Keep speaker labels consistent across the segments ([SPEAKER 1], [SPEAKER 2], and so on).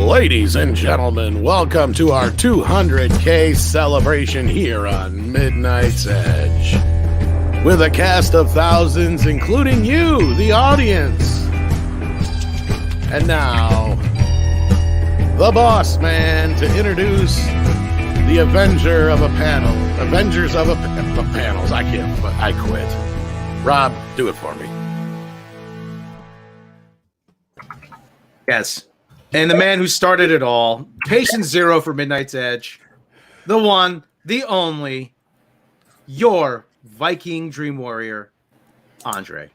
[SPEAKER 1] Ladies and gentlemen, welcome to our 200K celebration here on Midnight's Edge. With a cast of thousands, including you, the audience. And now, the boss man to introduce the Avenger of a panel. Avengers of a panels. I quit. Rob, do it for me.
[SPEAKER 2] Yes. And the man who started it all, patient zero for Midnight's Edge, the one, the only, your Viking Dream Warrior, Andre.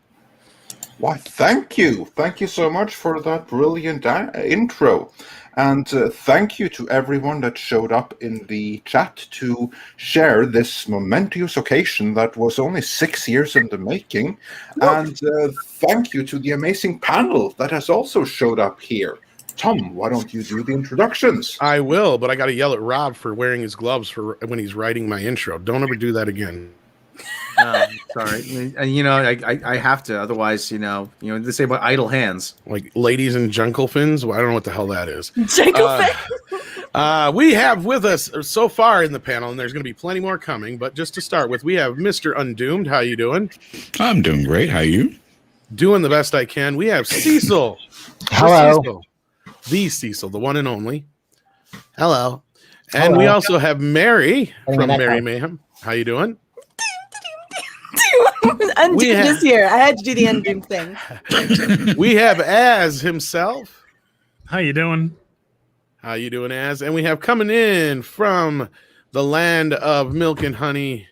[SPEAKER 3] Why, thank you. Thank you so much for that brilliant intro. And thank you to everyone that showed up in the chat to share this momentous occasion that was only 6 years in the making. And thank you to the amazing panel that has also showed up here. Tom, why don't you do the introductions?
[SPEAKER 1] I will, but I got to yell at Rob for wearing his gloves for when he's writing my intro. Don't ever do that again.
[SPEAKER 2] Sorry. I have to. Otherwise, they say about idle hands.
[SPEAKER 1] Like ladies and junklefins? Well, I don't know what the hell that is.
[SPEAKER 4] Junklefin?
[SPEAKER 1] We have with us so far in the panel, and there's going to be plenty more coming, but just to start with, we have Mr. Undoomed. How you doing?
[SPEAKER 5] I'm doing great. How are you?
[SPEAKER 1] Doing the best I can. We have Cecil.
[SPEAKER 6] Hello.
[SPEAKER 1] Cecil. The Cecil, the one and only. Hello. And we also have Mary from Mary Mayhem. How you doing?
[SPEAKER 4] Undoomed is here. I had to do the Undoomed thing.
[SPEAKER 1] We have Az himself.
[SPEAKER 7] How you doing?
[SPEAKER 1] How you doing, Az? And we have coming in from the land of milk and honey,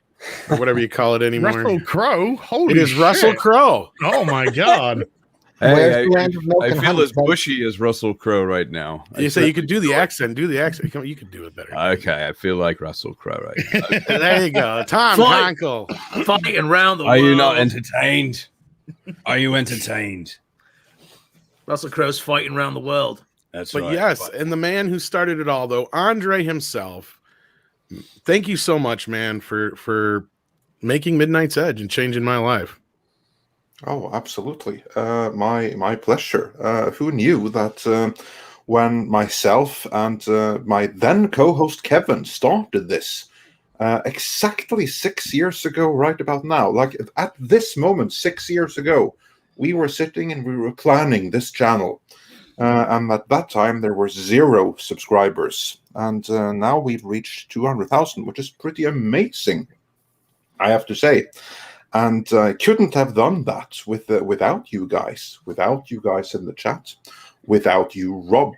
[SPEAKER 1] or whatever you call it anymore.
[SPEAKER 7] Russell Crowe? Holy
[SPEAKER 1] It is
[SPEAKER 7] shit.
[SPEAKER 1] Russell Crowe.
[SPEAKER 7] Oh my God.
[SPEAKER 6] Where's the
[SPEAKER 8] I
[SPEAKER 6] land of milk and
[SPEAKER 8] feel
[SPEAKER 6] honey,
[SPEAKER 8] as
[SPEAKER 6] folks?
[SPEAKER 8] bushy as Russell Crowe right now.
[SPEAKER 1] You say you could do the accent. Do the accent. Come on, you could do it better.
[SPEAKER 8] Okay, I feel like Russell Crowe right now.
[SPEAKER 1] There you go. Tom
[SPEAKER 2] Fight.
[SPEAKER 1] Konkle.
[SPEAKER 2] Fighting around the
[SPEAKER 8] Are
[SPEAKER 2] world.
[SPEAKER 8] you not entertained? Are you entertained?
[SPEAKER 2] Russell Crowe's fighting around the world.
[SPEAKER 8] That's
[SPEAKER 1] But
[SPEAKER 8] right.
[SPEAKER 1] yes, and the man who started it all, though, Andre himself. Thank you so much, man, for making Midnight's Edge and changing my life.
[SPEAKER 3] Oh, absolutely. My pleasure. Who knew that when myself and my then co-host Kevin started this exactly 6 years ago, right about now, like at this moment, 6 years ago, we were sitting and we were planning this channel. And at that time, there were 0 subscribers. And now we've reached 200,000, which is pretty amazing, I have to say. And I couldn't have done that without you guys in the chat, without you, Rob,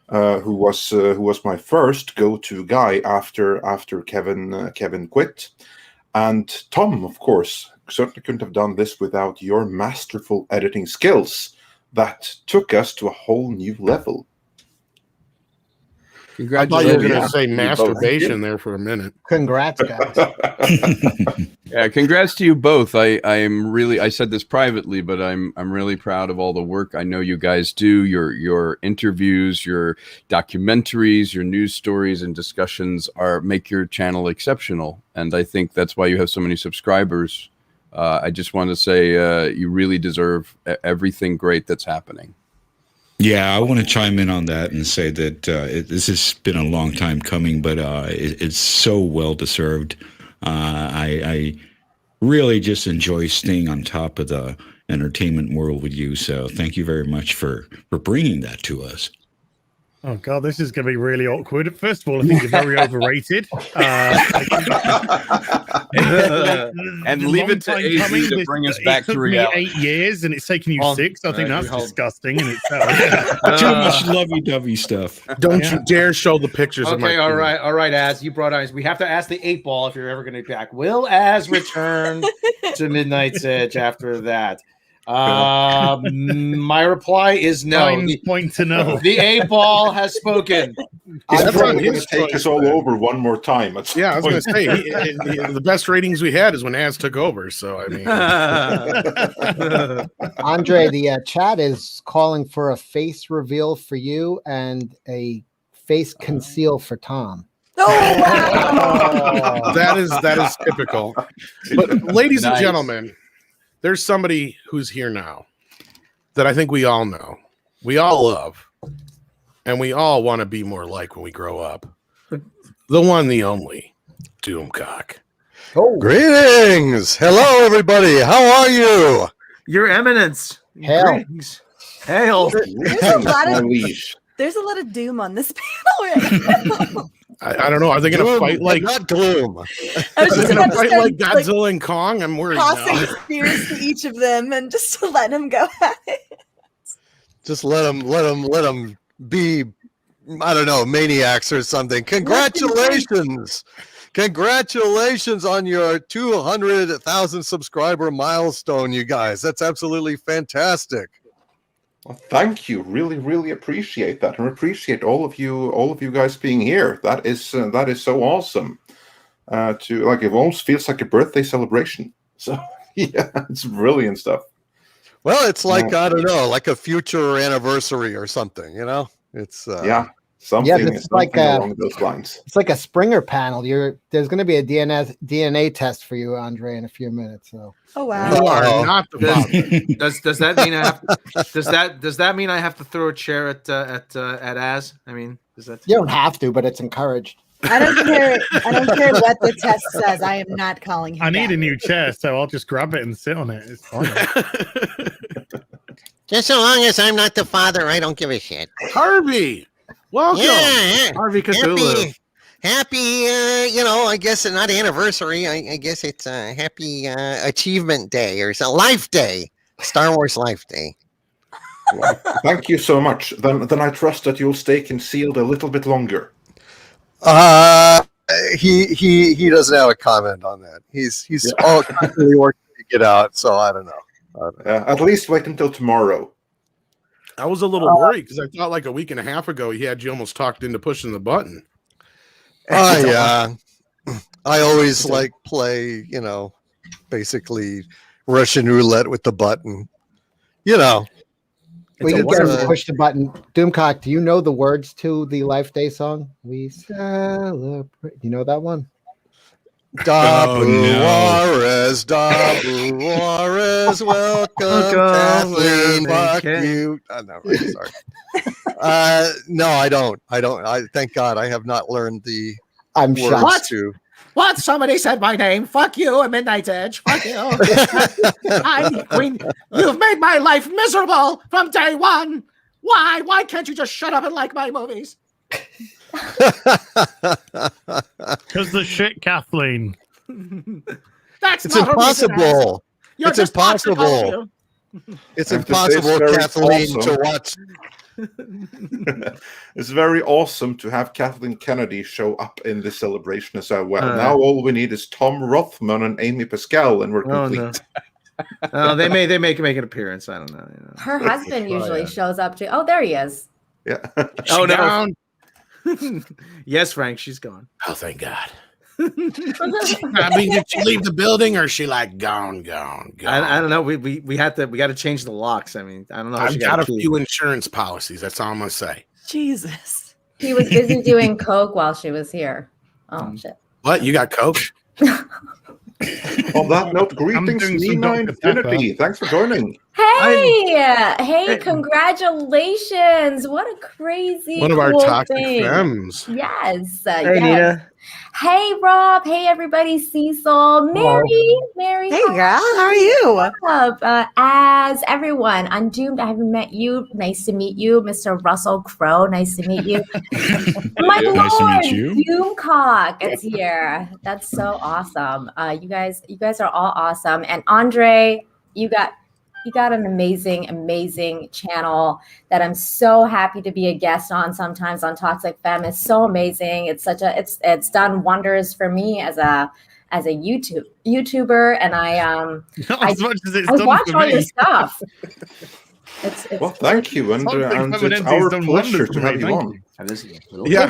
[SPEAKER 3] who was my first go-to guy after Kevin quit, and Tom, of course, certainly couldn't have done this without your masterful editing skills that took us to a whole new level.
[SPEAKER 1] I thought you were going to say
[SPEAKER 3] You
[SPEAKER 1] masturbation there for a minute.
[SPEAKER 6] Congrats, guys.
[SPEAKER 8] Yeah, congrats to you both. I said this privately, but I'm really proud of all the work I know you guys do. Your interviews, your documentaries, your news stories and discussions make your channel exceptional, and I think that's why you have so many subscribers. I just want to say you really deserve everything great that's happening.
[SPEAKER 5] Yeah, I want to chime in on that and say that this has been a long time coming, but it's so well deserved. I really just enjoy staying on top of the entertainment world with you. So thank you very much for bringing that to us.
[SPEAKER 7] Oh God, this is going to be really awkward. First of all, I think you're very overrated.
[SPEAKER 8] And leave it to AZ to bring us back to reality.
[SPEAKER 7] It took me 8 years, and it's taken you 6. I think that's disgusting in itself.
[SPEAKER 5] Too much lovey-dovey stuff.
[SPEAKER 1] Don't you dare show the pictures of my
[SPEAKER 2] Okay, all right, Az. You brought Az. We have to ask the 8 ball if you're ever going to be back. Will Az return to Midnight's Edge after that? My reply is no.
[SPEAKER 7] Point to no.
[SPEAKER 2] The 8 ball has spoken.
[SPEAKER 3] He's probably going to take us all over one more time.
[SPEAKER 1] Yeah, I was going to say the best ratings we had is when Az took over. So I mean,
[SPEAKER 6] Andre, the chat is calling for a face reveal for you and a face conceal for Tom.
[SPEAKER 4] Oh, wow.
[SPEAKER 1] that is typical. But ladies and gentlemen, there's somebody who's here now that I think we all know, we all love, and we all want to be more like when we grow up. The one, the only, Doomcock.
[SPEAKER 6] Oh,
[SPEAKER 9] Greetings! Hello, everybody. How are you?
[SPEAKER 2] Your Eminence.
[SPEAKER 6] Hail.
[SPEAKER 2] Greetings. Hail.
[SPEAKER 4] There's a lot of doom on this panel right now.
[SPEAKER 1] I don't know. Are they going to fight like
[SPEAKER 9] not gloom?
[SPEAKER 4] I was
[SPEAKER 1] Are
[SPEAKER 4] just
[SPEAKER 1] they
[SPEAKER 4] about
[SPEAKER 1] going
[SPEAKER 4] to
[SPEAKER 1] to fight
[SPEAKER 4] start,
[SPEAKER 1] like Godzilla and Kong? I'm worried
[SPEAKER 4] tossing
[SPEAKER 1] now.
[SPEAKER 4] spears to each of them and just to let them go at it.
[SPEAKER 9] Just let them be, I don't know, maniacs or something. Congratulations. Congratulations on your 200,000 subscriber milestone, you guys. That's absolutely fantastic.
[SPEAKER 3] Well, thank you. Really, really appreciate that, and appreciate all of you guys being here. That is so awesome. It almost feels like a birthday celebration. So yeah, it's brilliant stuff.
[SPEAKER 9] Well, it's like, I don't know, like a future anniversary or something, you know? It's
[SPEAKER 3] something
[SPEAKER 6] like
[SPEAKER 3] along those lines.
[SPEAKER 6] It's like a Springer panel. There's going to be a DNA test for you, Andre, in a few minutes. So.
[SPEAKER 4] Oh wow!
[SPEAKER 1] You are not the father.
[SPEAKER 2] Does that mean I have does that mean I have to throw a chair at Az? I mean, does that?
[SPEAKER 6] You don't have to, but it's encouraged.
[SPEAKER 4] I don't care what the test says. I am not calling him.
[SPEAKER 7] I need
[SPEAKER 4] back.
[SPEAKER 7] a new chair, so I'll just grab it and sit on it. It's fine.
[SPEAKER 10] Just so long as I'm not the father, I don't give a shit.
[SPEAKER 1] Harvey, welcome.
[SPEAKER 10] Yeah,
[SPEAKER 2] Harvey Cthulhu.
[SPEAKER 10] happy, I guess it's not anniversary. I guess it's a happy achievement day or so, life day, Star Wars Life Day.
[SPEAKER 3] Well, thank you so much. Then I trust that you'll stay concealed a little bit longer.
[SPEAKER 9] He doesn't have a comment on that. He's all quickly working to get out, so I don't know.
[SPEAKER 3] At least wait until tomorrow.
[SPEAKER 1] I was a little worried because I thought like a week and a half ago he had you almost talked into pushing the button.
[SPEAKER 9] Oh yeah, I always play, basically Russian roulette with the button.
[SPEAKER 6] We can get him to push the button. Doomcock, do you know the words to the Life Day song? We celebrate. You know that one?
[SPEAKER 9] Dabu Juarez, welcome, Kathleen. Fuck you. No, sorry. No, I don't. I thank God I have not learned the
[SPEAKER 6] I'm
[SPEAKER 9] words
[SPEAKER 6] shocked.
[SPEAKER 9] to.
[SPEAKER 11] What? Somebody said my name. Fuck you, a Midnight's Edge. Fuck you. I'm the queen. You've made my life miserable from day one. Why? Why can't you just shut up and like my movies?
[SPEAKER 7] Because the shit, Kathleen.
[SPEAKER 11] That's
[SPEAKER 9] It's
[SPEAKER 11] not
[SPEAKER 9] impossible.
[SPEAKER 11] You're
[SPEAKER 9] It's
[SPEAKER 11] just toxic, all of
[SPEAKER 9] impossible.
[SPEAKER 11] you.
[SPEAKER 9] It's
[SPEAKER 3] I have to say, it's
[SPEAKER 9] impossible,
[SPEAKER 3] very
[SPEAKER 9] Kathleen,
[SPEAKER 3] awesome.
[SPEAKER 9] to watch.
[SPEAKER 3] It's very awesome to have Kathleen Kennedy show up in this celebration as well. Now all we need is Tom Rothman and Amy Pascal, and we're complete.
[SPEAKER 2] No. They may make an appearance. I don't know.
[SPEAKER 12] Her husband usually shows up too. Oh, there he is.
[SPEAKER 3] Yeah.
[SPEAKER 2] Oh no. Yes, Frank, she's gone.
[SPEAKER 1] Oh, thank God. I mean, did she leave the building or is she like gone?
[SPEAKER 2] I don't know. We got to change the locks. I mean, I don't know. How
[SPEAKER 1] I've
[SPEAKER 2] she
[SPEAKER 1] got a
[SPEAKER 2] key.
[SPEAKER 1] few insurance policies. That's all I'm gonna say.
[SPEAKER 4] Jesus.
[SPEAKER 12] He was busy doing coke while she was here. Oh shit.
[SPEAKER 1] What? You got coke?
[SPEAKER 3] On that note,
[SPEAKER 7] I'm
[SPEAKER 3] greetings,
[SPEAKER 7] doing some
[SPEAKER 3] Nina
[SPEAKER 7] Dr. Pepper.
[SPEAKER 3] Infinity. Thanks for joining.
[SPEAKER 12] Hey, congratulations. What a crazy
[SPEAKER 1] One of our
[SPEAKER 12] cool
[SPEAKER 1] toxic
[SPEAKER 12] thing.
[SPEAKER 1] femmes.
[SPEAKER 12] Yes.
[SPEAKER 2] Hey,
[SPEAKER 12] yes.
[SPEAKER 2] Nina.
[SPEAKER 12] Hey, Rob. Hey, everybody. Cecil. Mary.
[SPEAKER 4] Hey, girl. How are you?
[SPEAKER 12] What's up? As everyone, Undoomed, I haven't met you. Nice to meet you. Mr. Russell Crowe, nice to meet you. My Lord,
[SPEAKER 5] Nice to meet you.
[SPEAKER 12] Doomcock is here. That's so awesome. You guys are all awesome. And Andre, you got an amazing channel that I'm so happy to be a guest on sometimes on Toxic Femme. It's so amazing. It's done wonders for me as a YouTuber, and
[SPEAKER 7] Not as much as it's
[SPEAKER 12] I
[SPEAKER 7] done
[SPEAKER 12] watch
[SPEAKER 7] for
[SPEAKER 12] all
[SPEAKER 7] me.
[SPEAKER 12] your stuff. It's
[SPEAKER 3] Well, thank you, and
[SPEAKER 7] Toxic
[SPEAKER 3] it's
[SPEAKER 7] Feminity's
[SPEAKER 3] our
[SPEAKER 7] done
[SPEAKER 3] pleasure
[SPEAKER 7] wonders
[SPEAKER 3] to
[SPEAKER 7] for me,
[SPEAKER 3] have you
[SPEAKER 7] thank
[SPEAKER 3] on.
[SPEAKER 7] you.
[SPEAKER 1] Yeah.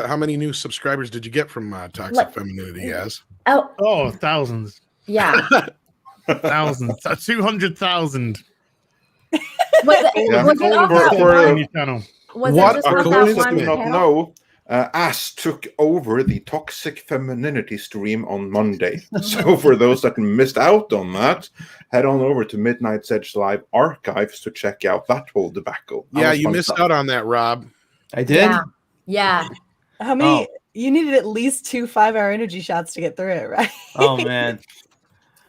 [SPEAKER 1] How many new subscribers did you get from Toxic Femininity? Yes.
[SPEAKER 12] Oh,
[SPEAKER 7] thousands.
[SPEAKER 12] yeah.
[SPEAKER 7] Thousands. 200,000.
[SPEAKER 12] Was it off that one?
[SPEAKER 7] Your channel.
[SPEAKER 12] Was
[SPEAKER 3] What
[SPEAKER 12] it just
[SPEAKER 3] for
[SPEAKER 12] off
[SPEAKER 3] those
[SPEAKER 12] that
[SPEAKER 3] that
[SPEAKER 12] one
[SPEAKER 3] do not
[SPEAKER 12] panel?
[SPEAKER 3] know, Ass took over the Toxic Femininity stream on Monday. So for those that missed out on that, head on over to Midnight's Edge Live archives to check out that whole debacle. That
[SPEAKER 1] Yeah,
[SPEAKER 3] was
[SPEAKER 1] you
[SPEAKER 3] fun
[SPEAKER 1] missed
[SPEAKER 3] stuff.
[SPEAKER 1] out on that, Rob.
[SPEAKER 2] I did.
[SPEAKER 12] Yeah.
[SPEAKER 4] How many? You needed at least 2 5-hour energy shots to get through it, right?
[SPEAKER 2] Oh man.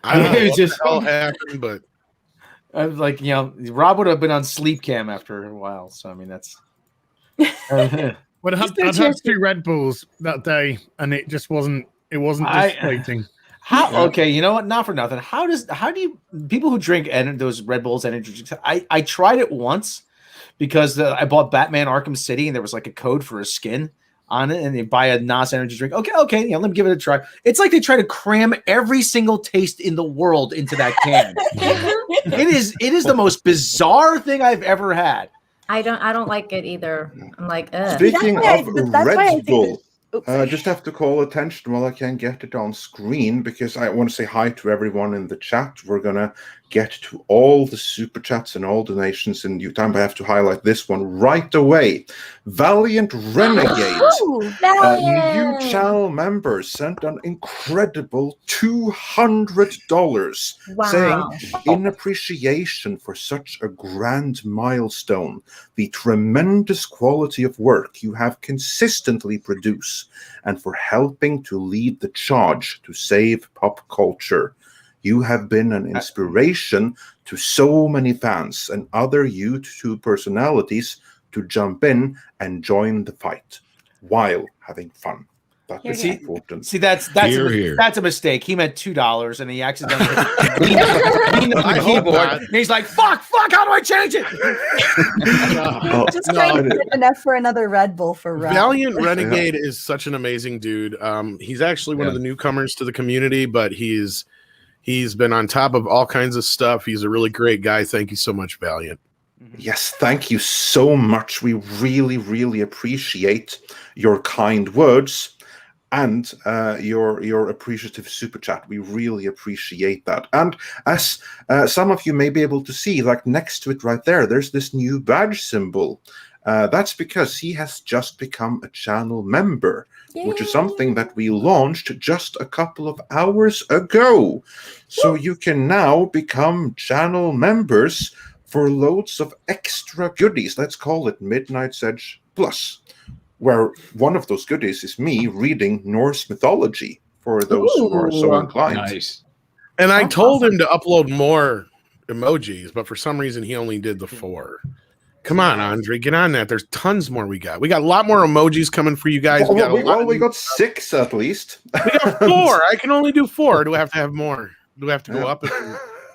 [SPEAKER 1] I don't know
[SPEAKER 2] It
[SPEAKER 1] what
[SPEAKER 2] just-
[SPEAKER 1] the hell happened, but
[SPEAKER 2] I was like, Rob would have been on sleep cam after a while. So I mean, that's.
[SPEAKER 7] Well, I'd had 2 Red Bulls that day, and it just wasn't. It wasn't dissipating.
[SPEAKER 2] How? Okay, you know what? Not for nothing. How do you people who drink those Red Bulls energy drinks? I tried it once because I bought Batman Arkham City and there was like a code for a skin on it, and you buy a NOS energy drink. Okay, let me give it a try. It's like they try to cram every single taste in the world into that can. It is the most bizarre thing I've ever had.
[SPEAKER 12] I don't like it either. I'm like, ugh.
[SPEAKER 3] Speaking of Red Bull, just have to call attention while I can get it on screen, because I want to say hi to everyone in the chat. We're going to get to all the super chats and all donations in due time, but I have to highlight this one right away. Valiant Renegade, new channel member, sent an incredible $200 saying, in appreciation for such a grand milestone, the tremendous quality of work you have consistently produced, and for helping to lead the charge to save pop culture. You have been an inspiration to so many fans and other YouTube personalities to jump in and join the fight while having fun. That is important.
[SPEAKER 2] See, that's a mistake. He meant $2, and he accidentally leaned on the keyboard. And he's like, "Fuck! How do I change it?"
[SPEAKER 4] Just trying to get enough for another Red Bull for Rob.
[SPEAKER 1] Valiant Renegade is such an amazing dude. He's actually one of the newcomers to the community, but he's been on top of all kinds of stuff. He's a really great guy. Thank you so much, Valiant.
[SPEAKER 3] Yes, thank you so much. We really, really appreciate your kind words and your appreciative super chat. We really appreciate that. And as some of you may be able to see, like next to it right there, there's this new badge symbol. That's because he has just become a channel member, which is something that we launched just a couple of hours ago. So you can now become channel members for loads of extra goodies. Let's call it Midnight's Edge Plus, where one of those goodies is me reading Norse mythology for those who are so inclined.
[SPEAKER 8] Nice.
[SPEAKER 1] And I told him to upload more emojis, but for some reason he only did the 4. Come on, Andre, get on that. There's tons more we got. We got a lot more emojis coming for you guys.
[SPEAKER 3] We got 6 at least.
[SPEAKER 1] We got 4. I can only do 4. Do I have to have more? Do I have to go up?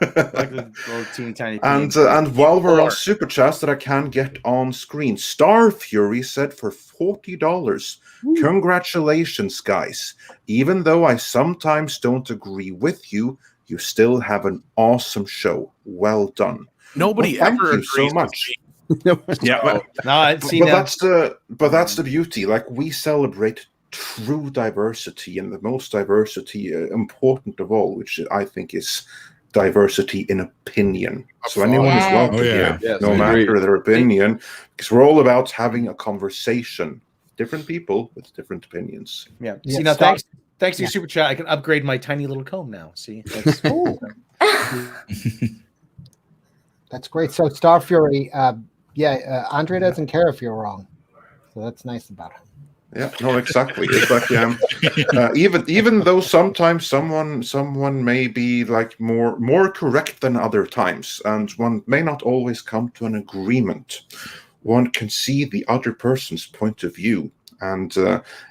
[SPEAKER 2] Like the little teeny tiny.
[SPEAKER 3] And while we're on super chats that I can get on screen, Star Fury said for $40, congratulations, guys. Even though I sometimes don't agree with you, you still have an awesome show. Well done.
[SPEAKER 1] Nobody
[SPEAKER 3] thank
[SPEAKER 1] ever
[SPEAKER 3] you so
[SPEAKER 1] agrees
[SPEAKER 3] much.
[SPEAKER 2] Yeah,
[SPEAKER 3] but that's the beauty. Like, we celebrate true diversity, and the most diversity important of all, which I think is diversity in opinion. So anyone is welcome here, no matter their opinion, because we're all about having a conversation. Different people with different opinions.
[SPEAKER 2] Yeah. See, now thanks to your super chat, I can upgrade my tiny little comb now. See, that's cool.
[SPEAKER 6] That's great. So Star Fury, Andre doesn't care if you're wrong, so that's nice about him.
[SPEAKER 3] Yeah, no, exactly. It's like even though sometimes someone may be like more correct than other times, and one may not always come to an agreement, one can see the other person's point of view, and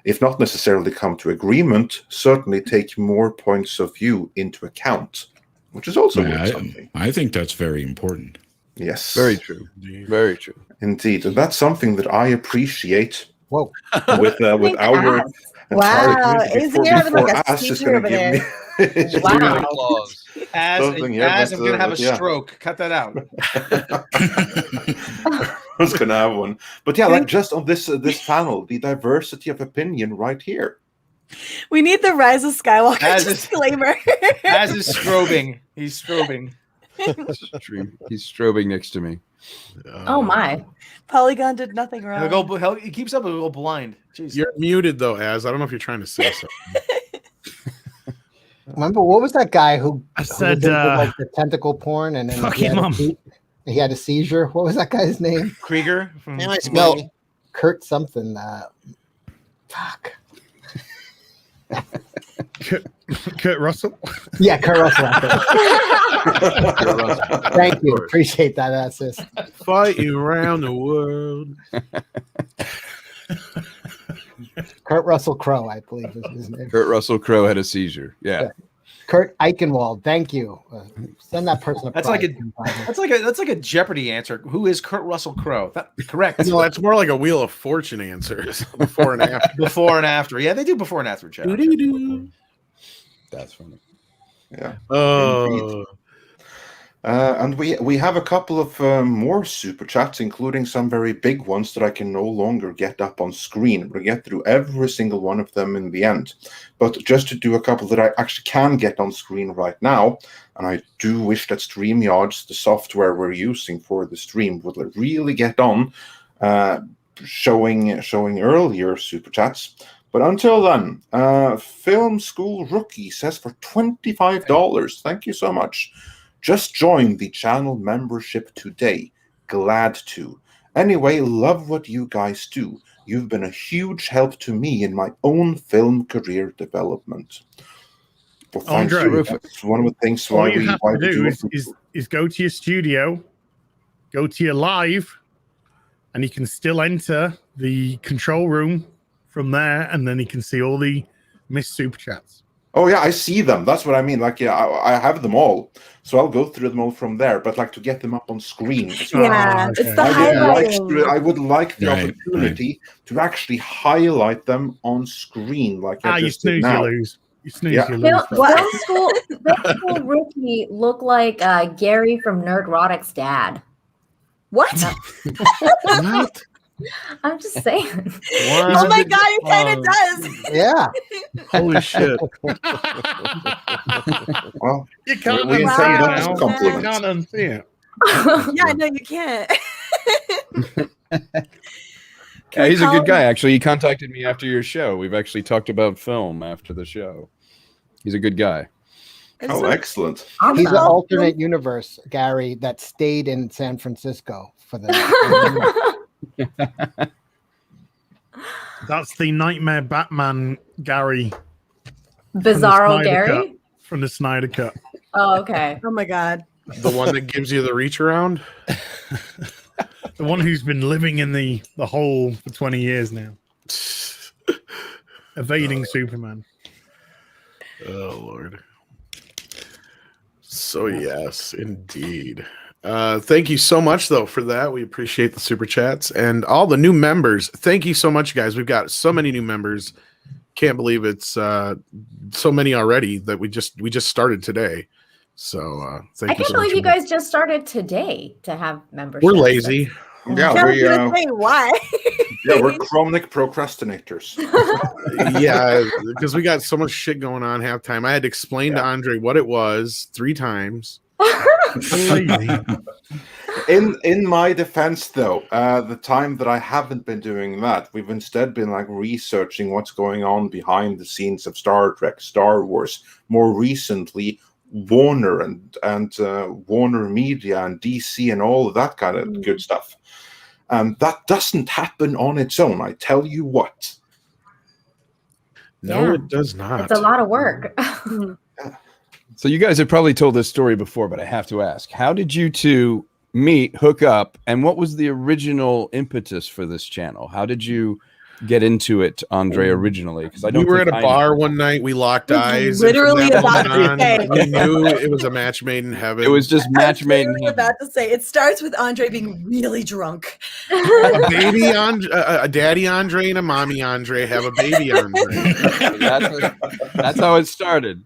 [SPEAKER 3] if not necessarily come to agreement, certainly take more points of view into account, which is also something.
[SPEAKER 5] I think that's very important.
[SPEAKER 3] Yes,
[SPEAKER 8] very true. Very true.
[SPEAKER 3] Indeed, and that's something that I appreciate.
[SPEAKER 6] Whoa!
[SPEAKER 3] With our
[SPEAKER 4] wow, isn't you having like a seizure over there?
[SPEAKER 2] Wow! As I'm gonna have a stroke. Cut that out.
[SPEAKER 3] I was gonna have one, but yeah, like just on this panel, the diversity of opinion right here.
[SPEAKER 4] We need the Rise of Skywalker disclaimer.
[SPEAKER 2] As is strobing. He's strobing.
[SPEAKER 8] He's strobing next to me.
[SPEAKER 12] Oh my!
[SPEAKER 4] Polygon did nothing wrong.
[SPEAKER 2] He keeps up a little blind. Jeez.
[SPEAKER 1] You're muted though, Az. I don't know if you're trying to say something.
[SPEAKER 6] Remember, what was that guy who
[SPEAKER 7] said
[SPEAKER 6] did like the tentacle porn and then he had a seizure? What was that guy's name?
[SPEAKER 2] Krieger.
[SPEAKER 6] Kurt something. Fuck.
[SPEAKER 7] Kurt Russell.
[SPEAKER 6] Yeah, Kurt Russell. Thank you. Appreciate that assist.
[SPEAKER 1] Fighting around the world.
[SPEAKER 6] Kurt Russell Crowe, I believe is his name.
[SPEAKER 8] Kurt Russell Crowe had a seizure. Yeah.
[SPEAKER 6] Kurt Eichenwald, thank you. Send that person a
[SPEAKER 2] That's
[SPEAKER 6] prize.
[SPEAKER 2] that's like a Jeopardy answer. Who is Kurt Russell Crowe? Correct.
[SPEAKER 1] No, that's more like a Wheel of Fortune answer. Before and after.
[SPEAKER 2] Before and after. Yeah, they do before and after challenge.
[SPEAKER 8] That's funny.
[SPEAKER 3] Yeah.
[SPEAKER 1] Oh.
[SPEAKER 3] And we have a couple of more super chats, including some very big ones that I can no longer get up on screen. We'll get through every single one of them in the end. But just to do a couple that I actually can get on screen right now, and I do wish that StreamYard, the software we're using for the stream, would really get on showing earlier super chats. But until then, Film School Rookie says for $25, thank you so much. Just join the channel membership today. Glad to. Anyway, love what you guys do. You've been a huge help to me in my own film career development. Well, thank
[SPEAKER 7] Andre,
[SPEAKER 3] you. That's one of the things
[SPEAKER 7] all
[SPEAKER 3] why
[SPEAKER 7] you
[SPEAKER 3] we
[SPEAKER 7] have
[SPEAKER 3] why
[SPEAKER 7] to
[SPEAKER 3] we
[SPEAKER 7] do
[SPEAKER 3] do
[SPEAKER 7] is go to your studio, go to your live, and you can still enter the control room from there, and then you can see all the missed super chats.
[SPEAKER 3] Oh yeah, I see them. That's what I mean. Like, yeah, I have them all, so I'll go through them all from there. But like to get them up on screen,
[SPEAKER 4] it's the highlighting.
[SPEAKER 3] I would like the opportunity to actually highlight them on screen, like I just did now.
[SPEAKER 7] You lose. You snooze, you lose.
[SPEAKER 12] Film School Rookie look like Gary from Nerdrotic's dad.
[SPEAKER 4] What?
[SPEAKER 1] What?
[SPEAKER 12] I'm just saying.
[SPEAKER 4] Oh my god, it kind of does.
[SPEAKER 6] Yeah.
[SPEAKER 1] Holy shit.
[SPEAKER 3] Well,
[SPEAKER 7] you can't
[SPEAKER 3] we
[SPEAKER 7] unsee
[SPEAKER 3] say
[SPEAKER 7] it
[SPEAKER 3] that's
[SPEAKER 7] now.
[SPEAKER 3] a compliment.
[SPEAKER 7] You can't unsee it.
[SPEAKER 4] Yeah, no, you can't.
[SPEAKER 8] Yeah, he's a good guy, actually. He contacted me after your show. We've actually talked about film after the show. He's a good guy.
[SPEAKER 3] Oh, excellent.
[SPEAKER 6] He's an alternate universe, Gary, that stayed in San Francisco for the.
[SPEAKER 7] That's the Nightmare Batman Gary.
[SPEAKER 12] Bizarro Gary?
[SPEAKER 7] From the Snyder Cut.
[SPEAKER 12] Oh, okay.
[SPEAKER 4] Oh my god.
[SPEAKER 1] The one that gives you the reach around?
[SPEAKER 7] The one who's been living in the hole for 20 years now. Evading Superman.
[SPEAKER 1] Oh, Lord. So, yes, indeed. Thank you so much, though, for that. We appreciate the super chats and all the new members. Thank you so much, guys. We've got so many new members. Can't believe it's so many already that we just started today. So thank you.
[SPEAKER 12] I can't
[SPEAKER 1] so
[SPEAKER 12] believe
[SPEAKER 1] much.
[SPEAKER 12] you guys just started today to have membership.
[SPEAKER 1] We're lazy.
[SPEAKER 3] Yeah,
[SPEAKER 4] why?
[SPEAKER 3] Yeah, we're chronic procrastinators.
[SPEAKER 1] Yeah, because we got so much shit going on half time. I had to explain to Andre what it was 3 times.
[SPEAKER 3] In my defense, though, the time that I haven't been doing that, we've instead been like researching what's going on behind the scenes of Star Trek, Star Wars, more recently Warner and Warner Media and DC and all of that kind of good stuff. And that doesn't happen on its own, I tell you what.
[SPEAKER 1] No, it does not.
[SPEAKER 12] It's a lot of work.
[SPEAKER 8] So you guys have probably told this story before, but I have to ask, how did you two meet, hook up, and what was the original impetus for this channel? How did you get into it, Andre, originally? Because
[SPEAKER 1] we were at a bar one night, we locked eyes.
[SPEAKER 4] Literally about to say.
[SPEAKER 1] We knew it was a match made in heaven.
[SPEAKER 8] It was just match made in heaven.
[SPEAKER 4] About to say, it starts with Andre being really drunk.
[SPEAKER 1] A baby Andre, a daddy Andre and a mommy Andre have a baby Andre.
[SPEAKER 8] That's how it started.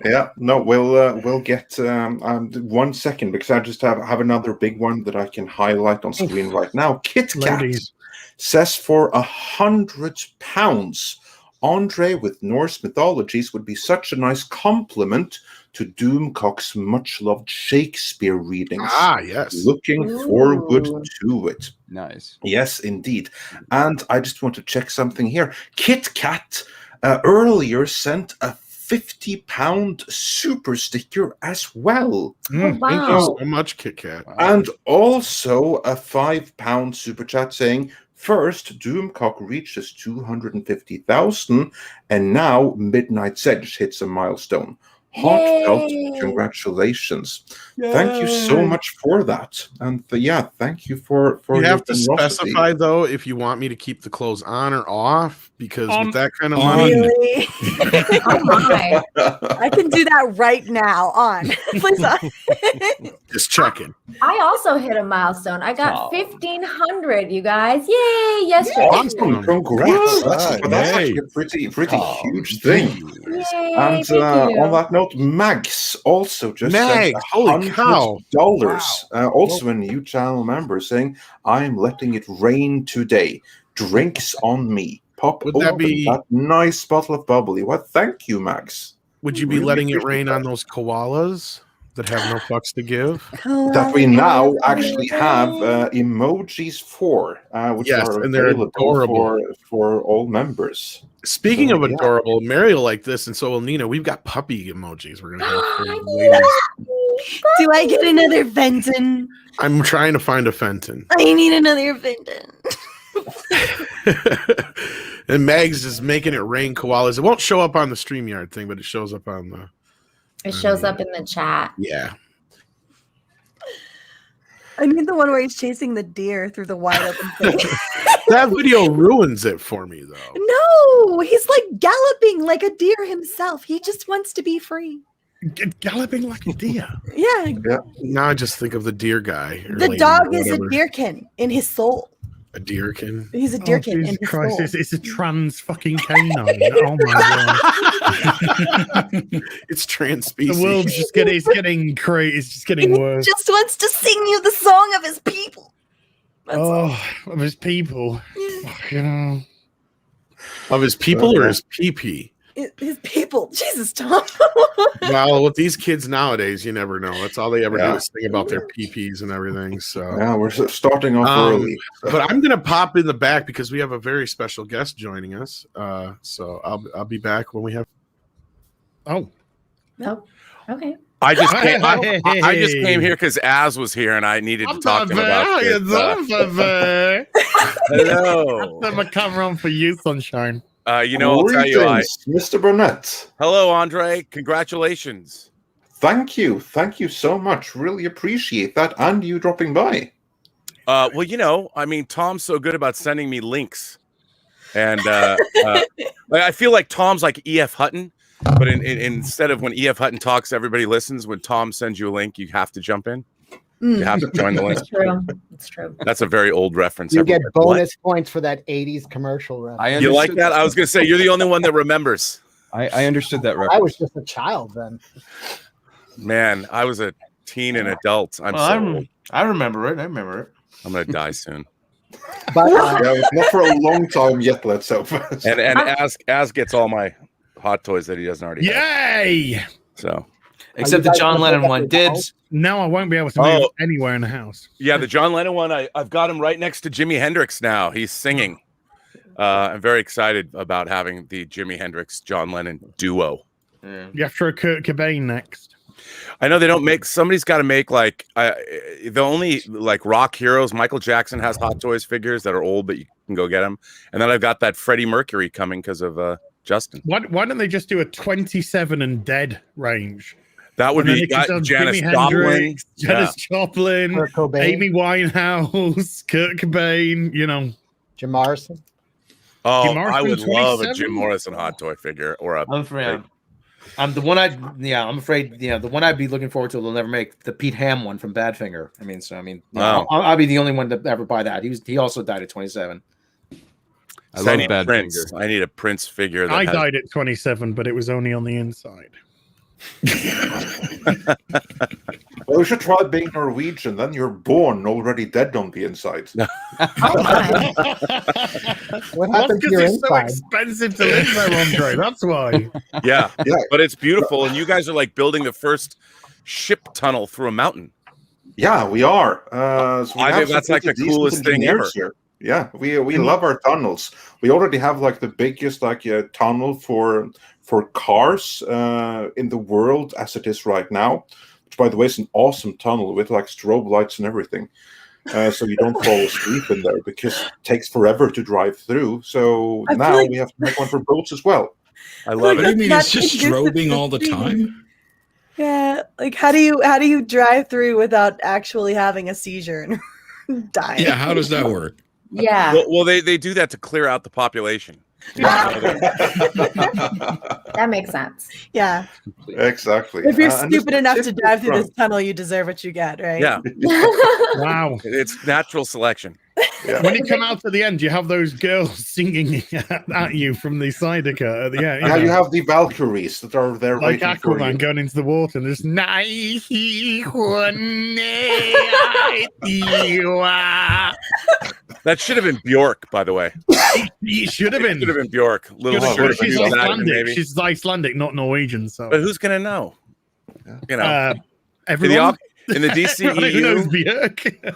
[SPEAKER 3] Yeah, no, we'll get 1 second because I just have another big one that I can highlight on screen right now. Kit Kat says for £100, Andre with Norse mythologies would be such a nice compliment to Doomcock's much-loved Shakespeare readings.
[SPEAKER 1] Ah, yes.
[SPEAKER 3] Looking forward to it.
[SPEAKER 8] Nice.
[SPEAKER 3] Yes, indeed. And I just want to check something here. Kit Kat earlier sent a £50 super sticker as well.
[SPEAKER 1] Thank you so much, Kit Kat.
[SPEAKER 3] And also a £5 super chat saying, First, Doomcock reaches 250,000, and now Midnight's Edge hits a milestone. Heartfelt congratulations. Thank you so much for that. And thank you for
[SPEAKER 1] You
[SPEAKER 3] your
[SPEAKER 1] have to
[SPEAKER 3] generosity.
[SPEAKER 1] specify, though, if you want me to keep the clothes on or off, because with that kind of
[SPEAKER 4] On.
[SPEAKER 1] money...
[SPEAKER 4] Really? Oh my. I can do that right now. On. Please on.
[SPEAKER 1] Just checking.
[SPEAKER 12] I also hit a milestone. I got 1,500, you guys. Yay! Yesterday.
[SPEAKER 3] Awesome. Congrats. That's actually a pretty huge thing.
[SPEAKER 12] Yay,
[SPEAKER 3] And
[SPEAKER 12] thank you.
[SPEAKER 3] on that note, Mags also just sent
[SPEAKER 1] Mags, holy cow.
[SPEAKER 3] $100. Also a new channel member saying, I'm letting it rain today. Drinks on me. Pop
[SPEAKER 1] Would that
[SPEAKER 3] open
[SPEAKER 1] be-
[SPEAKER 3] that nice bottle of bubbly. Well, thank you, Mags.
[SPEAKER 1] Would you be
[SPEAKER 3] Really
[SPEAKER 1] letting it
[SPEAKER 3] appreciate
[SPEAKER 1] rain
[SPEAKER 3] that.
[SPEAKER 1] on those koalas that have no fucks to give?
[SPEAKER 3] That we now actually have emojis for, which
[SPEAKER 1] Yes,
[SPEAKER 3] are
[SPEAKER 1] and they're
[SPEAKER 3] available
[SPEAKER 1] adorable.
[SPEAKER 3] for all members.
[SPEAKER 1] Speaking
[SPEAKER 3] So,
[SPEAKER 1] of
[SPEAKER 3] yeah.
[SPEAKER 1] adorable, Mary will like this, and so will Nina. We've got puppy emojis we're going to have for the ladies.
[SPEAKER 4] Do I get another Fenton?
[SPEAKER 1] I'm trying to find a Fenton.
[SPEAKER 4] I need another Fenton.
[SPEAKER 1] And Mags is making it rain koalas. It won't show up on the StreamYard thing, but it shows up on the...
[SPEAKER 12] It shows up in the chat.
[SPEAKER 1] Yeah.
[SPEAKER 4] I need the one where he's chasing the deer through the wide open field.
[SPEAKER 1] That video ruins it for me, though.
[SPEAKER 4] No, he's like galloping like a deer himself. He just wants to be free.
[SPEAKER 7] Galloping like a deer.
[SPEAKER 4] Yeah.
[SPEAKER 1] Now I just think of the deer guy. or
[SPEAKER 4] The
[SPEAKER 1] lady,
[SPEAKER 4] dog is a
[SPEAKER 1] whatever.
[SPEAKER 4] deerkin in his soul.
[SPEAKER 1] A deerkin.
[SPEAKER 4] He's a deerkin in
[SPEAKER 7] Jesus
[SPEAKER 4] his
[SPEAKER 7] Christ,
[SPEAKER 4] soul.
[SPEAKER 7] it's a trans fucking canine. Oh my god.
[SPEAKER 1] It's trans species.
[SPEAKER 7] The world's just getting crazy. It's just getting
[SPEAKER 4] He
[SPEAKER 7] worse.
[SPEAKER 4] just wants to sing you the song of his people.
[SPEAKER 7] Of his people. You know.
[SPEAKER 1] Of his people or his pee-pee?
[SPEAKER 4] His people. Jesus, Tom.
[SPEAKER 1] Well, with these kids nowadays, you never know. That's all they ever do
[SPEAKER 3] Yeah.
[SPEAKER 1] is think about their pee-pees and everything. So
[SPEAKER 3] Yeah, we're starting off early.
[SPEAKER 1] But I'm gonna pop in the back because we have a very special guest joining us. So I'll be back when we have.
[SPEAKER 7] Oh,
[SPEAKER 12] okay.
[SPEAKER 13] I just came. I just came here because Az was here and I needed to talk to him about this. Hello.
[SPEAKER 7] I'm a cover on for you, sunshine.
[SPEAKER 13] You know, I'll tell you,
[SPEAKER 3] Mr. Burnett.
[SPEAKER 13] Hello, Andre. Congratulations.
[SPEAKER 3] Thank you so much. Really appreciate that, and you dropping by.
[SPEAKER 13] Well, you know, I mean, Tom's so good about sending me links, and I feel like Tom's like E.F. Hutton, but instead of when E.F. Hutton talks, everybody listens. When Tom sends you a link, you have to jump in. You have to join the link.
[SPEAKER 12] It's true. It's true.
[SPEAKER 13] That's a very old reference.
[SPEAKER 6] You get
[SPEAKER 13] Everyone's like,
[SPEAKER 6] bonus points for that 80s commercial reference.
[SPEAKER 13] you like that? I was going to say, you're the only one that remembers.
[SPEAKER 14] I understood that reference.
[SPEAKER 6] I was just a child then.
[SPEAKER 13] Man, I was a teen and adult. I'm
[SPEAKER 2] Well,
[SPEAKER 13] so old.
[SPEAKER 2] I remember it. I remember it.
[SPEAKER 13] I'm going to die soon.
[SPEAKER 6] But
[SPEAKER 3] Yeah, not for a long time yet, let's hope.
[SPEAKER 13] And Az gets all my hot toys that he doesn't already have.
[SPEAKER 7] Yay!
[SPEAKER 13] So,
[SPEAKER 2] Except the John Lennon one. Dibs.
[SPEAKER 7] Now I won't be able to move anywhere in the house.
[SPEAKER 13] yeah, the John Lennon one, I've got him right next to Jimi Hendrix now. He's singing. I'm very excited about having the Jimi Hendrix John Lennon duo.
[SPEAKER 7] You have to throw Kurt Cobain next.
[SPEAKER 13] I know they don't make. Somebody's got to make like the only like rock heroes. Michael Jackson has Hot Toys figures that are old, but you can go get them. And then I've got that Freddie Mercury coming because of Justin.
[SPEAKER 7] Why don't they just do a 27 and dead range?
[SPEAKER 13] That would
[SPEAKER 7] And
[SPEAKER 13] be
[SPEAKER 7] then it could
[SPEAKER 13] Janis
[SPEAKER 7] have Jimi
[SPEAKER 13] Joplin.
[SPEAKER 7] Hendrix, Janis Joplin,
[SPEAKER 6] Kurt Cobain.
[SPEAKER 7] Amy Winehouse, Kurt Cobain, you know.
[SPEAKER 6] Jim Morrison.
[SPEAKER 13] Oh,
[SPEAKER 7] Jim Morrison,
[SPEAKER 13] I would love a
[SPEAKER 7] 27?
[SPEAKER 13] Jim Morrison Hot Toy figure or a.
[SPEAKER 2] I'm afraid. I'm the one I'm afraid. The one I'd be looking forward to. They'll never make the Pete Ham one from Badfinger.
[SPEAKER 13] Wow.
[SPEAKER 2] I'll be the only one to ever buy that. He also died at 27.
[SPEAKER 14] I love
[SPEAKER 13] need
[SPEAKER 14] Bad
[SPEAKER 13] Prince.
[SPEAKER 14] Finger.
[SPEAKER 13] I need a Prince figure. That
[SPEAKER 7] I
[SPEAKER 13] has-
[SPEAKER 7] died at 27, but it was only on the inside.
[SPEAKER 3] Well, we should try being Norwegian. Then you're born already dead on the inside.
[SPEAKER 6] What
[SPEAKER 7] Well,
[SPEAKER 6] happened to
[SPEAKER 7] because
[SPEAKER 6] your
[SPEAKER 7] it's so
[SPEAKER 6] inside?
[SPEAKER 7] expensive to live there, Andre. That's why.
[SPEAKER 13] Yeah, but it's beautiful, and you guys are like building the first ship tunnel through a mountain.
[SPEAKER 3] Yeah, we are. So we
[SPEAKER 13] I
[SPEAKER 3] have
[SPEAKER 13] think
[SPEAKER 3] some
[SPEAKER 13] that's like the
[SPEAKER 3] pretty decent
[SPEAKER 13] coolest thing
[SPEAKER 3] engineers
[SPEAKER 13] ever.
[SPEAKER 3] here. Yeah, we love our tunnels. We already have like the biggest tunnel for cars in the world as it is right now. Which, by the way, is an awesome tunnel with like strobe lights and everything. so you don't fall asleep in there because it takes forever to drive through. So
[SPEAKER 4] I feel
[SPEAKER 3] now
[SPEAKER 4] like-
[SPEAKER 3] we have to make one for boats as well.
[SPEAKER 13] I love
[SPEAKER 5] What do you
[SPEAKER 13] it.
[SPEAKER 5] mean?
[SPEAKER 4] That's
[SPEAKER 5] It's just
[SPEAKER 4] conducive
[SPEAKER 5] strobing
[SPEAKER 4] to
[SPEAKER 5] all the
[SPEAKER 4] streaming.
[SPEAKER 5] time?
[SPEAKER 4] Yeah, like how do you drive through without actually having a seizure and dying?
[SPEAKER 5] Yeah, how does that work?
[SPEAKER 12] Yeah.
[SPEAKER 13] Well, they do that to clear out the population.
[SPEAKER 12] That makes sense.
[SPEAKER 4] Yeah.
[SPEAKER 3] Exactly.
[SPEAKER 4] If you're
[SPEAKER 3] And
[SPEAKER 4] stupid
[SPEAKER 3] Mr.
[SPEAKER 4] enough to
[SPEAKER 3] Tickle
[SPEAKER 4] drive through this
[SPEAKER 3] Trunk.
[SPEAKER 4] tunnel, you deserve what you get, right?
[SPEAKER 13] Yeah,
[SPEAKER 7] Wow.
[SPEAKER 13] it's natural selection.
[SPEAKER 3] Yeah.
[SPEAKER 7] When you come out to the end, you have those girls singing at you from the sidecar at the end.
[SPEAKER 3] Yeah, you have the Valkyries that are there
[SPEAKER 7] like
[SPEAKER 3] waiting for
[SPEAKER 7] Aquaman
[SPEAKER 3] you.
[SPEAKER 7] going into the water and just
[SPEAKER 13] That should have been Bjork, by the way.
[SPEAKER 7] It should have been.
[SPEAKER 13] Should have been Bjork. Little
[SPEAKER 3] Oh,
[SPEAKER 13] shirt,
[SPEAKER 7] She's
[SPEAKER 13] shoes,
[SPEAKER 7] Icelandic.
[SPEAKER 13] maybe.
[SPEAKER 7] She's Icelandic, not Norwegian. So,
[SPEAKER 13] But who's gonna know? You know,
[SPEAKER 7] everyone
[SPEAKER 13] in the
[SPEAKER 7] Everyone who knows
[SPEAKER 13] DCEU.
[SPEAKER 7] Björk.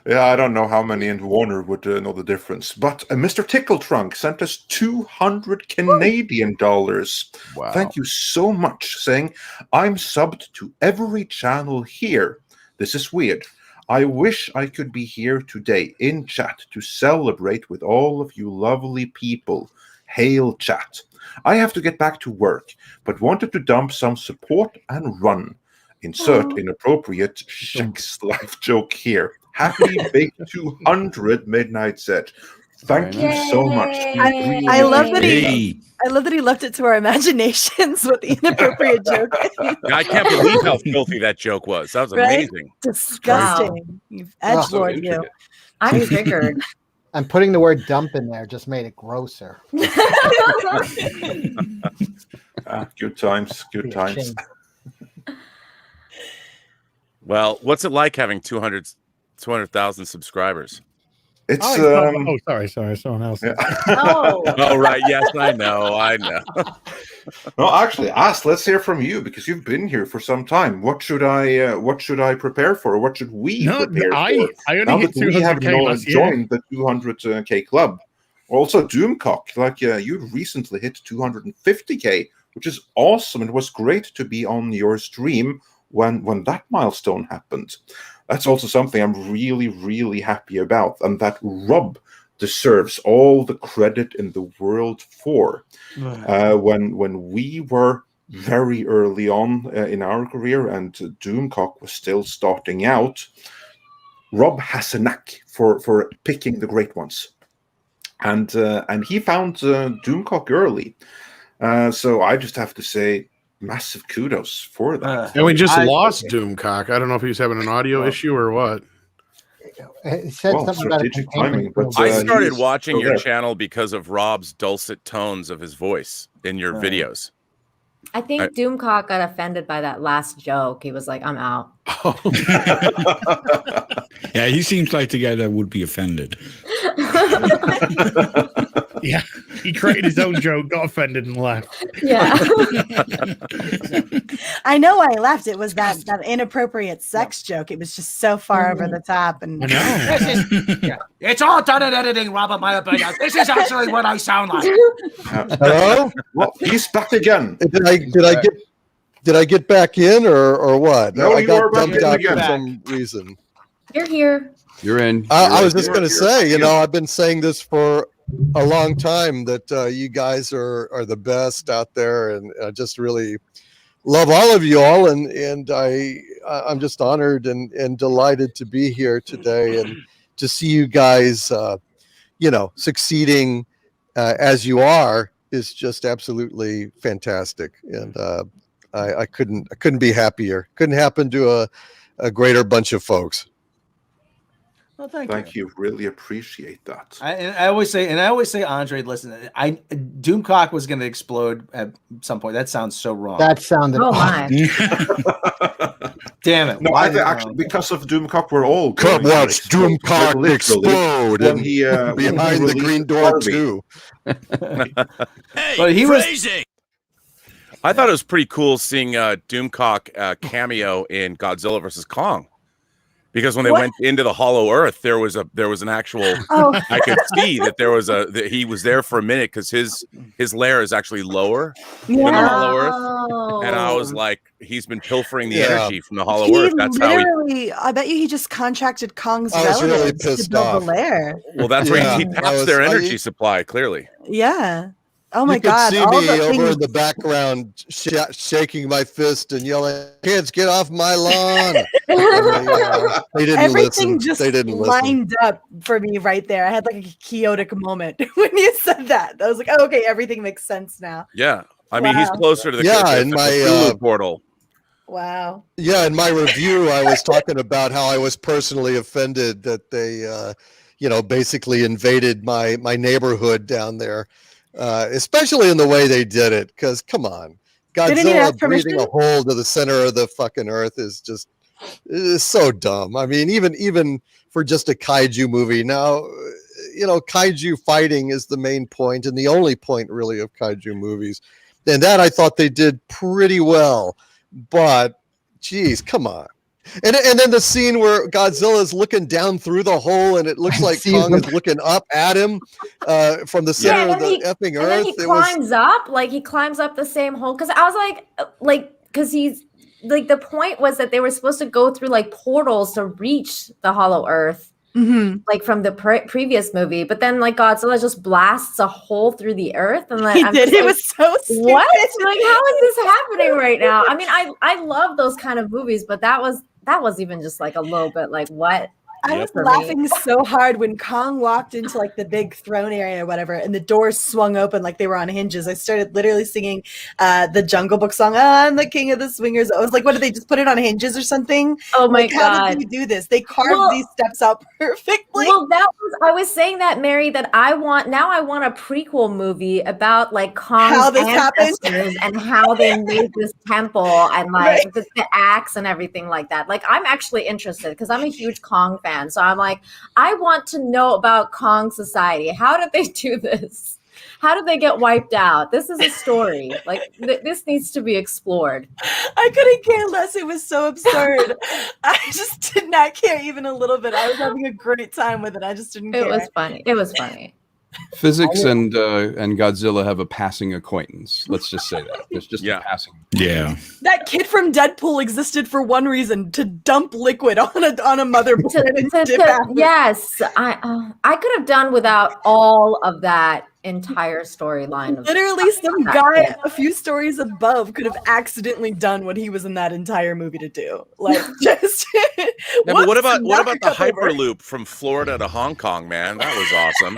[SPEAKER 3] Yeah, I don't know how many in Warner would know the difference. But Mr. Tickle Trunk sent us 200 Canadian dollars.
[SPEAKER 8] Wow.
[SPEAKER 3] Thank you so much, saying, I'm subbed to every channel here. This is weird. I wish I could be here today in chat to celebrate with all of you lovely people. Hail chat. I have to get back to work, but wanted to dump some support and run. Insert inappropriate sex life joke here. Happy big 200 Midnight Set. Thank you so much.
[SPEAKER 4] I love that he left it to our imaginations what the inappropriate joke is.
[SPEAKER 13] I can't believe how filthy that joke was. That was
[SPEAKER 4] Right?
[SPEAKER 13] amazing.
[SPEAKER 4] Disgusting. You've edgelord you.
[SPEAKER 12] I'm triggered.
[SPEAKER 6] And putting the word dump in there just made it grosser.
[SPEAKER 3] Good times. Good times.
[SPEAKER 13] Well, what's it like having 200,000 subscribers?
[SPEAKER 3] It's
[SPEAKER 7] sorry, someone else.
[SPEAKER 13] Oh, right. Yes, I know.
[SPEAKER 3] No, actually, let's hear from you because you've been here for some time. What should I prepare for? What should we prepare for?
[SPEAKER 7] I only
[SPEAKER 3] Now
[SPEAKER 7] hit
[SPEAKER 3] that we have
[SPEAKER 7] 200K last year.
[SPEAKER 3] joined the 200K club. Also, Doomcock, you recently hit 250K, which is awesome. It was great to be on your stream when that milestone happened. That's also something I'm really, really happy about, and that Rob deserves all the credit in the world for. When we were very early on in our career and Doomcock was still starting out, Rob has a knack for picking the great ones, and he found Doomcock early. So I just have to say, massive kudos for that.
[SPEAKER 1] And we just lost Doomcock. I don't know if he's having an audio issue or what.
[SPEAKER 6] He said something about a
[SPEAKER 3] strategic
[SPEAKER 6] containment
[SPEAKER 3] timing, but,
[SPEAKER 6] room.
[SPEAKER 13] I started
[SPEAKER 3] he's
[SPEAKER 13] watching
[SPEAKER 3] still
[SPEAKER 13] your
[SPEAKER 3] there.
[SPEAKER 13] channel because of Rob's dulcet tones of his voice in your videos.
[SPEAKER 12] I think Doomcock got offended by that last joke. He was like, I'm out.
[SPEAKER 5] Yeah, he seems like the guy that would be offended.
[SPEAKER 7] Yeah, he created his own joke, got offended, and left.
[SPEAKER 12] Yeah.
[SPEAKER 4] I know why I left. It was that inappropriate sex joke. It was just so far over the top. And
[SPEAKER 7] I know.
[SPEAKER 11] It's all done in editing, Rob, in my opinion. This is actually what I sound like.
[SPEAKER 9] Hello?
[SPEAKER 3] Well, he's back again.
[SPEAKER 9] Did I get back in or what?
[SPEAKER 3] No,
[SPEAKER 9] I
[SPEAKER 3] you
[SPEAKER 9] got
[SPEAKER 3] are back
[SPEAKER 9] dumped
[SPEAKER 3] in
[SPEAKER 9] out
[SPEAKER 3] again.
[SPEAKER 9] for some reason.
[SPEAKER 12] You're here.
[SPEAKER 8] You're in.
[SPEAKER 9] I was just going to say,
[SPEAKER 3] you're
[SPEAKER 9] I've been saying this for a long time that you guys are the best out there, and I just really love all of you all, and I'm just honored and delighted to be here today and to see you guys, succeeding as you are is just absolutely fantastic, and I couldn't be happier. Couldn't happen to a greater bunch of folks.
[SPEAKER 2] Well, thank
[SPEAKER 3] you. Really appreciate that.
[SPEAKER 2] I always say, Andre, listen, Doomcock was going to explode at some point. That sounds so wrong.
[SPEAKER 6] That sounded.
[SPEAKER 12] Oh my!
[SPEAKER 2] Damn it!
[SPEAKER 3] No,
[SPEAKER 2] Why
[SPEAKER 3] I think
[SPEAKER 2] did-
[SPEAKER 3] actually because of Doomcock, we're all
[SPEAKER 9] Come
[SPEAKER 3] going to
[SPEAKER 9] watch
[SPEAKER 3] explode.
[SPEAKER 9] Doomcock
[SPEAKER 3] Literally.
[SPEAKER 9] explode
[SPEAKER 3] When
[SPEAKER 9] and
[SPEAKER 3] he, when he
[SPEAKER 9] behind the
[SPEAKER 3] released
[SPEAKER 9] green door
[SPEAKER 3] Barbie.
[SPEAKER 9] too.
[SPEAKER 2] But he was
[SPEAKER 13] I thought it was pretty cool seeing Doomcock cameo in Godzilla vs. Kong. because when they went into the Hollow Earth, there was an actual.
[SPEAKER 4] Oh.
[SPEAKER 13] I could see that that he was there for a minute because his lair is actually lower than the Hollow Earth, and I was like, he's been pilfering the energy from the Hollow Earth. That's
[SPEAKER 4] literally, I bet you he just contracted Kong's relatives to build the lair.
[SPEAKER 13] Well, that's where he taps their energy supply. Clearly,
[SPEAKER 4] yeah. Oh my
[SPEAKER 9] you
[SPEAKER 4] God!
[SPEAKER 9] could see me over in the background shaking my fist and yelling, "Kids, get off my lawn!" They didn't
[SPEAKER 4] Everything
[SPEAKER 9] listen.
[SPEAKER 4] just
[SPEAKER 9] They didn't
[SPEAKER 4] lined up for me right there. I had like a chaotic moment when you said that. I was like, oh, okay, everything makes sense now.
[SPEAKER 13] yeah. I mean, he's closer to the
[SPEAKER 9] Cthulhu
[SPEAKER 13] portal.
[SPEAKER 4] Wow.
[SPEAKER 9] Yeah, in my review, I was talking about how I was personally offended that they, basically invaded my neighborhood down there, especially in the way they did it. Because come on, Godzilla breathing a hole to the center of the fucking earth is so dumb. I mean, even for just a kaiju movie. Now, kaiju fighting is the main point and the only point really of kaiju movies, and that I thought they did pretty well. But geez, come on. And then the scene where Godzilla is looking down through the hole and it looks like Kong is looking up at him from the center of the effing
[SPEAKER 12] earth. And then he climbs up the same hole. Cause I was cause he's like, the point was that they were supposed to go through like portals to reach the Hollow Earth.
[SPEAKER 4] Mm-hmm.
[SPEAKER 12] Like from the previous movie, but then like Godzilla just blasts a hole through the earth, and like
[SPEAKER 4] it was so stupid.
[SPEAKER 12] What? Like, how is this happening right now? I mean, I love those kind of movies, but that was even just like a little bit like what.
[SPEAKER 4] I was laughing so hard when Kong walked into like the big throne area or whatever, and the doors swung open like they were on hinges. I started literally singing the Jungle Book song, I'm the king of the swingers. I was like, what did they just put it on hinges or something?
[SPEAKER 12] Oh my God.
[SPEAKER 4] How did they do this? They carved these steps out perfectly.
[SPEAKER 12] Well, I was saying that, Mary, that I want a prequel movie about like Kong's ancestors and how they made this temple and like the axe and everything like that. Like, I'm actually interested because I'm a huge Kong fan. So I'm like, I want to know about Kong society. How did they do this? How did they get wiped out? This is a story. Like, this needs to be explored.
[SPEAKER 4] I couldn't care less. It was so absurd. I just did not care even a little bit. I was having a great time with it. I just didn't care.
[SPEAKER 12] It was funny. It was funny.
[SPEAKER 8] Physics and Godzilla have a passing acquaintance. Let's just say that. There's just a passing.
[SPEAKER 5] Yeah.
[SPEAKER 4] That kid from Deadpool existed for one reason: to dump liquid on a motherboard.
[SPEAKER 12] Yes, I could have done without all of that entire storyline.
[SPEAKER 4] Literally, some guy a few stories above could have accidentally done what he was in that entire movie to do. Like, just.
[SPEAKER 13] Yeah, but what about the Hyperloop from Florida to Hong Kong, man? That was awesome.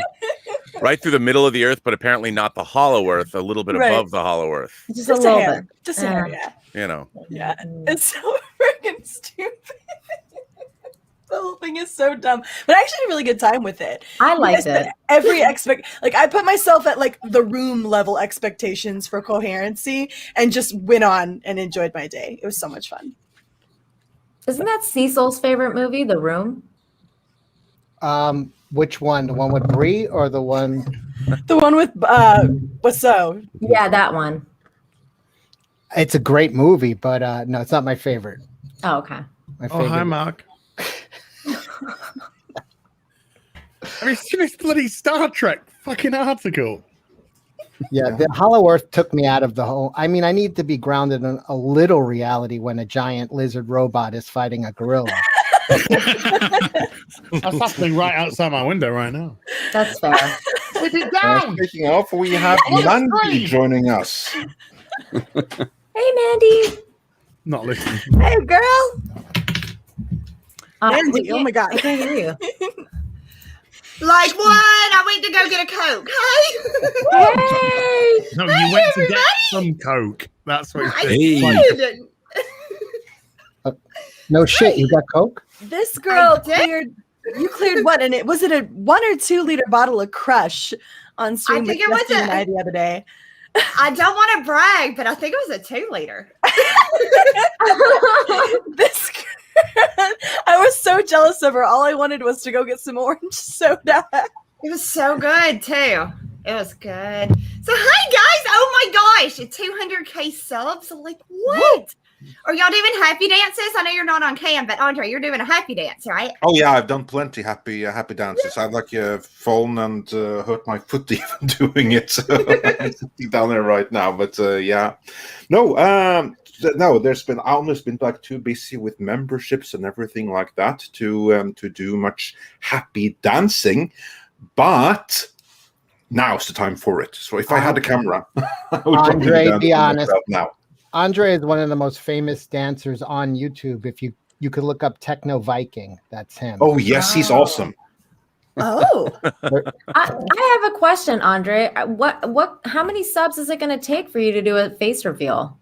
[SPEAKER 13] Right through the middle of the earth, but apparently not the Hollow Earth, a little bit above the Hollow Earth.
[SPEAKER 4] Just a little bit. Just a hair, yeah.
[SPEAKER 13] You know.
[SPEAKER 4] Yeah. It's so freaking stupid. The whole thing is so dumb. But I actually had a really good time with it.
[SPEAKER 12] I liked it.
[SPEAKER 4] Every I put myself at like the Room level expectations for coherency and just went on and enjoyed my day. It was so much fun.
[SPEAKER 12] Isn't that Cecil's favorite movie, The Room?
[SPEAKER 6] Which one? The one with Brie or the one?
[SPEAKER 4] The one with Wiseau.
[SPEAKER 12] Yeah, that one.
[SPEAKER 6] It's a great movie, but no, it's not my favorite.
[SPEAKER 12] Oh, okay.
[SPEAKER 6] My favorite.
[SPEAKER 7] Oh, hi, Mark. Have you seen this bloody Star Trek fucking article?
[SPEAKER 6] Yeah, the Hollow Earth took me out of the whole. I mean, I need to be grounded in a little reality when a giant lizard robot is fighting a gorilla.
[SPEAKER 7] That's happening right outside my window right now.
[SPEAKER 12] That's fair.
[SPEAKER 11] Put it down.
[SPEAKER 3] Speaking of, we have Mandy joining us.
[SPEAKER 12] Hey, Mandy.
[SPEAKER 7] Not listening.
[SPEAKER 4] Hey, girl.
[SPEAKER 12] Mandy,
[SPEAKER 4] oh my God.
[SPEAKER 12] I can't hear you.
[SPEAKER 15] Like what? I went to go get a Coke.
[SPEAKER 12] Hey!
[SPEAKER 7] No, you went to get some Coke. That's what
[SPEAKER 15] I did.
[SPEAKER 6] No shit, you got Coke?
[SPEAKER 4] This girl cleared. You cleared what? And was it a 1 or 2 liter bottle of Crush on stream?
[SPEAKER 15] I think it was
[SPEAKER 4] the other day.
[SPEAKER 15] I don't want to brag, but I think it was a 2 liter.
[SPEAKER 4] This girl, I was so jealous of her. All I wanted was to go get some orange soda.
[SPEAKER 15] It was so good too. It was good. So hi guys! Oh my gosh, 200K subs! Like what? Are y'all doing happy dances? I know you're not on cam, but Andre, you're doing a happy dance, right?
[SPEAKER 3] Oh yeah, I've done plenty happy dances. I've fallen and hurt my foot even doing it. So I'm sitting down there right now, but yeah, no, there's been I almost been like too busy with memberships and everything like that to do much happy dancing, but now's the time for it. So if I had a camera, I would
[SPEAKER 6] Andre, be honest.
[SPEAKER 3] Now.
[SPEAKER 6] Andre is one of the most famous dancers on YouTube. If you could look up Techno Viking, that's him.
[SPEAKER 3] Oh yes, he's awesome.
[SPEAKER 4] Oh,
[SPEAKER 12] I have a question, Andre. How many subs is it going to take for you to do a face reveal?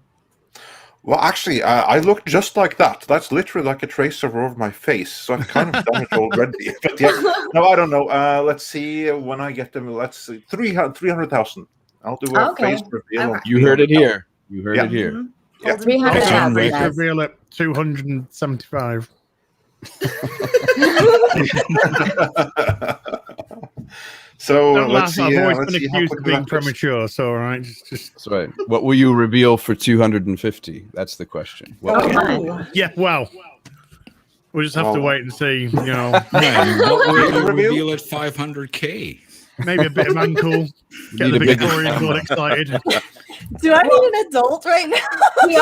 [SPEAKER 3] Well, actually, I look just like that. That's literally like a tracer over my face. So I've kind of done it already. But yeah, no, I don't know. Let's see when I get them. Let's see, 300,000. I'll do a face reveal.
[SPEAKER 8] Okay. You heard it here. You heard it here.
[SPEAKER 3] Mm-hmm. Yeah.
[SPEAKER 12] 300,000.
[SPEAKER 7] Face reveal at 275.
[SPEAKER 3] So
[SPEAKER 7] Don't
[SPEAKER 3] let's
[SPEAKER 7] laugh,
[SPEAKER 3] see.
[SPEAKER 7] I've always
[SPEAKER 3] Let's
[SPEAKER 7] been
[SPEAKER 3] see how
[SPEAKER 7] accused of
[SPEAKER 3] quickly
[SPEAKER 7] being
[SPEAKER 3] that goes.
[SPEAKER 7] premature, so all right, just
[SPEAKER 8] That's right. What will you reveal for 250? That's the question. What
[SPEAKER 7] yeah. Well, we'll just have to wait and see. You know,
[SPEAKER 5] What will you reveal at 500K?
[SPEAKER 7] maybe a bit of ankle. Get the
[SPEAKER 8] Need a big
[SPEAKER 7] Victorians all excited.
[SPEAKER 4] do I need an adult right now?
[SPEAKER 12] He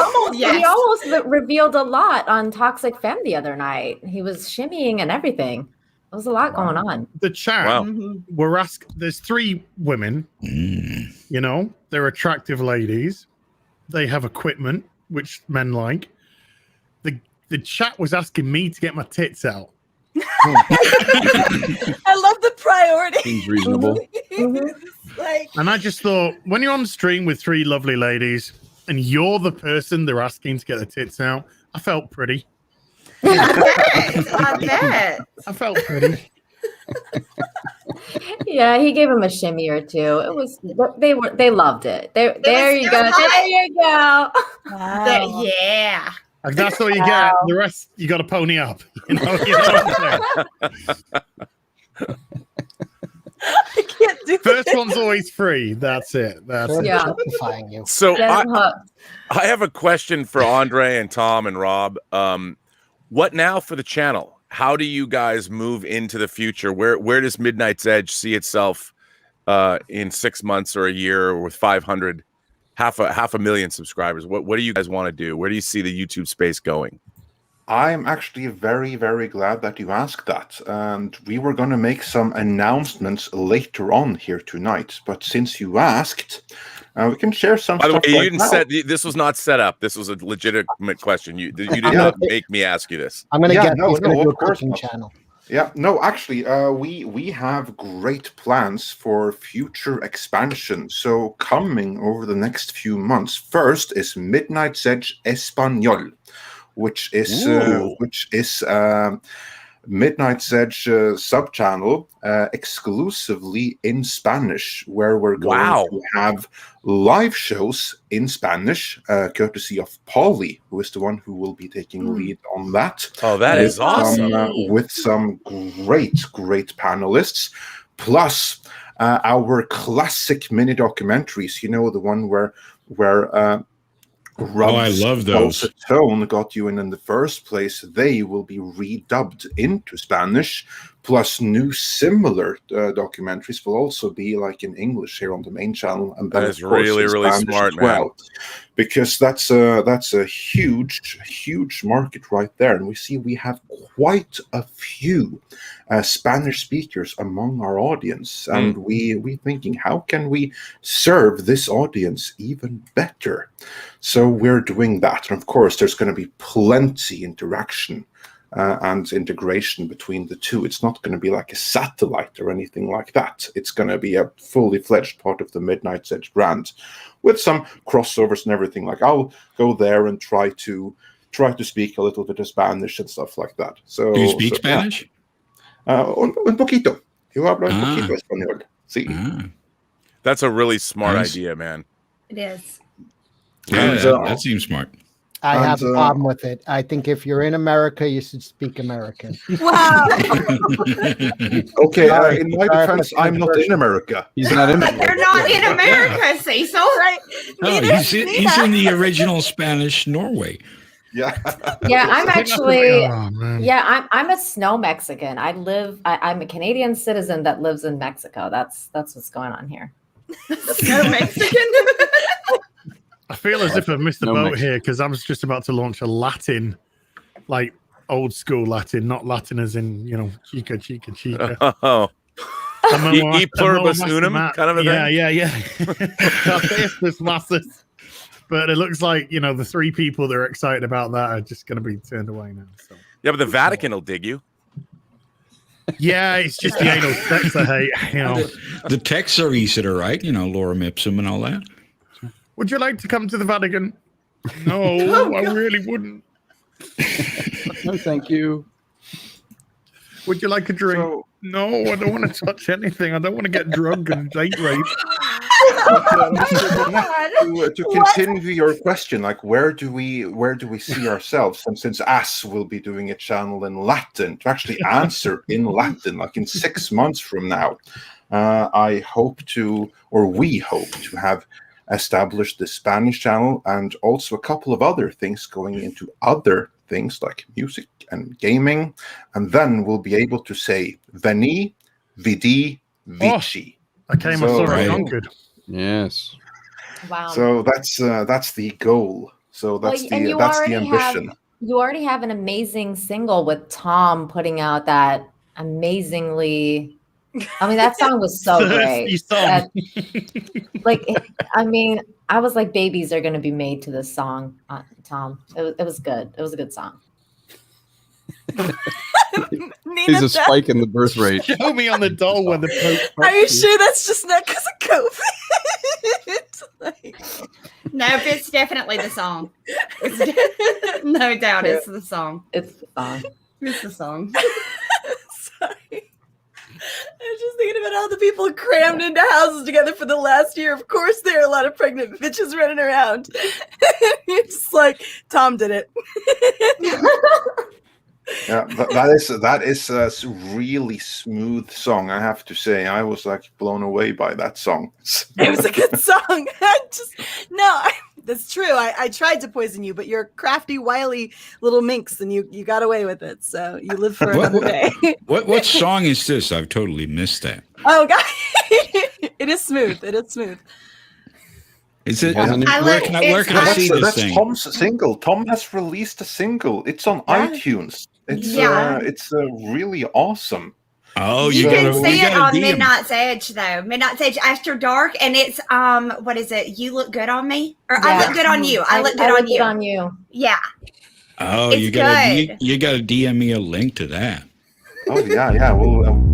[SPEAKER 12] almost revealed a lot on Toxic Femme the other night. He was shimmying and everything. There was a lot going on.
[SPEAKER 7] The chat were asked. There's 3 women. You know, they're attractive ladies. They have equipment which men like. The chat was asking me to get my tits out.
[SPEAKER 4] I love the priority.
[SPEAKER 8] Seems reasonable.
[SPEAKER 4] Like,
[SPEAKER 7] And I just thought, when you're on stream with 3 lovely ladies and you're the person they're asking to get their tits out, I felt pretty.
[SPEAKER 15] I bet.
[SPEAKER 7] I felt pretty.
[SPEAKER 12] Yeah, he gave him a shimmy or two. It was they loved it. There you go. There you go.
[SPEAKER 4] wow.
[SPEAKER 15] Yeah.
[SPEAKER 7] Like, that's all you get. The rest, you got to pony up. You know what I'm saying?
[SPEAKER 4] I can't do
[SPEAKER 7] First
[SPEAKER 4] it.
[SPEAKER 7] one's always free. That's it. That's it.
[SPEAKER 12] Yeah.
[SPEAKER 6] Justifying you.
[SPEAKER 13] So
[SPEAKER 12] Get him hooked.
[SPEAKER 13] I have a question for Andre and Tom and Rob. What now for the channel? How do you guys move into the future? Where does Midnight's Edge see itself in 6 months or a year, or with 500, half a million subscribers? What do you guys want to do? Where do you see the YouTube space going?
[SPEAKER 3] I'm actually very, very glad that you asked that. And we were going to make some announcements later on here tonight. But since you asked, we can share some
[SPEAKER 13] By the way,
[SPEAKER 3] stuff
[SPEAKER 13] you
[SPEAKER 3] right
[SPEAKER 13] didn't
[SPEAKER 3] now.
[SPEAKER 13] this was not set up. This was a legitimate question. You did not make me ask you this.
[SPEAKER 6] I'm going to get
[SPEAKER 3] no,
[SPEAKER 6] he's going to
[SPEAKER 3] no,
[SPEAKER 6] do a
[SPEAKER 3] of course
[SPEAKER 6] cooking
[SPEAKER 3] not.
[SPEAKER 6] channel.
[SPEAKER 3] Yeah, no, actually, we have great plans for future expansion. So coming over the next few months, first is Midnight's Edge Espanol, which is Midnight's Edge sub-channel exclusively in Spanish, where we're going to have live shows in Spanish, courtesy of Polly, who is the one who will be taking lead on that.
[SPEAKER 13] Oh, that is awesome.
[SPEAKER 3] With some great panelists, plus our classic mini documentaries, you know, the one where
[SPEAKER 5] I love those.
[SPEAKER 3] Tone got you in the first place. They will be redubbed into Spanish, plus new similar documentaries will also be like in English here on the main channel, and
[SPEAKER 13] that is really smart, man.
[SPEAKER 3] Because that's a huge market right there, and we have quite a few Spanish speakers among our audience, and we thinking, how can we serve this audience even better? So we're doing that, and of course there's going to be plenty interaction and integration between the two. It's not going to be like a satellite or anything like that. It's going to be a fully fledged part of the Midnight's Edge brand, with some crossovers and everything. Like, I'll go there and try to speak a little bit of Spanish and stuff like that. So
[SPEAKER 5] Do you speak Spanish?
[SPEAKER 3] Un poquito. Yo hablo un poquito español. Sí.
[SPEAKER 13] That's a really smart idea, man.
[SPEAKER 15] It is.
[SPEAKER 5] Yeah, that seems smart.
[SPEAKER 6] I have a problem with it. I think if you're in America, you should speak American.
[SPEAKER 15] Wow.
[SPEAKER 3] Okay, in my defense, I'm not in America.
[SPEAKER 8] He's not in
[SPEAKER 15] They're not in America, Cecil.
[SPEAKER 4] Right.
[SPEAKER 5] No, he's in the original Spanish Norway.
[SPEAKER 3] Yeah.
[SPEAKER 12] Yeah, I'm actually.
[SPEAKER 7] Oh, man.
[SPEAKER 12] Yeah, I'm a snow Mexican. I'm a Canadian citizen that lives in Mexico. That's what's going on here.
[SPEAKER 15] Snow Mexican.
[SPEAKER 7] I feel as if I've missed the
[SPEAKER 8] No
[SPEAKER 7] boat
[SPEAKER 8] Mexican.
[SPEAKER 7] here because I was just about to launch a Latin, like old school Latin, not Latin as in, chica, chica, chica.
[SPEAKER 13] Oh, e pluribus unum kind of a thing.
[SPEAKER 7] Yeah. Carteus masses. But it looks like, the three people that are excited about that are just going to be turned away now. So.
[SPEAKER 13] Yeah, but the Vatican will dig you.
[SPEAKER 7] Yeah, it's just the anal sex I hate.
[SPEAKER 5] The texts are easy to write, lorem ipsum and all that.
[SPEAKER 7] Would you like to come to the Vatican? No, I really wouldn't.
[SPEAKER 8] No, thank you.
[SPEAKER 7] Would you like a drink? No, I don't want to touch anything. I don't want to get drunk and date rape.
[SPEAKER 3] To continue your question, like where do we see ourselves? And since As will be doing a channel in Latin to actually answer in Latin, like in 6 months from now, we hope to have established the Spanish channel and also a couple of other things going into other things like music and gaming, and then we'll be able to say Veni, Vidi, Vici.
[SPEAKER 7] I came, I saw, I conquered.
[SPEAKER 8] Yes.
[SPEAKER 12] Wow.
[SPEAKER 3] So that's the goal. So that's the ambition.
[SPEAKER 12] You already have an amazing single with Tom putting out that amazingly. I mean, that song was so great. I was like, babies are going to be made to this song, Tom. It was good. It was a good song.
[SPEAKER 8] He's a spike in the birth rate.
[SPEAKER 7] Show me on the doll when the Pope.
[SPEAKER 4] Are you sure that's just not because of COVID?
[SPEAKER 15] No, it's definitely the song. No doubt it's the song.
[SPEAKER 12] It's the song.
[SPEAKER 15] It's the song.
[SPEAKER 4] Sorry. I was just thinking about all the people crammed into houses together for the last year. Of course, there are a lot of pregnant bitches running around. It's just like, Tom did it.
[SPEAKER 3] Yeah, that is a really smooth song, I have to say. I was like blown away by that song.
[SPEAKER 4] It was a good song. That's true. I tried to poison you, but you're a crafty, wily little minx, and you got away with it. So you live for another day.
[SPEAKER 5] What song is this? I've totally missed that.
[SPEAKER 4] Oh, God. It is smooth. It is smooth.
[SPEAKER 5] Is it? Where can I see this
[SPEAKER 3] that's
[SPEAKER 5] thing?
[SPEAKER 3] Tom's single. Tom has released a single. It's on iTunes. It's really awesome.
[SPEAKER 5] Oh,
[SPEAKER 15] you can see it on Midnight's Edge though. Midnight's Edge After Dark, and it's what is it? You Look Good on Me, or I Look Good on You. I Look Good on You.
[SPEAKER 12] On you.
[SPEAKER 15] Yeah.
[SPEAKER 5] Oh,
[SPEAKER 15] it's
[SPEAKER 5] you got to DM me a link to that.
[SPEAKER 3] Oh yeah. Well.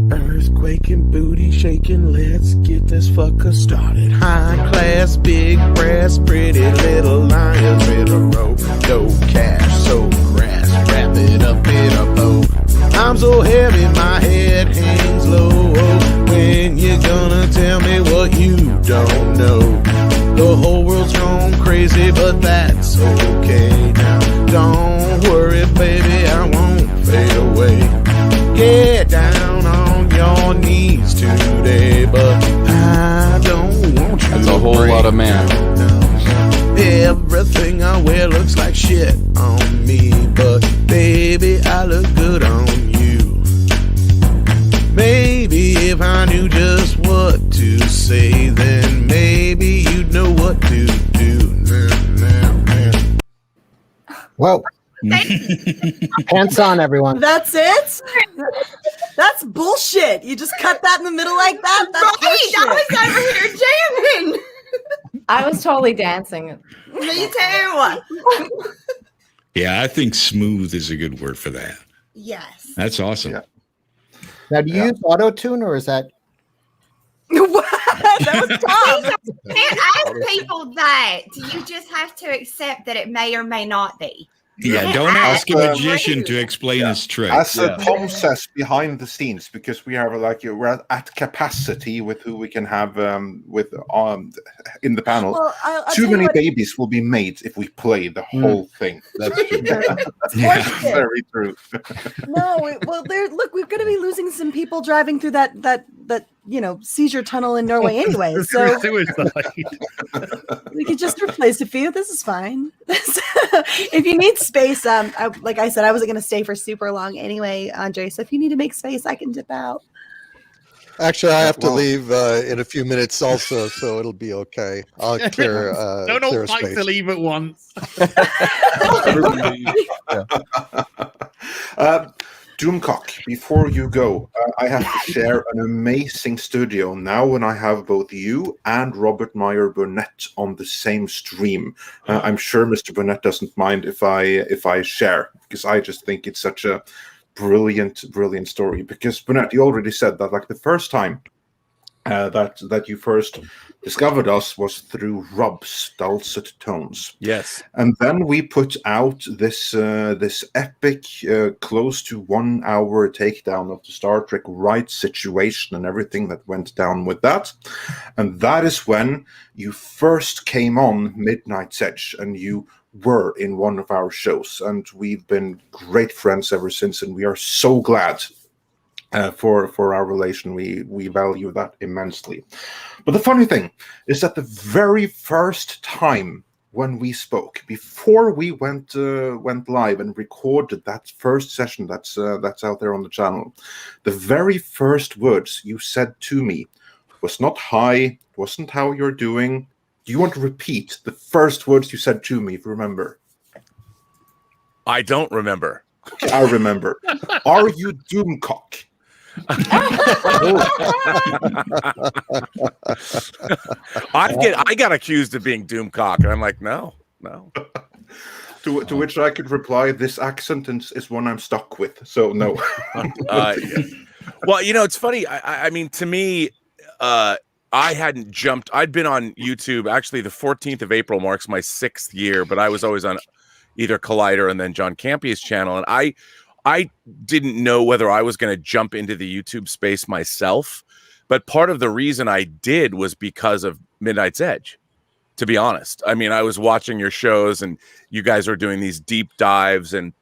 [SPEAKER 1] Earthquaking, booty shaking, let's get this fucker started. High class, big brass, pretty little lions in a row. No cash, so crass, wrap it up in a bow. I'm so heavy, my head hangs low. When you gonna tell me what you don't know? The whole world's gone crazy, but that's okay now. Don't worry, baby, I won't fade away. Get down on your knees today, but I don't want you.
[SPEAKER 8] That's a whole lot of man.
[SPEAKER 1] Everything I wear looks like shit on me, but baby, I look good on you. Maybe if I knew just what to say, then maybe you'd know what to do.
[SPEAKER 6] Whoa. Pants on, everyone.
[SPEAKER 4] That's it? That's bullshit. You just cut that in the middle like that? That's bullshit.
[SPEAKER 15] I was over here jamming.
[SPEAKER 12] I was totally dancing.
[SPEAKER 15] Me too.
[SPEAKER 5] Yeah, I think smooth is a good word for that.
[SPEAKER 15] Yes.
[SPEAKER 5] That's awesome.
[SPEAKER 3] Yeah.
[SPEAKER 6] Now, do you use auto-tune, or is that...
[SPEAKER 4] That was Tom.
[SPEAKER 15] Can't ask people that. You just have to accept that it may or may not be.
[SPEAKER 5] Yeah, don't ask a magician to explain his trick.
[SPEAKER 3] As Tom says, behind the scenes, because we are we're at capacity with who we can have in the panel.
[SPEAKER 4] Well,
[SPEAKER 3] Too many babies will be made if we play the whole thing. That's true. Very true.
[SPEAKER 4] No, well, look, we're going to be losing some people driving through that that seizure tunnel in Norway anyway. So
[SPEAKER 7] suicide.
[SPEAKER 4] we could just replace a few. This is fine. If you need space, like I said, I wasn't going to stay for super long anyway, Andre. So if you need to make space, I can dip out.
[SPEAKER 9] Actually, I have to leave in a few minutes also, so it'll be okay. I'll clear
[SPEAKER 7] Don't all
[SPEAKER 9] clear
[SPEAKER 7] fight
[SPEAKER 9] space.
[SPEAKER 7] to leave at once.
[SPEAKER 3] Doomcock, before you go, I have to share an amazing studio now when I have both you and Robert Meyer Burnett on the same stream. I'm sure Mr. Burnett doesn't mind if I share, because I just think it's such a brilliant story. Because Burnett, you already said that like the first time that you first discovered us was through Rob's dulcet tones.
[SPEAKER 13] Yes.
[SPEAKER 3] And then we put out this epic, close to 1 hour takedown of the Star Trek right situation and everything that went down with that. And that is when you first came on Midnight's Edge, and you were in one of our shows. And we've been great friends ever since, and we are so glad for our relation. We value that immensely. But the funny thing is that the very first time when we spoke, before we went live and recorded that first session that's out there on the channel, the very first words you said to me was not hi, wasn't how you're doing. Do you want to repeat the first words you said to me, if you remember?
[SPEAKER 13] I don't remember.
[SPEAKER 3] I remember. Are you Doomcock?
[SPEAKER 13] I got accused of being Doomcock, and I'm like, no.
[SPEAKER 3] To which I could reply, this accent is one I'm stuck with, so no.
[SPEAKER 13] Well, it's funny. I mean, to me, I hadn't jumped. I'd been on YouTube. Actually, the 14th of April marks my 6th year, but I was always on either Collider and then John Campion's channel, and I didn't know whether I was going to jump into the YouTube space myself, but part of the reason I did was because of Midnight's Edge, to be honest. I mean, I was watching your shows, and you guys are doing these deep dives and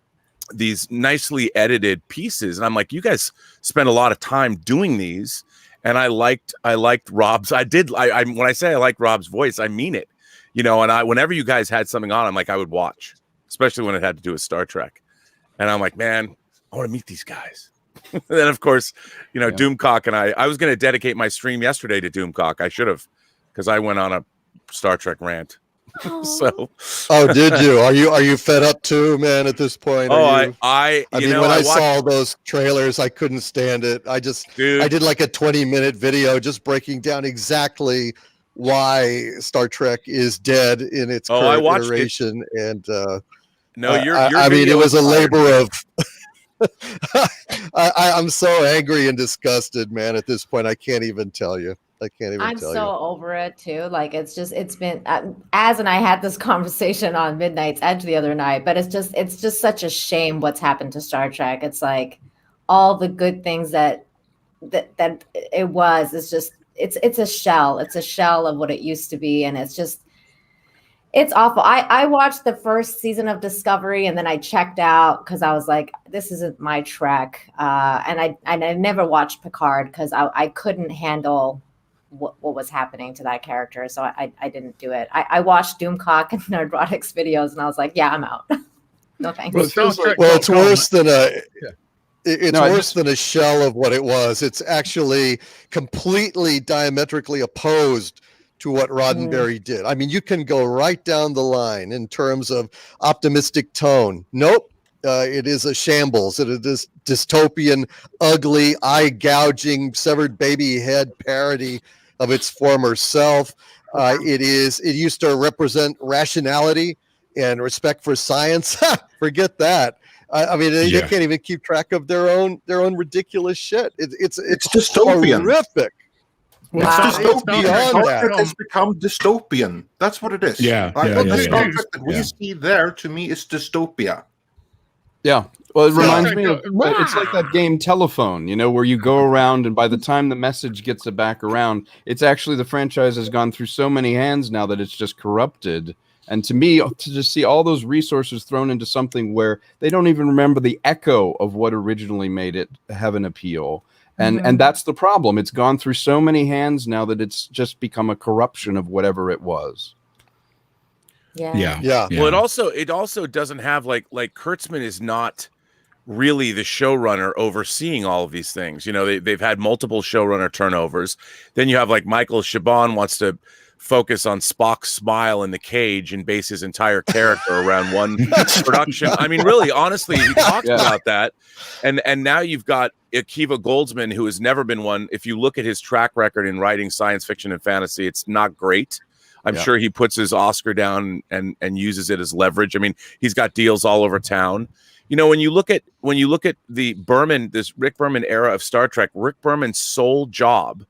[SPEAKER 13] these nicely edited pieces, and I'm like, you guys spend a lot of time doing these, and I liked Rob's. I when I say I like Rob's voice, I mean it, and whenever you guys had something on, I'm like, I would watch, especially when it had to do with Star Trek. And I'm like, man, I want to meet these guys. And then, of course, Doomcock and I was going to dedicate my stream yesterday to Doomcock. I should have, because I went on a Star Trek rant. So.
[SPEAKER 9] Oh, did you? Are you fed up too, man? At this point?
[SPEAKER 13] I
[SPEAKER 9] mean, when I saw those trailers, I couldn't stand it. I did like a 20-minute video just breaking down exactly why Star Trek is dead in its current iteration, and.
[SPEAKER 13] No,
[SPEAKER 9] I mean, it was a labor of. I'm so angry and disgusted, man. At this point, I can't even tell you.
[SPEAKER 12] I'm so over it too. Like it's been Az and I had this conversation on Midnight's Edge the other night, but it's just such a shame what's happened to Star Trek. It's like all the good things that it was. It's a shell. It's a shell of what it used to be, and it's awful. I watched the first season of Discovery, and then I checked out because I was like, this isn't my Trek. And I never watched Picard because I couldn't handle what was happening to that character. So I didn't do it. I watched Doomcock and Nerdrotics videos, and I was like, yeah, I'm out. No thanks.
[SPEAKER 9] Well, it's worse than worse than a shell of what it was. It's actually completely diametrically opposed to what Roddenberry did. I mean, you can go right down the line in terms of optimistic tone. Nope. It is a shambles. It is dystopian, ugly, eye-gouging, severed baby head parody of its former self. It used to represent rationality and respect for science. Forget that. I mean, they can't even keep track of their own ridiculous shit. It's
[SPEAKER 3] dystopian.
[SPEAKER 9] Horrific.
[SPEAKER 3] Well, it's dystopian. It's become dystopian. That's what it is.
[SPEAKER 5] Yeah.
[SPEAKER 3] The Star Trek that we see there, to me, is dystopia.
[SPEAKER 8] Yeah. Well, it reminds me of it's like that game Telephone, where you go around, and by the time the message gets back around, it's actually the franchise has gone through so many hands now that it's just corrupted. And to me, to just see all those resources thrown into something where they don't even remember the echo of what originally made it have an appeal. And that's the problem. It's gone through so many hands now that it's just become a corruption of whatever it was.
[SPEAKER 12] Yeah.
[SPEAKER 13] Well, it also doesn't have like Kurtzman is not really the showrunner overseeing all of these things. You know, they've had multiple showrunner turnovers. Then you have like Michael Chabon wants to focus on Spock's smile in the cage and base his entire character around one production. I mean, really, honestly, he talked about that. And now you've got Akiva Goldsman, who has never been one. If you look at his track record in writing science fiction and fantasy, it's not great. I'm sure he puts his Oscar down and uses it as leverage. I mean, he's got deals all over town. You know, when you look at the Berman, this Rick Berman era of Star Trek, Rick Berman's sole job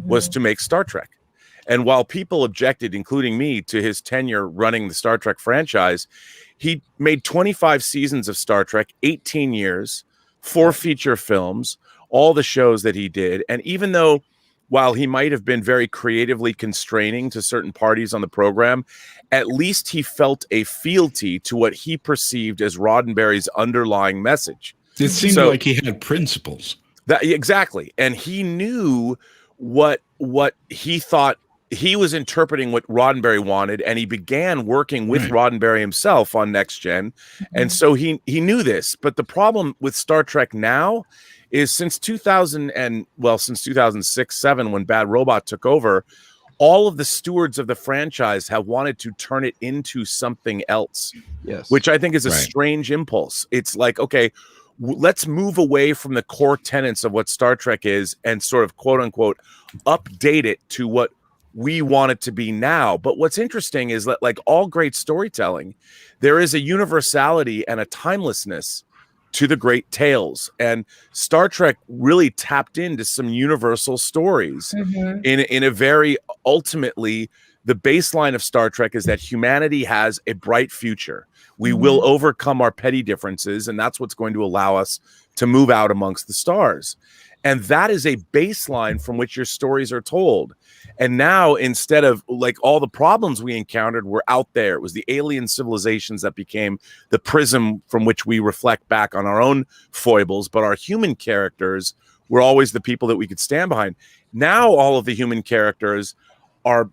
[SPEAKER 13] was to make Star Trek. And while people objected, including me, to his tenure running the Star Trek franchise, he made 25 seasons of Star Trek, 18 years, 4 feature films, all the shows that he did. And even though, while he might have been very creatively constraining to certain parties on the program, at least he felt a fealty to what he perceived as Roddenberry's underlying message.
[SPEAKER 5] It seemed like he had principles.
[SPEAKER 13] Exactly. And he knew what he thought. He was interpreting what Roddenberry wanted, and he began working with Roddenberry himself on Next Gen. And so he knew this. But the problem with Star Trek now is since 2006-7, when Bad Robot took over, all of the stewards of the franchise have wanted to turn it into something else.
[SPEAKER 8] Yes.
[SPEAKER 13] Which I think is a strange impulse. It's like, okay, let's move away from the core tenets of what Star Trek is and sort of quote unquote update it to what we want it to be now. But what's interesting is that, like all great storytelling, there is a universality and a timelessness to the great tales. And Star Trek really tapped into some universal stories in a very, ultimately, the baseline of Star Trek is that humanity has a bright future. We will overcome our petty differences, and that's what's going to allow us to move out amongst the stars. And that is a baseline from which your stories are told. And now, instead of like all the problems we encountered were out there, it was the alien civilizations that became the prism from which we reflect back on our own foibles. But our human characters were always the people that we could stand behind. Now, all of the human characters are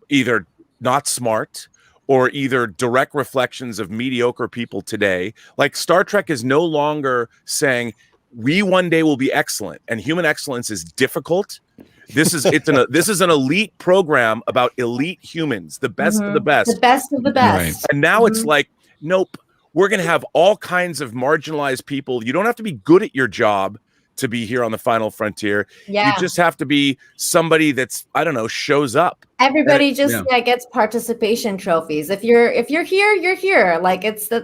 [SPEAKER 13] either not smart or either direct reflections of mediocre people today. Like Star Trek is no longer saying, we one day will be excellent, and human excellence is difficult. This is an elite program about elite humans, the best of the best.
[SPEAKER 12] The best of the best.
[SPEAKER 5] Right.
[SPEAKER 13] And now it's like, nope, we're going to have all kinds of marginalized people. You don't have to be good at your job to be here on the final frontier.
[SPEAKER 12] Yeah.
[SPEAKER 13] You just have to be somebody that's, I don't know, shows up.
[SPEAKER 12] Everybody just gets participation trophies. If you're here, you're here. Like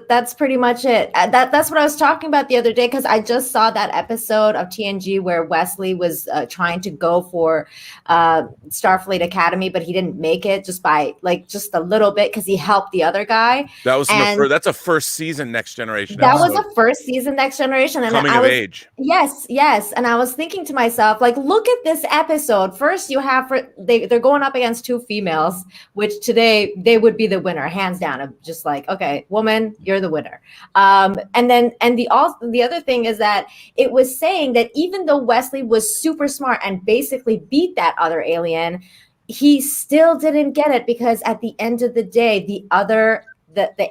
[SPEAKER 12] that's pretty much it. That's what I was talking about the other day, because I just saw that episode of TNG where Wesley was trying to go for Starfleet Academy, but he didn't make it just by just a little bit because he helped the other guy.
[SPEAKER 13] That was that's a first season Next Generation.
[SPEAKER 12] That was a first season Next Generation, and
[SPEAKER 13] coming of age.
[SPEAKER 12] Yes. And I was thinking to myself, like, look at this episode. First, you have they're going up against 2 females, which today they would be the winner, hands down. I'm just like, okay, woman, you're the winner. And the other thing is that it was saying that even though Wesley was super smart and basically beat that other alien, he still didn't get it because at the end of the day, the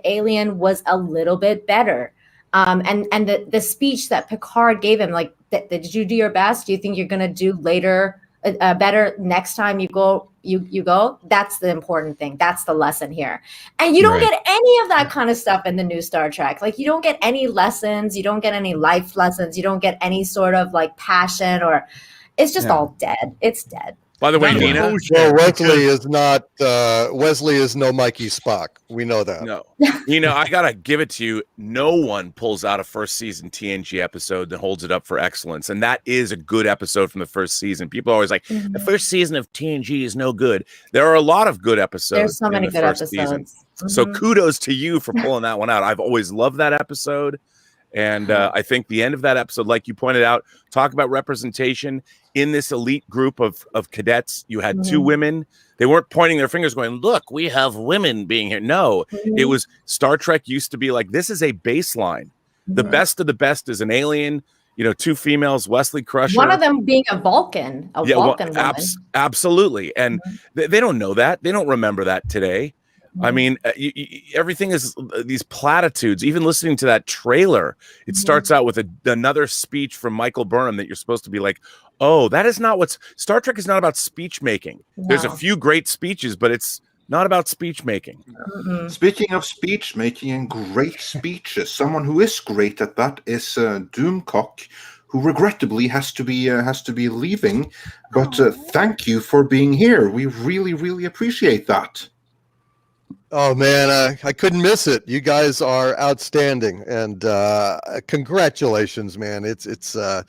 [SPEAKER 12] alien was a little bit better. And the speech that Picard gave him, like, did you do your best? Do you think you're going to do better next time you go? You go? That's the important thing. That's the lesson here. And you don't get any of that kind of stuff in the new Star Trek. Like, you don't get any lessons. You don't get any life lessons. You don't get any sort of like passion, or it's just all dead. It's dead.
[SPEAKER 13] By the way, Nina,
[SPEAKER 9] well, Wesley is no Mikey Spock. We know that.
[SPEAKER 13] No, I gotta give it to you. No one pulls out a first season TNG episode and holds it up for excellence, and that is a good episode from the first season. People are always like, the first season of TNG is no good. There are a lot of good episodes.
[SPEAKER 12] There's so many good episodes.
[SPEAKER 13] So kudos to you for pulling that one out. I've always loved that episode. And I think the end of that episode, like you pointed out, talk about representation in this elite group of cadets. You had 2 women. They weren't pointing their fingers going, look, we have women being here. No, it was Star Trek used to be like, this is a baseline. The best of the best is an alien. two females, Wesley Crusher.
[SPEAKER 12] One of them being a Vulcan, woman.
[SPEAKER 13] Absolutely. And they don't know that. They don't remember that today. I mean, everything is these platitudes. Even listening to that trailer, it starts out with another speech from Michael Burnham that you're supposed to be like, oh, that is not what's Star Trek is not about speech making. No. There's a few great speeches, but it's not about speech making.
[SPEAKER 3] Speaking of speech making and great speeches, someone who is great at that is Doomcock, who regrettably has to be leaving. But thank you for being here. We really, really appreciate that.
[SPEAKER 9] Oh man, I couldn't miss it. You guys are outstanding, and congratulations, man. It's a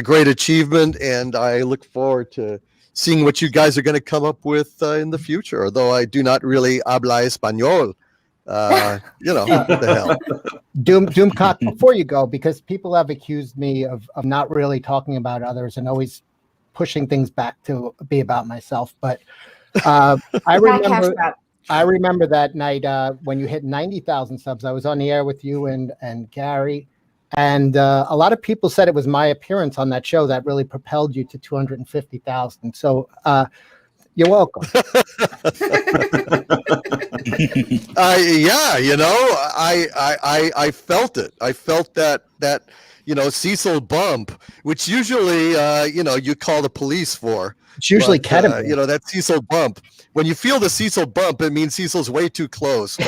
[SPEAKER 9] great achievement, and I look forward to seeing what you guys are going to come up with in the future. Although I do not really habla español, what the hell.
[SPEAKER 6] Doomcock, before you go, because people have accused me of not really talking about others and always pushing things back to be about myself, but I remember that night when you hit 90,000 subs. I was on the air with you and Gary, and a lot of people said it was my appearance on that show that really propelled you to 250,000. So you're welcome.
[SPEAKER 9] I felt it. I felt that Cecil bump, which usually you call the police for.
[SPEAKER 6] It's usually ketamine.
[SPEAKER 9] That Cecil bump. When you feel the Cecil bump, it means Cecil's way too close, and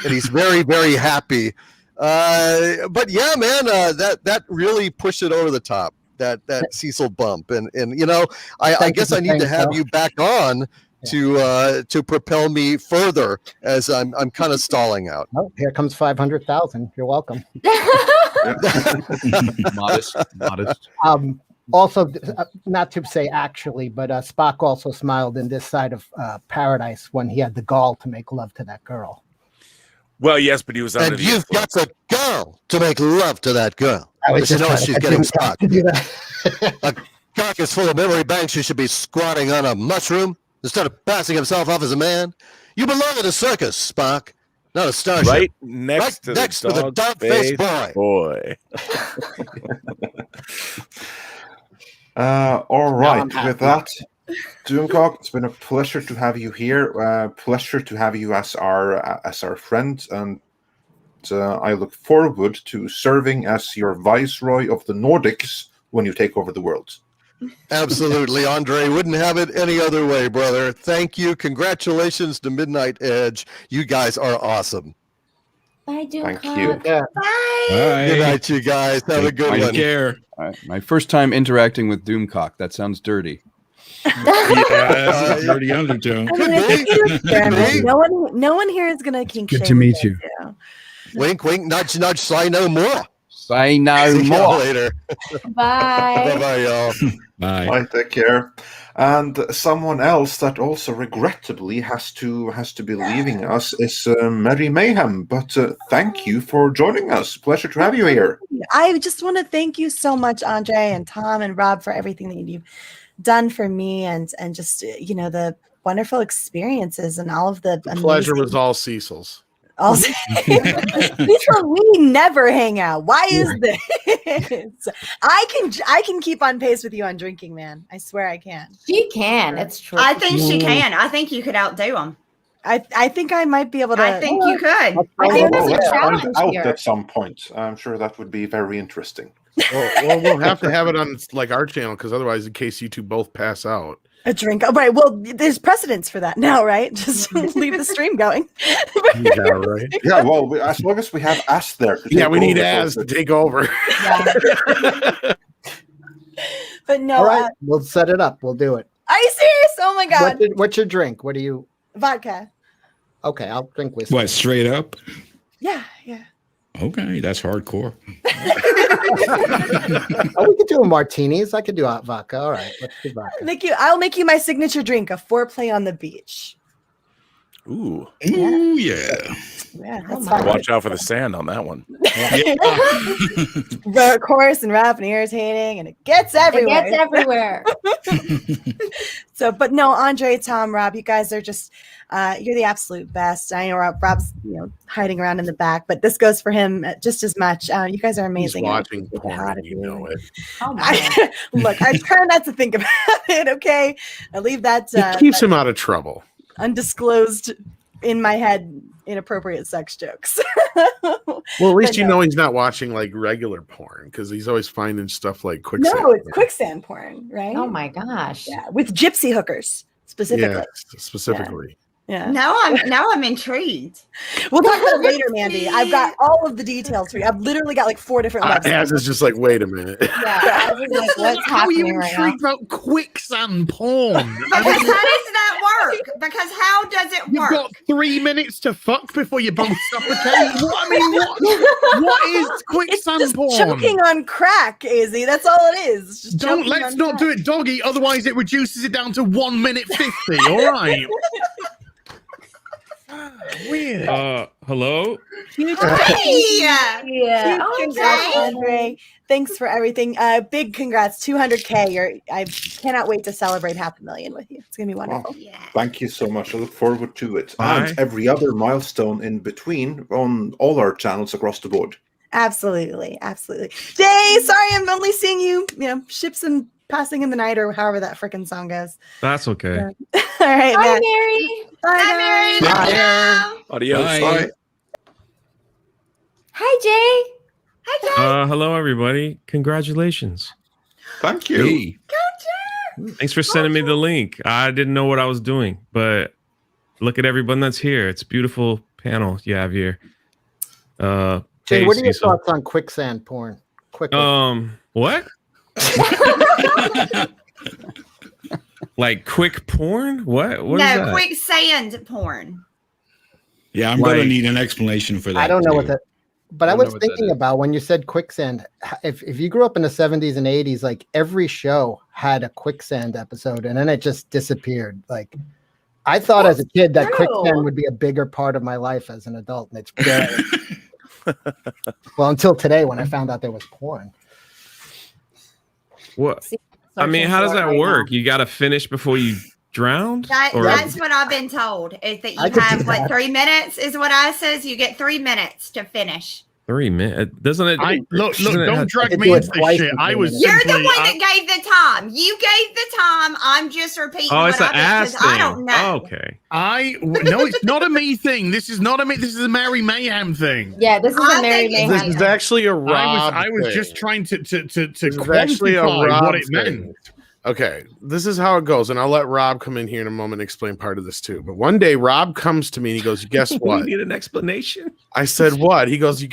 [SPEAKER 9] he's very, very happy. But yeah, man, that really pushed it over the top. That Cecil bump, and I guess I need to have you back on to propel me further, as I'm kind of stalling out.
[SPEAKER 6] Oh, here comes 500,000. You're welcome.
[SPEAKER 14] Modest.
[SPEAKER 6] Also, not to say actually, but Spock also smiled in this side of paradise when he had the gall to make love to that girl.
[SPEAKER 13] Well, yes, but he was under
[SPEAKER 9] and you've got the gall to make love to that girl. She's getting stuck. A cock is full of memory banks. You should be squatting on a mushroom instead of passing himself off as a man. You belong at a circus, Spock, not a starship.
[SPEAKER 13] Right next to the dog-faced boy.
[SPEAKER 3] All right. With that, Doomcock, it's been a pleasure to have you here. Pleasure to have you as our friend, and I look forward to serving as your viceroy of the Nordics when you take over the world.
[SPEAKER 9] Absolutely, Andre. Wouldn't have it any other way, brother. Thank you. Congratulations to Midnight Edge. You guys are awesome.
[SPEAKER 12] Bye, Doomcock.
[SPEAKER 3] Thank you.
[SPEAKER 12] Bye.
[SPEAKER 9] Good night, you guys. Have a good one.
[SPEAKER 14] Take care. My first time interacting with Doomcock. That sounds dirty.
[SPEAKER 5] That's a dirty undertone.
[SPEAKER 4] No one here is gonna kink shame.
[SPEAKER 16] Good to meet you.
[SPEAKER 9] Wink, wink, nudge, nudge. Say no more.
[SPEAKER 8] Say no
[SPEAKER 9] See
[SPEAKER 8] more.
[SPEAKER 9] y'all later.
[SPEAKER 12] Bye.
[SPEAKER 9] Bye, y'all.
[SPEAKER 5] Bye.
[SPEAKER 3] Bye. Take care. And someone else that also regrettably has to be leaving us is Mary Mayhem. But thank you for joining us. Pleasure to have you here.
[SPEAKER 4] I just want to thank you so much, Andre and Tom and Rob, for everything that you've done for me and just the wonderful experiences and all of the
[SPEAKER 1] pleasure was all Cecil's.
[SPEAKER 4] Also, we never hang out. Why is this? I can keep on pace with you on drinking, man. I swear I can.
[SPEAKER 12] She can. It's true.
[SPEAKER 15] I think she can. I think you could outdo him.
[SPEAKER 4] I think I might be able to.
[SPEAKER 15] I think you could.
[SPEAKER 12] I think there's a
[SPEAKER 3] Let's
[SPEAKER 12] challenge
[SPEAKER 3] find out
[SPEAKER 12] here.
[SPEAKER 3] at some point. I'm sure that would be very interesting.
[SPEAKER 1] Well, we'll have to have it on like our channel because otherwise, in case you two both pass out.
[SPEAKER 4] A drink. Oh, right. Well, there's precedence for that now, right? Just leave the stream going.
[SPEAKER 1] Yeah, right.
[SPEAKER 3] Yeah, well, as long as we have Az there.
[SPEAKER 1] We need Az to take over.
[SPEAKER 4] Yeah. But no.
[SPEAKER 6] All right, we'll set it up. We'll do it.
[SPEAKER 4] Are you serious? Oh my God.
[SPEAKER 6] What's your drink? What do you?
[SPEAKER 4] Vodka.
[SPEAKER 6] Okay, I'll drink whiskey.
[SPEAKER 5] What, straight up?
[SPEAKER 4] Yeah.
[SPEAKER 5] Okay, that's hardcore.
[SPEAKER 6] We could do a martinis. I could do hot vodka. All right, let's do vodka.
[SPEAKER 4] I'll make you my signature drink, a foreplay on the beach.
[SPEAKER 13] Ooh.
[SPEAKER 5] Ooh, yeah.
[SPEAKER 4] Yeah, that's fine.
[SPEAKER 13] Watch out for the sand on that one.
[SPEAKER 4] The coarse and rough and irritating, and it gets everywhere.
[SPEAKER 12] It gets everywhere.
[SPEAKER 4] So, but no, Andre, Tom, Rob, you guys are just you're the absolute best. I know Rob's hiding around in the back, but this goes for him just as much. You guys are amazing.
[SPEAKER 1] He's watching porn, you know it.
[SPEAKER 12] Oh my.
[SPEAKER 4] Look, I try not to think about it. Okay, I leave that.
[SPEAKER 1] It keeps him out of trouble.
[SPEAKER 4] Undisclosed in my head, inappropriate sex jokes.
[SPEAKER 1] Well, at least you know he's not watching like regular porn because he's always finding stuff like quicksand.
[SPEAKER 4] No, it's quicksand porn, right?
[SPEAKER 12] Oh my gosh.
[SPEAKER 4] Yeah, with gypsy hookers specifically.
[SPEAKER 1] Yeah, specifically.
[SPEAKER 4] Yeah.
[SPEAKER 15] Now I'm intrigued.
[SPEAKER 4] We'll talk about it later, Mandy. I've got all of the details for you. I've literally got like 4 different websites.
[SPEAKER 1] Az is just like, wait a minute.
[SPEAKER 12] Yeah, I was like, what's
[SPEAKER 7] How are you
[SPEAKER 12] happening right now?
[SPEAKER 7] intrigued about quicksand porn?
[SPEAKER 15] Because how does that work? Because how does it
[SPEAKER 7] You've
[SPEAKER 15] work?
[SPEAKER 7] got 3 minutes to fuck before you both suffocate. What is quicksand
[SPEAKER 4] Just
[SPEAKER 7] porn?
[SPEAKER 4] choking on crack, Izzy. That's all it is. It's just choking
[SPEAKER 7] Let's
[SPEAKER 4] on
[SPEAKER 7] not
[SPEAKER 4] crack.
[SPEAKER 7] do it doggy, otherwise it reduces it down to 1 minute 50. All right. Weird.
[SPEAKER 16] Hello.
[SPEAKER 15] Hey!
[SPEAKER 12] Yeah.
[SPEAKER 4] Congrats, Andre. Thanks for everything. Big congrats, 200K. I cannot wait to celebrate 500,000 with you. It's gonna be wonderful.
[SPEAKER 3] Thank you so much. I look forward to it.
[SPEAKER 16] Bye.
[SPEAKER 3] And every other milestone in between on all our channels across the board.
[SPEAKER 4] Absolutely, absolutely. Jay, sorry, I'm only seeing you. Ships and passing in the night, or however that freaking song goes.
[SPEAKER 16] That's okay.
[SPEAKER 4] All right,
[SPEAKER 12] Bye,
[SPEAKER 4] Matt.
[SPEAKER 12] Mary.
[SPEAKER 4] Bye, Mary.
[SPEAKER 3] Bye.
[SPEAKER 13] Adios.
[SPEAKER 3] Bye.
[SPEAKER 12] Hi, Jay.
[SPEAKER 16] Hello, everybody. Congratulations.
[SPEAKER 3] Thank you.
[SPEAKER 5] Hey.
[SPEAKER 16] Thanks for sending me the link. I didn't know what I was doing, but look at everyone that's here. It's a beautiful panel you have here.
[SPEAKER 6] Jay,
[SPEAKER 16] hey,
[SPEAKER 6] what are your
[SPEAKER 16] Cecil.
[SPEAKER 6] thoughts on quicksand porn? Quickly.
[SPEAKER 16] What? Like quick porn? What is
[SPEAKER 15] No,
[SPEAKER 16] that?
[SPEAKER 15] quicksand porn.
[SPEAKER 5] Yeah, I'm going to need an explanation for that.
[SPEAKER 6] I don't know
[SPEAKER 5] too.
[SPEAKER 6] what that. But I
[SPEAKER 5] don't know
[SPEAKER 6] was
[SPEAKER 5] what that
[SPEAKER 6] thinking
[SPEAKER 5] is.
[SPEAKER 6] about when you said quicksand. If you grew up in the 70s and 80s, like every show had a quicksand episode, and then it just disappeared. Like I thought as a kid that quicksand would be a bigger part of my life as an adult, and it's very well until today when I found out there was porn.
[SPEAKER 16] What? I mean, how does that work? You got to finish before you drown?
[SPEAKER 15] That's what I've been told. Is that you
[SPEAKER 16] I could
[SPEAKER 15] have
[SPEAKER 16] do
[SPEAKER 15] what
[SPEAKER 16] that.
[SPEAKER 15] 3 minutes is what I says. You get 3 minutes to finish.
[SPEAKER 16] 3 minutes? Doesn't it?
[SPEAKER 7] Look,
[SPEAKER 16] doesn't it
[SPEAKER 7] don't
[SPEAKER 16] have-
[SPEAKER 7] drag me into this shit. I was
[SPEAKER 15] You're
[SPEAKER 7] simply,
[SPEAKER 15] the one that gave the time. You gave the time. I'm just repeating
[SPEAKER 16] Oh,
[SPEAKER 15] what
[SPEAKER 16] it's an
[SPEAKER 15] I did
[SPEAKER 16] ass
[SPEAKER 15] because I
[SPEAKER 16] thing.
[SPEAKER 15] don't know.
[SPEAKER 16] Okay.
[SPEAKER 7] No, it's not a me thing. This is not a me. This is a Mary Mayhem thing.
[SPEAKER 12] Yeah, this is a Mary Mayhem.
[SPEAKER 1] This is actually a Rob.
[SPEAKER 7] I was
[SPEAKER 1] thing.
[SPEAKER 7] just trying to
[SPEAKER 1] This is actually a
[SPEAKER 7] quantify
[SPEAKER 1] Rob
[SPEAKER 7] what it
[SPEAKER 1] thing.
[SPEAKER 7] meant.
[SPEAKER 1] Okay, this is how it goes, and I'll let Rob come in here in a moment and explain part of this too. But one day, Rob comes to me and he goes, "Guess what?"
[SPEAKER 16] We need an explanation.
[SPEAKER 1] I said, "What?" He goes, you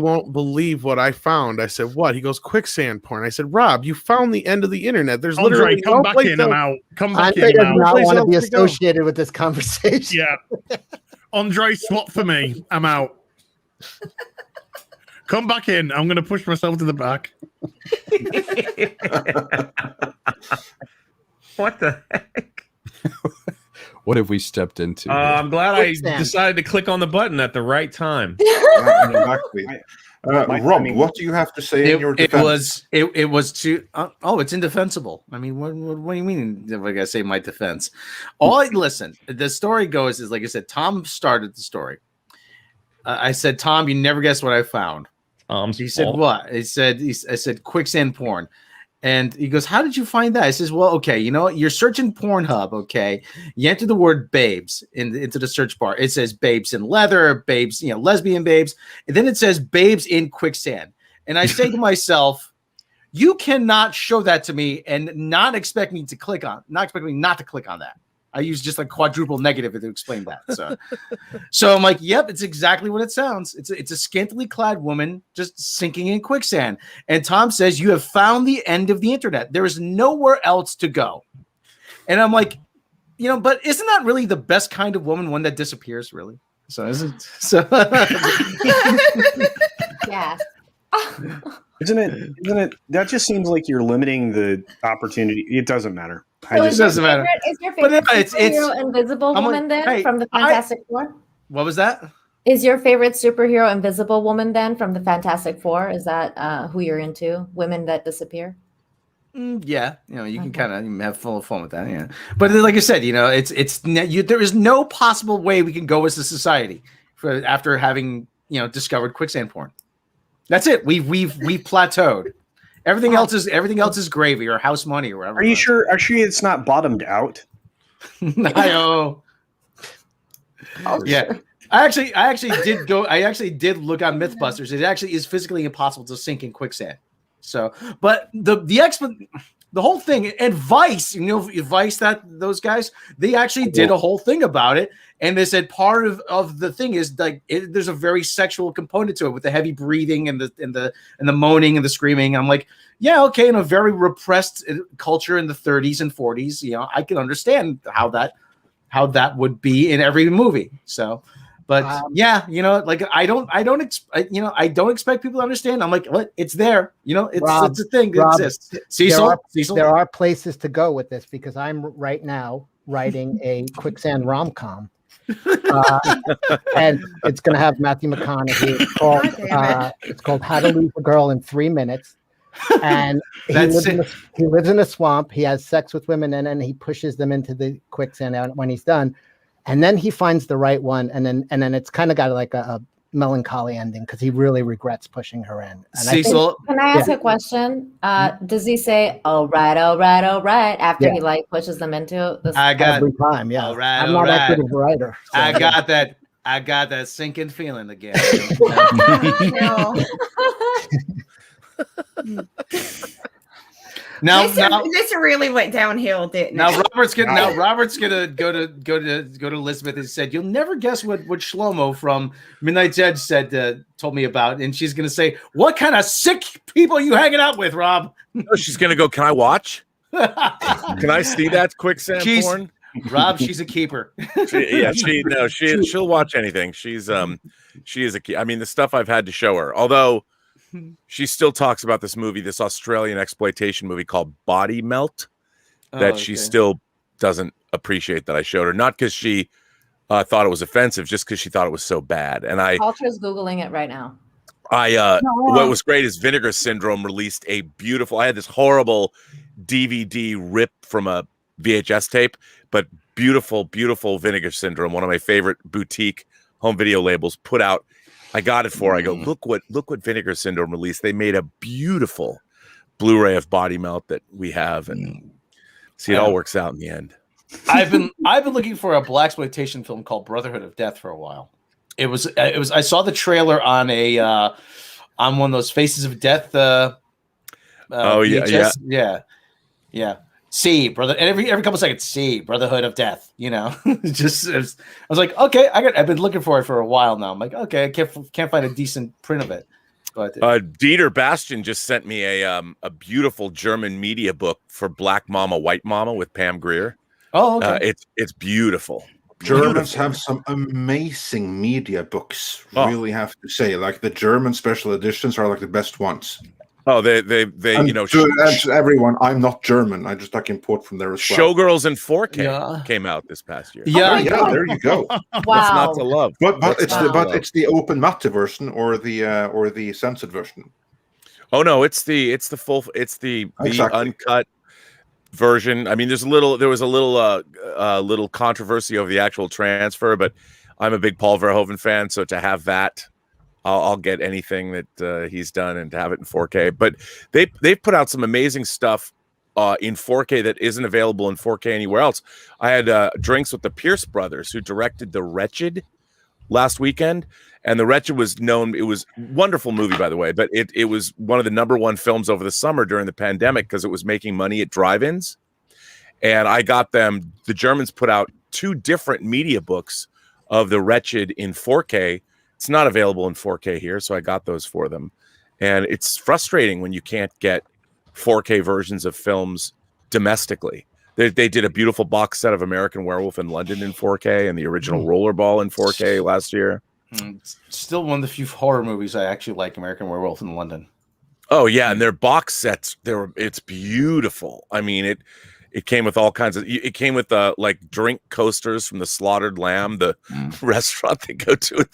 [SPEAKER 1] won't believe what I found." I said, "What?" He goes, "Quicksand porn." I said, "Rob, you found the end of the internet. There's
[SPEAKER 7] Andre,
[SPEAKER 1] literally
[SPEAKER 7] come
[SPEAKER 1] no
[SPEAKER 7] back
[SPEAKER 1] place
[SPEAKER 7] in. I'm
[SPEAKER 1] else."
[SPEAKER 7] out. Come back
[SPEAKER 6] Andre
[SPEAKER 7] in.
[SPEAKER 6] does
[SPEAKER 7] I'm
[SPEAKER 6] not
[SPEAKER 7] out.
[SPEAKER 6] want to be
[SPEAKER 1] else to go.
[SPEAKER 6] associated with this conversation.
[SPEAKER 7] Yeah. Andre, swap for me. I'm out. Come back in. I'm going to push myself to the back.
[SPEAKER 16] What the heck?
[SPEAKER 8] What have we stepped into?
[SPEAKER 16] I'm glad I
[SPEAKER 6] Quicksand.
[SPEAKER 16] decided to click on the button at the right time.
[SPEAKER 3] Exactly. Rob, what do you have to say in your
[SPEAKER 2] It
[SPEAKER 3] defense?
[SPEAKER 2] was too. It's indefensible. I mean, what do you mean? If I gotta say my defense, listen. The story goes is like I said. Tom started the story. I said, Tom, you never guess what I found. He said, what? I said quicksand porn. And he goes, how did you find that? I says, well, okay, you know what? You're searching Pornhub, okay? You enter the word babes into the search bar. It says babes in leather, babes, lesbian babes. And then it says babes in quicksand. And I say to myself, you cannot show that to me and not expect me not to click on that. I use just like quadruple negative to explain that. So I'm like, yep, it's exactly what it sounds. It's a scantily clad woman just sinking in quicksand. And Tom says, you have found the end of the internet. There is nowhere else to go. And I'm like, but isn't that really the best kind of woman, one that disappears, really? So isn't so
[SPEAKER 12] Yeah.
[SPEAKER 17] Isn't it? That just seems like you're limiting the opportunity. It doesn't matter.
[SPEAKER 12] So is
[SPEAKER 2] doesn't matter.
[SPEAKER 12] Is your favorite
[SPEAKER 2] it's
[SPEAKER 12] superhero Invisible
[SPEAKER 2] I'm
[SPEAKER 12] Woman
[SPEAKER 2] like,
[SPEAKER 12] then
[SPEAKER 2] hey,
[SPEAKER 12] from the Fantastic Four?
[SPEAKER 2] What was that?
[SPEAKER 12] Is your favorite superhero Invisible Woman then from the Fantastic Four? Is that who you're into? Women that disappear?
[SPEAKER 2] Yeah, you can kind of have full fun with that. Yeah, but like I said, there is no possible way we can go as a society after having discovered quicksand porn. That's it. We've plateaued. Everything else is gravy or house money or whatever.
[SPEAKER 17] Are you sure? It's not bottomed out?
[SPEAKER 2] No. Yeah. I actually did look on MythBusters. It actually is physically impossible to sink in quicksand. So, but the whole thing, and Vice, Vice, that those guys, they actually did a whole thing about it, and they said part of the thing is like there's a very sexual component to it with the heavy breathing and the moaning and the screaming. I'm like, yeah, okay, in a very repressed culture in the 30s and 40s, I can understand how that would be in every movie. So. But like I don't expect people to understand. I'm like, what? It's there. It's a thing. It exists. Cecil,
[SPEAKER 6] there are places to go with this because I'm right now writing a quicksand rom-com. And it's going to have Matthew McConaughey. It's called How to Lose a Girl in 3 Minutes. And he lives in a swamp. He has sex with women and then he pushes them into the quicksand when he's done. And then he finds the right one, and then it's kind of got like a melancholy ending because he really regrets pushing her in. And
[SPEAKER 2] Cecil,
[SPEAKER 12] can I ask a question? Does he say "all right" after he like pushes them into the?
[SPEAKER 6] Every time, yeah.
[SPEAKER 2] All right,
[SPEAKER 6] I'm not that good of a writer. So.
[SPEAKER 2] I got that sinking feeling again. Now,
[SPEAKER 15] this really went downhill, didn't it?
[SPEAKER 2] Now Robert's gonna go to Elizabeth and said, "You'll never guess what Shlomo from Midnight's Edge told me about," and she's gonna say, "What kind of sick people are you hanging out with, Rob?"
[SPEAKER 13] No, she's gonna go. Can I watch? Can I see that quicksand porn?
[SPEAKER 2] Rob, she's a keeper.
[SPEAKER 13] She'll watch anything. She is a key. I mean, the stuff I've had to show her, although. She still talks about this movie, this Australian exploitation movie called Body Melt, that she still doesn't appreciate that I showed her. Not because she thought it was offensive, just because she thought it was so bad. And
[SPEAKER 12] Culture's Googling it right now.
[SPEAKER 13] What was great is Vinegar Syndrome released a beautiful. I had this horrible DVD rip from a VHS tape, but beautiful, beautiful Vinegar Syndrome, one of my favorite boutique home video labels, put out. I got it for. I go, look what Vinegar Syndrome released. They made a beautiful Blu-ray of Body Melt that we have, and see, it all works out in the end.
[SPEAKER 2] I've been looking for a blaxploitation film called Brotherhood of Death for a while. It was. I saw the trailer on on one of those Faces of Death. VHS. Yeah. See, brother, and every couple seconds, see, Brotherhood of Death. I was like, okay, I've been looking for it for a while now. I'm like, okay, I can't find a decent print of it. But
[SPEAKER 13] Dieter Bastian just sent me a beautiful German media book for Black Mama, White Mama with Pam Grier.
[SPEAKER 2] Oh, okay.
[SPEAKER 13] It's beautiful.
[SPEAKER 3] Germans have some amazing media books. Really have to say, like the German special editions are like the best ones.
[SPEAKER 13] Oh, they
[SPEAKER 3] to everyone. I'm not German. I just import from there as well.
[SPEAKER 13] Showgirls in 4K came out this past year.
[SPEAKER 3] Yeah, there you go.
[SPEAKER 12] Wow,
[SPEAKER 13] what's not to love?
[SPEAKER 3] But it's the open matte version or the censored version.
[SPEAKER 13] Oh no, it's the uncut version. I mean, there was a little controversy over the actual transfer, but I'm a big Paul Verhoeven fan, so to have that. I'll get anything that he's done and to have it in 4K. But they've put out some amazing stuff in 4K that isn't available in 4K anywhere else. I had drinks with the Pierce brothers who directed The Wretched last weekend, and The Wretched was known. It was a wonderful movie, by the way, but it was one of the #1 films over the summer during the pandemic because it was making money at drive-ins. And I got them. The Germans put out 2 different media books of The Wretched in 4K. It's not available in 4K here, so I got those for them. And it's frustrating when you can't get 4K versions of films domestically. They did a beautiful box set of American Werewolf in London in 4K and the original Rollerball in 4K last year.
[SPEAKER 2] It's still one of the few horror movies I actually like, American Werewolf in London.
[SPEAKER 13] Oh, yeah, and their box sets, it's beautiful. I mean, It came with all kinds of. It came with like drink coasters from the Slaughtered Lamb, the restaurant they go to.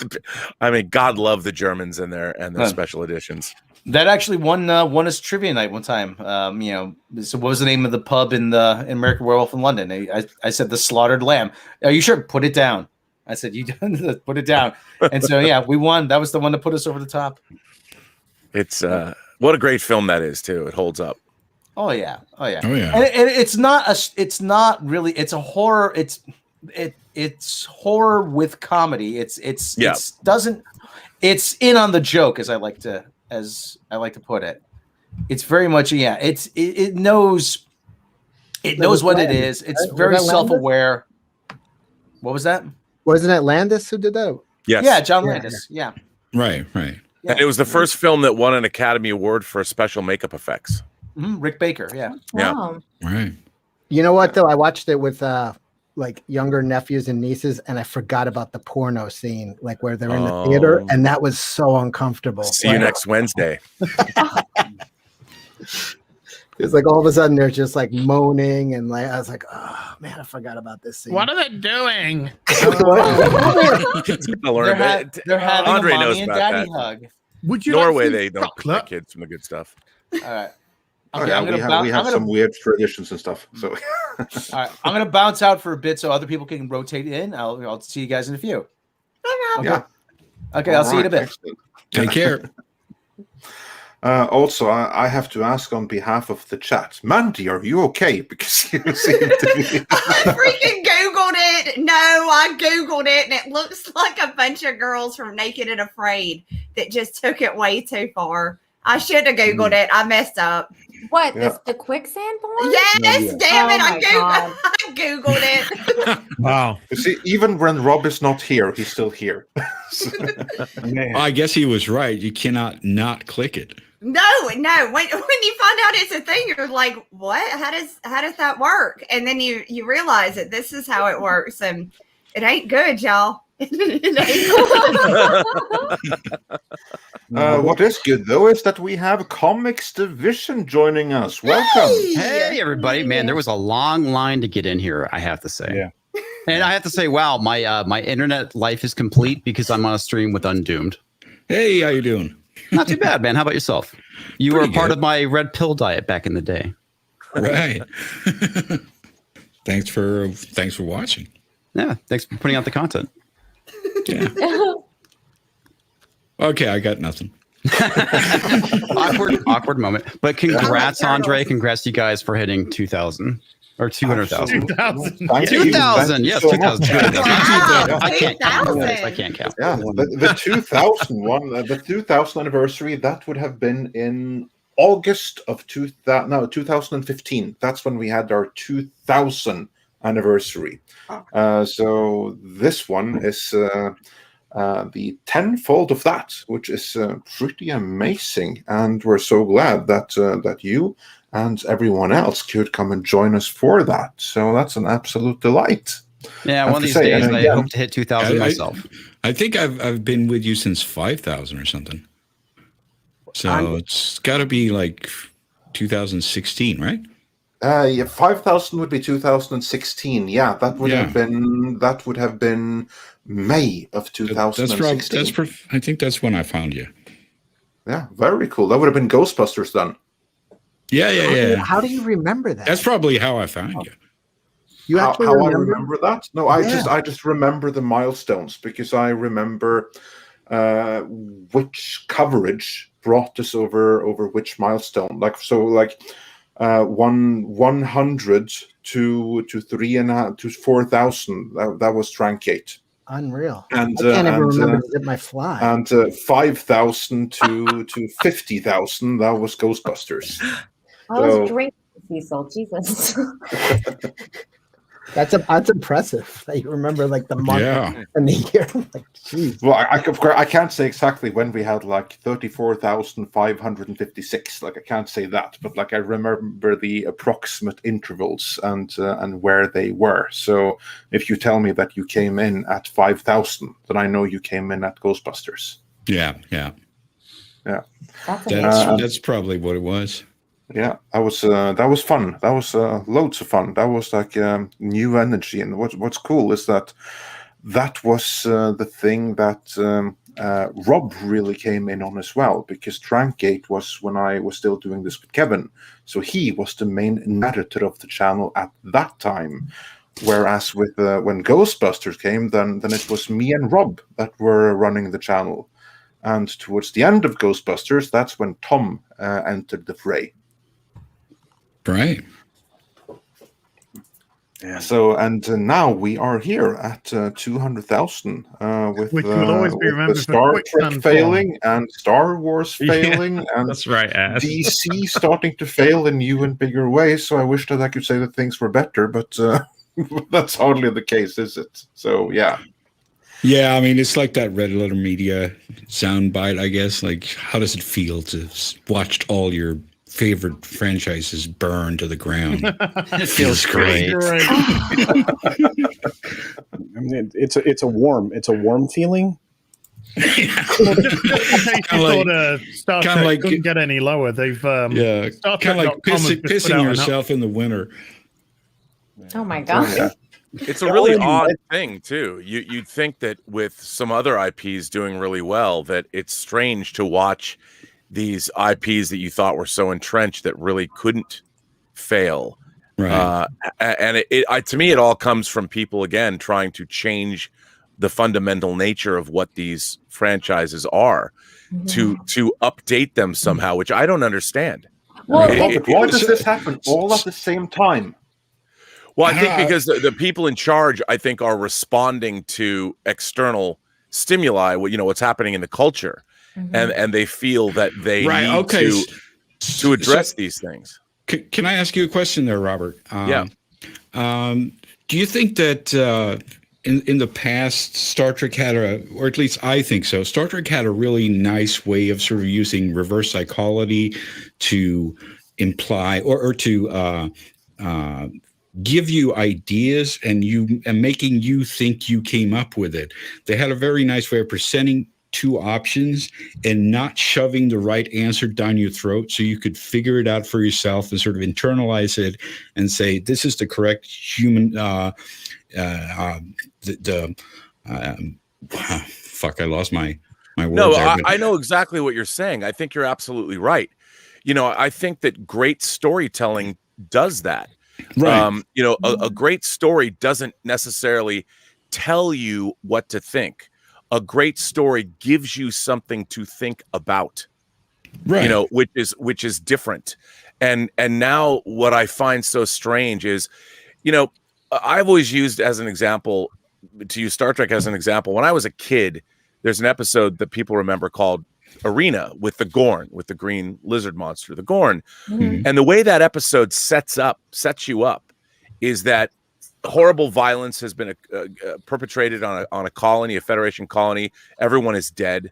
[SPEAKER 13] I mean, God love the Germans and their special editions.
[SPEAKER 2] That actually won us trivia night one time. So what was the name of the pub in American Werewolf in London? I said the Slaughtered Lamb. Are you sure? Put it down. I said you put it down. And so yeah, we won. That was the one that put us over the top.
[SPEAKER 13] It's what a great film that is too. It holds up.
[SPEAKER 2] Oh yeah.
[SPEAKER 5] yeah.
[SPEAKER 2] And it's not really. It's a horror. It's horror with comedy. It's in on the joke, as I like to put it. It's very much it knows what it is. It's very self-aware. What was that?
[SPEAKER 6] Wasn't it Landis who did that?
[SPEAKER 13] Yes.
[SPEAKER 2] Yeah, John Landis. Yeah.
[SPEAKER 5] Right.
[SPEAKER 2] Yeah.
[SPEAKER 13] And it was the first film that won an Academy Award for special makeup effects.
[SPEAKER 2] Rick Baker. Yeah.
[SPEAKER 12] Wow.
[SPEAKER 5] Right.
[SPEAKER 6] You know what though? I watched it with like younger nephews and nieces, and I forgot about the porno scene, like where they're in the theater, and that was so uncomfortable.
[SPEAKER 13] See you next Wednesday.
[SPEAKER 6] It's like all of a sudden they're just like moaning, and like I was like, oh man, I forgot about this scene.
[SPEAKER 7] What are they doing?
[SPEAKER 2] They're having
[SPEAKER 13] Andre
[SPEAKER 2] a mommy
[SPEAKER 13] knows
[SPEAKER 2] and
[SPEAKER 13] about
[SPEAKER 2] daddy
[SPEAKER 13] that.
[SPEAKER 2] hug.
[SPEAKER 7] Would you
[SPEAKER 13] Norway,
[SPEAKER 7] like
[SPEAKER 13] they don't pick kids from the good stuff.
[SPEAKER 2] All right.
[SPEAKER 3] Oh, yeah, we have some weird traditions and stuff. So,
[SPEAKER 2] all right, I'm gonna bounce out for a bit so other people can rotate in. I'll see you guys in a few. Okay.
[SPEAKER 3] Yeah.
[SPEAKER 2] Okay, I'll see you in a bit.
[SPEAKER 3] Excellent.
[SPEAKER 5] Take care.
[SPEAKER 3] Also, I have to ask on behalf of the chat, Mandy, are you okay? Because you seem to be.
[SPEAKER 15] I freaking Googled it. No, I Googled it, and it looks like a bunch of girls from Naked and Afraid that just took it way too far. I should have Googled it. I messed up.
[SPEAKER 12] What? The quicksand porn?
[SPEAKER 15] Yes, damn it.
[SPEAKER 12] Oh
[SPEAKER 15] I Googled it.
[SPEAKER 7] Wow.
[SPEAKER 3] You see, even when Rob is not here, he's still here.
[SPEAKER 5] I guess he was right. You cannot not click it.
[SPEAKER 15] No. When you find out it's a thing, you're like, what? How does that work? And then you realize that this is how it works, and it ain't good, y'all.
[SPEAKER 3] What is good though is that we have Comics Division joining us. Welcome.
[SPEAKER 18] Hey everybody, man! There was a long line to get in here, I have to say. Yeah. And I have to say, wow, my internet life is complete because I'm on a stream with Undoomed.
[SPEAKER 5] Hey, how you doing?
[SPEAKER 18] Not too bad, man. How about yourself? You were
[SPEAKER 5] Pretty
[SPEAKER 18] a part
[SPEAKER 5] good.
[SPEAKER 18] of my red pill diet back in the day.
[SPEAKER 5] Right. Thanks for watching.
[SPEAKER 18] Yeah, thanks for putting out the content.
[SPEAKER 5] Yeah. Okay, I got nothing.
[SPEAKER 18] awkward moment. But congrats, Andre. Congrats to you guys for hitting 2,000 or 200,000. 2,000. Yes, 2,000. I can't count.
[SPEAKER 3] Yeah, the 2000 one, the 2000 anniversary, that would have been in August of 2015. That's when we had our 2000 anniversary. So this one is the tenfold of that, which is pretty amazing, and we're so glad that you and everyone else could come and join us for that. So that's an absolute delight.
[SPEAKER 18] Yeah, one of these days I hope to hit 2,000 myself.
[SPEAKER 5] I think I've been with you since 5,000 or something. So it's got to be like 2016, right?
[SPEAKER 3] Yeah, 5,000 would be 2016. Yeah, that would have been May of 2016.
[SPEAKER 5] I think that's when I found you.
[SPEAKER 3] Yeah, very cool. That would have been Ghostbusters then.
[SPEAKER 5] Yeah.
[SPEAKER 6] How do you remember that?
[SPEAKER 5] That's probably how I found you.
[SPEAKER 6] You
[SPEAKER 3] how
[SPEAKER 6] actually
[SPEAKER 3] I remember that? No, I just remember the milestones because I remember which coverage brought us over which milestone. 100 to 3,500 to 4,000. That was Trankate.
[SPEAKER 6] Unreal.
[SPEAKER 3] And
[SPEAKER 6] I can't even remember to Zip My Fly.
[SPEAKER 3] And 5,000 to 50,000. That was Ghostbusters.
[SPEAKER 12] I was drinking, Cecil. Jesus.
[SPEAKER 6] That's impressive that you remember like the month and the year. Like, geez.
[SPEAKER 3] Well, I can't say exactly when we had like 34,556. Like I can't say that, but like I remember the approximate intervals and where they were. So if you tell me that you came in at 5,000, then I know you came in at Ghostbusters.
[SPEAKER 5] Yeah.
[SPEAKER 3] Yeah.
[SPEAKER 5] That's probably what it was.
[SPEAKER 3] Yeah, that was fun. That was loads of fun. That was like new energy. And what's cool is that was the thing that Rob really came in on as well, because Drankgate was when I was still doing this with Kevin. So he was the main narrator of the channel at that time. Whereas with when Ghostbusters came, then it was me and Rob that were running the channel. And towards the end of Ghostbusters, that's when Tom entered the fray.
[SPEAKER 5] Right.
[SPEAKER 3] Yeah. So, and now we are here at 200,000 with,
[SPEAKER 7] Which will always be
[SPEAKER 3] with
[SPEAKER 7] remembered
[SPEAKER 3] the
[SPEAKER 7] for
[SPEAKER 3] Star
[SPEAKER 7] quicksand
[SPEAKER 3] Trek failing and Star Wars failing and
[SPEAKER 16] that's right, Ash.
[SPEAKER 3] DC starting to fail in new and bigger ways. So I wish that I could say that things were better, but that's hardly the case, is it? So, yeah.
[SPEAKER 5] Yeah, I mean, it's like that Red Letter Media soundbite, I guess. Like, how does it feel to watch all your favorite franchises burn to the ground?
[SPEAKER 18] It feels great.
[SPEAKER 17] I mean, it's a warm feeling.
[SPEAKER 7] Well, just in case you thought Star Trek couldn't get any lower, they've Star
[SPEAKER 5] kind of like pissing yourself in the winter.
[SPEAKER 12] Oh my god.
[SPEAKER 13] It's a really odd thing too. You'd think that with some other IPs doing really well, that it's strange to watch these IPs that you thought were so entrenched that really couldn't fail.
[SPEAKER 5] Right.
[SPEAKER 13] And to me, it all comes from people again trying to change the fundamental nature of what these franchises are, to update them somehow, which I don't understand.
[SPEAKER 3] Why does this happen all at the same time?
[SPEAKER 13] Well, I think because the people in charge, I think, are responding to external stimuli, what's happening in the culture, and they feel that they need to address these things.
[SPEAKER 5] Can I ask you a question there, Robert?
[SPEAKER 13] Yeah.
[SPEAKER 5] Do you think that in the past, Star Trek had or at least I think so, Star Trek had a really nice way of sort of using reverse psychology to imply or to give you ideas and making you think you came up with it. They had a very nice way of presenting two options and not shoving the right answer down your throat, so you could figure it out for yourself and sort of internalize it and say, this is the correct human fuck, I lost my word.
[SPEAKER 13] No,
[SPEAKER 5] there,
[SPEAKER 13] I know exactly what you're saying. I think you're absolutely right. I think that great storytelling does that.
[SPEAKER 5] Right.
[SPEAKER 13] A great story doesn't necessarily tell you what to think. A great story gives you something to think about.
[SPEAKER 5] Right.
[SPEAKER 13] Which is different. And now what I find so strange is, I've always used as an example, to use Star Trek as an example. When I was a kid, there's an episode that people remember called Arena with the Gorn, with the green lizard monster, the Gorn. And the way that episode sets you up is that horrible violence has been perpetrated on a colony, a Federation colony. Everyone is dead.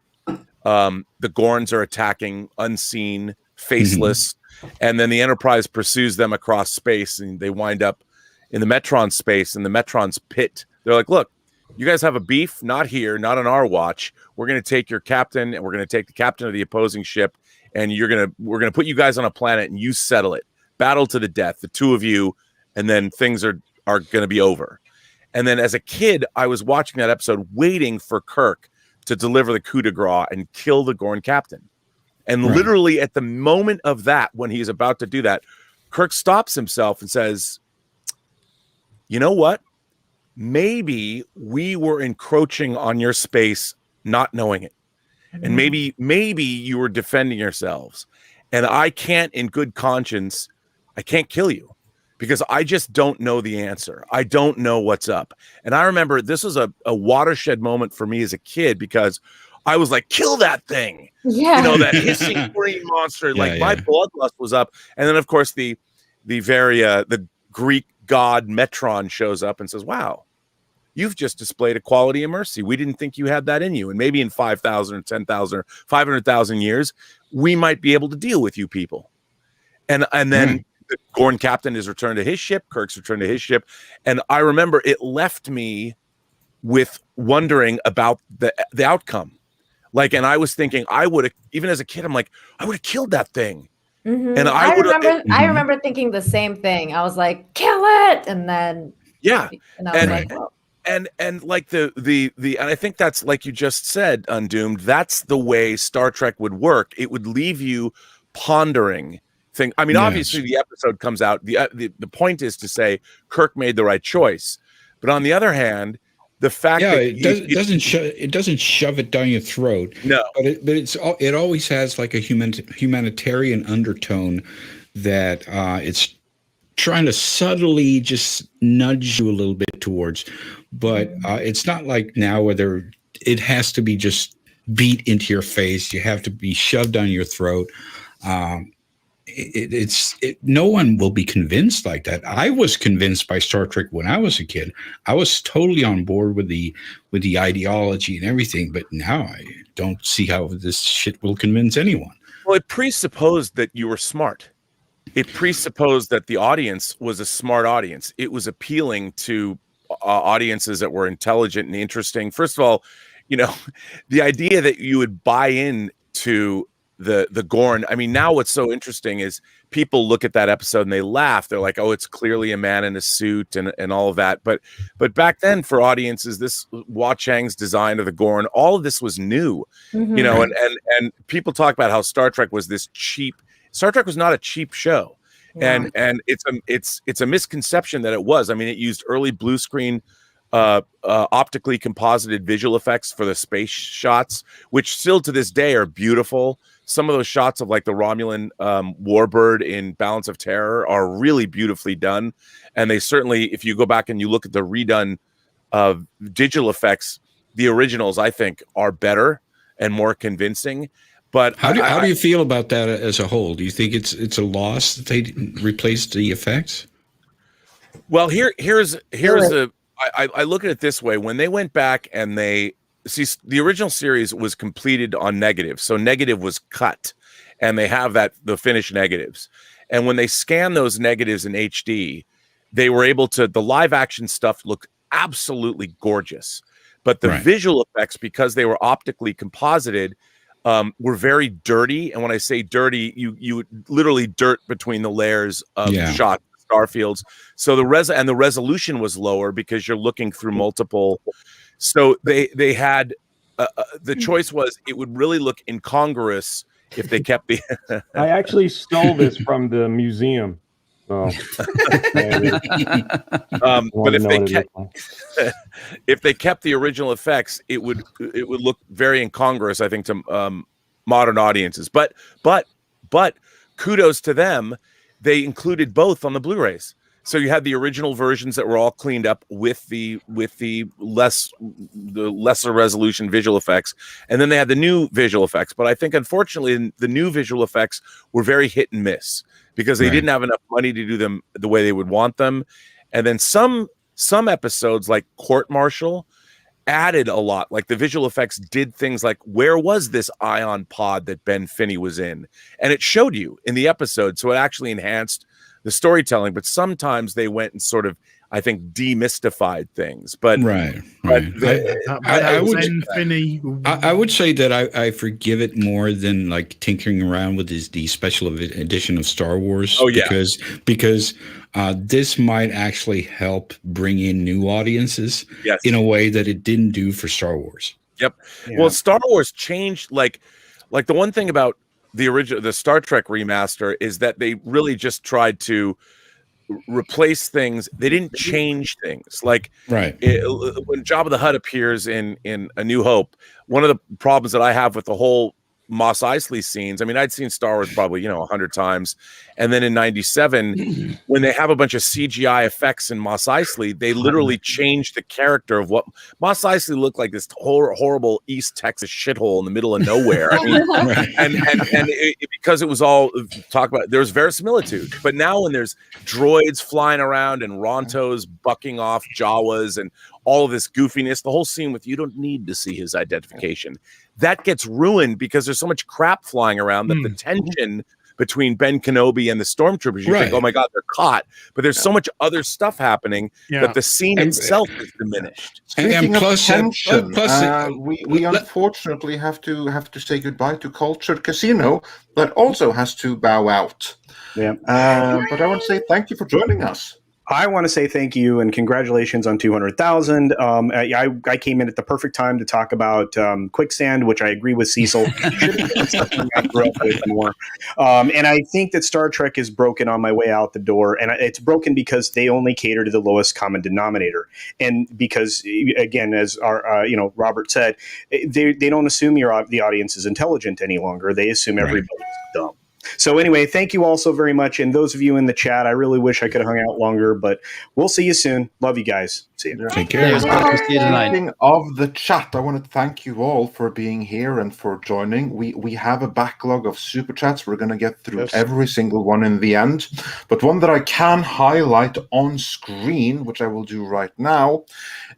[SPEAKER 13] The Gorns are attacking, unseen, faceless, and then the Enterprise pursues them across space, and they wind up in the Metron space, in the Metron's pit. They're like, look, you guys have a beef, not here, not on our watch. We're going to take your captain, and we're going to take the captain of the opposing ship, and we're going to put you guys on a planet, and you settle it. Battle to the death, the two of you, and then things are going to be over. And then as a kid, I was watching that episode, waiting for Kirk to deliver the coup de grace and kill the Gorn captain. And literally at the moment of that, when he's about to do that, Kirk stops himself and says, you know what? Maybe we were encroaching on your space, not knowing it. And maybe you were defending yourselves. And I can't, in good conscience, I can't kill you because I just don't know the answer. I don't know what's up. And I remember this was a watershed moment for me as a kid because I was like, kill that thing.
[SPEAKER 12] Yeah.
[SPEAKER 13] That hissing green monster. My bloodlust was up. And then, of course, the Greek god Metron shows up and says, wow, you've just displayed a quality of mercy. We didn't think you had that in you. And maybe in 5,000 or 10,000 or 500,000 years, we might be able to deal with you people. And then the Gorn captain is returned to his ship. Kirk's returned to his ship. And I remember it left me with wondering about the outcome. And I was thinking I would have, even as a kid, I'm like, I would have killed that thing.
[SPEAKER 15] And
[SPEAKER 12] I
[SPEAKER 15] I would
[SPEAKER 12] remember. I remember thinking the same thing. I was like, "Kill it!" And then and I was like, "Oh."
[SPEAKER 13] And like the and I think that's like you just said, Undoomed, that's the way Star Trek would work. It would leave you pondering things. I mean, obviously the episode comes out, the point is to say Kirk made the right choice, but on the other hand, the fact that
[SPEAKER 5] it doesn't shove it down your throat.
[SPEAKER 13] No,
[SPEAKER 5] but it always has like a humanitarian undertone that it's trying to subtly just nudge you a little bit towards, but it's not like now where it has to be just beat into your face. You have to be shoved down your throat. No one will be convinced like that. I was convinced by Star Trek when I was a kid. I was totally on board with the ideology and everything, but now I don't see how this shit will convince anyone.
[SPEAKER 13] Well, it presupposed that you were smart. It presupposed that the audience was a smart audience. It was appealing to audiences that were intelligent and interesting. First of all, the idea that you would buy in to the Gorn. I mean, now what's so interesting is people look at that episode and they laugh. They're like, "Oh, it's clearly a man in a suit and all of that." But back then, for audiences, this Hua Chang's design of the Gorn, all of this was new. And people talk about how Star Trek was this cheap. Star Trek was not a cheap show, and it's a misconception that it was. I mean, it used early blue screen, optically composited visual effects for the space shots, which still to this day are beautiful. Some of those shots of like the Romulan warbird in Balance of Terror are really beautifully done, and they certainly, if you go back and you look at the redone digital effects, the originals I think are better and more convincing. But
[SPEAKER 5] how do you feel about that as a whole? Do you think it's a loss that they replaced the effects?
[SPEAKER 13] Well, here's I look at it this way. When they went back and the original series was completed on negative, so negative was cut, and they have the finished negatives. And when they scan those negatives in HD, they were able to. The live action stuff looked absolutely gorgeous, but the visual effects, because they were optically composited, were very dirty. And when I say dirty, you literally dirt between the layers of shot star fields. So the resolution was lower because you're looking through multiple. So they had the choice was it would really look incongruous if they kept the.
[SPEAKER 19] I actually stole this from the museum. So,
[SPEAKER 13] but if they kept the original effects, it would look very incongruous, I think, to modern audiences. But kudos to them, they included both on the Blu-rays. So you had the original versions that were all cleaned up with the lesser resolution visual effects, and then they had the new visual effects. But I think, unfortunately, the new visual effects were very hit and miss because they didn't have enough money to do them the way they would want them. And then some episodes, like Court Martial, added a lot. Like the visual effects did things like, where was this ion pod that Ben Finney was in? And it showed you in the episode, so it actually enhanced the storytelling. But sometimes they went and sort of, I think, demystified things. But
[SPEAKER 5] I would say that I forgive it more than like tinkering around with the special edition of Star Wars.
[SPEAKER 13] Oh yeah,
[SPEAKER 5] because this might actually help bring in new audiences in a way that it didn't do for Star Wars.
[SPEAKER 13] Yep. Yeah. Well, Star Wars changed like the one thing about the Star Trek remaster is that they really just tried to replace things. They didn't change things. Like when Jabba the Hutt appears in A New Hope, one of the problems that I have with the whole Mos Eisley scenes, I mean, I'd seen Star Wars probably 100 times, and then in '97 when they have a bunch of CGI effects in Mos Eisley, they literally changed the character of what Mos Eisley looked like, this horrible East Texas shithole in the middle of nowhere. I mean, because it was all talk about, there was verisimilitude. But now when there's droids flying around and Rontos bucking off Jawas and all of this goofiness, the whole scene with you don't need to see his identification, that gets ruined because there's so much crap flying around that the tension between Ben Kenobi and the stormtroopers. You think, oh my God, they're caught. But there's so much other stuff happening that the scene itself is diminished.
[SPEAKER 3] Speaking of tension,
[SPEAKER 5] plus
[SPEAKER 3] we unfortunately have to say goodbye to Cultured Casino, that also has to bow out.
[SPEAKER 17] Yeah.
[SPEAKER 3] But I want to say thank you for joining us.
[SPEAKER 17] I want to say thank you and congratulations on 200,000. I came in at the perfect time to talk about Quicksand, which I agree with Cecil. Something I grew up with more. And I think that Star Trek is broken on my way out the door. And it's broken because they only cater to the lowest common denominator. And because, again, as our Robert said, they don't assume the audience is intelligent any longer. They assume everybody's dumb. So anyway, thank you all so very much. And those of you in the chat, I really wish I could have hung out longer, but we'll see you soon. Love you guys. See you.
[SPEAKER 5] Take care.
[SPEAKER 3] Speaking of the chat, I want to thank you all for being here and for joining. We have a backlog of super chats. We're going to get through every single one in the end. But one that I can highlight on screen, which I will do right now,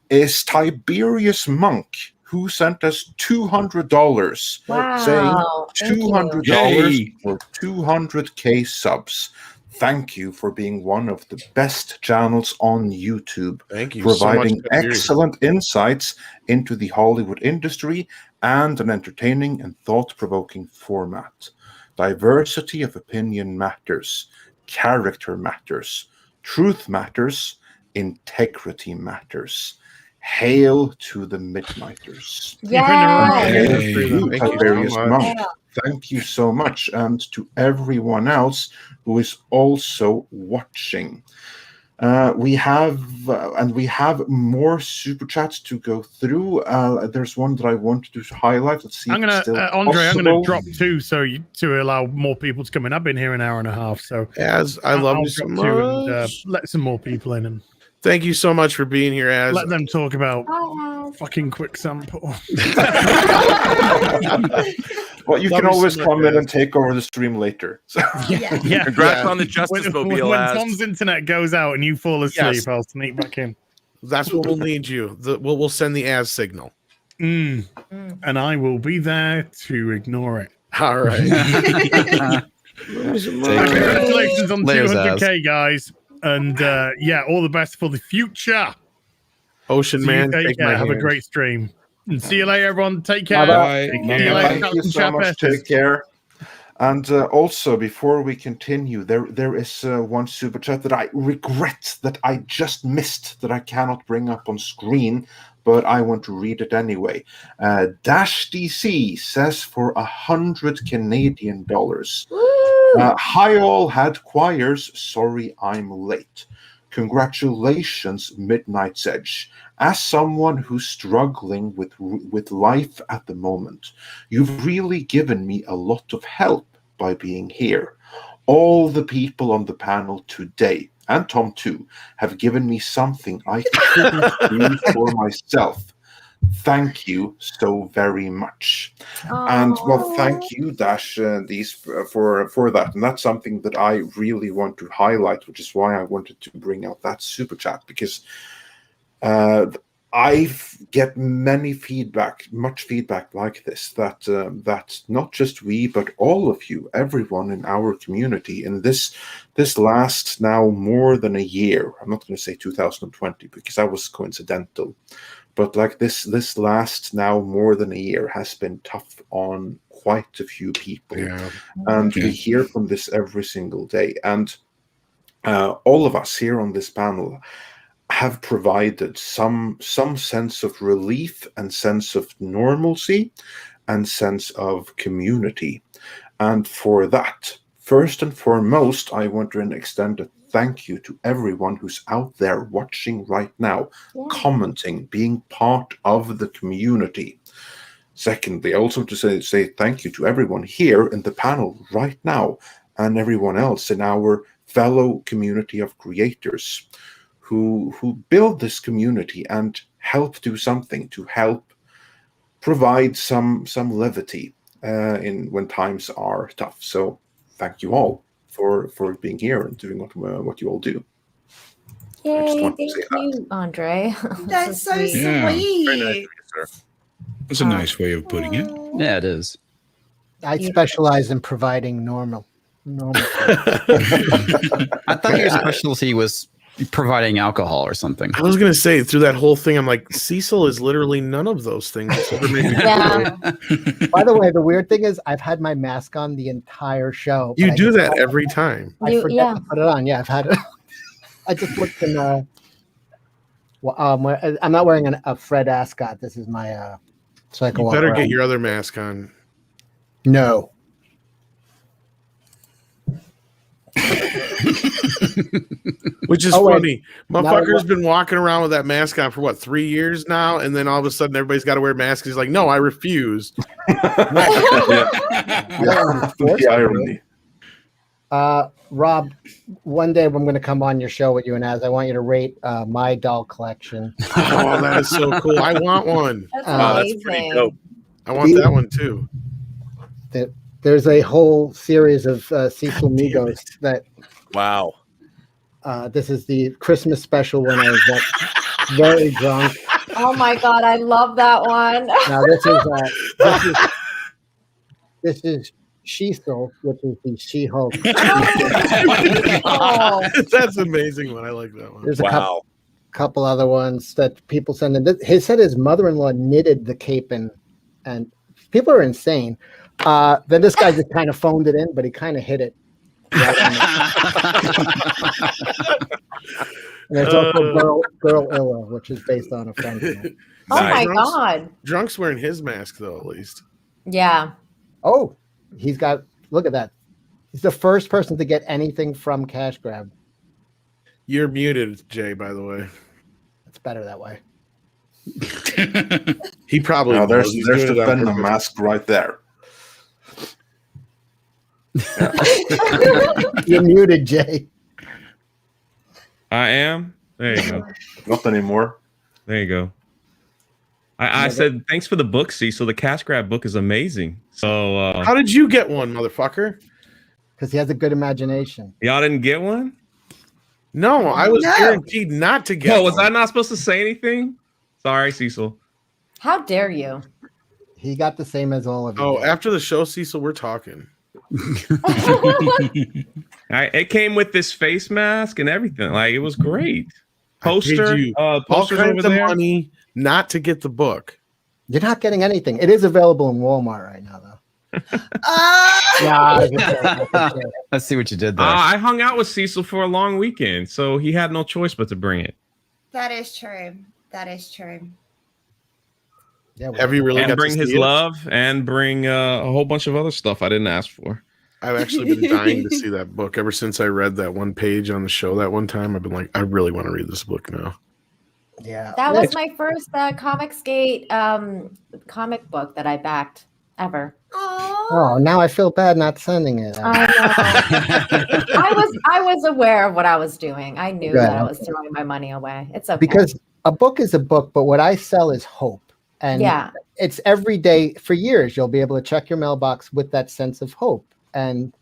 [SPEAKER 3] is Tiberius Monk, who sent us $200, saying $200 for 200K subs. Thank you for being one of the best channels on YouTube.
[SPEAKER 1] Thank you
[SPEAKER 3] providing
[SPEAKER 1] so much.
[SPEAKER 3] excellent insights into the Hollywood industry and an entertaining and thought-provoking format. Diversity of opinion matters. Character matters. Truth matters. Integrity matters. Hail to the Midnighters. Thank you so much. And to everyone else who is also watching. We have more super chats to go through. There's one that I wanted to highlight. Let's see.
[SPEAKER 7] Andre, I'm going to drop two to allow more people to come in. I've been here an hour and a half, so
[SPEAKER 1] I love you so much.
[SPEAKER 7] And, let some more people in and.
[SPEAKER 1] Thank you so much for being here, Az.
[SPEAKER 7] Let them talk about fucking Quicksand.
[SPEAKER 3] Well, you can always come in and take over the stream later. So.
[SPEAKER 7] Yeah.
[SPEAKER 13] Congrats on the Justice Mobile.
[SPEAKER 7] When Tom's internet goes out and you fall asleep, I'll sneak back in.
[SPEAKER 1] That's what we'll need you. We'll send the Az signal.
[SPEAKER 7] And I will be there to ignore it.
[SPEAKER 1] All right.
[SPEAKER 7] Congratulations on 200K, guys. And all the best for the future.
[SPEAKER 1] Ocean Man,
[SPEAKER 7] take care. Have a great stream. And see you later, everyone. Take care.
[SPEAKER 3] Bye. Thank you so much. Take care. And also, before we continue, there is one super chat that I regret that I just missed, that I cannot bring up on screen, but I want to read it anyway. Dash DC says for 100 Canadian dollars. Hi all, had choirs. Sorry I'm late. Congratulations, Midnight's Edge. As someone who's struggling with life at the moment, you've really given me a lot of help by being here. All the people on the panel today, and Tom too, have given me something I couldn't do for myself. Thank you so very much. And well, thank you, Dash, for that. And that's something that I really want to highlight, which is why I wanted to bring out that super chat, because I get much feedback like this, that not just we, but all of you, everyone in our community, in this lasts now more than a year. I'm not going to say 2020 because that was coincidental. But like this lasts now more than a year, has been tough on quite a few people. Yeah. And we hear from this every single day. And all of us here on this panel have provided some sense of relief and sense of normalcy and sense of community. And for that, first and foremost, I want to extend a thank you to everyone who's out there watching right now, commenting, being part of the community. Secondly, also to say thank you to everyone here in the panel right now and everyone else in our fellow community of creators who build this community and help do something to help provide some levity when times are tough. So thank you all for being here and doing what you all do.
[SPEAKER 12] Yay, thank you, Andre.
[SPEAKER 15] That's so sweet.
[SPEAKER 5] Very nice, sir. That's a nice way of putting it.
[SPEAKER 18] Yeah, it is.
[SPEAKER 6] I specialize in providing normal. No.
[SPEAKER 18] I thought your specialty was providing alcohol or something.
[SPEAKER 1] I was gonna say through that whole thing, I'm like, Cecil is literally none of those things.
[SPEAKER 6] Yeah. By the way, the weird thing is I've had my mask on the entire show.
[SPEAKER 1] You
[SPEAKER 6] but I
[SPEAKER 1] do
[SPEAKER 6] just-
[SPEAKER 1] that every time.
[SPEAKER 6] I forget to put it on. Yeah, I've had it. I just looked in. I'm not wearing a Fred Ascot. This is my. So I can
[SPEAKER 1] You
[SPEAKER 6] walk
[SPEAKER 1] better
[SPEAKER 6] around.
[SPEAKER 1] get your other mask on.
[SPEAKER 6] No.
[SPEAKER 1] Which is
[SPEAKER 6] Oh, wait.
[SPEAKER 1] funny.
[SPEAKER 6] Now
[SPEAKER 1] Motherfucker's
[SPEAKER 6] I-
[SPEAKER 1] been walking around with that mask on for what, 3 years now, and then all of a sudden everybody's got to wear masks. He's like, "No, I refuse."
[SPEAKER 3] The irony.
[SPEAKER 6] Rob, one day I'm going to come on your show with you and Az. I want you to rate my doll collection.
[SPEAKER 1] Oh, that is so cool. I want one.
[SPEAKER 12] That's
[SPEAKER 1] That's pretty
[SPEAKER 12] amazing.
[SPEAKER 1] dope. I want that one too.
[SPEAKER 6] There's a whole series of Cecil Migos that.
[SPEAKER 13] Wow.
[SPEAKER 6] This is the Christmas special when I was very drunk.
[SPEAKER 12] Oh my god, I love that one.
[SPEAKER 6] Now this is Cecil, which is the She-Hulk.
[SPEAKER 1] That's amazing one. I like that one.
[SPEAKER 6] There's a couple other ones that people send in. He said his mother-in-law knitted the cape, and people are insane. Then this guy just kind of phoned it in, but he kind of hit it. And there's also Girl Illa, which is based on a friend of mine.
[SPEAKER 12] Oh my god.
[SPEAKER 1] Drunk's wearing his mask though, at least.
[SPEAKER 12] Yeah.
[SPEAKER 6] Oh, he's got. Look at that. He's the first person to get anything from Cash Grab.
[SPEAKER 1] You're muted, Jay, by the way.
[SPEAKER 6] It's better that way.
[SPEAKER 1] He probably
[SPEAKER 3] No,
[SPEAKER 1] knows.
[SPEAKER 3] there's
[SPEAKER 1] He's
[SPEAKER 3] the
[SPEAKER 1] doing it on
[SPEAKER 3] Venom
[SPEAKER 1] purpose.
[SPEAKER 3] mask right there.
[SPEAKER 6] You're muted, Jay.
[SPEAKER 16] I am. There you go.
[SPEAKER 3] Not anymore.
[SPEAKER 16] There you go. I said thanks for the book, Cecil. The Cash Grab book is amazing. So
[SPEAKER 1] How did you get one, motherfucker?
[SPEAKER 6] Because he has a good imagination.
[SPEAKER 16] y'all didn't get one?
[SPEAKER 1] No, I was guaranteed not to get
[SPEAKER 16] No,
[SPEAKER 1] one.
[SPEAKER 16] was I not supposed to say anything? Sorry, Cecil.
[SPEAKER 12] How dare you?
[SPEAKER 6] He got the same as all of you.
[SPEAKER 1] Oh, after the show, Cecil, we're talking.
[SPEAKER 16] It came with this face mask and everything. Like it was great. Poster,
[SPEAKER 1] I paid you all
[SPEAKER 16] posters
[SPEAKER 1] kinds
[SPEAKER 16] over
[SPEAKER 1] of
[SPEAKER 16] there.
[SPEAKER 1] money not to get the book.
[SPEAKER 6] You're not getting anything. It is available in Walmart right now, though.
[SPEAKER 18] Let's see what you did there.
[SPEAKER 16] I hung out with Cecil for a long weekend, so he had no choice but to bring it.
[SPEAKER 15] That is true. That is true.
[SPEAKER 6] Yeah,
[SPEAKER 1] Have you really
[SPEAKER 16] and
[SPEAKER 1] got to
[SPEAKER 16] bring his
[SPEAKER 1] see it?
[SPEAKER 16] love and bring a whole bunch of other stuff I didn't ask for.
[SPEAKER 1] I've actually been dying to see that book ever since I read that one page on the show that one time. I've been like, I really want to read this book now.
[SPEAKER 6] Yeah.
[SPEAKER 12] That was my first Comicsgate comic book that I backed ever.
[SPEAKER 6] Oh, now I feel bad not sending it.
[SPEAKER 12] I was aware of what I was doing. I knew
[SPEAKER 6] Good.
[SPEAKER 12] that I was throwing my money away. It's okay.
[SPEAKER 6] Because a book is a book, but what I sell is hope. And
[SPEAKER 12] Yeah.
[SPEAKER 6] it's every day for years. You'll be able to check your mailbox with that sense of hope. And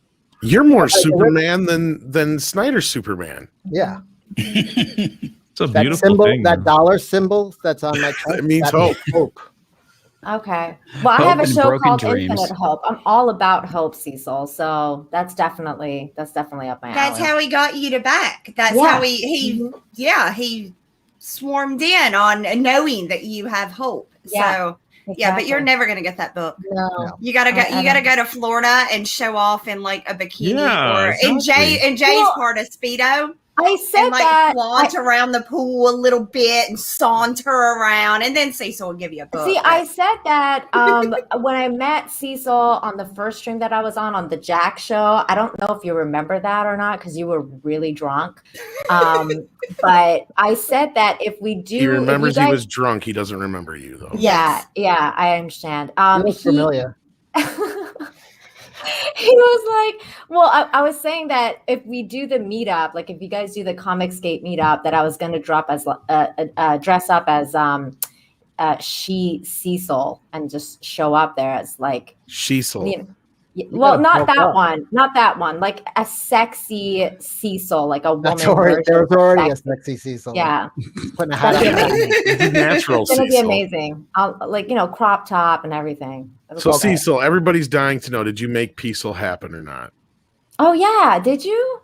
[SPEAKER 1] You're more Superman than Snyder's Superman.
[SPEAKER 6] yeah,
[SPEAKER 16] It's a
[SPEAKER 6] that
[SPEAKER 16] beautiful
[SPEAKER 6] symbol,
[SPEAKER 16] thing.
[SPEAKER 6] that dollar symbol that's on my chest,
[SPEAKER 1] It means
[SPEAKER 6] that means hope.
[SPEAKER 12] Okay. Well, I
[SPEAKER 18] Hope
[SPEAKER 12] have a
[SPEAKER 18] and
[SPEAKER 12] show
[SPEAKER 18] broken
[SPEAKER 12] called
[SPEAKER 18] dreams.
[SPEAKER 12] Infinite Hope. I'm all about hope, Cecil. So that's definitely up my
[SPEAKER 15] That's
[SPEAKER 12] alley.
[SPEAKER 15] how he got you to back. That's
[SPEAKER 12] Yeah.
[SPEAKER 15] how he swarmed in on knowing that you have hope.
[SPEAKER 12] Yeah,
[SPEAKER 15] So yeah, but you're
[SPEAKER 12] exactly.
[SPEAKER 15] never gonna get that book.
[SPEAKER 12] No.
[SPEAKER 15] You gotta go.
[SPEAKER 12] I
[SPEAKER 15] You gotta go to Florida and show off in like a bikini,
[SPEAKER 16] Yeah,
[SPEAKER 15] or in
[SPEAKER 16] exactly.
[SPEAKER 15] Jay's
[SPEAKER 12] Well,
[SPEAKER 15] part of speedo.
[SPEAKER 12] I said
[SPEAKER 15] And like
[SPEAKER 12] that.
[SPEAKER 15] flaunt around the pool a little bit and saunter around, and then Cecil will give you a book.
[SPEAKER 12] See, I said that when I met Cecil on the first stream that I was on the Jack show. I don't know if you remember that or not because you were really drunk. But I said that if we do,
[SPEAKER 1] He remembers
[SPEAKER 12] if you
[SPEAKER 1] he
[SPEAKER 12] guys-
[SPEAKER 1] was drunk. He doesn't remember you though.
[SPEAKER 12] Yeah, I understand.
[SPEAKER 6] You look familiar.
[SPEAKER 12] He was like, well, I was saying that if we do the meetup, like if you guys do the Comicsgate meetup, that I was going to dress up as Cecil and just show up there as like
[SPEAKER 1] Cecil.
[SPEAKER 12] you know, well, not
[SPEAKER 6] broke
[SPEAKER 12] that
[SPEAKER 6] up.
[SPEAKER 12] one, not that one, like a sexy Cecil, like a woman.
[SPEAKER 6] That's already,
[SPEAKER 12] version
[SPEAKER 6] there's
[SPEAKER 12] of
[SPEAKER 6] already a
[SPEAKER 12] sexy.
[SPEAKER 6] sexy Cecil.
[SPEAKER 12] Yeah.
[SPEAKER 6] Putting a hat
[SPEAKER 12] That'd
[SPEAKER 6] on.
[SPEAKER 12] be amazing.
[SPEAKER 1] Natural
[SPEAKER 12] It's gonna be
[SPEAKER 1] Cecil.
[SPEAKER 12] amazing. I'll like crop top and everything. It'll
[SPEAKER 1] So
[SPEAKER 12] be great.
[SPEAKER 1] Cecil, everybody's dying to know: did you make Cecil happen or not?
[SPEAKER 12] Oh yeah, did you?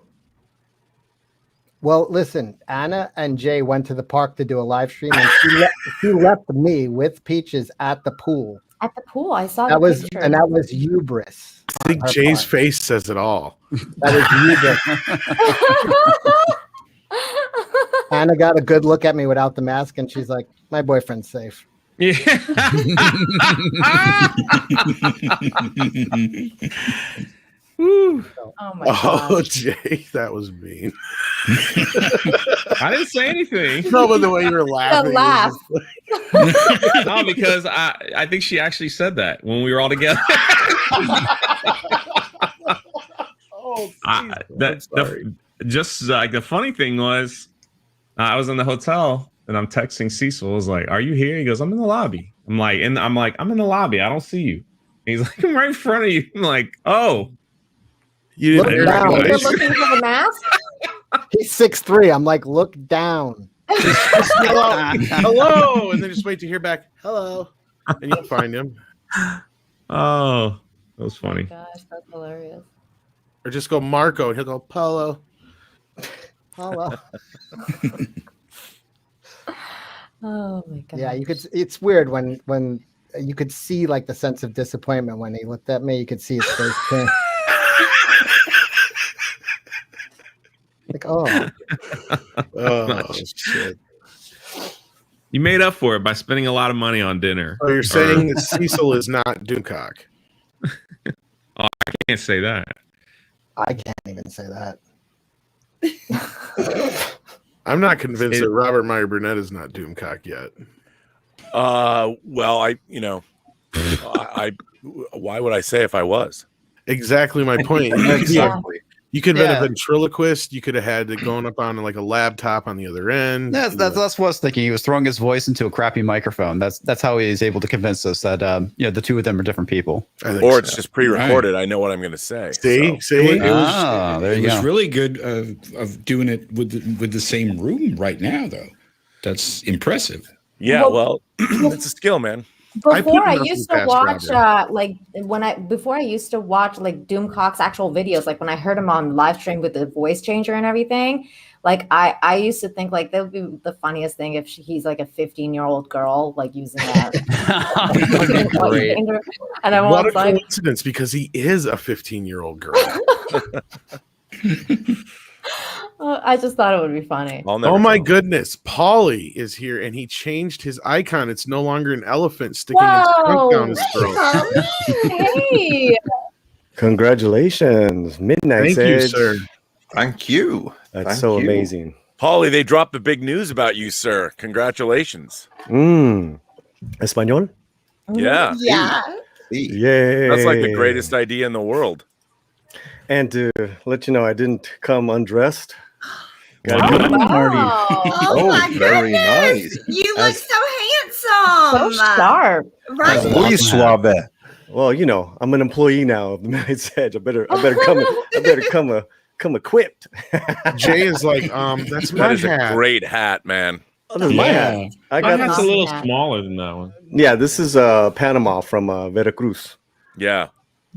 [SPEAKER 6] Well, listen, Anna and Jay went to the park to do a live stream, and she left me with Peaches at the pool.
[SPEAKER 12] At the pool, I saw
[SPEAKER 6] That
[SPEAKER 12] the
[SPEAKER 6] was
[SPEAKER 12] picture.
[SPEAKER 6] and that was hubris.
[SPEAKER 1] I think Jay's face says it all.
[SPEAKER 6] That was hubris. Anna got a good look at me without the mask, and she's like, "My boyfriend's safe."
[SPEAKER 16] Yeah.
[SPEAKER 12] Oh my god.
[SPEAKER 1] Oh, Jay, that was mean.
[SPEAKER 16] I didn't say anything.
[SPEAKER 1] No, but the way you were laughing.
[SPEAKER 12] laugh.
[SPEAKER 16] No, because I think she actually said that when we were all together.
[SPEAKER 1] Oh,
[SPEAKER 16] just like the funny thing was, I was in the hotel and I'm texting Cecil. I was like, "Are you here?" He goes, "I'm in the lobby." I'm like, "I'm in the lobby. I don't see you." And he's like, "I'm right in front of you." I'm like, "Oh,
[SPEAKER 1] you
[SPEAKER 6] didn't
[SPEAKER 12] You're looking for the mask?
[SPEAKER 6] He's 6'3". I'm like, "Look down."
[SPEAKER 1] Hello, and then just wait to hear back. Hello, and you'll find him.
[SPEAKER 16] Oh, that was funny.
[SPEAKER 12] Gosh, that's hilarious.
[SPEAKER 1] Or just go Marco, and he'll go Polo.
[SPEAKER 6] Polo.
[SPEAKER 12] Oh my god.
[SPEAKER 6] Yeah, you could. It's weird when you could see like the sense of disappointment when he looked at me. You could see his face change. Like, oh,
[SPEAKER 1] shit.
[SPEAKER 16] You made up for it by spending a lot of money on dinner.
[SPEAKER 1] So you're saying that Cecil is not Doomcock?
[SPEAKER 16] Oh, I can't say that.
[SPEAKER 6] I can't even say that.
[SPEAKER 1] I'm not convinced that Robert Meyer Burnett is not Doomcock yet.
[SPEAKER 13] Well, I why would I say if I was?
[SPEAKER 1] Exactly my point.
[SPEAKER 3] Exactly.
[SPEAKER 1] You could have
[SPEAKER 18] Yeah.
[SPEAKER 1] been a ventriloquist. You could have had it going up on like a laptop on the other end.
[SPEAKER 18] That's what I was thinking. He was throwing his voice into a crappy microphone. That's how he's able to convince us that the two of them are different people.
[SPEAKER 13] Or it's just pre-recorded. I know what I'm going to say.
[SPEAKER 1] See,
[SPEAKER 5] It
[SPEAKER 18] there you
[SPEAKER 5] was
[SPEAKER 18] go.
[SPEAKER 5] really good of doing it with the same room right now, though. That's impressive.
[SPEAKER 13] Yeah, well, it's a skill, man.
[SPEAKER 12] Before I used to watch before I used to watch like Doomcock's actual videos, like when I heard him on live stream with the voice changer and everything, like I used to think like that would be the funniest thing if he's like a 15-year-old girl like using that.
[SPEAKER 1] Great.
[SPEAKER 12] And I
[SPEAKER 1] What a
[SPEAKER 12] was like,
[SPEAKER 1] coincidence, because he is a 15-year-old girl.
[SPEAKER 12] I just thought it would be funny.
[SPEAKER 1] Oh my goodness, Paulie is here, and he changed his icon. It's no longer an elephant sticking his trunk down his throat.
[SPEAKER 12] Hey.
[SPEAKER 20] Congratulations, Midnight
[SPEAKER 1] Thank you,
[SPEAKER 20] Edge.
[SPEAKER 1] sir.
[SPEAKER 3] Thank you.
[SPEAKER 20] That's
[SPEAKER 3] Thank
[SPEAKER 20] so
[SPEAKER 3] you.
[SPEAKER 20] amazing.
[SPEAKER 13] Paulie, they dropped the big news about you, sir. Congratulations.
[SPEAKER 20] Español?
[SPEAKER 13] Yeah.
[SPEAKER 15] Yeah.
[SPEAKER 20] Yay.
[SPEAKER 13] That's like the greatest idea in the world.
[SPEAKER 20] And to let you know, I didn't come undressed. Got a
[SPEAKER 15] Oh,
[SPEAKER 20] good party.
[SPEAKER 15] Oh, my
[SPEAKER 3] very
[SPEAKER 15] goodness.
[SPEAKER 3] nice.
[SPEAKER 15] You look so handsome.
[SPEAKER 12] So sharp.
[SPEAKER 15] Right?
[SPEAKER 20] Muy suave. Well, you know, I'm an employee now of the Midnight Edge. I better come equipped.
[SPEAKER 1] Jay is like, that's my
[SPEAKER 13] That is
[SPEAKER 1] hat.
[SPEAKER 13] a great hat, man.
[SPEAKER 20] Oh, that's my hat. I got
[SPEAKER 16] That's
[SPEAKER 20] this.
[SPEAKER 16] a little smaller than that one.
[SPEAKER 20] Yeah, this is Panama from Veracruz.
[SPEAKER 13] Yeah.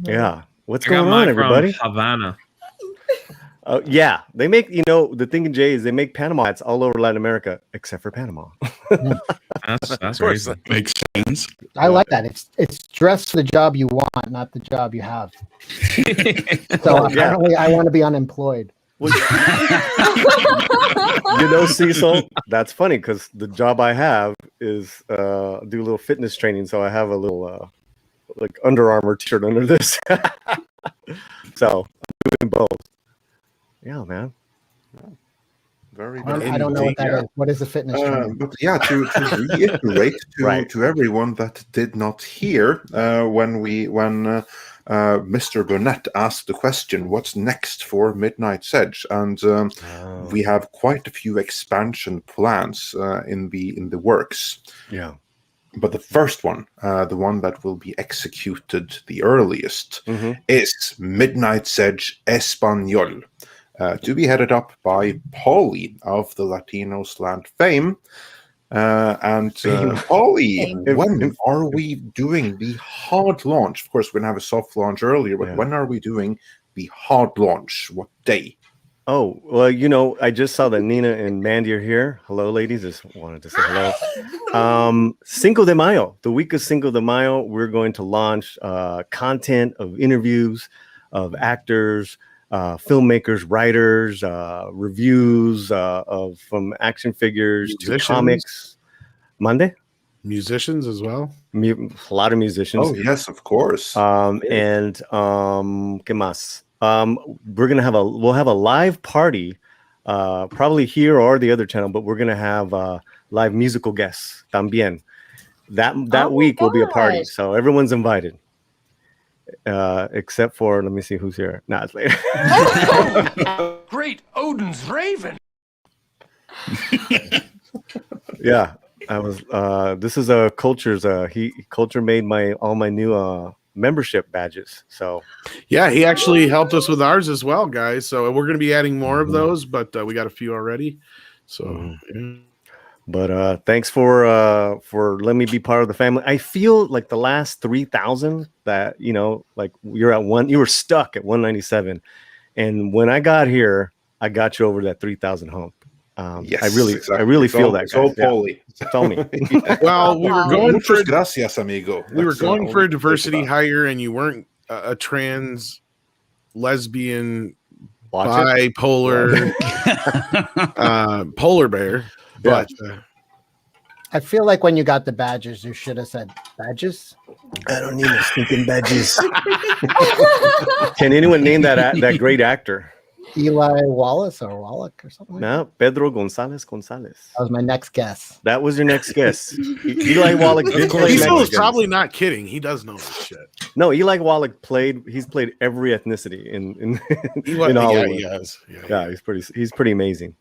[SPEAKER 20] Yeah. What's
[SPEAKER 16] I got
[SPEAKER 20] going
[SPEAKER 16] mine
[SPEAKER 20] on,
[SPEAKER 16] from
[SPEAKER 20] everybody?
[SPEAKER 16] Havana.
[SPEAKER 20] Yeah, they make, the thing in Jay is they make Panama hats all over Latin America except for Panama.
[SPEAKER 16] That's crazy.
[SPEAKER 5] Makes sense.
[SPEAKER 6] I like that. It's dress for the job you want, not the job you have. So apparently, I want to be unemployed.
[SPEAKER 20] Cecil, that's funny because the job I have is do a little fitness training. So I have a little like Under Armour t-shirt under this. So I'm doing both. Yeah, man.
[SPEAKER 3] Very
[SPEAKER 6] I don't know what that is. What is a fitness training?
[SPEAKER 3] But yeah, to reiterate to everyone that did not hear when Mr. Burnett asked the question, "What's next for Midnight Edge?" and we have quite a few expansion plans in the works.
[SPEAKER 20] Yeah.
[SPEAKER 3] But the first one, the one that will be executed the earliest, is Midnight Edge Español. To be headed up by Paulie of the Latinos Land fame. Paulie, when are we doing the hard launch? Of course, we're going to have a soft launch earlier, but when are we doing the hard launch? What day?
[SPEAKER 20] Oh, well, you know, I just saw that Nina and Mandy are here. Hello, ladies. Just wanted to say hello. Cinco de Mayo, the week of Cinco de Mayo, we're going to launch content of interviews of actors, filmmakers, writers, reviews of from action figures to comics. Monday?
[SPEAKER 1] Musicians as well.
[SPEAKER 20] A lot of musicians.
[SPEAKER 3] Oh, yes, of course.
[SPEAKER 20] And ¿qué más? We'll have a live party, probably here or the other channel, but we're gonna have live musical guests también. That week will be a party, so everyone's invited. Except for, let me see who's here. Nah, it's later.
[SPEAKER 21] Great Odin's Raven.
[SPEAKER 20] Yeah, I was. This is a Culture's. Culture made all my new membership badges. So
[SPEAKER 1] yeah, he actually helped us with ours as well, guys. So we're going to be adding more of those, but we got a few already. So yeah.
[SPEAKER 20] But thanks for letting me be part of the family. I feel like the last 3,000 that, you know, like you were stuck at 197, and when I got here, I got you over that 3,000 hump.
[SPEAKER 3] Yes,
[SPEAKER 20] I really feel that.
[SPEAKER 3] It's all Paulie.
[SPEAKER 20] Tell me.
[SPEAKER 1] Well, we were going for
[SPEAKER 3] gracias, amigo.
[SPEAKER 1] We were going for a diversity hire, and you weren't a trans, lesbian, bipolar, polar bear. But
[SPEAKER 6] I feel like when you got the badges, you should have said badges.
[SPEAKER 20] I don't need no stinking badges. Can anyone name that great actor?
[SPEAKER 6] Eli Wallace or Wallach or something?
[SPEAKER 20] No, Pedro Gonzalez. That
[SPEAKER 6] was my next guess.
[SPEAKER 20] That was your next guess. Eli Wallach did play.
[SPEAKER 1] He's probably not kidding. He does know this shit.
[SPEAKER 20] No, Eli Wallach he's played every ethnicity in Hollywood.
[SPEAKER 1] Yeah, he has.
[SPEAKER 20] Yeah, he's pretty amazing.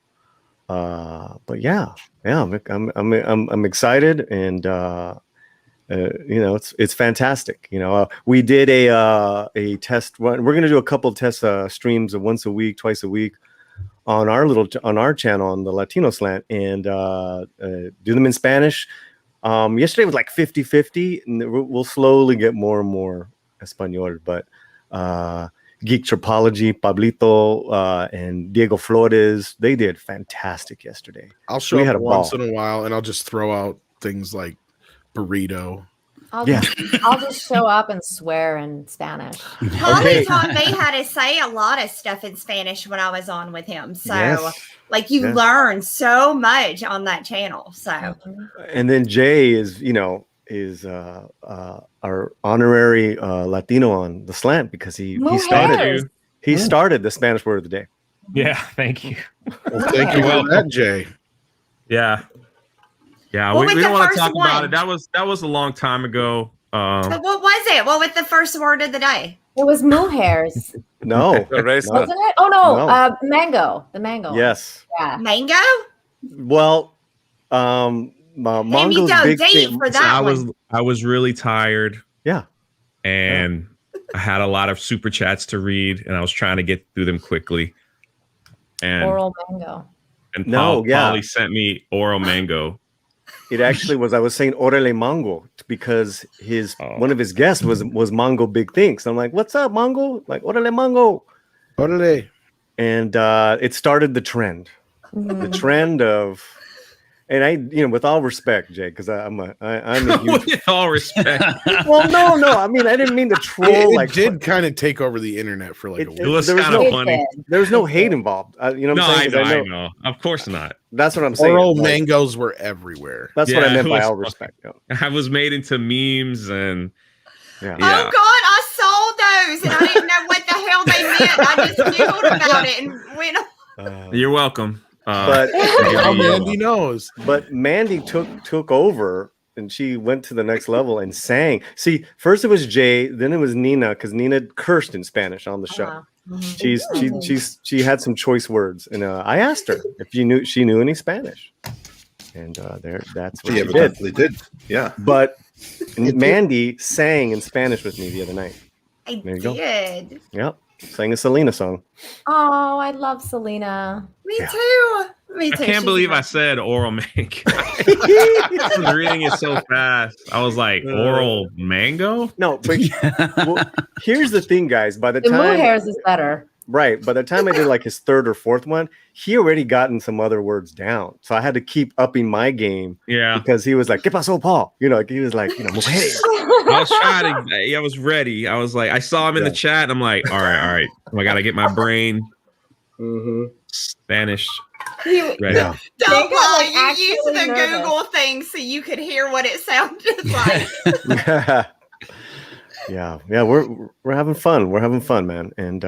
[SPEAKER 20] But yeah, I'm excited, and you know, it's fantastic. You know, we did a test run. We're gonna do a couple of test streams of once a week, twice a week on our channel on the Latino Slant, and do them in Spanish. Yesterday was like 50-50, and we'll slowly get more and more Espanol. But Geek Tropology, Pablito, and Diego Flores, they did fantastic yesterday.
[SPEAKER 1] I'll show up once in a while, and I'll just throw out things like burrito.
[SPEAKER 12] I'll just show up and swear in Spanish.
[SPEAKER 15] Paulie taught me how to say a lot of stuff in Spanish when I was on with him. So, you learn so much on that channel. So,
[SPEAKER 20] and then Jay is our honorary Latino on the Slant because he started the Spanish word of the day.
[SPEAKER 16] Yeah, thank you.
[SPEAKER 1] Well, thank you for that, Jay.
[SPEAKER 16] Yeah. Yeah, we don't want to talk about it. That was a long time ago.
[SPEAKER 15] So what was it? What was the first word of the day?
[SPEAKER 12] It was muhairs.
[SPEAKER 20] No.
[SPEAKER 12] Wasn't it? Oh no, mango. The mango.
[SPEAKER 20] Yes.
[SPEAKER 12] Yeah.
[SPEAKER 15] Mango?
[SPEAKER 20] Well, Mongo's big thing.
[SPEAKER 15] For that
[SPEAKER 16] I was really tired.
[SPEAKER 20] Yeah.
[SPEAKER 16] And I had a lot of super chats to read, and I was trying to get through them quickly. And
[SPEAKER 12] oral mango.
[SPEAKER 16] And Paulie sent me oral mango.
[SPEAKER 20] It actually was. I was saying orale mango because one of his guests was Mongo Big Things. I'm like, what's up, Mongo? Like orale mango,
[SPEAKER 1] orale,
[SPEAKER 20] and it started the trend. The trend of, and I, with all respect, Jay, because I'm a huge.
[SPEAKER 16] With all respect.
[SPEAKER 20] Well, no. I mean, I didn't mean to troll.
[SPEAKER 1] It did kind of take over the internet for like a week.
[SPEAKER 16] It was kind of funny.
[SPEAKER 20] There was no hate involved. You know what I'm saying?
[SPEAKER 16] I know. Of course not.
[SPEAKER 20] That's what I'm saying.
[SPEAKER 1] Oral mangoes were everywhere.
[SPEAKER 20] That's what I meant by all respect.
[SPEAKER 16] I was made into memes and.
[SPEAKER 15] Yeah. Oh God, I saw those and I didn't know what the hell they meant. I just Googled about it and went.
[SPEAKER 16] You're welcome.
[SPEAKER 20] But
[SPEAKER 1] Mandy knows.
[SPEAKER 20] But Mandy took over, and she went to the next level and sang. See, first it was Jay, then it was Nina, because Nina cursed in Spanish on the show. She had some choice words, and I asked her if she knew any Spanish, and that's what she
[SPEAKER 3] evidently did. Yeah,
[SPEAKER 20] but Mandy sang in Spanish with me the other night.
[SPEAKER 15] I
[SPEAKER 20] there you
[SPEAKER 15] did.
[SPEAKER 20] Go. Yep, sang a Selena song.
[SPEAKER 12] Oh, I love Selena.
[SPEAKER 15] Me too. Me too.
[SPEAKER 16] I can't
[SPEAKER 15] She's
[SPEAKER 16] believe I
[SPEAKER 15] amazing.
[SPEAKER 16] said oral mango. I was reading it so fast. I was like, oral mango?
[SPEAKER 20] No, but well, here's the thing, guys. By the
[SPEAKER 12] The
[SPEAKER 20] time
[SPEAKER 12] hairs is better.
[SPEAKER 20] Right. By the time I did like his third or fourth one, he already gotten some other words down. So I had to keep upping my game.
[SPEAKER 16] Yeah.
[SPEAKER 20] Because he was like, ¿Qué pasó, Paul? You know, like, he was like, mujeres.
[SPEAKER 16] I was trying to, I was ready. I was like, I saw him in the chat. I'm like, all right. I got to get my brain Spanish ready.
[SPEAKER 20] Yeah.
[SPEAKER 15] Don't
[SPEAKER 12] got,
[SPEAKER 15] lie.
[SPEAKER 12] like,
[SPEAKER 15] You used
[SPEAKER 12] actually
[SPEAKER 15] the
[SPEAKER 12] nervous.
[SPEAKER 15] Google thing so you could hear what it sounded like.
[SPEAKER 20] Yeah. We're having fun. We're having fun, man. And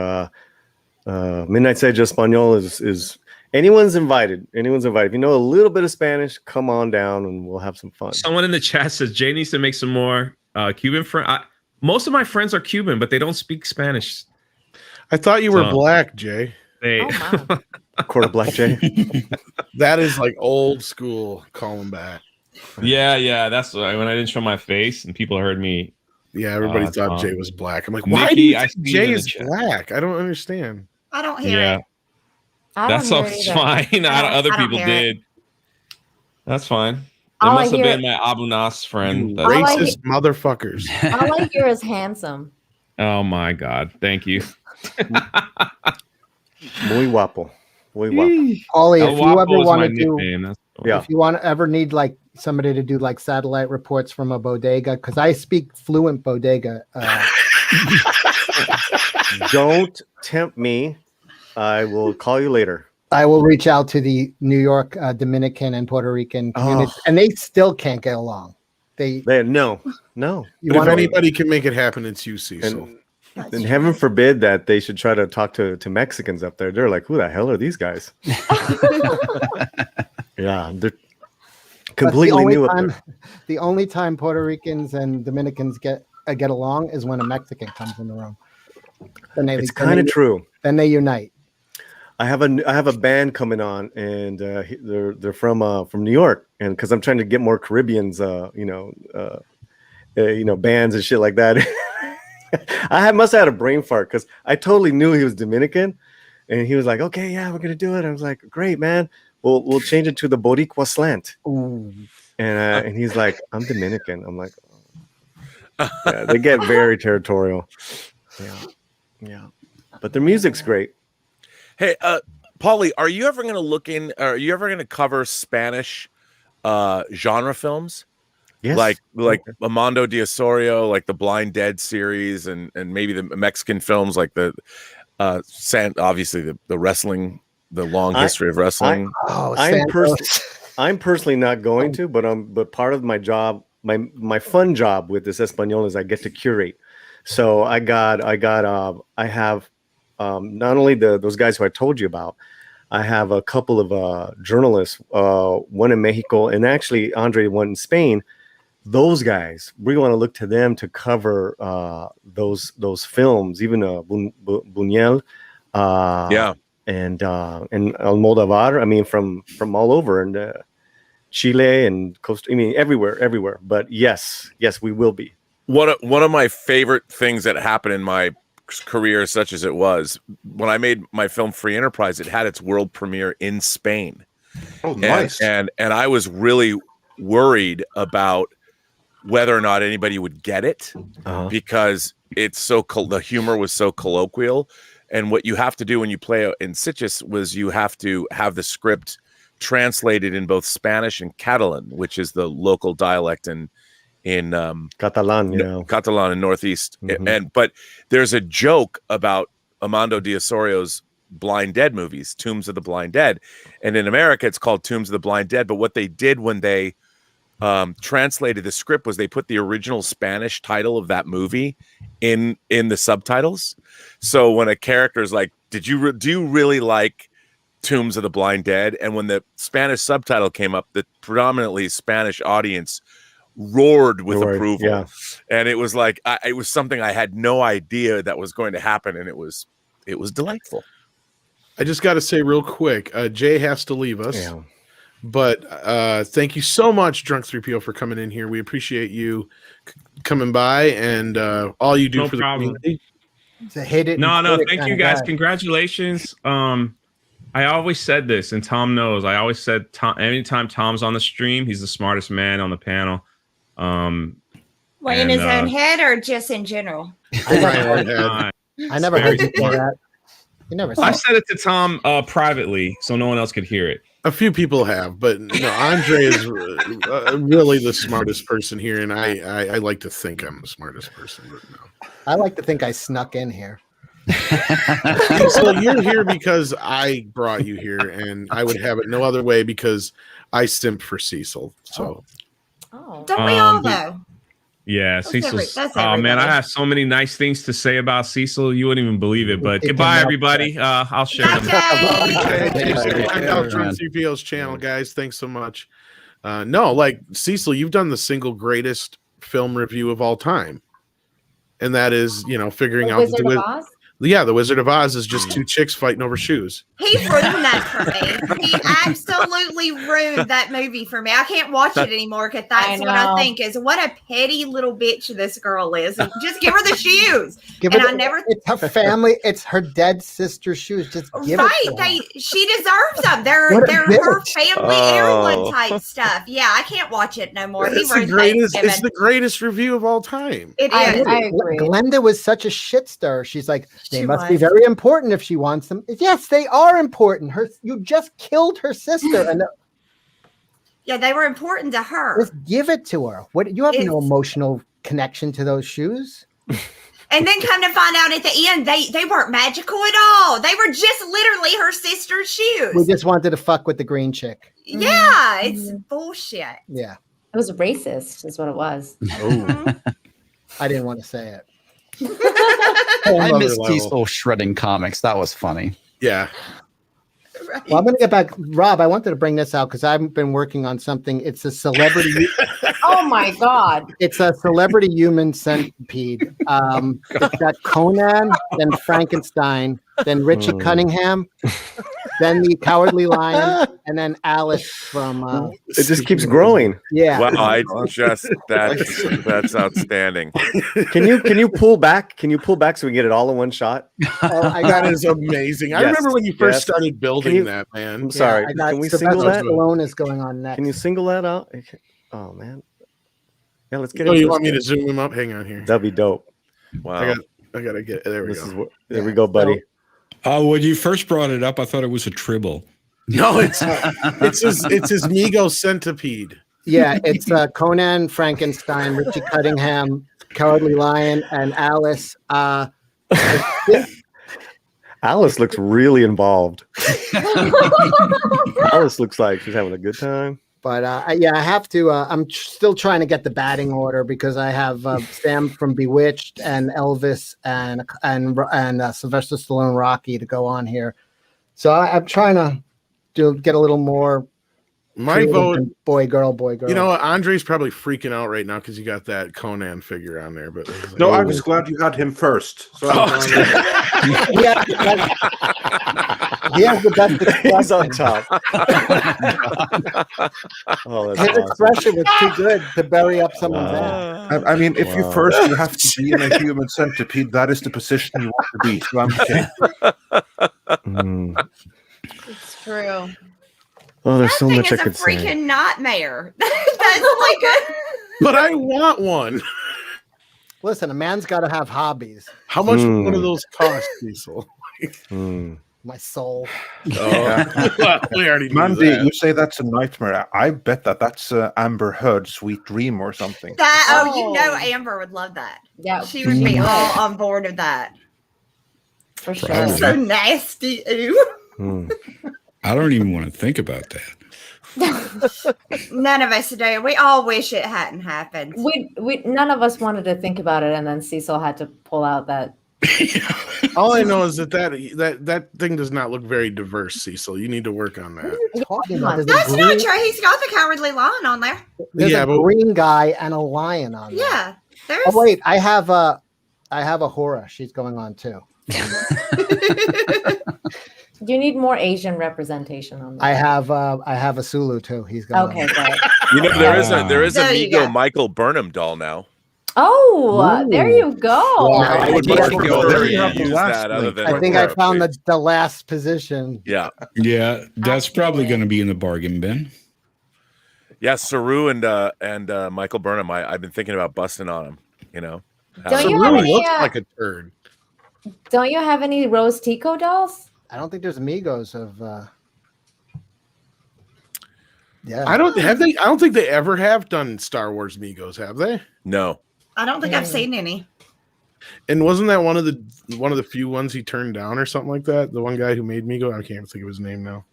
[SPEAKER 20] Midnight Edge Espanol is anyone's invited. Anyone's invited. If you know a little bit of Spanish, come on down and we'll have some fun.
[SPEAKER 16] Someone in the chat says Jay needs to make some more Cuban friends. Most of my friends are Cuban, but they don't speak Spanish.
[SPEAKER 1] I thought you were black, Jay.
[SPEAKER 16] They
[SPEAKER 20] quarter black, Jay.
[SPEAKER 1] That is like old school. Call him back.
[SPEAKER 16] Yeah. That's when I didn't show my face and people heard me.
[SPEAKER 1] Yeah, everybody thought Jay was black. I'm like,
[SPEAKER 16] Nikki,
[SPEAKER 1] why do you
[SPEAKER 16] I
[SPEAKER 1] think
[SPEAKER 16] see
[SPEAKER 1] Jay
[SPEAKER 16] you in the
[SPEAKER 1] is
[SPEAKER 16] chat.
[SPEAKER 1] black? I don't understand.
[SPEAKER 15] I don't hear it.
[SPEAKER 16] That's all fine. Other
[SPEAKER 15] I don't
[SPEAKER 16] people
[SPEAKER 15] hear
[SPEAKER 16] did. That's fine. It
[SPEAKER 12] All I
[SPEAKER 16] must have
[SPEAKER 12] hear-
[SPEAKER 16] been my Abu Nas friend.
[SPEAKER 1] You
[SPEAKER 16] that-
[SPEAKER 1] racist motherfuckers.
[SPEAKER 12] All I hear is handsome.
[SPEAKER 16] Oh my God. Thank you.
[SPEAKER 20] Muy guapo. Muy guapo.
[SPEAKER 6] Ollie,
[SPEAKER 16] El
[SPEAKER 6] if you
[SPEAKER 16] Guapo
[SPEAKER 6] ever
[SPEAKER 16] is
[SPEAKER 6] want
[SPEAKER 16] my
[SPEAKER 6] to do,
[SPEAKER 16] nickname. That's cool.
[SPEAKER 20] Yeah.
[SPEAKER 6] if you want to ever need like somebody to do like satellite reports from a bodega, because I speak fluent bodega.
[SPEAKER 20] Don't tempt me. I will call you later.
[SPEAKER 6] I will reach out to the New York, Dominican, and Puerto Rican community, and they still can't get along.
[SPEAKER 20] No.
[SPEAKER 6] You
[SPEAKER 1] But if
[SPEAKER 6] wanna-
[SPEAKER 1] anybody can make it happen, it's you, Cecil.
[SPEAKER 20] And heaven forbid that they should try to talk to Mexicans up there. They're like, who the hell are these guys? Yeah, they're completely new up there.
[SPEAKER 6] The only time Puerto Ricans and Dominicans get along is when a Mexican comes in the room. Then
[SPEAKER 20] It's kind of true.
[SPEAKER 6] Then they unite.
[SPEAKER 20] I have a band coming on, and they're from New York, and because I'm trying to get more Caribbeans, bands and shit like that. I must have had a brain fart because I totally knew he was Dominican, and he was like, "Okay, yeah, we're gonna do it." I was like, "Great, man. We'll change it to the Boricua slant." And he's like, "I'm Dominican." I'm like, oh. Yeah, they get very territorial. Yeah, but their music's great.
[SPEAKER 13] Hey, Paulie, are you ever going to are you ever going to cover Spanish genre films?
[SPEAKER 20] Yes.
[SPEAKER 13] Like Armando de Osorio, like the Blind Dead series, and maybe the Mexican films like the obviously the wrestling, the long history of wrestling.
[SPEAKER 20] I'm personally not going to, but part of my job, my fun job with this Espanol is I get to curate. So I have not only those guys who I told you about, I have a couple of journalists, one in Mexico and actually Andre, one in Spain. Those guys, we want to look to them to cover those films, even Buñuel, and Almodovar. I mean, from all over, and Chile and Costa. I mean, everywhere. But yes, we will be.
[SPEAKER 13] One of my favorite things that happened in my career, such as it was, when I made my film Free Enterprise, it had its world premiere in Spain.
[SPEAKER 3] Oh, nice.
[SPEAKER 13] And I was really worried about whether or not anybody would get it because it's the humor was so colloquial. And what you have to do when you play in Sitges was you have to have the script translated in both Spanish and Catalan, which is the local dialect in
[SPEAKER 20] Catalan,
[SPEAKER 13] Catalan in Northeast. But there's a joke about Armando de Osorio's Blind Dead movies, Tombs of the Blind Dead. And in America, it's called Tombs of the Blind Dead. But what they did when they translated the script was they put the original Spanish title of that movie in the subtitles. So when a character is like, do you really like Tombs of the Blind Dead? And when the Spanish subtitle came up, the predominantly Spanish audience roared with approval.
[SPEAKER 20] Yeah.
[SPEAKER 13] And it was like it was something I had no idea that was going to happen, and it was delightful.
[SPEAKER 1] I just got to say real quick, Jay has to leave us.
[SPEAKER 20] Yeah.
[SPEAKER 1] But thank you so much, Drunk 3PO, for coming in here. We appreciate you coming by and all you do
[SPEAKER 16] No
[SPEAKER 1] for
[SPEAKER 16] problem.
[SPEAKER 1] the community.
[SPEAKER 6] To hit it.
[SPEAKER 16] No,
[SPEAKER 6] and quit it
[SPEAKER 16] thank
[SPEAKER 6] kinda
[SPEAKER 16] you guys.
[SPEAKER 6] guy.
[SPEAKER 16] Congratulations. I always said this, and Tom knows. I always said, anytime Tom's on the stream, he's the smartest man on the panel.
[SPEAKER 15] Well, in his own head or just in general?
[SPEAKER 6] I never heard you say that. You never.
[SPEAKER 16] I said it to Tom privately, so no one else could hear it.
[SPEAKER 1] A few people have, but Andre is really the smartest person here, and I like to think I'm the smartest person. But no.
[SPEAKER 6] I like to think I snuck in here.
[SPEAKER 1] So you're here because I brought you here, and I would have it no other way because I simped for Cecil. So,
[SPEAKER 15] don't we all though?
[SPEAKER 16] Yeah,
[SPEAKER 15] That's
[SPEAKER 16] Cecil's.
[SPEAKER 15] that's
[SPEAKER 16] Oh man, I
[SPEAKER 15] everybody.
[SPEAKER 16] have so many nice things to say about Cecil. You wouldn't even believe it. But goodbye, everybody. I'll share them.
[SPEAKER 1] Check out Trump CPO's channel, guys. Thanks so much. No, like Cecil, you've done the single greatest film review of all time, and that is figuring out
[SPEAKER 15] Wizard of Oz?
[SPEAKER 1] Yeah, The Wizard of Oz is just two chicks fighting over shoes.
[SPEAKER 15] He ruined that for me. He absolutely ruined that movie for me. I can't watch it anymore because that's what I think is what a petty little bitch this girl is. And just give her the shoes.
[SPEAKER 6] It's her family. It's her dead sister's shoes. Just give it to her.
[SPEAKER 15] She deserves them. They're
[SPEAKER 6] What a
[SPEAKER 15] her
[SPEAKER 6] bitch.
[SPEAKER 15] family heirloom type stuff. Yeah, I can't watch it no more.
[SPEAKER 1] It's
[SPEAKER 15] He
[SPEAKER 1] the
[SPEAKER 15] ruined
[SPEAKER 1] greatest. It's
[SPEAKER 15] Thanksgiving.
[SPEAKER 1] the greatest review of all time.
[SPEAKER 15] It is. I
[SPEAKER 6] agree. Glenda was such a shit stir. She's like, they
[SPEAKER 15] She
[SPEAKER 6] must be
[SPEAKER 15] was.
[SPEAKER 6] very important if she wants them. Yes, they are important. You just killed her sister, and
[SPEAKER 15] Yeah, they were important to her.
[SPEAKER 6] just give it to her. What? You have no emotional connection to those shoes.
[SPEAKER 15] And then come to find out at the end, they weren't magical at all. They were just literally her sister's shoes.
[SPEAKER 6] We just wanted to fuck with the green chick.
[SPEAKER 15] Yeah, it's bullshit.
[SPEAKER 6] Yeah.
[SPEAKER 12] It was racist, is what it was.
[SPEAKER 6] I didn't want to say it.
[SPEAKER 18] I miss Cecil shredding comics. That was funny.
[SPEAKER 1] Yeah.
[SPEAKER 6] Well, I'm going to get back. Rob, I wanted to bring this out because I've been working on something. It's a celebrity.
[SPEAKER 12] Oh my God.
[SPEAKER 6] It's a celebrity human centipede. It's got Conan, then Frankenstein, then Richie Cunningham, then the Cowardly Lion, and then Alice from.
[SPEAKER 20] It just keeps growing.
[SPEAKER 6] Yeah.
[SPEAKER 13] Wow, I just that's outstanding.
[SPEAKER 20] Can you pull back? Can you pull back so we get it all in one shot?
[SPEAKER 1] That is amazing. I remember when you first started building that, man.
[SPEAKER 20] I'm sorry.
[SPEAKER 6] I got
[SPEAKER 20] Can we
[SPEAKER 6] Sylvester
[SPEAKER 20] single that?
[SPEAKER 6] Stallone is going on next.
[SPEAKER 20] Can you single that out? Oh man. Yeah, let's get
[SPEAKER 1] Oh,
[SPEAKER 20] it.
[SPEAKER 1] you want me to zoom him up? Hang on here.
[SPEAKER 20] That'd be dope.
[SPEAKER 13] Wow.
[SPEAKER 1] I gotta get there. We go.
[SPEAKER 20] There we go, buddy.
[SPEAKER 5] When you first brought it up, I thought it was a tribble.
[SPEAKER 1] No, it's his Mego centipede.
[SPEAKER 6] Yeah, it's Conan, Frankenstein, Richie Cunningham, Cowardly Lion, and Alice.
[SPEAKER 20] Alice looks really involved. Alice looks like she's having a good time.
[SPEAKER 6] But I have to. I'm still trying to get the batting order because I have Sam from Bewitched and Elvis and Sylvester Stallone, Rocky to go on here. So I'm trying to get a little more.
[SPEAKER 1] My vote,
[SPEAKER 6] boy, girl, boy, girl.
[SPEAKER 1] You know what? Andre's probably freaking out right now because you got that Conan figure on there. But
[SPEAKER 3] No, I was glad you had him first. So
[SPEAKER 6] He has the best expression.
[SPEAKER 20] He's on top.
[SPEAKER 6] His expression was too good to bury up someone's ass.
[SPEAKER 3] I mean, if you first you have to be in a human centipede, that is the position you want to be. So I'm okay.
[SPEAKER 15] It's true.
[SPEAKER 20] Oh, there's so
[SPEAKER 15] That
[SPEAKER 20] much I
[SPEAKER 15] thing is a
[SPEAKER 20] could say.
[SPEAKER 15] freaking nightmare. That's like a.
[SPEAKER 1] But I want one.
[SPEAKER 6] Listen, a man's got to have hobbies.
[SPEAKER 1] How much would one of those cost, Cecil?
[SPEAKER 6] My soul.
[SPEAKER 1] Oh, we already knew
[SPEAKER 3] Mandy,
[SPEAKER 1] that.
[SPEAKER 3] you say that's a nightmare. I bet that's Amber Heard's sweet dream or something.
[SPEAKER 15] You know, Amber would love that.
[SPEAKER 12] Yeah,
[SPEAKER 15] she would be all on board with that.
[SPEAKER 12] For
[SPEAKER 15] sure. So nasty. Ew.
[SPEAKER 5] I don't even want to think about that.
[SPEAKER 15] None of us do. We all wish it hadn't happened.
[SPEAKER 12] We none of us wanted to think about it, and then Cecil had to pull out that.
[SPEAKER 1] All I know is that thing does not look very diverse, Cecil. You need to work on that.
[SPEAKER 15] That's not true. He's got the Cowardly Lion on there.
[SPEAKER 6] There's a green guy and a lion on there.
[SPEAKER 15] Yeah. There's...
[SPEAKER 6] Oh wait, I have a Hora. She's going on too.
[SPEAKER 12] You need more Asian representation on that.
[SPEAKER 6] I have a Sulu too. He's going.
[SPEAKER 12] Okay, great.
[SPEAKER 13] You know, there is a
[SPEAKER 15] There you go.
[SPEAKER 13] Migo Michael Burnham doll now.
[SPEAKER 12] Oh, there you go.
[SPEAKER 13] I would much prefer you
[SPEAKER 6] have the
[SPEAKER 13] use
[SPEAKER 6] last
[SPEAKER 13] that other
[SPEAKER 6] link.
[SPEAKER 13] than
[SPEAKER 6] I think I
[SPEAKER 13] Aurora,
[SPEAKER 6] found
[SPEAKER 13] please.
[SPEAKER 6] the last position.
[SPEAKER 13] Yeah.
[SPEAKER 5] Yeah, that's probably going to be in the bargain bin.
[SPEAKER 13] Yeah, Saru and Michael Burnham. I've been thinking about busting on him. You know,
[SPEAKER 12] Don't you have any?
[SPEAKER 1] looks like a turd.
[SPEAKER 12] Don't you have any Rose Tico dolls?
[SPEAKER 6] I don't think there's amigos of. Yeah,
[SPEAKER 1] I don't think they ever have done Star Wars Migos, have they?
[SPEAKER 13] No.
[SPEAKER 15] I don't think I've seen any.
[SPEAKER 1] And wasn't that one of the few ones he turned down or something like that? The one guy who made Migo, I can't think of his name now.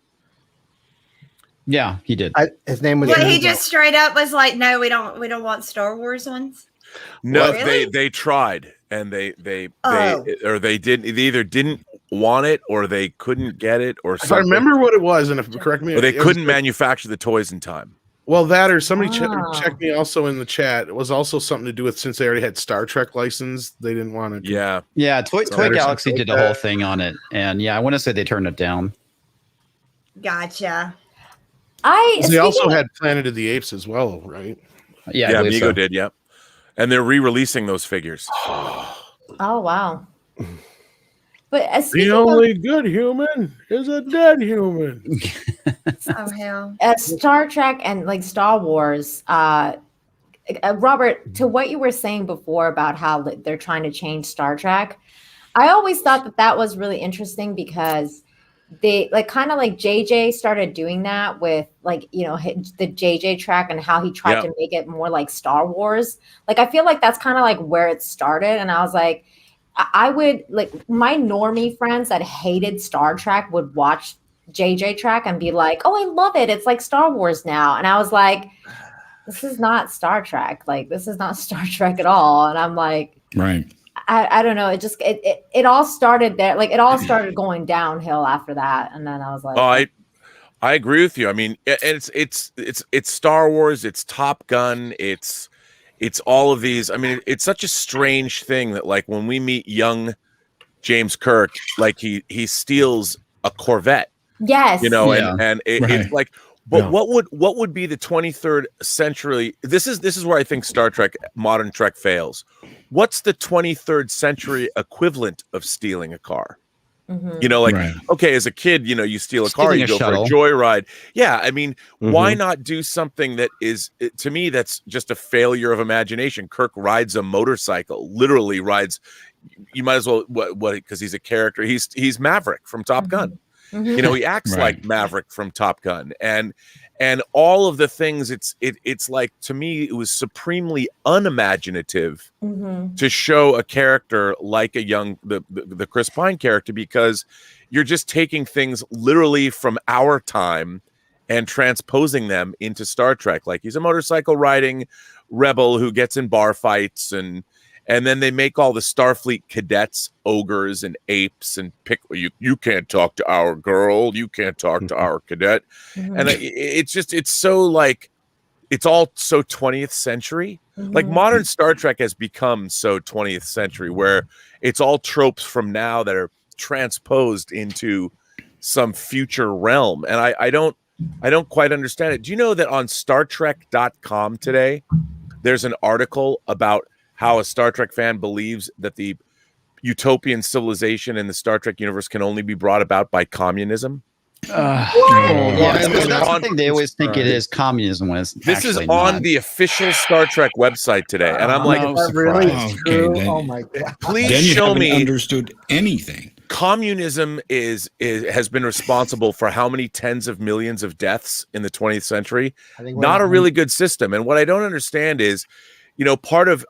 [SPEAKER 18] Yeah, he did.
[SPEAKER 6] His name was.
[SPEAKER 15] Well, he just straight up was like, "No, we don't want Star Wars ones."
[SPEAKER 13] No,
[SPEAKER 15] Really?
[SPEAKER 13] they tried and they
[SPEAKER 15] Oh.
[SPEAKER 13] they either didn't want it or they couldn't get it or
[SPEAKER 1] If I
[SPEAKER 13] something.
[SPEAKER 1] remember what it was, and if correct me,
[SPEAKER 13] Or they
[SPEAKER 1] it was
[SPEAKER 13] couldn't manufacture the toys in time.
[SPEAKER 1] Well, that or somebody
[SPEAKER 12] Ah.
[SPEAKER 1] checked me also in the chat. It was also something to do with since they already had Star Trek license, they didn't want to.
[SPEAKER 13] Yeah.
[SPEAKER 18] Yeah, Toy
[SPEAKER 1] So there's
[SPEAKER 18] Galaxy
[SPEAKER 1] something
[SPEAKER 18] did
[SPEAKER 1] like
[SPEAKER 18] a whole
[SPEAKER 1] that.
[SPEAKER 18] thing on it, and yeah, I want to say they turned it down.
[SPEAKER 15] Gotcha.
[SPEAKER 1] They also had Planet of the Apes as well, right?
[SPEAKER 18] Yeah, I
[SPEAKER 13] Yeah,
[SPEAKER 18] believe
[SPEAKER 13] Migo
[SPEAKER 18] so.
[SPEAKER 13] did, yep. And they're re-releasing those figures.
[SPEAKER 12] Oh wow. But
[SPEAKER 1] The only good human is a dead human.
[SPEAKER 15] Oh hell.
[SPEAKER 12] Star Trek and like Star Wars, Robert, to what you were saying before about how they're trying to change Star Trek, I always thought that was really interesting because they like kind of like JJ started doing that with like, you know, the JJ track and how he tried to make it more like Star Wars. Like, I feel like that's kind of like where it started. And I was like, I would like my normie friends that hated Star Trek would watch JJ track and be like, oh, I love it. It's like Star Wars now. And I was like, this is not Star Trek. Like, this is not Star Trek at all. And I'm like,
[SPEAKER 5] right.
[SPEAKER 12] I don't know. It all started there. Like, it all started going downhill after that. And then I was like,
[SPEAKER 13] Oh, I agree with you. I mean, it's Star Wars, it's Top Gun, it's all of these. I mean, it's such a strange thing that like when we meet young James Kirk, like he steals a Corvette.
[SPEAKER 12] yes,
[SPEAKER 13] You know,
[SPEAKER 5] Yeah.
[SPEAKER 13] and
[SPEAKER 5] Right.
[SPEAKER 13] it's like, but what would be the 23rd century? This is where I think Star Trek, modern Trek fails. What's the 23rd century equivalent of stealing a car? You know, like,
[SPEAKER 5] Right.
[SPEAKER 13] okay, as a kid, you know, you steal a car,
[SPEAKER 18] Stealing
[SPEAKER 13] you
[SPEAKER 18] a
[SPEAKER 13] go
[SPEAKER 18] shuttle.
[SPEAKER 13] for a joyride. Yeah, I mean, why not do something that is, to me, that's just a failure of imagination. Kirk rides a motorcycle, literally rides. You might as well, what because he's a character. He's Maverick from Top Gun. You know, he acts
[SPEAKER 5] Right.
[SPEAKER 13] like Maverick from Top Gun, and all of the things. It's like, to me, it was supremely unimaginative to show a character like a young the Chris Pine character, because you're just taking things literally from our time and transposing them into Star Trek. Like, he's a motorcycle riding rebel who gets in bar fights, and then they make all the Starfleet cadets ogres and apes and pick you can't talk to our girl, you can't talk to our cadet. And it's so like, it's all so 20th century. Like, modern Star Trek has become so 20th century, where it's all tropes from now that are transposed into some future realm. And I don't quite understand it. Do you know that on StarTrek.com today, there's an article about how a Star Trek fan believes that the utopian civilization in the Star Trek universe can only be brought about by communism?
[SPEAKER 18] Yeah, that's the thing. They always think it is communism when it's
[SPEAKER 13] This is
[SPEAKER 18] actually
[SPEAKER 13] on
[SPEAKER 18] not.
[SPEAKER 13] the official Star Trek website today, and I'm like,
[SPEAKER 6] is that really
[SPEAKER 5] Okay,
[SPEAKER 6] true?
[SPEAKER 5] then-
[SPEAKER 6] Oh my god!
[SPEAKER 13] please
[SPEAKER 5] Then you
[SPEAKER 13] show
[SPEAKER 5] haven't
[SPEAKER 13] me.
[SPEAKER 5] understood anything.
[SPEAKER 13] Communism has been responsible for how many tens of millions of deaths in the 20th century?
[SPEAKER 6] I think we're
[SPEAKER 13] Not a
[SPEAKER 6] not-
[SPEAKER 13] really good system. And what I don't understand is, you know, part of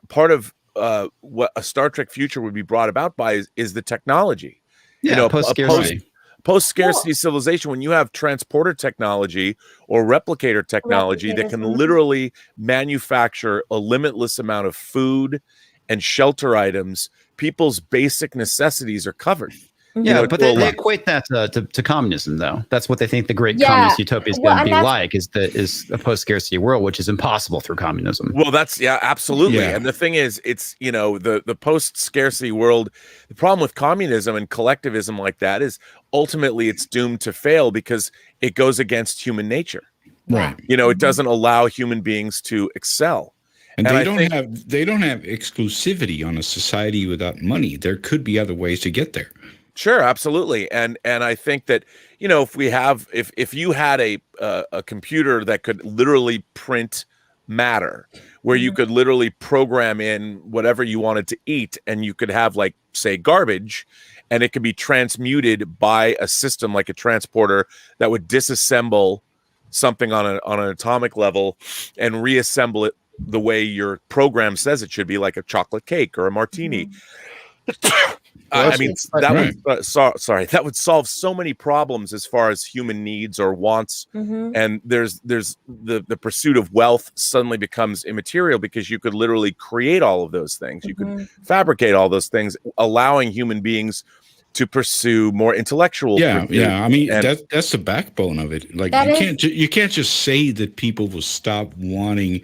[SPEAKER 13] what a Star Trek future would be brought about by is the technology.
[SPEAKER 18] Yeah,
[SPEAKER 13] you know,
[SPEAKER 18] post-scarcity.
[SPEAKER 13] Post-scarcity civilization, when you have transporter technology or replicator technology that can literally manufacture a limitless amount of food and shelter items, people's basic necessities are covered.
[SPEAKER 18] Yeah,
[SPEAKER 13] know,
[SPEAKER 18] but
[SPEAKER 13] to a
[SPEAKER 18] they
[SPEAKER 13] lot.
[SPEAKER 18] equate that to communism, though. That's what they think the great
[SPEAKER 12] Yeah.
[SPEAKER 18] communist utopia is
[SPEAKER 12] Well,
[SPEAKER 18] going to
[SPEAKER 12] and
[SPEAKER 18] be
[SPEAKER 12] that's-
[SPEAKER 18] like, is a post-scarcity world, which is impossible through communism.
[SPEAKER 13] Well, that's absolutely.
[SPEAKER 5] Yeah.
[SPEAKER 13] And the thing is, it's, you know, the post-scarcity world, the problem with communism and collectivism like that is ultimately it's doomed to fail because it goes against human nature.
[SPEAKER 5] Right.
[SPEAKER 13] You know, it doesn't allow human beings to excel.
[SPEAKER 5] And
[SPEAKER 13] And
[SPEAKER 5] they
[SPEAKER 13] I
[SPEAKER 5] don't
[SPEAKER 13] think-
[SPEAKER 5] have exclusivity on a society without money. There could be other ways to get there.
[SPEAKER 13] Sure, absolutely. And I think that, you know, if you had a computer that could literally print matter, where you could literally program in whatever you wanted to eat, and you could have, like, say, garbage, and it could be transmuted by a system like a transporter that would disassemble something on an atomic level and reassemble it the way your program says it should be, like a chocolate cake or a martini. I mean, that would solve so many problems as far as human needs or wants. And there's the pursuit of wealth suddenly becomes immaterial, because you could literally create all of those things. You could fabricate all those things, allowing human beings to pursue more intellectual. pursuits.
[SPEAKER 5] I mean,
[SPEAKER 13] And-
[SPEAKER 5] that's the backbone of it. Like,
[SPEAKER 12] That
[SPEAKER 5] you can't just say that people will stop wanting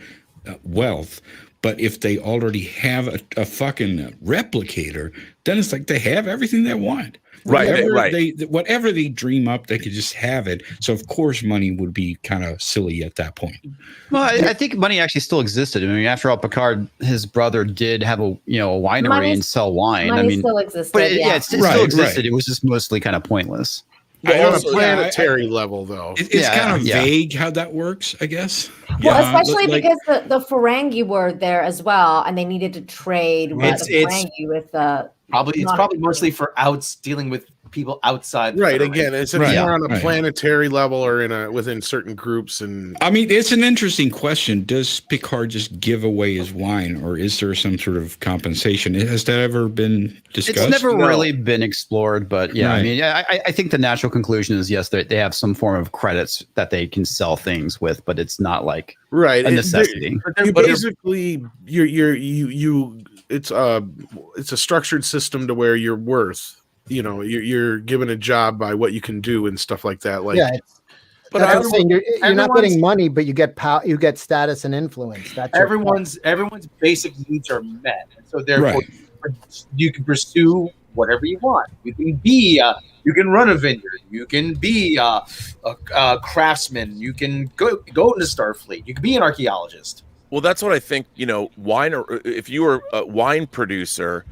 [SPEAKER 5] wealth. But if they already have a fucking replicator, then it's like they have everything they want. Whatever they dream up, they could just have it. So of course, money would be kind of silly at that point.
[SPEAKER 18] Well, I think money actually still existed. I mean, after all, Picard, his brother, did have a winery and sell wine.
[SPEAKER 12] Money
[SPEAKER 18] I mean,
[SPEAKER 12] still existed.
[SPEAKER 18] but it still existed.
[SPEAKER 5] Right.
[SPEAKER 18] It was just mostly kind of pointless.
[SPEAKER 1] On a planetary level, though.
[SPEAKER 5] It's kind of vague how that works, I guess.
[SPEAKER 12] Well, especially because the Ferengi were there as well, and they needed to trade the Ferengi with the.
[SPEAKER 2] It's probably mostly for dealing with people outside.
[SPEAKER 1] Right. Again, it's more on a planetary level or within certain groups. And
[SPEAKER 5] I mean, it's an interesting question. Does Picard just give away his wine, or is there some sort of compensation? Has that ever been discussed?
[SPEAKER 18] It's never really been explored, but I mean, I think the natural conclusion is yes, they have some form of credits that they can sell things with, but it's not like a necessity.
[SPEAKER 1] You basically, it's a structured system to where you're worth. You know, you're given a job by what you can do and stuff like that. Like,
[SPEAKER 6] but I'm saying you're not getting money, but you get power, you get status and influence. That's
[SPEAKER 2] everyone's basic needs are met, so therefore you can pursue whatever you want. You can be you can run a vineyard. You can be a craftsman. You can go into Starfleet. You can be an archaeologist.
[SPEAKER 13] Well, that's what I think. You know, if you were a wine producer,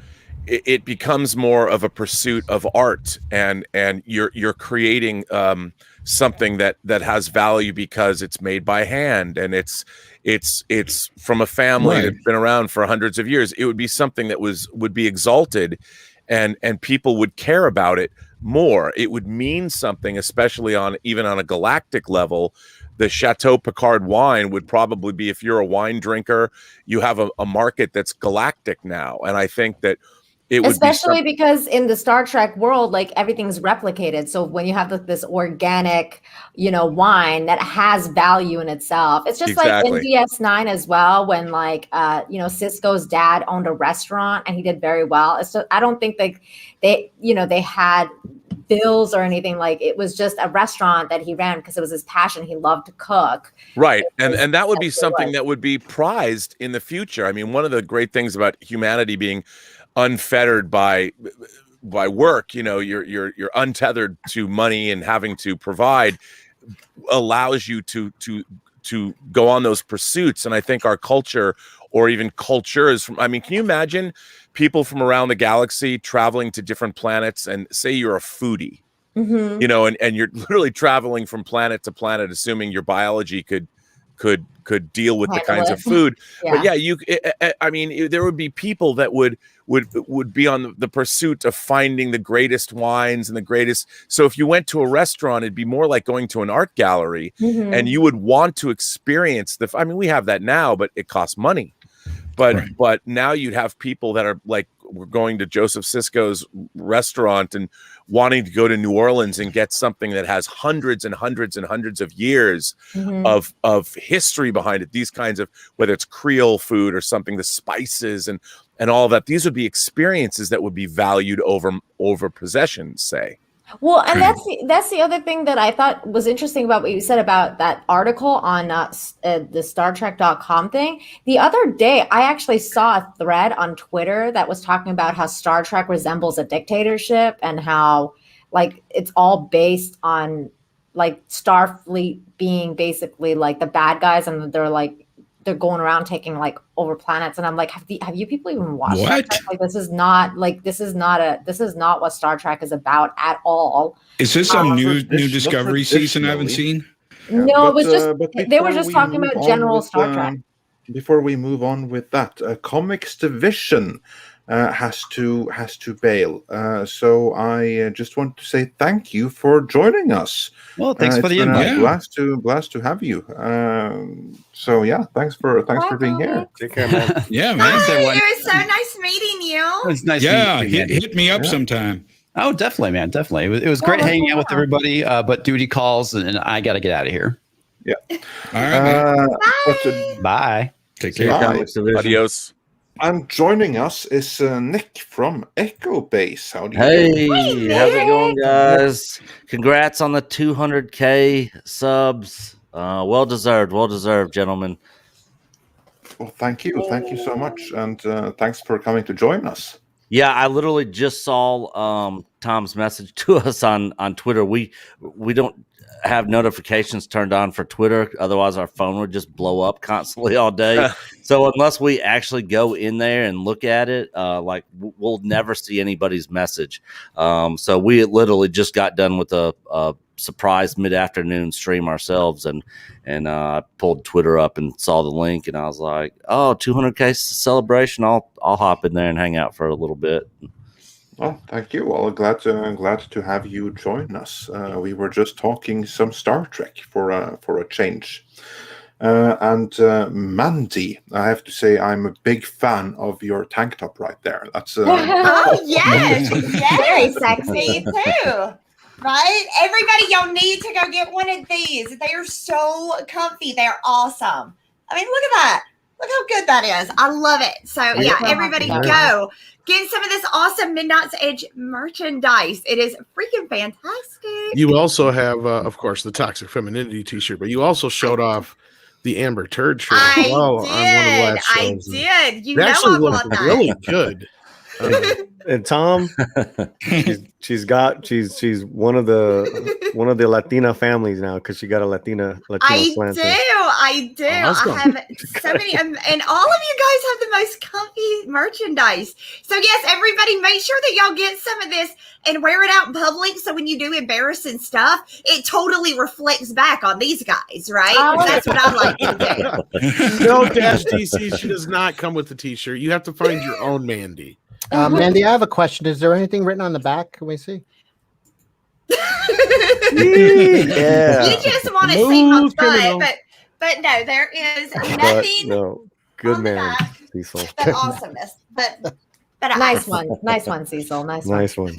[SPEAKER 13] it becomes more of a pursuit of art, and you're creating something that has value because it's made by hand, and it's from a family that's been around for hundreds of years. It would be something that would be exalted, and people would care about it more. It would mean something, especially even on a galactic level. The Chateau Picard wine would probably be, if you're a wine drinker, you have a market that's galactic now, and I think that.
[SPEAKER 12] Especially because in the Star Trek world, like, everything's replicated. So when you have this organic, wine that has value in itself, it's just like in DS9 as well. When Cisco's dad owned a restaurant and he did very well. It's just, I don't think they had bills or anything. Like, it was just a restaurant that he ran because it was his passion. He loved to cook.
[SPEAKER 13] Right. And that would be something that would be prized in the future. I mean, one of the great things about humanity being unfettered by work, you're untethered to money and having to provide, allows you to go on those pursuits. And I think our culture, or even cultures can you imagine people from around the galaxy traveling to different planets, and say you're a foodie, and you're literally traveling from planet to planet, assuming your biology could deal with the kinds of food. But there would be people that would be on the pursuit of finding the greatest wines and the greatest. So if you went to a restaurant, it'd be more like going to an art gallery, and you would want to experience we have that now, but it costs money. But now you'd have people that are like, we're going to Joseph Sisko's restaurant and wanting to go to New Orleans and get something that has hundreds and hundreds and hundreds of years of history behind it. These kinds of, whether it's Creole food or something, the spices and all that, these would be experiences that would be valued over possessions, say.
[SPEAKER 12] Well, and that's the other thing that I thought was interesting about what you said about that article on the StarTrek.com thing. The other day, I actually saw a thread on Twitter that was talking about how Star Trek resembles a dictatorship, and how, like, it's all based on, like, Starfleet being basically like the bad guys, and they're like they're going around taking like over planets, and I'm like, have you people even watched Star
[SPEAKER 5] What?
[SPEAKER 12] Trek? Like this is not what Star Trek is about at all.
[SPEAKER 5] Is this some new
[SPEAKER 3] Not
[SPEAKER 5] Discovery season I haven't
[SPEAKER 3] traditionally.
[SPEAKER 5] seen?
[SPEAKER 12] No, it was just
[SPEAKER 3] but
[SPEAKER 12] they were
[SPEAKER 3] before
[SPEAKER 12] just
[SPEAKER 3] we
[SPEAKER 12] talking
[SPEAKER 3] move
[SPEAKER 12] about
[SPEAKER 3] on
[SPEAKER 12] general
[SPEAKER 3] with,
[SPEAKER 12] Star Trek.
[SPEAKER 3] Before we move on with that, Comics Division has to bail. So I just want to say thank you for joining us.
[SPEAKER 18] Well, thanks for
[SPEAKER 3] It's
[SPEAKER 18] the
[SPEAKER 3] been
[SPEAKER 18] invite.
[SPEAKER 3] a blast to have you. So yeah, thanks for being here.
[SPEAKER 20] Take care, man.
[SPEAKER 5] Yeah,
[SPEAKER 15] It
[SPEAKER 5] man.
[SPEAKER 15] was so nice meeting you.
[SPEAKER 18] It's nice.
[SPEAKER 5] Yeah,
[SPEAKER 18] meeting you, Mandy.
[SPEAKER 5] hit me up sometime.
[SPEAKER 18] Oh, definitely, man. Definitely. It was great hanging out with everybody, but duty calls, and I got to get out of here.
[SPEAKER 3] Yeah.
[SPEAKER 5] All right, man.
[SPEAKER 18] Bye.
[SPEAKER 5] Take
[SPEAKER 20] See you,
[SPEAKER 5] care.
[SPEAKER 20] Comics Division.
[SPEAKER 13] Adios.
[SPEAKER 3] And joining us is Nick from Echo Base. How do you
[SPEAKER 10] Hey,
[SPEAKER 3] do?
[SPEAKER 10] how's it going, guys? Congrats on the 200K subs. Well deserved, gentlemen.
[SPEAKER 3] Well, thank you so much, and thanks for coming to join us.
[SPEAKER 10] Yeah, I literally just saw Tom's message to us on Twitter. We don't have notifications turned on for Twitter, otherwise our phone would just blow up constantly all day. So unless we actually go in there and look at it, we'll never see anybody's message. So we literally just got done with a surprise mid-afternoon stream ourselves, and I pulled Twitter up and saw the link, and I was like, oh, 200K celebration, I'll hop in there and hang out for a little bit.
[SPEAKER 3] Well, thank you. Well, glad to have you join us. We were just talking some Star Trek for a change. And Mandy, I have to say I'm a big fan of your tank top right there. That's
[SPEAKER 15] Oh yes, very sexy too. Right? Everybody, y'all need to go get one of these. They are so comfy. They're awesome. I mean, look at that. Look how good that is. I love it. So yeah, everybody go get some of this awesome Midnight's Edge merchandise. It is freaking fantastic.
[SPEAKER 1] You also have, of course, the Toxic Femininity T-shirt, but you also showed off the Amber Turd shirt as well on one of the last shows.
[SPEAKER 15] I did. You
[SPEAKER 1] They
[SPEAKER 15] know
[SPEAKER 1] actually
[SPEAKER 15] I
[SPEAKER 1] look
[SPEAKER 15] bought that.
[SPEAKER 1] really good.
[SPEAKER 20] And Tom, she's one of the Latina families now because she got a Latino
[SPEAKER 15] I
[SPEAKER 20] slant.
[SPEAKER 15] do.
[SPEAKER 20] Awesome.
[SPEAKER 15] I have so many, and all of you guys have the most comfy merchandise. So yes, everybody, make sure that y'all get some of this and wear it out in public. So when you do embarrassing stuff, it totally reflects back on these guys, right?
[SPEAKER 12] Oh.
[SPEAKER 15] That's what I like to do.
[SPEAKER 1] No, Dash DC, she does not come with the T-shirt. You have to find your own Mandy.
[SPEAKER 6] Mandy, I have a question. Is there anything written on the back? Can we see?
[SPEAKER 20] Yeah.
[SPEAKER 15] You just want to see my
[SPEAKER 6] Smooth criminal.
[SPEAKER 15] butt, but no, there is nothing
[SPEAKER 20] No, good man, Cecil.
[SPEAKER 15] but awesomeness. But
[SPEAKER 12] Nice one, Cecil.
[SPEAKER 20] Nice one.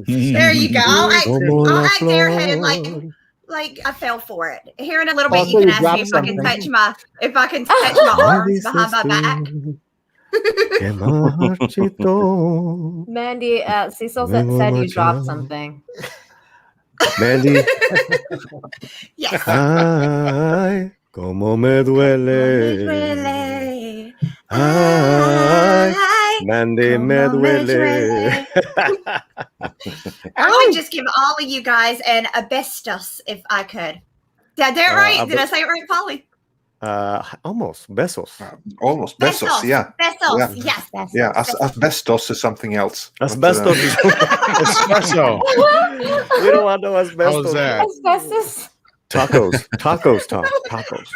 [SPEAKER 15] There you go. I'll act airheaded like I fell for it. Here in a little bit,
[SPEAKER 6] Also,
[SPEAKER 15] you can
[SPEAKER 6] you
[SPEAKER 15] ask me
[SPEAKER 6] dropped
[SPEAKER 15] if I can
[SPEAKER 6] something.
[SPEAKER 15] touch my arms behind my back.
[SPEAKER 12] Mandy, Cecil said you dropped something.
[SPEAKER 20] Mandy.
[SPEAKER 15] Yes.
[SPEAKER 20] Ay, como me duele. Ay, Mandy, me duele.
[SPEAKER 15] I would just give all of you guys an asbestos if I could. Did I do it right? Did I say it right, Polly?
[SPEAKER 20] Almost besos.
[SPEAKER 3] Almost besos, yeah.
[SPEAKER 15] Besos, yes.
[SPEAKER 3] Yeah, asbestos is something else.
[SPEAKER 20] Asbestos is
[SPEAKER 1] espresso.
[SPEAKER 20] We don't want no asbestos.
[SPEAKER 1] How's that?
[SPEAKER 12] Asbestos.
[SPEAKER 20] Tacos, Tom. Tacos.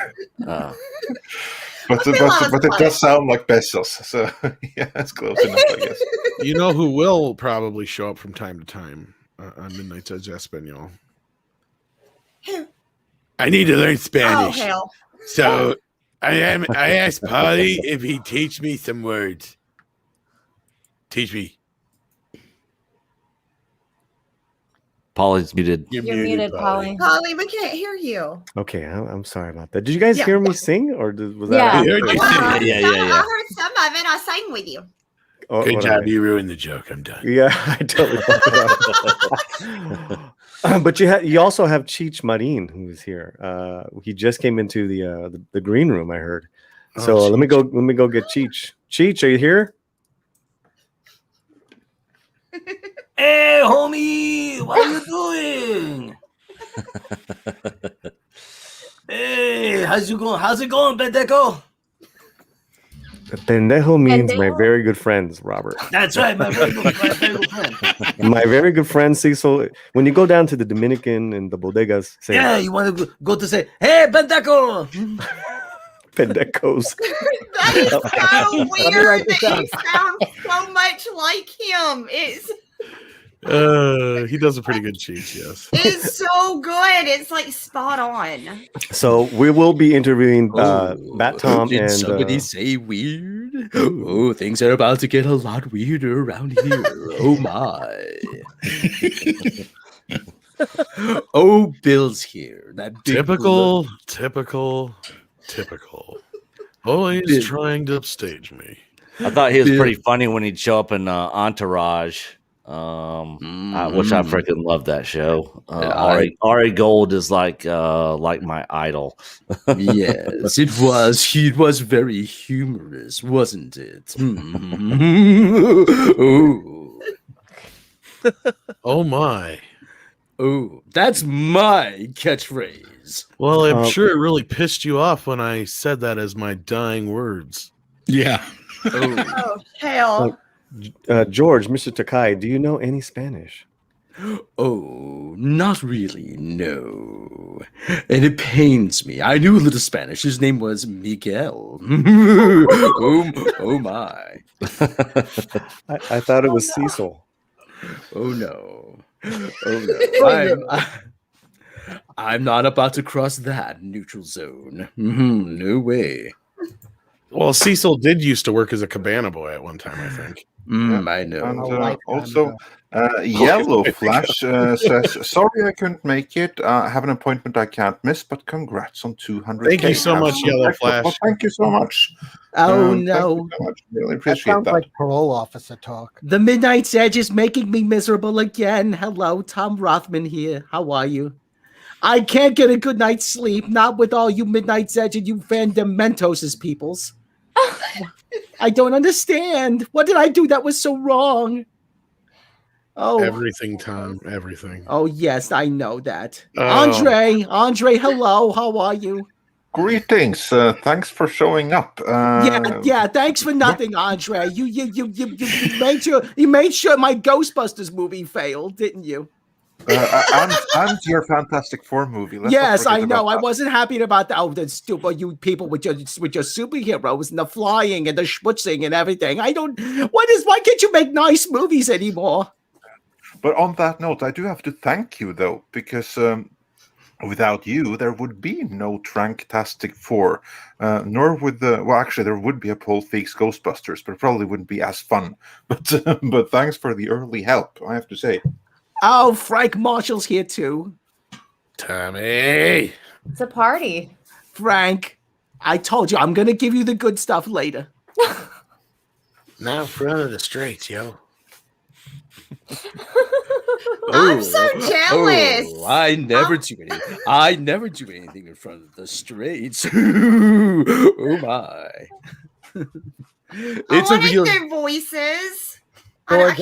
[SPEAKER 3] But it does sound like pesos, so yeah, that's close enough, I guess.
[SPEAKER 1] You know who will probably show up from time to time on Midnight's Edge Espanol?
[SPEAKER 15] Who?
[SPEAKER 1] I need to learn
[SPEAKER 15] Oh,
[SPEAKER 1] Spanish.
[SPEAKER 15] hell.
[SPEAKER 1] So I asked Polly if he'd teach me some words. Teach me.
[SPEAKER 10] Polly's muted.
[SPEAKER 12] You're muted, Polly.
[SPEAKER 15] Polly, we can't hear you.
[SPEAKER 20] Okay, I'm sorry about that. Did you guys
[SPEAKER 15] Yeah.
[SPEAKER 20] hear me sing, or was that?
[SPEAKER 12] Yeah.
[SPEAKER 1] I heard you sing.
[SPEAKER 15] I heard some of it. I sang with you.
[SPEAKER 20] Oh,
[SPEAKER 1] Good
[SPEAKER 20] what
[SPEAKER 1] job.
[SPEAKER 20] I-
[SPEAKER 1] You ruined the joke. I'm done.
[SPEAKER 20] Yeah, I totally fucked it up. But you also have Cheech Marin, who is here. He just came into the green room, I heard. So let me go get Cheech. Cheech, are you here?
[SPEAKER 11] Hey, homie, what are you doing? Hey,
[SPEAKER 2] how's it going? How's it going, Pendejo?
[SPEAKER 20] Pendejo means my very good friends, Robert.
[SPEAKER 2] That's right, my very good friend.
[SPEAKER 20] My very good friend Cecil. When you go down to the Dominican and the bodegas, say
[SPEAKER 2] Yeah, you want to go to say, hey, Pendejo.
[SPEAKER 20] pendejos.
[SPEAKER 15] That is so
[SPEAKER 20] Let me
[SPEAKER 15] weird
[SPEAKER 20] write this
[SPEAKER 15] that you
[SPEAKER 20] down.
[SPEAKER 15] sound so much like him.
[SPEAKER 1] He does a pretty good cheat, yes.
[SPEAKER 15] It's so good. It's like spot on.
[SPEAKER 20] So we will be interviewing Bat Tom
[SPEAKER 14] Did
[SPEAKER 20] and
[SPEAKER 14] somebody say weird? Oh, things are about to get a lot weirder around here. Oh my. Oh, Bill's here. That big
[SPEAKER 1] Typical. Always
[SPEAKER 10] Bill.
[SPEAKER 1] trying to upstage me.
[SPEAKER 10] I thought he was
[SPEAKER 1] Bill.
[SPEAKER 10] pretty funny when he'd show up in Entourage, which I freaking love that show. Ari Gold is like my idol.
[SPEAKER 14] Yes, it was. He was very humorous, wasn't it? Oh.
[SPEAKER 1] Oh my.
[SPEAKER 14] Oh, that's my catchphrase.
[SPEAKER 1] Well, I'm sure it really pissed you off when I said that as my dying words.
[SPEAKER 5] Yeah.
[SPEAKER 15] Oh, hell.
[SPEAKER 20] George, Mr. Takai, do you know any Spanish?
[SPEAKER 14] Oh, not really, no. And it pains me. I knew a little Spanish. His name was Miguel. Oh my.
[SPEAKER 20] I thought it was Cecil.
[SPEAKER 14] Oh no. Oh no. I'm not about to cross that neutral zone. No way.
[SPEAKER 1] Well, Cecil did used to work as a cabana boy at one time, I think.
[SPEAKER 14] I know.
[SPEAKER 3] And also, Yellow Flash says, "Sorry I couldn't make it. I have an appointment I can't miss, but congrats on 200."
[SPEAKER 1] Thank you so much, Yellow Flash.
[SPEAKER 3] Well, thank you so much.
[SPEAKER 11] Oh,
[SPEAKER 3] Thank
[SPEAKER 11] no.
[SPEAKER 3] you so much. Really
[SPEAKER 6] That
[SPEAKER 3] appreciate
[SPEAKER 6] sounds
[SPEAKER 3] that.
[SPEAKER 6] like parole officer talk.
[SPEAKER 11] The Midnight's Edge is making me miserable again. Hello, Tom Rothman here. How are you? I can't get a good night's sleep, not with all you Midnight's Edge and you Vandementoses peoples. I don't understand. What did I do that was so wrong? Oh,
[SPEAKER 1] Everything, Tom. Everything.
[SPEAKER 11] oh yes, I know that.
[SPEAKER 1] Oh.
[SPEAKER 11] Andre, hello. How are you?
[SPEAKER 3] Greetings. Thanks for showing up.
[SPEAKER 11] Yeah. Thanks for nothing, Andre. You made sure my Ghostbusters movie failed, didn't you?
[SPEAKER 3] and your Fantastic Four movie. Let's not
[SPEAKER 11] Yes,
[SPEAKER 3] forget
[SPEAKER 11] I know.
[SPEAKER 3] about
[SPEAKER 11] I
[SPEAKER 3] that.
[SPEAKER 11] wasn't happy about that. Oh, the stupid you people with your superheroes and the flying and the schmutzing and everything. Why can't you make nice movies anymore?
[SPEAKER 3] But on that note, I do have to thank you though, because without you, there would be no Tranktastic Four, nor would actually there would be a Paul Feig's Ghostbusters, but it probably wouldn't be as fun. But thanks for the early help, I have to say.
[SPEAKER 11] Oh, Frank Marshall's here too.
[SPEAKER 1] Tommy.
[SPEAKER 12] It's a party.
[SPEAKER 11] Frank, I told you I'm gonna give you the good stuff later.
[SPEAKER 1] Now in front of the straights, yo.
[SPEAKER 15] I'm so jealous.
[SPEAKER 14] Oh, I never do anything in front of the straights. Oh my. It's
[SPEAKER 15] I
[SPEAKER 14] a
[SPEAKER 15] want
[SPEAKER 14] real
[SPEAKER 15] to do voices. I
[SPEAKER 6] George,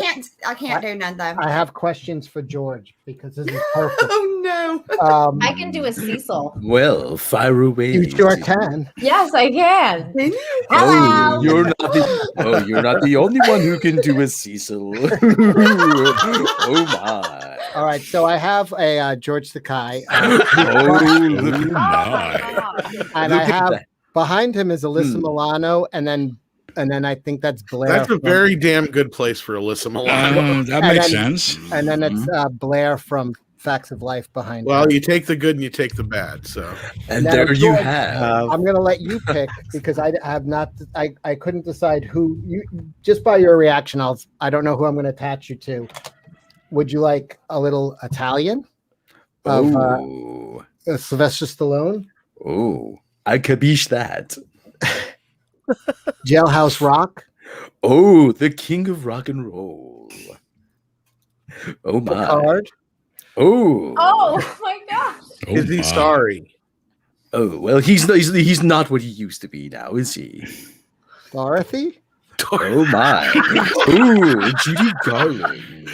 [SPEAKER 15] can't do none though.
[SPEAKER 6] I have questions for George because this is perfect.
[SPEAKER 15] Oh no.
[SPEAKER 12] I can do a Cecil.
[SPEAKER 14] well, fire away.
[SPEAKER 6] You sure can.
[SPEAKER 12] Yes, I can.
[SPEAKER 14] Oh, you're not the only one who can do a Cecil. Oh my.
[SPEAKER 6] All right, so I have a George Sakai.
[SPEAKER 14] Oh, look my.
[SPEAKER 6] And
[SPEAKER 14] Look
[SPEAKER 6] I
[SPEAKER 14] at
[SPEAKER 6] have
[SPEAKER 14] that.
[SPEAKER 6] behind him is Alyssa Milano, and then I think that's Blair.
[SPEAKER 1] That's a
[SPEAKER 6] from-
[SPEAKER 1] very damn good place for Alyssa Milano.
[SPEAKER 5] That
[SPEAKER 6] and
[SPEAKER 5] makes
[SPEAKER 6] then-
[SPEAKER 5] sense.
[SPEAKER 6] And then it's Blair from Facts of Life behind.
[SPEAKER 1] Well,
[SPEAKER 6] her.
[SPEAKER 1] you take the good and you take the bad. So,
[SPEAKER 14] And
[SPEAKER 6] Now,
[SPEAKER 14] there you
[SPEAKER 6] George,
[SPEAKER 14] have.
[SPEAKER 6] I'm going to let you pick because I have not. I couldn't decide who. You just by your reaction, I don't know who I'm going to attach you to. Would you like a little Italian of Sylvester Stallone?
[SPEAKER 14] Oh, I capiche that.
[SPEAKER 6] Jailhouse Rock.
[SPEAKER 14] Oh, the king of rock and roll. Oh my.
[SPEAKER 6] Picard.
[SPEAKER 14] Oh.
[SPEAKER 12] Oh my gosh.
[SPEAKER 1] is he sorry?
[SPEAKER 14] Oh well, he's not what he used to be now, is he?
[SPEAKER 6] Dorothy.
[SPEAKER 14] Oh my. Ooh, Judy Garland.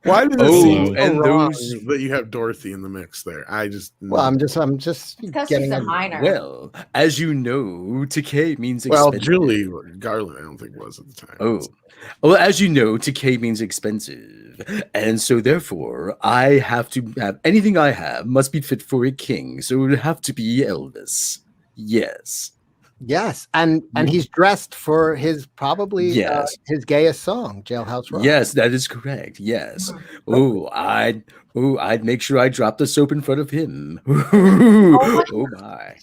[SPEAKER 1] Why did it
[SPEAKER 5] Oh,
[SPEAKER 1] seem so
[SPEAKER 5] and
[SPEAKER 1] wrong
[SPEAKER 5] those-
[SPEAKER 1] that you have Dorothy in the mix there? I just
[SPEAKER 6] Well, I'm just
[SPEAKER 12] Because
[SPEAKER 6] getting
[SPEAKER 12] she's a
[SPEAKER 6] a-
[SPEAKER 12] minor.
[SPEAKER 14] Well, as you know, decay means
[SPEAKER 1] well,
[SPEAKER 14] expensive.
[SPEAKER 1] Julie Garland, I don't think was at the time.
[SPEAKER 14] Oh, well, as you know, decay means expensive, and so therefore, I have to have anything I have must be fit for a king. So it would have to be Elvis. Yes.
[SPEAKER 6] Yes, and he's dressed for his probably
[SPEAKER 14] Yes.
[SPEAKER 6] his gayest song, Jailhouse Rock.
[SPEAKER 14] Yes, that is correct. Yes. I'd make sure I drop the soap in front of him. Oh my.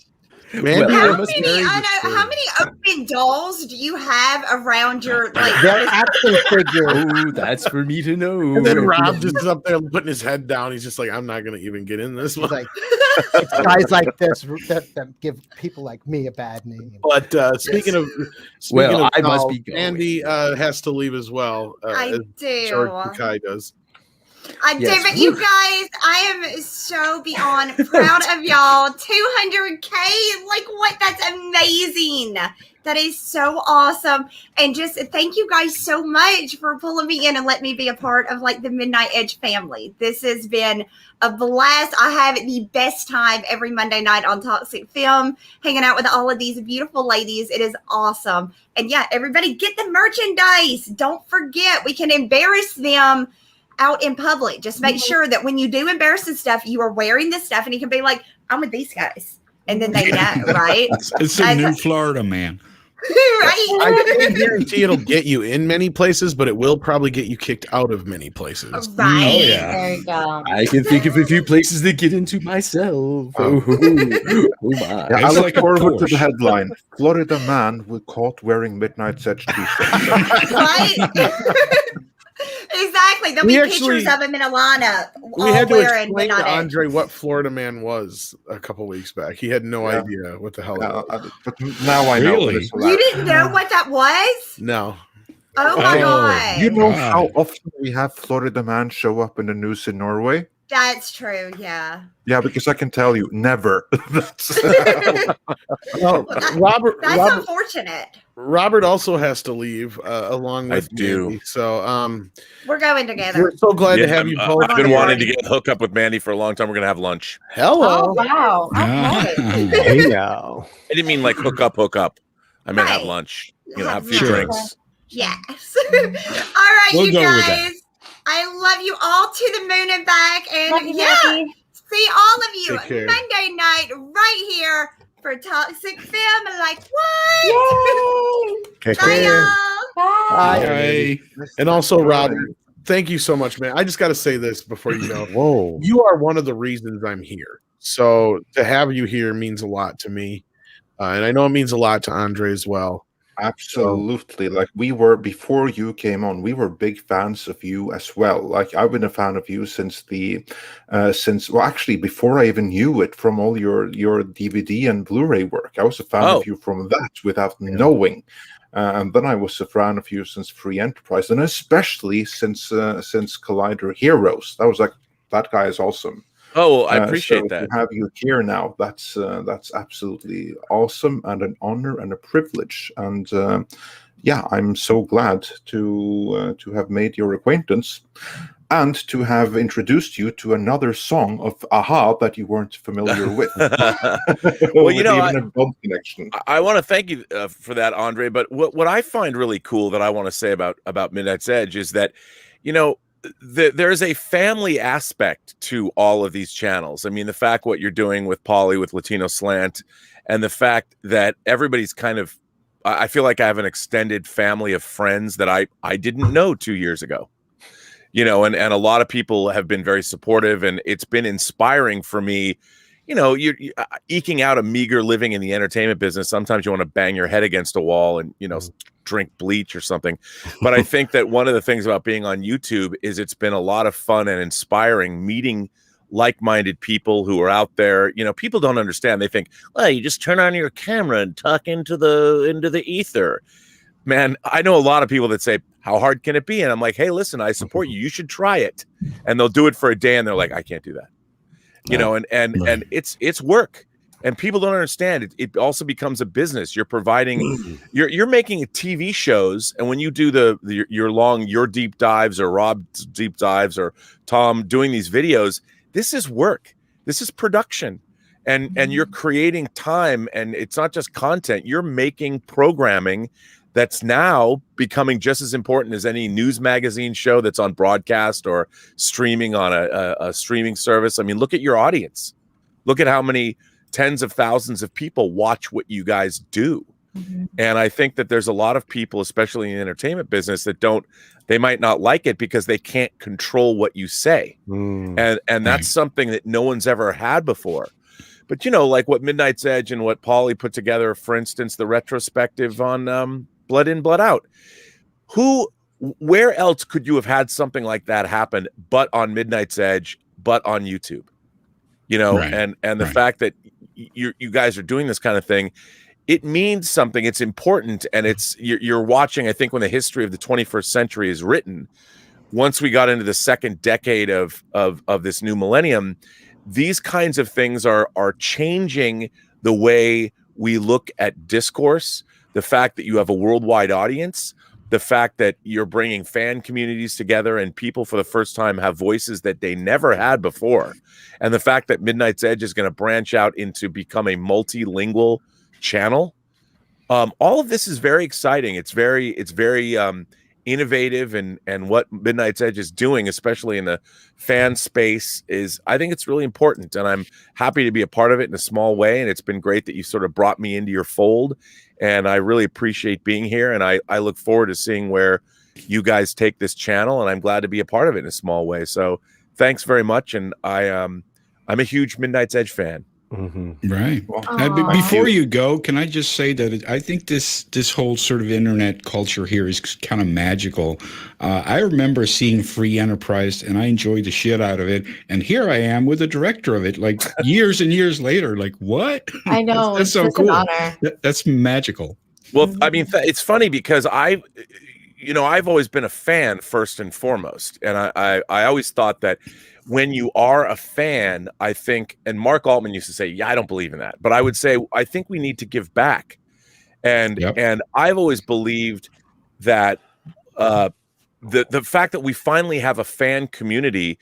[SPEAKER 1] Mandy,
[SPEAKER 14] Well,
[SPEAKER 15] How many open dolls do you have around your like?
[SPEAKER 6] They're action figures.
[SPEAKER 14] Oh, that's for me to know.
[SPEAKER 1] And then Rob just is up there putting his head down. He's just like, I'm not going to even get in this one.
[SPEAKER 6] Like, it's guys like this that give people like me a bad name.
[SPEAKER 1] But speaking of,
[SPEAKER 14] Well, I must
[SPEAKER 1] dolls,
[SPEAKER 14] be going.
[SPEAKER 1] Andy has to leave as well.
[SPEAKER 15] I
[SPEAKER 1] as
[SPEAKER 15] do.
[SPEAKER 1] George Kai does.
[SPEAKER 15] I
[SPEAKER 14] Yes.
[SPEAKER 15] do, but you guys, I am so beyond proud of y'all. 200K, like what? That's amazing. That is so awesome. And just thank you guys so much for pulling me in and letting me be a part of like the Midnight Edge family. This has been a blast. I have the best time every Monday night on Toxic Film, hanging out with all of these beautiful ladies. It is awesome. And yeah, everybody get the merchandise. Don't forget, we can embarrass them out in public. Just make sure that when you do embarrassing stuff, you are wearing this stuff and you can be like, I'm with these guys. And then they know, right?
[SPEAKER 5] It's a new Florida man.
[SPEAKER 15] Right?
[SPEAKER 1] I can't guarantee it'll get you in many places, but it will probably get you kicked out of many places.
[SPEAKER 15] Right.
[SPEAKER 14] Oh, yeah.
[SPEAKER 12] There you go.
[SPEAKER 14] I can think of a few places to get into myself. Oh my.
[SPEAKER 3] Yeah, I
[SPEAKER 5] It's
[SPEAKER 3] look
[SPEAKER 5] like a
[SPEAKER 3] forward to the
[SPEAKER 5] Porsche.
[SPEAKER 3] headline: Florida man was caught wearing Midnight Edge t-shirt.
[SPEAKER 15] Right? Exactly. There'll
[SPEAKER 1] We
[SPEAKER 15] be
[SPEAKER 1] actually-
[SPEAKER 15] pictures of him in a lineup.
[SPEAKER 1] We
[SPEAKER 15] all
[SPEAKER 1] had to
[SPEAKER 15] wearing
[SPEAKER 1] explain to
[SPEAKER 15] Midnight Edge.
[SPEAKER 1] Andre what Florida man was a couple weeks back. He had no
[SPEAKER 3] Yeah.
[SPEAKER 1] idea what the hell it was.
[SPEAKER 3] But now I know.
[SPEAKER 5] Really?
[SPEAKER 3] It's
[SPEAKER 15] You
[SPEAKER 3] hilarious.
[SPEAKER 15] didn't know what that was?
[SPEAKER 1] No.
[SPEAKER 15] Oh my
[SPEAKER 5] Oh.
[SPEAKER 15] god.
[SPEAKER 3] You know
[SPEAKER 5] God.
[SPEAKER 3] how often we have Florida man show up in the news in Norway?
[SPEAKER 15] That's true, yeah.
[SPEAKER 3] Yeah, because I can tell you, never. That's-
[SPEAKER 1] Well,
[SPEAKER 15] Well,
[SPEAKER 1] Robert,
[SPEAKER 15] That's
[SPEAKER 1] Robert,
[SPEAKER 15] unfortunate.
[SPEAKER 1] Robert also has to leave along
[SPEAKER 13] I
[SPEAKER 1] with
[SPEAKER 13] do.
[SPEAKER 1] Mandy. So
[SPEAKER 15] We're going together.
[SPEAKER 1] we're so glad to
[SPEAKER 13] Yeah,
[SPEAKER 1] have you both.
[SPEAKER 13] I've been
[SPEAKER 1] here.
[SPEAKER 13] wanting to get hook up with Mandy for a long time. We're gonna have lunch.
[SPEAKER 1] Hello.
[SPEAKER 12] Oh wow. Okay.
[SPEAKER 20] Hey now.
[SPEAKER 13] I didn't mean like hook up. I meant have
[SPEAKER 15] Right.
[SPEAKER 13] lunch. You know, have a few
[SPEAKER 5] Sure.
[SPEAKER 13] drinks.
[SPEAKER 15] Yes. All right,
[SPEAKER 5] We'll
[SPEAKER 15] you
[SPEAKER 5] go with
[SPEAKER 15] guys. I love you all to the moon and back. And
[SPEAKER 12] Love you,
[SPEAKER 15] yeah,
[SPEAKER 12] Maggie.
[SPEAKER 15] see all of you
[SPEAKER 1] Take care.
[SPEAKER 15] Monday night right here for Toxic Film. Like what?
[SPEAKER 20] Take
[SPEAKER 15] Bye,
[SPEAKER 20] care.
[SPEAKER 15] y'all.
[SPEAKER 12] Bye.
[SPEAKER 5] Hey.
[SPEAKER 1] And also, Robert, thank you so much, man. I just got to say this before you go.
[SPEAKER 20] Whoa.
[SPEAKER 1] You are one of the reasons I'm here. So to have you here means a lot to me. And I know it means a lot to Andre as well.
[SPEAKER 3] Absolutely. Like we were before you came on, we were big fans of you as well. Like I've been a fan of you since actually before I even knew it from all your DVD and Blu-ray work. I was a fan
[SPEAKER 13] Oh.
[SPEAKER 3] of you from that without knowing. And then I was a fan of you since Free Enterprise, and especially since Collider Heroes. That was like, that guy is awesome.
[SPEAKER 13] Oh, I
[SPEAKER 3] So
[SPEAKER 13] appreciate that.
[SPEAKER 3] to have you here now, that's absolutely awesome and an honor and a privilege. And yeah, I'm so glad to have made your acquaintance and to have introduced you to another song of Aha that you weren't familiar with.
[SPEAKER 13] Well, you know,
[SPEAKER 3] even a bump connection.
[SPEAKER 13] I want to thank you for that, Andre. But what I find really cool that I want to say about Midnight's Edge is that, you know, there's a family aspect to all of these channels. I mean, the fact what you're doing with Polly, with Latino Slant, and the fact that everybody's kind of, I feel like I have an extended family of friends that I didn't know 2 years ago. You know, and a lot of people have been very supportive, and it's been inspiring for me. You know, you're eking out a meager living in the entertainment business. Sometimes you want to bang your head against a wall and, you know, drink bleach or something. But I think that one of the things about being on YouTube is it's been a lot of fun and inspiring meeting like-minded people who are out there. You know, people don't understand. They think, well, you just turn on your camera and talk into the ether. Man, I know a lot of people that say, how hard can it be? And I'm like, hey, listen, I support you. You should try it. And they'll do it for a day and they're like, I can't do that. You know, and it's work. And people don't understand it. It also becomes a business. You're providing, you're making TV shows, and when you do your deep dives or Rob's deep dives or Tom doing these videos, this is work. This is production, and you're creating time, and it's not just content. You're making programming that's now becoming just as important as any news magazine show that's on broadcast or streaming on a streaming service. I mean, look at your audience. Look at how many tens of thousands of people watch what you guys do. And I think that there's a lot of people, especially in the entertainment business, that they might not like it because they can't control what you say. And that's something that no one's ever had before. But, like what Midnight's Edge and what Paulie put together, for instance, the retrospective on Blood In, Blood Out. Where else could you have had something like that happen but on Midnight's Edge, but on YouTube? And the fact that you guys are doing this kind of thing, it means something. It's important, and you're watching. I think when the history of the 21st century is written, once we got into the second decade of this new millennium, these kinds of things are changing the way we look at discourse. The fact that you have a worldwide audience, the fact that you're bringing fan communities together and people for the first time have voices that they never had before, and the fact that Midnight's Edge is going to branch out into become a multilingual channel. All of this is very exciting. It's very innovative, and what Midnight's Edge is doing, especially in the fan space, I think it's really important, and I'm happy to be a part of it in a small way. And it's been great that you sort of brought me into your fold, and I really appreciate being here. And I look forward to seeing where you guys take this channel, and I'm glad to be a part of it in a small way. So thanks very much. And I'm a huge Midnight's Edge fan.
[SPEAKER 5] Right. Before you go, can I just say that I think this whole sort of internet culture here is kind of magical. I remember seeing Free Enterprise, and I enjoyed the shit out of it. And here I am with the director of it, like years and years later. Like, what?
[SPEAKER 12] I know.
[SPEAKER 5] That's so
[SPEAKER 12] it's
[SPEAKER 5] cool.
[SPEAKER 12] An honor.
[SPEAKER 5] That's magical.
[SPEAKER 13] Well, I mean, it's funny because I've always been a fan first and foremost, and I always thought that when you are a fan, I think, and Mark Altman used to say, yeah, I don't believe in that, but I would say, I think we need to give back. And I've always believed that the fact that we finally have a fan community,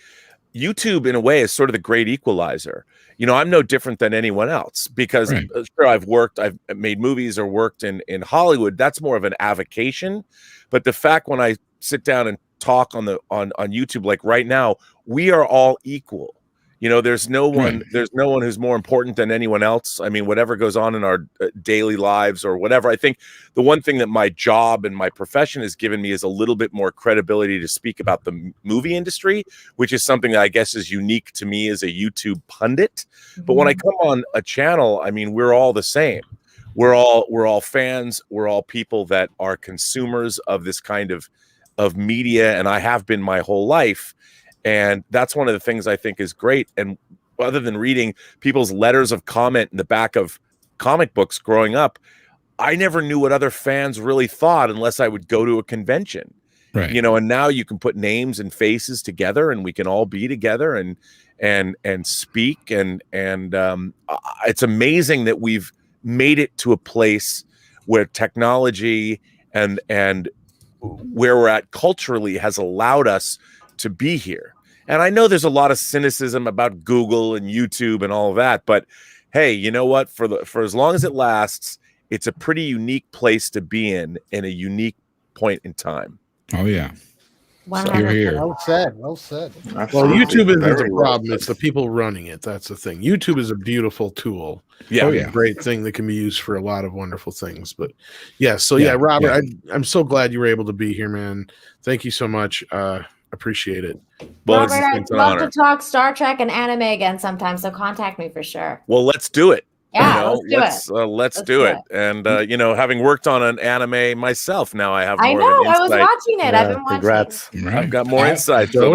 [SPEAKER 13] YouTube in a way is sort of the great equalizer. I'm no different than anyone else because sure, I've made movies or worked in Hollywood. That's more of an avocation. But the fact when I sit down and talk on YouTube, like right now, we are all equal. There's no one who's more important than anyone else. I mean, whatever goes on in our daily lives or whatever. I think the one thing that my job and my profession has given me is a little bit more credibility to speak about the movie industry, which is something that I guess is unique to me as a YouTube pundit. But when I come on a channel, I mean, we're all the same. We're all fans. We're all people that are consumers of this kind of media, and I have been my whole life. And that's one of the things I think is great. And other than reading people's letters of comment in the back of comic books growing up, I never knew what other fans really thought unless I would go to a convention. Right. And now you can put names and faces together, and we can all be together and speak. And it's amazing that we've made it to a place where technology and where we're at culturally has allowed us to be here. And I know there's a lot of cynicism about Google and YouTube and all of that, but hey, you know what? For as long as it lasts, it's a pretty unique place to be in a unique point in time.
[SPEAKER 5] Oh yeah.
[SPEAKER 12] Wow.
[SPEAKER 5] So you're here.
[SPEAKER 6] Well said. Well said.
[SPEAKER 1] Well, YouTube isn't the problem; it's the people running it. That's the thing. YouTube is a beautiful tool.
[SPEAKER 13] Yeah,
[SPEAKER 1] a great thing that can be used for a lot of wonderful things. But yeah, Robert, I'm so glad you were able to be here, man. Thank you so much. Appreciate it.
[SPEAKER 13] Well,
[SPEAKER 12] Robert, I'd love to talk Star Trek and anime again sometime, so contact me for sure.
[SPEAKER 13] Well, let's do it.
[SPEAKER 12] Yeah,
[SPEAKER 13] let's do it. And having worked on an anime myself, now I have more
[SPEAKER 12] I
[SPEAKER 13] of
[SPEAKER 12] know.
[SPEAKER 13] an
[SPEAKER 12] I was
[SPEAKER 13] insight.
[SPEAKER 12] watching it. I've been watching.
[SPEAKER 20] Congrats.
[SPEAKER 13] I've got more insight. So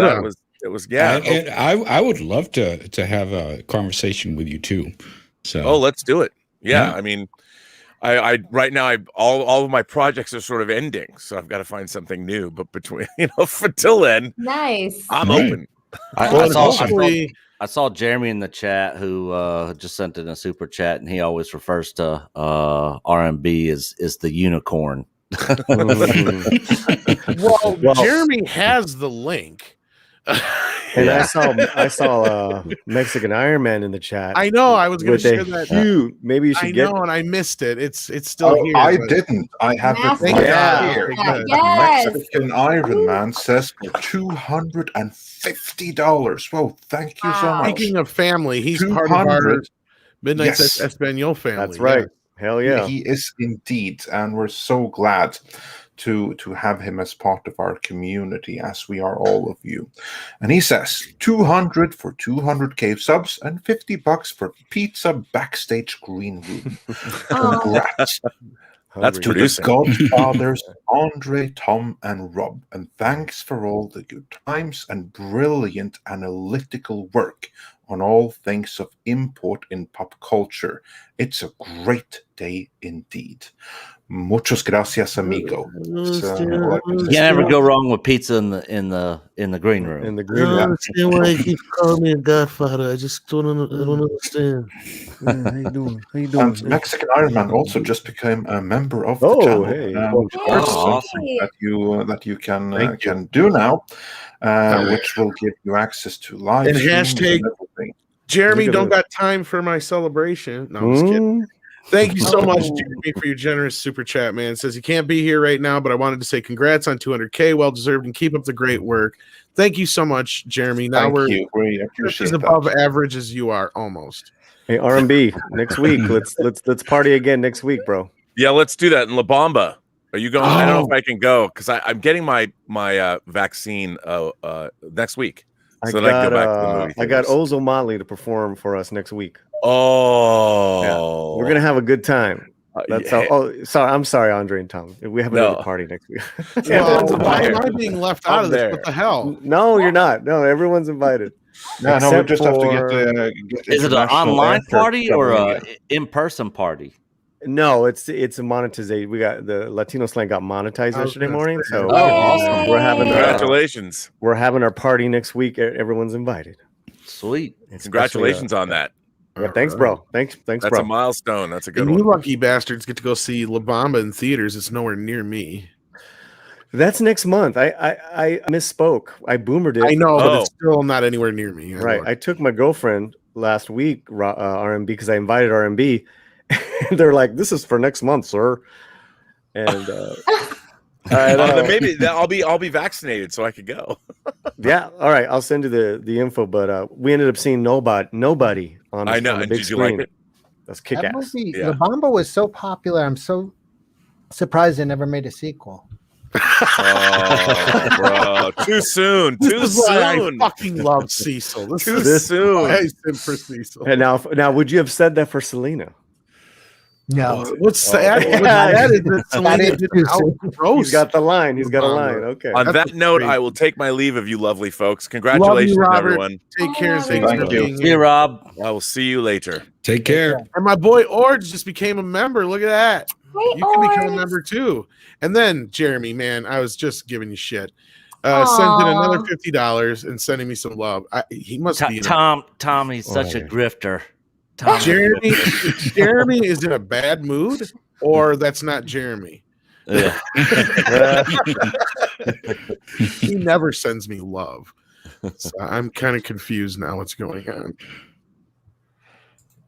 [SPEAKER 13] it was
[SPEAKER 5] And I would love to have a conversation with you too. So
[SPEAKER 13] let's do it. Yeah. I mean, I right now all of my projects are sort of ending, so I've got to find something new. But between till then,
[SPEAKER 12] nice.
[SPEAKER 13] I'm open.
[SPEAKER 10] I saw Jeremy in the chat who just sent in a super chat, and he always refers to RMB as the unicorn.
[SPEAKER 1] Well, Jeremy has the link.
[SPEAKER 20] And I saw Mexican Iron Man in the chat.
[SPEAKER 1] I know. I was going to share that.
[SPEAKER 20] Huge, maybe you should get.
[SPEAKER 1] I know, and I missed it. It's still here.
[SPEAKER 3] I didn't. I have it right here.
[SPEAKER 12] Yes.
[SPEAKER 3] Mexican Iron Man says for $250. Whoa, thank you so much.
[SPEAKER 1] Speaking of family, he's part of our Midnight Espanol family.
[SPEAKER 20] That's right. Hell yeah.
[SPEAKER 3] He is indeed, and we're so glad to have him as part of our community, as we are all of you. And he says 200 for 200K subs and $50 for pizza backstage green room. Congrats.
[SPEAKER 13] That's
[SPEAKER 3] to the Godfathers, Andre, Tom, and Rob. And thanks for all the good times and brilliant analytical work on all things of import in pop culture. It's a great day indeed. Muchas gracias, amigo.
[SPEAKER 10] You can't ever go wrong with pizza in the green room.
[SPEAKER 20] In the green
[SPEAKER 1] I
[SPEAKER 20] room.
[SPEAKER 1] don't understand why he keeps calling me a godfather. I just don't understand.
[SPEAKER 20] How you doing?
[SPEAKER 3] And Mexican Iron Man also just became a member of the channel.
[SPEAKER 20] Hey.
[SPEAKER 3] There's something that you can do now, which will give you access to live
[SPEAKER 1] And
[SPEAKER 3] streams
[SPEAKER 1] hashtag
[SPEAKER 3] and everything.
[SPEAKER 1] Jeremy don't got time for my celebration. No, I'm just kidding. Thank you so much, Jeremy, for your generous super chat, man. Says he can't be here right now, but I wanted to say congrats on 200K. Well deserved, and keep up the great work. Thank you so much, Jeremy. Now
[SPEAKER 3] Thank you. We appreciate
[SPEAKER 1] as above average as you are, almost.
[SPEAKER 20] Hey, R&B, next week. Let's party again next week, bro.
[SPEAKER 13] Yeah, let's do that in La Bamba. Are you going? I don't know if I can go because I'm getting my vaccine next week. So then I can go back to the movie
[SPEAKER 20] I got
[SPEAKER 13] theaters.
[SPEAKER 20] Ozo Motley to perform for us next week.
[SPEAKER 13] Oh,
[SPEAKER 20] Yeah. We're gonna have a good time. That's
[SPEAKER 13] yeah.
[SPEAKER 20] how. Oh, sorry. I'm sorry, Andre and Tom. We have another party next week.
[SPEAKER 1] Well, why am I being left out of this? What the hell?
[SPEAKER 20] No, you're not. No, everyone's invited.
[SPEAKER 3] No, we just have to get
[SPEAKER 10] Is it an online party or a in-person party?
[SPEAKER 20] No, it's a monetization. We got the Latino slang got monetized yesterday morning, so
[SPEAKER 10] awesome.
[SPEAKER 20] we're having
[SPEAKER 13] Congratulations.
[SPEAKER 20] we're having our party next week. Everyone's invited.
[SPEAKER 10] Sweet.
[SPEAKER 13] Congratulations on that.
[SPEAKER 20] Yeah, thanks, bro. Thanks,
[SPEAKER 13] That's
[SPEAKER 20] bro.
[SPEAKER 13] a milestone. That's a good
[SPEAKER 1] And
[SPEAKER 13] one.
[SPEAKER 1] you lucky bastards get to go see La Bamba in theaters. It's nowhere near me.
[SPEAKER 20] That's next month. I misspoke. I boomered it.
[SPEAKER 1] I know, but it's still not anywhere near me.
[SPEAKER 20] Right. I took my girlfriend last week, RMB, because I invited RMB. They're like, "This is for next month, sir." And
[SPEAKER 13] Then maybe I'll be vaccinated so I could go.
[SPEAKER 20] yeah, all right. I'll send you the info. But we ended up seeing nobody on.
[SPEAKER 13] I know.
[SPEAKER 20] On the
[SPEAKER 13] And
[SPEAKER 20] big
[SPEAKER 13] did you
[SPEAKER 20] screen.
[SPEAKER 13] like it?
[SPEAKER 20] That's kick
[SPEAKER 6] That
[SPEAKER 20] ass.
[SPEAKER 6] movie, La Bamba, was so popular. I'm so surprised they never made a sequel.
[SPEAKER 13] Oh, bro, too soon. Too
[SPEAKER 1] This is why I
[SPEAKER 13] soon.
[SPEAKER 1] fucking love Cecil.
[SPEAKER 13] Too soon.
[SPEAKER 1] I sent for Cecil.
[SPEAKER 20] And now, would you have said that for Selena?
[SPEAKER 6] No.
[SPEAKER 1] What's sad? What's sad is that Selena didn't outgross.
[SPEAKER 20] He's got the line. He's got a line. Okay.
[SPEAKER 13] On that note,
[SPEAKER 1] great.
[SPEAKER 13] I will take my leave of you, lovely folks.
[SPEAKER 1] Love
[SPEAKER 13] Congratulations,
[SPEAKER 1] you, Robert.
[SPEAKER 13] everyone.
[SPEAKER 1] Take care.
[SPEAKER 13] Thank
[SPEAKER 1] Thanks for
[SPEAKER 13] you.
[SPEAKER 1] being
[SPEAKER 10] See you,
[SPEAKER 1] here.
[SPEAKER 10] Rob.
[SPEAKER 13] I will see you later.
[SPEAKER 5] Take care.
[SPEAKER 1] And my boy Orge just became a member. Look at that. You can become a member too. And then Jeremy, man, I was just giving you shit. Sent in another $50 and sending me some love. He must be
[SPEAKER 10] Tom. He's such a grifter. Tom.
[SPEAKER 1] Jeremy is in a bad mood, or that's not Jeremy.
[SPEAKER 10] Yeah.
[SPEAKER 1] He never sends me love. So I'm kind of confused now what's going on.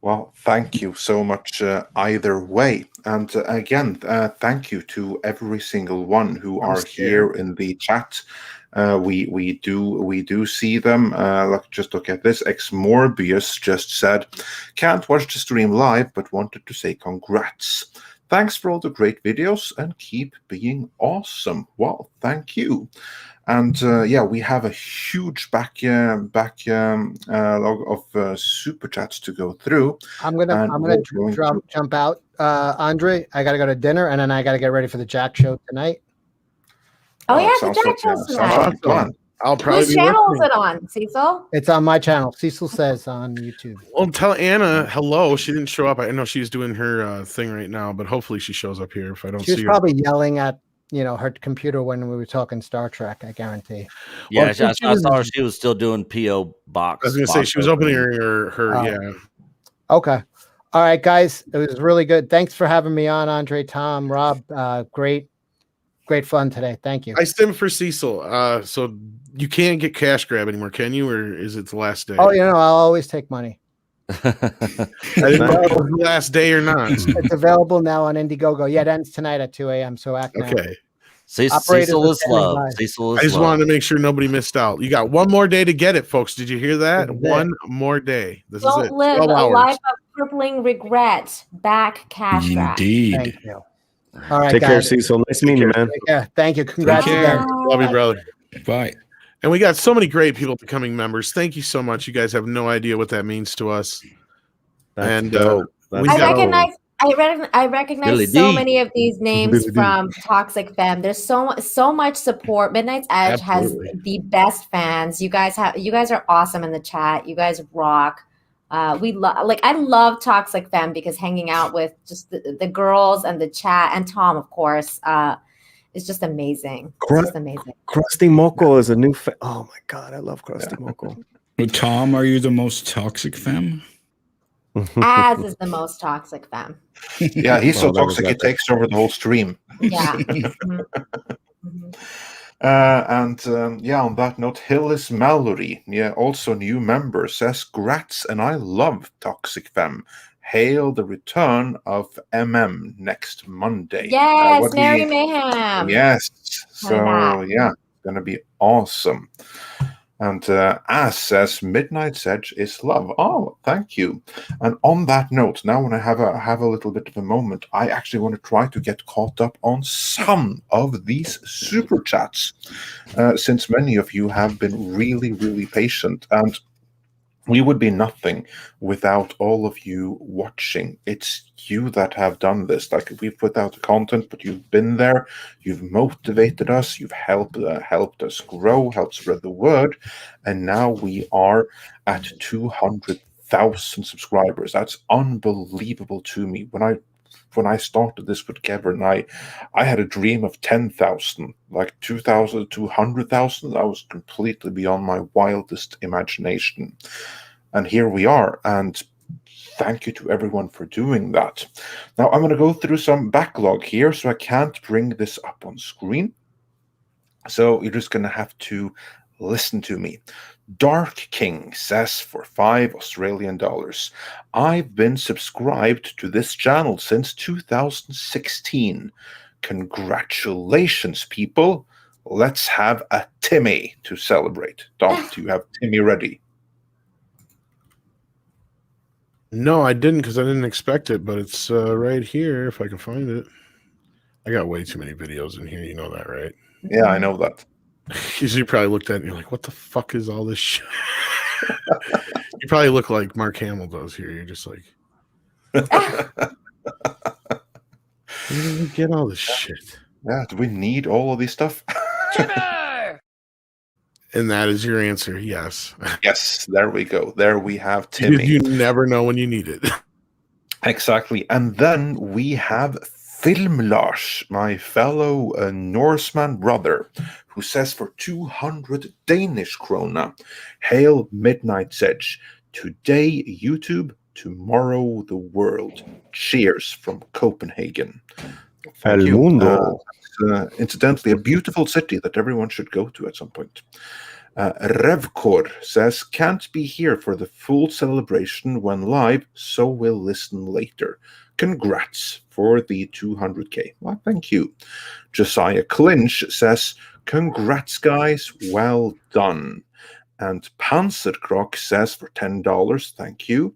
[SPEAKER 3] Well, thank you so much either way. And again, thank you to every single one who are here in the chat. We do see them. Just look at this. Ex Morbius just said, "Can't watch the stream live, but wanted to say congrats. Thanks for all the great videos and keep being awesome." Well, thank you. And we have a huge backlog of super chats to go through.
[SPEAKER 6] I'm gonna jump out. Andre, I gotta go to dinner, and then I gotta get ready for the Jack show tonight.
[SPEAKER 12] Oh yeah, the Jack show's tonight.
[SPEAKER 1] I'll probably
[SPEAKER 12] Whose
[SPEAKER 1] be
[SPEAKER 12] channel is
[SPEAKER 1] listening.
[SPEAKER 12] it on, Cecil?
[SPEAKER 6] It's on my channel. Cecil Says on YouTube.
[SPEAKER 1] Well, tell Anna hello. She didn't show up. I know she's doing her thing right now, but hopefully she shows up here if I don't
[SPEAKER 6] She was
[SPEAKER 1] see
[SPEAKER 6] probably yelling at her computer when we were talking Star Trek. I guarantee.
[SPEAKER 10] Yeah,
[SPEAKER 6] Well,
[SPEAKER 10] I saw her. She was still doing PO box.
[SPEAKER 1] I was gonna say she was opening her yeah.
[SPEAKER 6] Okay. All right, guys. It was really good. Thanks for having me on, Andre, Tom, Rob. Great fun today. Thank you.
[SPEAKER 1] I sim for Cecil. So you can't get cash grab anymore, can you? Or is it the last day?
[SPEAKER 6] Oh, I'll always take money.
[SPEAKER 1] I didn't know if it was the last day or not.
[SPEAKER 6] It's available now on Indiegogo. Yeah, it ends tonight at 2 a.m. So act now.
[SPEAKER 1] Okay.
[SPEAKER 10] Cecil is love. Cecil is
[SPEAKER 1] I just
[SPEAKER 10] love.
[SPEAKER 1] wanted to make sure nobody missed out. You got one more day to get it, folks. Did you hear that? One more day. This
[SPEAKER 12] Don't
[SPEAKER 1] is it.
[SPEAKER 12] live
[SPEAKER 1] 12
[SPEAKER 12] a
[SPEAKER 1] hours.
[SPEAKER 12] life of crippling regret. Back cash grab.
[SPEAKER 6] Thank you. All right,
[SPEAKER 20] Take care,
[SPEAKER 6] guys.
[SPEAKER 20] Cecil. Nice meeting you, man.
[SPEAKER 6] Yeah, thank you. Congrats
[SPEAKER 1] Take care.
[SPEAKER 6] again.
[SPEAKER 1] Love you, brother.
[SPEAKER 5] Bye.
[SPEAKER 1] And we got so many great people becoming members. Thank you so much. You guys have no idea what that means to us.
[SPEAKER 20] That's dope.
[SPEAKER 12] I recognize
[SPEAKER 10] Billy
[SPEAKER 12] so
[SPEAKER 10] D.
[SPEAKER 12] many of these names
[SPEAKER 20] Billy D.
[SPEAKER 12] from Toxic Femme. There's so much support. Midnight's Edge
[SPEAKER 1] Absolutely.
[SPEAKER 12] has the best fans. You guys are awesome in the chat. You guys rock. I love Toxic Femme because hanging out with just the girls and the chat and Tom, of course, is just amazing. It's just amazing.
[SPEAKER 20] Krusty Moko is a new. Oh my god, I love Krusty Moko.
[SPEAKER 5] Well, Tom, are you the most toxic femme?
[SPEAKER 12] Az is the most Toxic Femme.
[SPEAKER 3] Yeah, he's so
[SPEAKER 20] Well, that was
[SPEAKER 3] toxic he
[SPEAKER 20] epic.
[SPEAKER 3] takes over the whole stream.
[SPEAKER 12] Yeah.
[SPEAKER 3] On that note, Hillis Mallory, also new member, says, "Grats, and I love Toxic Femme. Hail the return of MM next Monday."
[SPEAKER 12] Yes,
[SPEAKER 3] What do
[SPEAKER 12] Mary
[SPEAKER 3] you-
[SPEAKER 12] Mayhem.
[SPEAKER 3] Yes. So
[SPEAKER 12] Why not?
[SPEAKER 3] yeah, it's gonna be awesome. And As says, "Midnight's Edge is love." Oh, thank you. And on that note, now when I have a little bit of a moment, I actually want to try to get caught up on some of these super chats, since many of you have been really, really patient. And we would be nothing without all of you watching. It's you that have done this. Like, we've put out the content, but you've been there. You've motivated us. You've helped us grow, helped spread the word, and now we are at 200,000 subscribers. That's unbelievable to me. When I started this with Kevin, I had a dream of 10,000, like 2,000, 200,000. That was completely beyond my wildest imagination. And here we are. And thank you to everyone for doing that. Now I'm going to go through some backlog here, so I can't bring this up on screen. So you're just going to have to listen to me. Dark King says for $5 Australian, "I've been subscribed to this channel since 2016. Congratulations, people. Let's have a Timmy to celebrate." Dom, do you have Timmy ready?
[SPEAKER 1] No, I didn't, because I didn't expect it, but it's right here if I can find it. I got way too many videos in here. You know that, right?
[SPEAKER 3] Yeah, I know that.
[SPEAKER 1] You probably looked at it and you're like, what the fuck is all this shit? You probably look like Mark Hamill does here. You're just like, where did we get all this shit?
[SPEAKER 3] Yeah, do we need all of this stuff?
[SPEAKER 1] And that is your answer, yes.
[SPEAKER 3] Yes, there we go. There we have Timmy.
[SPEAKER 1] You never know when you need it.
[SPEAKER 3] Exactly. And then we have Filmlars, my fellow Norseman brother, who says for 200 Danish krona, "Hail Midnight's Edge. Today YouTube, tomorrow the world. Cheers from Copenhagen." Thank
[SPEAKER 20] El
[SPEAKER 3] you.
[SPEAKER 20] mundo.
[SPEAKER 3] Incidentally, a beautiful city that everyone should go to at some point. Revkor says, "Can't be here for the full celebration when live, so will listen later. Congrats for the 200K. Well, thank you." Josiah Clinch says, "Congrats, guys. Well done." And Panzerkrok says for $10, "Thank you.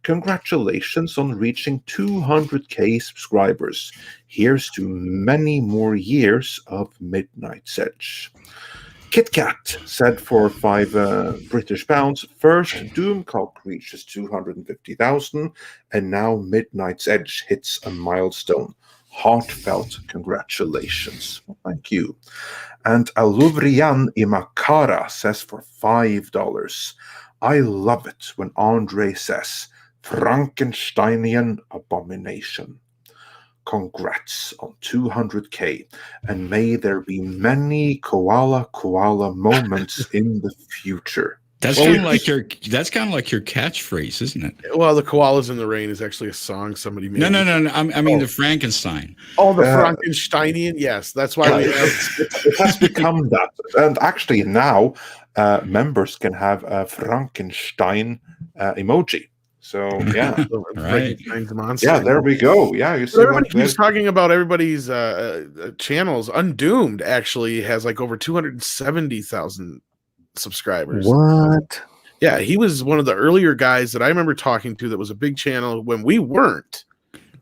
[SPEAKER 3] Congratulations on reaching 200K subscribers. Here's to many more years of Midnight's Edge." KitKat said for £5 "First Doomcock reaches 250,000, and now Midnight's Edge hits a milestone. Heartfelt congratulations." Well, thank you. And Aluvrian Imakara says for $5, "I love it when Andre says Frankensteinian abomination." congrats on 200K, and may there be many koala moments in the future.
[SPEAKER 5] That's kind of like your catchphrase, isn't it?
[SPEAKER 1] Well, the Koalas in the Rain is actually a song somebody made.
[SPEAKER 5] No. I mean the Frankenstein.
[SPEAKER 1] Oh, the Frankensteinian. Yes, that's why
[SPEAKER 3] it has become that. And actually now members can have a Frankenstein emoji. So yeah,
[SPEAKER 1] Frankenstein's monster.
[SPEAKER 3] Yeah, there we go. Yeah, you see
[SPEAKER 1] everybody keeps talking about everybody's channels. Undoomed actually has like over 270,000 subscribers.
[SPEAKER 20] What?
[SPEAKER 1] Yeah, he was one of the earlier guys that I remember talking to that was a big channel when we weren't.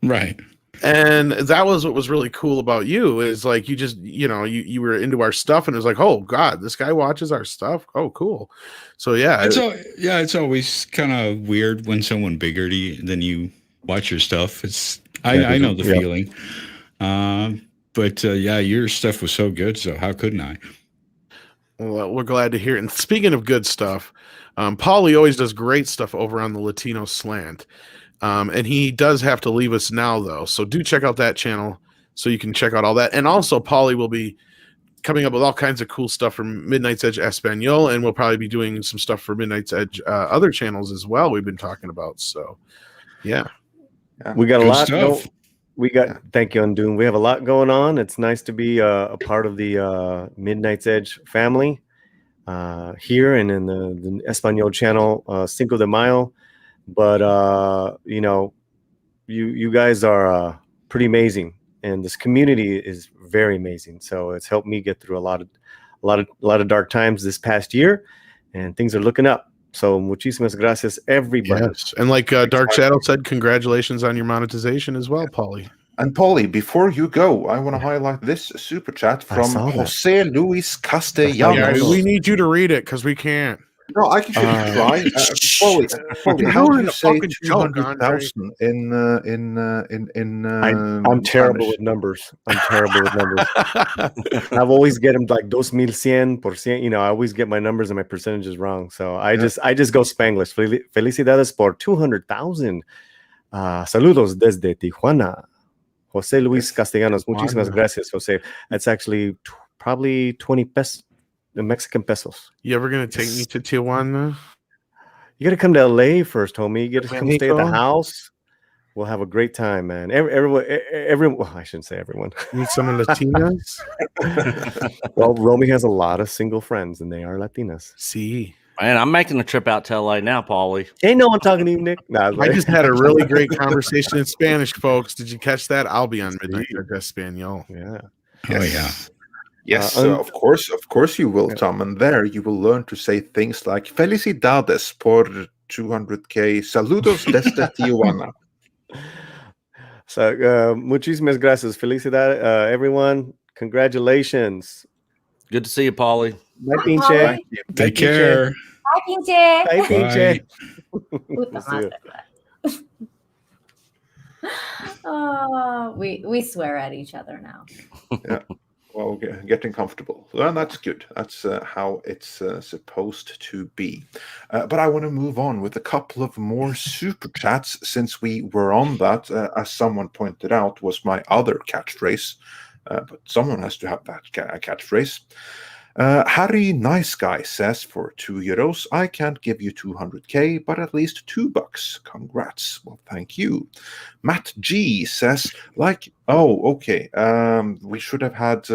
[SPEAKER 5] Right.
[SPEAKER 1] And that was what was really cool about you is like you just, you were into our stuff and it was like, oh God, this guy watches our stuff. Oh, cool. So yeah.
[SPEAKER 5] It's always kind of weird when someone bigger than you watch your stuff. I know the feeling. But your stuff was so good, so how couldn't I?
[SPEAKER 1] Well, we're glad to hear it. And speaking of good stuff, Paulie always does great stuff over on the Latino Slant. And he does have to leave us now, though. So do check out that channel so you can check out all that. And also, Paulie will be coming up with all kinds of cool stuff from Midnight's Edge Espanol, and we'll probably be doing some stuff for Midnight's Edge other channels as well we've been talking about. So, yeah.
[SPEAKER 20] We got a lot.
[SPEAKER 1] Stuff.
[SPEAKER 20] Thank you, Undoom. We have a lot going on. It's nice to be a part of the Midnight's Edge family here and in the Espanol channel, Cinco de Mayo. But you guys are pretty amazing, and this community is very amazing. So it's helped me get through a lot of dark times this past year, and things are looking up. So muchísimas gracias, everybody.
[SPEAKER 1] Yes. And like Dark Shadow said, congratulations on your monetization as well, Paulie.
[SPEAKER 3] And Paulie, before you go, I want to highlight this super chat from Jose Luis Castellanos.
[SPEAKER 1] Yeah, we need you to read it because we can't.
[SPEAKER 3] No, I can try. Paulie, how do you say 200,000 in
[SPEAKER 20] I'm terrible with numbers. I've always get them like 2100%. I always get my numbers and my percentages wrong. So I just go Spanglish. Felicidades por 200,000. Saludos desde Tijuana. Jose Luis Castellanos. Muchísimas gracias, Jose. That's actually probably 20 pesos. The Mexican pesos.
[SPEAKER 1] You ever gonna take me to Tijuana?
[SPEAKER 20] You gotta come to LA first, homie. You gotta come stay at the house. We'll have a great time, man. Everyone. Well, I shouldn't say everyone.
[SPEAKER 1] Need some Latinas.
[SPEAKER 20] Well, Romy has a lot of single friends, and they are Latinas.
[SPEAKER 1] See,
[SPEAKER 10] man, I'm making a trip out to LA now, Paulie.
[SPEAKER 20] Ain't no one talking to you, Nick. Nah,
[SPEAKER 1] I just had a really great conversation in Spanish, folks. Did you catch that? I'll be on Midnight Espanol.
[SPEAKER 20] Yeah.
[SPEAKER 5] Oh yeah.
[SPEAKER 3] Yes, of course you will, Tom. And there you will learn to say things like Felicidades por 200K. Saludos desde Tijuana.
[SPEAKER 20] So, muchísimas gracias. Felicidades, everyone. Congratulations.
[SPEAKER 10] Good to see you, Paulie.
[SPEAKER 20] Bye, Pinche.
[SPEAKER 5] Take care.
[SPEAKER 12] Bye, Pinche.
[SPEAKER 20] Bye, Pinche.
[SPEAKER 12] Puta madre. We swear at each other now.
[SPEAKER 3] Yeah. Well, getting comfortable. Well, that's good. That's how it's supposed to be. But I want to move on with a couple of more super chats since we were on that. As someone pointed out, was my other catchphrase. But someone has to have that catchphrase. Harry Nice Guy says, for €2, I can't give you 200K, but at least $2. Congrats. Well, thank you. Matt G says, okay, we should have had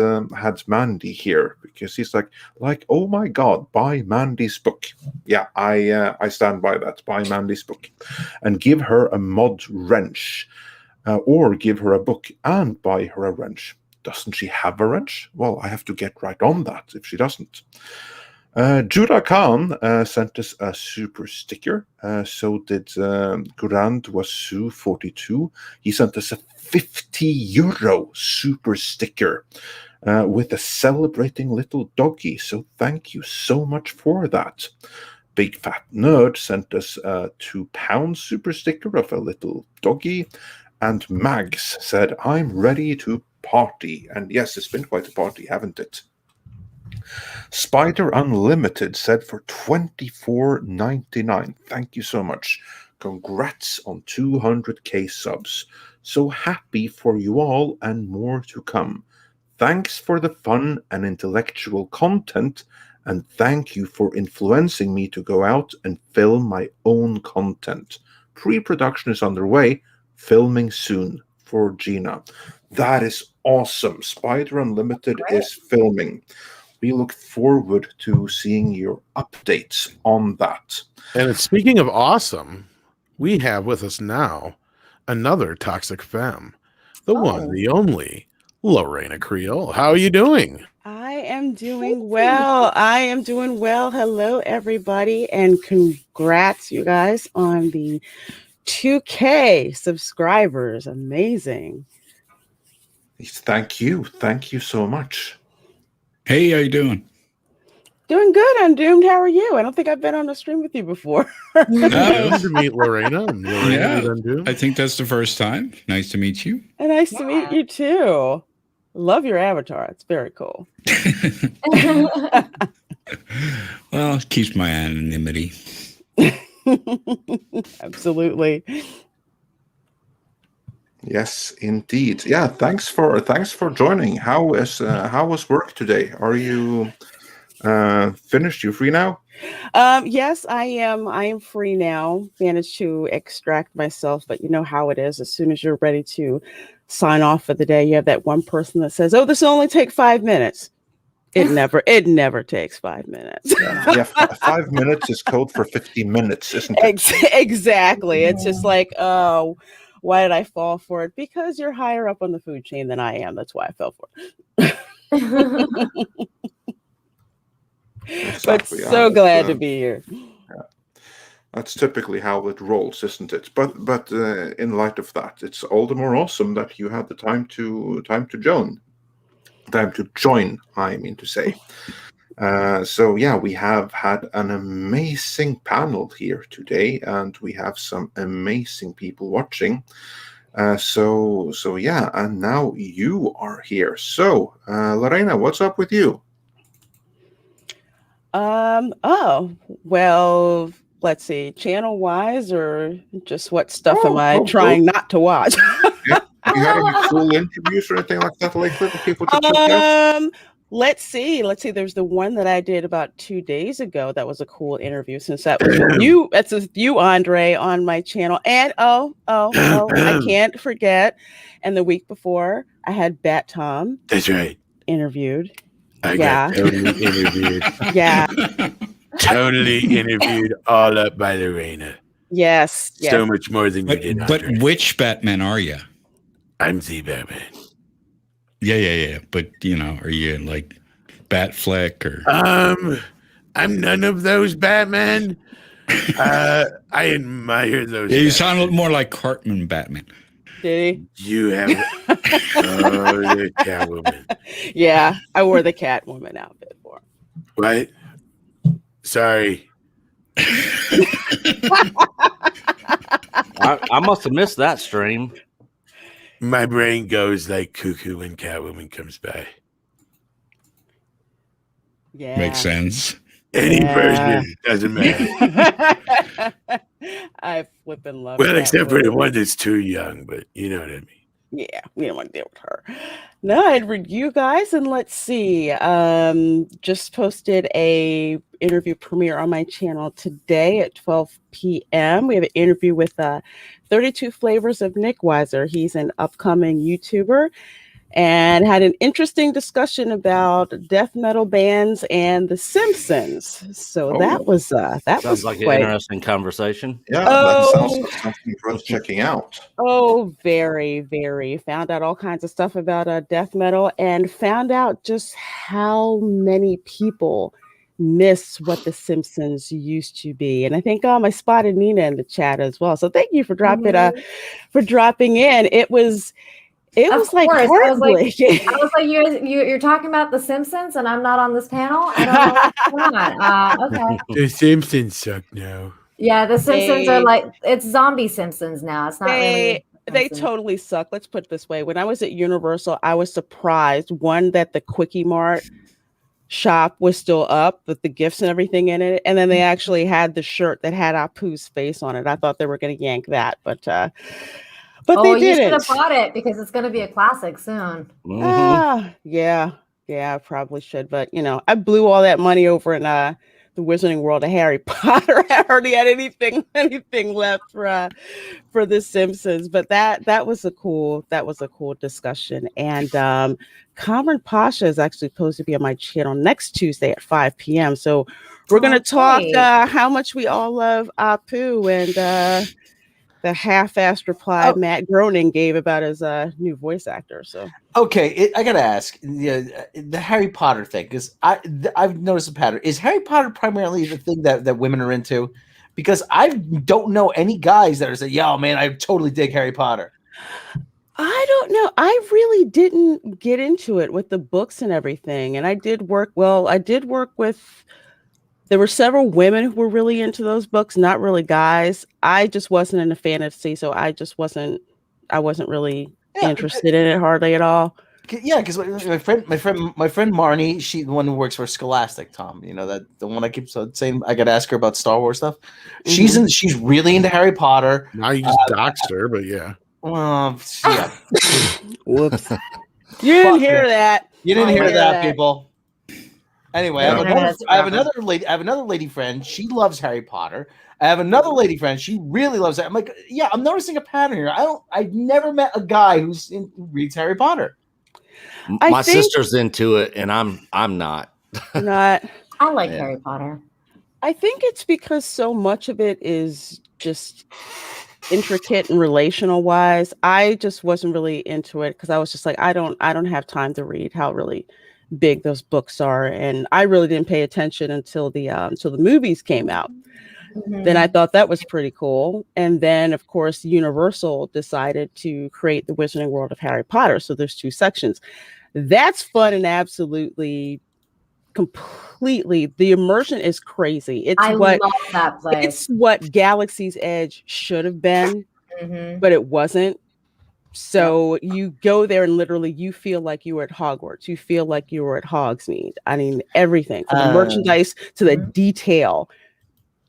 [SPEAKER 3] Mandy here, because he's like, oh my God, buy Mandy's book. Yeah, I stand by that. Buy Mandy's book, and give her a mod wrench, or give her a book and buy her a wrench. Doesn't she have a wrench? Well, I have to get right on that if she doesn't. Judah Khan sent us a super sticker. So did Grand Wasu 42. He sent us a €50 super sticker with a celebrating little doggy. So thank you so much for that. Big Fat Nerd sent us a £2 super sticker of a little doggy. And Mags said, I'm ready to party. And yes, it's been quite a party, haven't it? Spider Unlimited said, for $24.99. Thank you so much. congrats on 200k subs. So happy for you all and more to come. Thanks for the fun and intellectual content, and thank you for influencing me to go out and film my own content. Pre-production is underway, filming soon. For Gina. That is awesome. Spider Unlimited is filming. We look forward to seeing your updates on that.
[SPEAKER 1] And speaking of awesome, we have with us now another toxic femme, the one, the only, Lorena Creole. How are you doing?
[SPEAKER 9] I am doing well. I am doing well. Hello, everybody, and congrats, you guys, on the 2K subscribers. Amazing.
[SPEAKER 3] Thank you. Thank you so much.
[SPEAKER 5] Hey, how you doing?
[SPEAKER 9] Doing good, Undoomed. How are you? I don't think I've been on a stream with you before.
[SPEAKER 1] Nice to meet Lorena. And
[SPEAKER 5] Yeah, I think that's the first time. Nice to meet you.
[SPEAKER 9] And nice to meet you too. Love your avatar. It's very cool.
[SPEAKER 5] Well, it keeps my anonymity.
[SPEAKER 9] Absolutely.
[SPEAKER 3] Yes, indeed. Yeah, thanks for joining. How was work today? Are you finished? You free now?
[SPEAKER 9] Yes, I am. I am free now. Managed to extract myself, but you know how it is. As soon as you're ready to sign off for the day, you have that one person that says, "Oh, this will only take 5 minutes." It never takes 5 minutes.
[SPEAKER 3] Yeah, 5 minutes is code for 50 minutes, isn't it?
[SPEAKER 9] Exactly. It's just like, oh, why did I fall for it? Because you're higher up on the food chain than I am. That's why I fell for it. But so glad to be here.
[SPEAKER 3] Yeah. That's typically how it rolls, isn't it? But in light of that, it's all the more awesome that you had the time to join. I mean to say. So yeah, we have had an amazing panel here today, and we have some amazing people watching. So yeah, and now you are here. So Lorena, what's up with you?
[SPEAKER 9] Oh, well, let's see, channel wise, or just what stuff am I trying not to watch?
[SPEAKER 3] Have you had any cool interviews or anything like that lately that people should check out?
[SPEAKER 9] Let's see. There's the one that I did about 2 days ago. That was a cool interview, since that was with you. That's with you, Andre, on my channel. And I can't forget. And the week before, I had Bat Tom.
[SPEAKER 1] That's right.
[SPEAKER 9] Interviewed.
[SPEAKER 1] I got totally interviewed.
[SPEAKER 9] Yeah.
[SPEAKER 1] Totally interviewed all up by Lorena.
[SPEAKER 9] Yes.
[SPEAKER 1] So much more than you did.
[SPEAKER 5] But which Batman are you?
[SPEAKER 1] I'm the Batman.
[SPEAKER 5] Yeah. But are you like Batfleck or?
[SPEAKER 1] I'm none of those Batman. I admire those.
[SPEAKER 5] Yeah, you sound more like Cartman Batman.
[SPEAKER 9] Did he?
[SPEAKER 1] You have the Catwoman.
[SPEAKER 9] Yeah, I wore the Catwoman outfit for him.
[SPEAKER 1] What? Sorry.
[SPEAKER 10] I must have missed that stream.
[SPEAKER 1] My brain goes like cuckoo when Catwoman comes by.
[SPEAKER 9] Yeah.
[SPEAKER 5] Makes sense.
[SPEAKER 1] Any version doesn't matter.
[SPEAKER 9] I flippin' love
[SPEAKER 1] Well, except for the
[SPEAKER 9] Catwoman.
[SPEAKER 1] one that's too young, but you know what I mean.
[SPEAKER 9] Yeah, we don't want to deal with her. No, I'd read you guys, and let's see. Just posted a interview premiere on my channel today at 12 p.m. We have an interview with 32 Flavors of Nick Weiser. He's an upcoming YouTuber, and had an interesting discussion about death metal bands and The Simpsons. So that was
[SPEAKER 10] Sounds like an interesting conversation.
[SPEAKER 3] Yeah, that sounds like something worth checking out.
[SPEAKER 9] Oh, very, very. Found out all kinds of stuff about death metal, and found out just how many people miss what The Simpsons used to be. And I think I spotted Nina in the chat as well. So thank you for dropping in. It was like heartbreaking.
[SPEAKER 12] I was like, you're talking about The Simpsons, and I'm not on this panel. I don't know what's going on. Okay.
[SPEAKER 1] The Simpsons suck now.
[SPEAKER 12] Yeah, The Simpsons are like, it's zombie Simpsons now. It's not really.
[SPEAKER 9] They totally suck. Let's put it this way. When I was at Universal, I was surprised, one, that the Quickie Mart shop was still up with the gifts and everything in it, and then they actually had the shirt that had Apu's face on it. I thought they were going to yank that, but
[SPEAKER 12] Oh,
[SPEAKER 9] they
[SPEAKER 12] you should
[SPEAKER 9] didn't.
[SPEAKER 12] have bought it because it's going to be a classic soon.
[SPEAKER 9] Yeah, I probably should, but I blew all that money over in the Wizarding World of Harry Potter. I hardly had anything left for The Simpsons, but that was a cool discussion. And Cameron Pasha is actually supposed to be on my channel next Tuesday at 5 p.m. So we're gonna talk how much we all love Apu and the half-assed reply Matt Groening gave about his new voice actor. So
[SPEAKER 2] okay, I gotta ask the Harry Potter thing, because I've noticed a pattern. Is Harry Potter primarily the thing that women are into? Because I don't know any guys that are saying, "Yo, man, I totally dig Harry Potter."
[SPEAKER 9] I don't know. I really didn't get into it with the books and everything, and I did work with. There were several women who were really into those books, not really guys. I just wasn't in a fantasy, so I wasn't really interested in it hardly at all.
[SPEAKER 2] Yeah, because my friend Marnie, she the one who works for Scholastic, Tom. That the one I keep saying I got to ask her about Star Wars stuff. She's really into Harry Potter.
[SPEAKER 1] Now you just doxed her, but yeah.
[SPEAKER 2] Well, yeah.
[SPEAKER 9] Whoops. You didn't hear that.
[SPEAKER 2] You didn't hear that, people. Anyway,
[SPEAKER 1] Yeah.
[SPEAKER 2] I have another lady friend. She loves Harry Potter. I have another lady friend. She really loves it. I'm like, yeah, I'm noticing a pattern here. I've never met a guy who reads Harry Potter.
[SPEAKER 10] My sister's into it, and I'm not.
[SPEAKER 9] Not.
[SPEAKER 12] I like Harry Potter.
[SPEAKER 9] I think it's because so much of it is just intricate and relational wise. I just wasn't really into it because I was just like, I don't have time to read how really big those books are, and I really didn't pay attention until the movies came out. Then I thought that was pretty cool, and then of course Universal decided to create the Wizarding World of Harry Potter. So there's 2 sections. That's fun and absolutely, completely. The immersion is crazy. I love
[SPEAKER 12] that place.
[SPEAKER 9] It's what Galaxy's Edge should have been, but it wasn't. So you go there and literally you feel like you were at Hogwarts. You feel like you were at Hogsmeade. I mean, everything from the merchandise to the detail.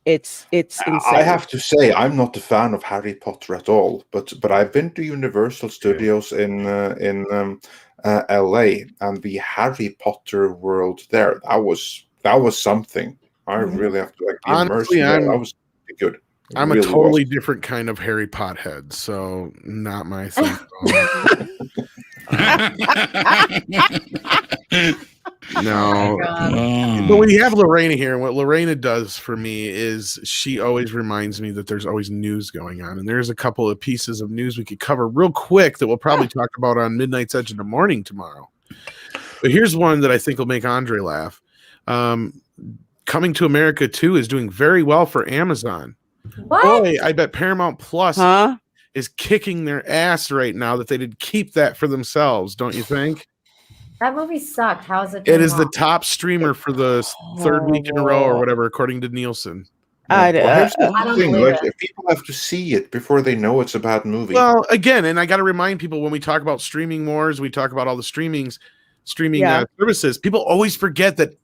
[SPEAKER 9] It's insane.
[SPEAKER 3] I have to say, I'm not a fan of Harry Potter at all. But I've been to Universal Studios in LA, and the Harry Potter world there, that was something. I really have to the
[SPEAKER 1] Honestly,
[SPEAKER 3] immersion. That was pretty good.
[SPEAKER 1] I'm a totally different kind of Harry Potter head, so not my thing. No, but we have Lorena here, and what Lorena does for me is she always reminds me that there's always news going on, and there's a couple of pieces of news we could cover real quick that we'll probably talk about on Midnight's Edge in the morning tomorrow. But here's one that I think will make Andre laugh. Coming to America 2 is doing very well for Amazon.
[SPEAKER 12] What?
[SPEAKER 1] Boy, I bet Paramount Plus is kicking their ass right now that they did keep that for themselves, don't you think?
[SPEAKER 12] That movie sucked. How is it?
[SPEAKER 1] It is the top streamer for the third week in a row or whatever, according to Nielsen.
[SPEAKER 3] Here's the thing, people have to see it before they know it's a bad movie.
[SPEAKER 1] Well, again, and I got to remind people when we talk about streaming wars, we talk about all the streaming services. People always forget that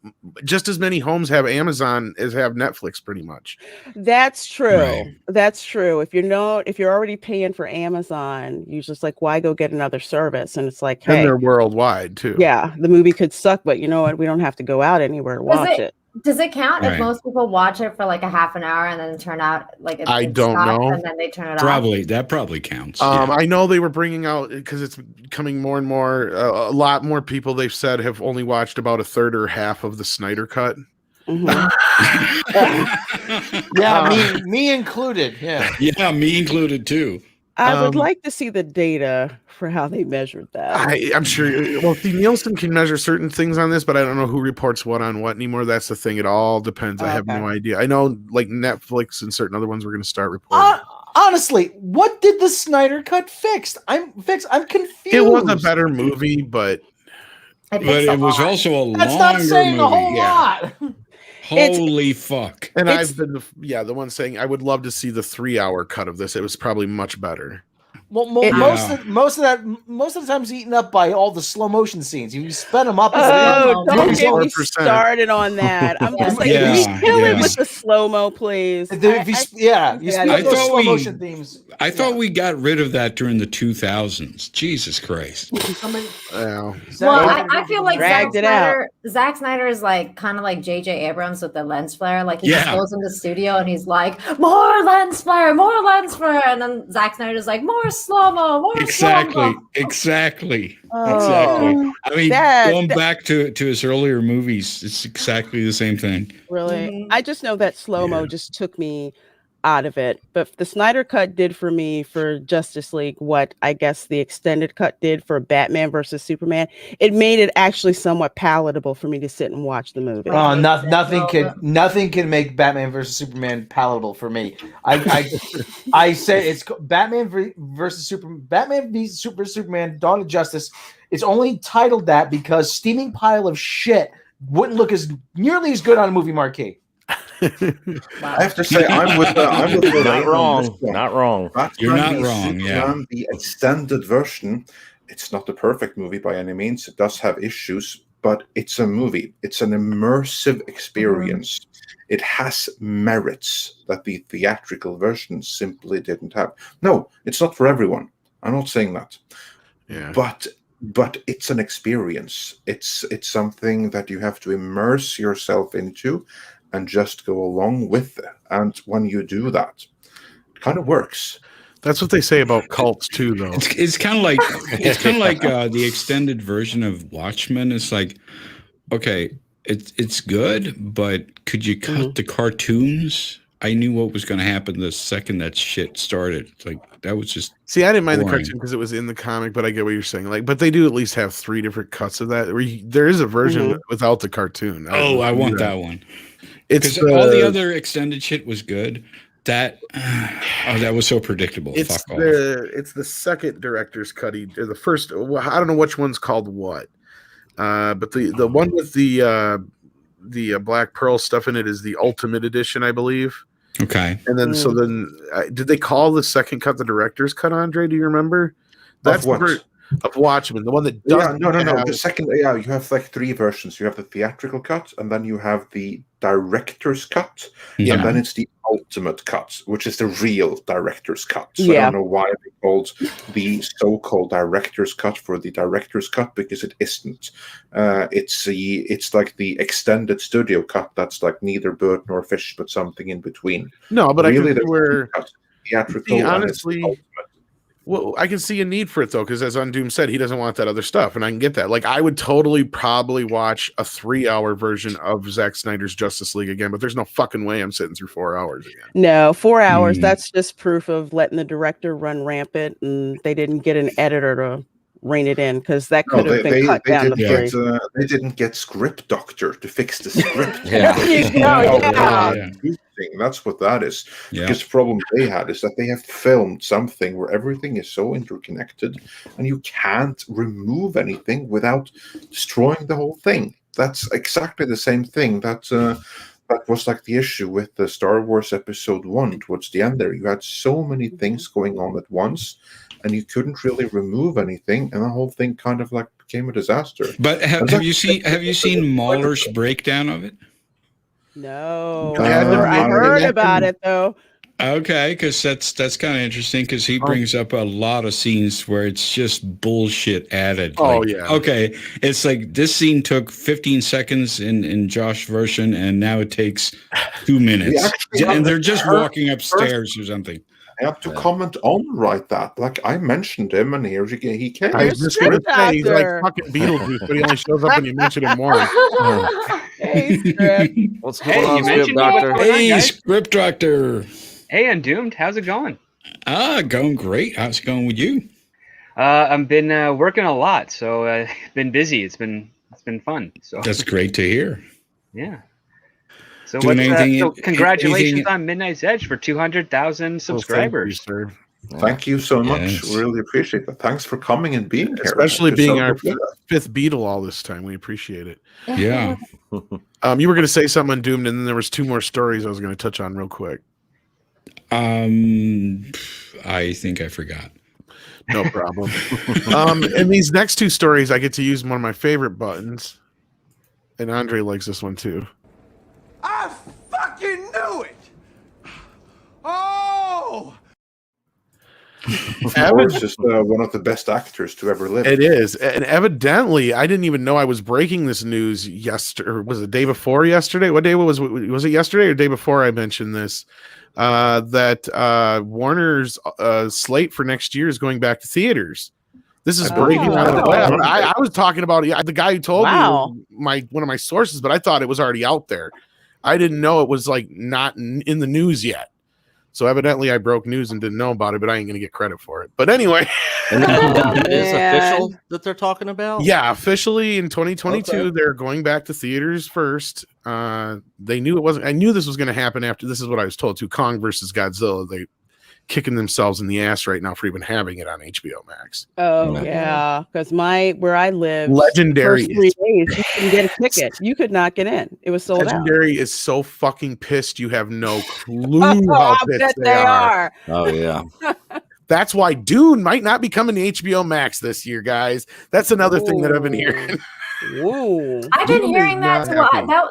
[SPEAKER 1] just as many homes have Amazon as have Netflix, pretty much.
[SPEAKER 9] That's true.
[SPEAKER 1] Right.
[SPEAKER 9] That's true. If you're already paying for Amazon, you're just like, why go get another service? And it's like, hey,
[SPEAKER 1] and they're worldwide too.
[SPEAKER 9] Yeah, the movie could suck, but you know what? We don't have to go out anywhere to watch it.
[SPEAKER 12] Does it count if
[SPEAKER 1] Right.
[SPEAKER 12] most people watch it for like a half an hour and then turn out like
[SPEAKER 1] I don't know.
[SPEAKER 12] and then they turn it
[SPEAKER 5] That probably counts.
[SPEAKER 1] I know they were bringing out, because it's becoming more and more, a lot more people they've said have only watched about a third or half of the Snyder cut.
[SPEAKER 2] Yeah, me included. Yeah.
[SPEAKER 5] Yeah, me included too.
[SPEAKER 9] I would like to see the data for how they measured that.
[SPEAKER 1] I'm sure. Well, see, Nielsen can measure certain things on this, but I don't know who reports what on what anymore. That's the thing. It all depends. I have no idea. I know, like Netflix and certain other ones, we're going to start reporting.
[SPEAKER 2] Honestly, what did the Snyder cut fix? I'm confused.
[SPEAKER 1] It was a better movie, but
[SPEAKER 5] it was also a
[SPEAKER 2] That's
[SPEAKER 5] longer
[SPEAKER 2] not saying
[SPEAKER 5] movie.
[SPEAKER 2] a whole lot.
[SPEAKER 5] Holy fuck!
[SPEAKER 1] And I've been the one saying I would love to see the 3-hour cut of this. It was probably much better.
[SPEAKER 2] Well, most of the time is eaten up by all the slow motion scenes. You sped them up.
[SPEAKER 9] Oh, don't get me
[SPEAKER 2] 4%.
[SPEAKER 9] started on that. I'm just like,
[SPEAKER 2] Yeah,
[SPEAKER 9] can we kill it
[SPEAKER 2] yeah.
[SPEAKER 9] with the slow mo, please?
[SPEAKER 2] You speed up those slow motion themes.
[SPEAKER 5] I thought we got rid of that during the 2000s. Jesus Christ.
[SPEAKER 12] Well, I feel like Zack Snyder is like kind of like J.J. Abrams with the lens flare. Like he just goes in the studio and he's like, more lens flare, and then Zack Snyder's like, more slow-mo, more slow-mo.
[SPEAKER 5] Exactly.
[SPEAKER 9] Oh,
[SPEAKER 5] I mean,
[SPEAKER 9] that-
[SPEAKER 5] going back to his earlier movies, it's exactly the same thing.
[SPEAKER 9] Really? I just know that slow mo just took me out of it. But the Snyder cut did for me for Justice League what I guess the extended cut did for Batman versus Superman. It made it actually somewhat palatable for me to sit and watch the movie.
[SPEAKER 2] Oh, nothing can make Batman versus Superman palatable for me. I say it's Batman versus Superman. Batman v Superman: Dawn of Justice. It's only titled that because Steaming Pile of Shit wouldn't look nearly as good on a movie marquee.
[SPEAKER 3] I have to say, I'm with
[SPEAKER 20] Not wrong. Not wrong.
[SPEAKER 5] You're not wrong. Yeah.
[SPEAKER 3] The extended version, it's not the perfect movie by any means. It does have issues, but it's a movie. It's an immersive experience. It has merits that the theatrical version simply didn't have. No, it's not for everyone. I'm not saying that.
[SPEAKER 1] Yeah.
[SPEAKER 3] But it's an experience. It's something that you have to immerse yourself into and just go along with it. And when you do that, it kind of works.
[SPEAKER 1] That's what they say about cults too, though.
[SPEAKER 5] It's kind of like the extended version of Watchmen. It's like, okay, it's good, but could you cut the cartoons? I knew what was going to happen the second that shit started. It's like that was just.
[SPEAKER 1] See, I didn't mind
[SPEAKER 5] boring.
[SPEAKER 1] the cartoon because it was in the comic, but I get what you're saying. Like, but they do at least have 3 different cuts of that. There is a version without the cartoon.
[SPEAKER 5] I want that one.
[SPEAKER 1] It's
[SPEAKER 5] all the other extended shit was good. That was so predictable.
[SPEAKER 1] It's
[SPEAKER 5] Fuck off.
[SPEAKER 1] it's the second director's cut. Or the first. Well, I don't know which one's called what. But the one with the Black Pearl stuff in it is the Ultimate Edition, I believe.
[SPEAKER 5] Okay.
[SPEAKER 1] And then did they call the second cut the director's cut, Andre? Do you remember? That's
[SPEAKER 3] what?
[SPEAKER 1] Of Watchmen, the one that
[SPEAKER 3] doesn't.
[SPEAKER 1] No.
[SPEAKER 3] The second, you have like 3 versions. You have the theatrical cut, and then you have the director's cut, and then it's the ultimate cut, which is the real director's cut. So I don't know why they called the so-called director's cut for the director's cut, because it isn't. It's like the extended studio cut. That's like neither bird nor fish, but something in between.
[SPEAKER 1] No, but
[SPEAKER 3] really,
[SPEAKER 1] I can see where
[SPEAKER 3] theatrical.
[SPEAKER 1] honestly. Well, I can see a need for it though, because as Undoom said, he doesn't want that other stuff, and I can get that. Like, I would totally probably watch a 3-hour version of Zack Snyder's Justice League again, but there's no fucking way I'm sitting through 4 hours again.
[SPEAKER 9] No, 4 hours. That's just proof of letting the director run rampant, and they didn't get an editor to rein it in, because that could have been cut down to 3.
[SPEAKER 3] They didn't get script doctor to fix the script. That's what that is. Because the problem they had is that they have filmed something where everything is so interconnected, and you can't remove anything without destroying the whole thing. That's exactly the same thing that was like the issue with the Star Wars Episode 1 towards the end there. You had so many things going on at once, and you couldn't really remove anything, and the whole thing kind of like became a disaster.
[SPEAKER 5] But have you seen Mahler's breakdown of it?
[SPEAKER 9] No, I heard about it though.
[SPEAKER 5] Okay, because that's kind of interesting, because he brings up a lot of scenes where it's just bullshit added. Okay, it's like this scene took 15 seconds in Josh's version, and now it takes 2 minutes, and they're just walking upstairs or something.
[SPEAKER 3] I have to comment on that. Like, I mentioned him, and here he came.
[SPEAKER 1] I was just going to say, he's like fucking Beetlejuice, but he only shows up when you mention him once.
[SPEAKER 9] Hey, Script.
[SPEAKER 10] What's
[SPEAKER 4] Hey,
[SPEAKER 10] going on,
[SPEAKER 4] you
[SPEAKER 10] Script
[SPEAKER 4] mentioned
[SPEAKER 10] Doctor?
[SPEAKER 5] Hey, Script Doctor.
[SPEAKER 4] Hey, Undoomed, how's it going?
[SPEAKER 5] Going great. How's it going with you?
[SPEAKER 4] I've been working a lot, so been busy. It's been fun. So
[SPEAKER 5] that's great to hear.
[SPEAKER 4] Yeah. So,
[SPEAKER 5] anything
[SPEAKER 4] congratulations on Midnight's Edge for 200,000 subscribers.
[SPEAKER 3] Thank you so much. We really appreciate that. Thanks for coming and being here.
[SPEAKER 1] Especially being our 5th Beatle all this time. We appreciate it.
[SPEAKER 5] Yeah.
[SPEAKER 1] You were going to say something on Doomed, and then there was 2 more stories I was going to touch on real quick.
[SPEAKER 5] I think I forgot.
[SPEAKER 1] No problem. And these next two stories, I get to use one of my favorite buttons. And Andre likes this one too.
[SPEAKER 21] I fucking knew it! Oh!
[SPEAKER 3] Forrest is one of the best actors to ever live.
[SPEAKER 1] It is. And evidently, I didn't even know I was breaking this news yesterday. Or was it the day before yesterday? What day was it yesterday or the day before I mentioned this? That Warner's slate for next year is going back to theaters. This is breaking out of the web. I was talking about the guy who told me one of my sources, but I thought it was already out there. I didn't know it was like not in the news yet. So evidently I broke news and didn't know about it, but I ain't gonna get credit for it. But anyway,
[SPEAKER 10] it is official that they're talking about.
[SPEAKER 1] Yeah, officially in 2022 they're going back to theaters first. They knew it wasn't. I knew this was going to happen after. This is what I was told. To Kong versus Godzilla, they kicking themselves in the ass right now for even having it on HBO Max.
[SPEAKER 9] Oh yeah, because where I live,
[SPEAKER 1] Legendary
[SPEAKER 9] first 3 days you couldn't get a ticket. You could not get in. It was sold
[SPEAKER 1] Legendary is so fucking pissed. You have no clue
[SPEAKER 9] out.
[SPEAKER 1] how
[SPEAKER 9] I bet
[SPEAKER 1] pissed
[SPEAKER 9] they are.
[SPEAKER 10] Oh yeah.
[SPEAKER 1] That's why Dune might not be coming to HBO Max this year, guys. That's another thing that I've been hearing.
[SPEAKER 12] I've been hearing that too.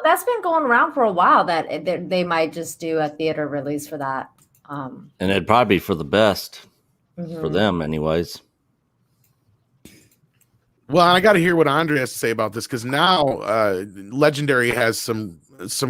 [SPEAKER 12] That's been going around for a while that they might just do a theater release for that.
[SPEAKER 10] And it'd probably be for the best for them, anyways.
[SPEAKER 1] Well, I got to hear what Andre has to say about this because now Legendary has some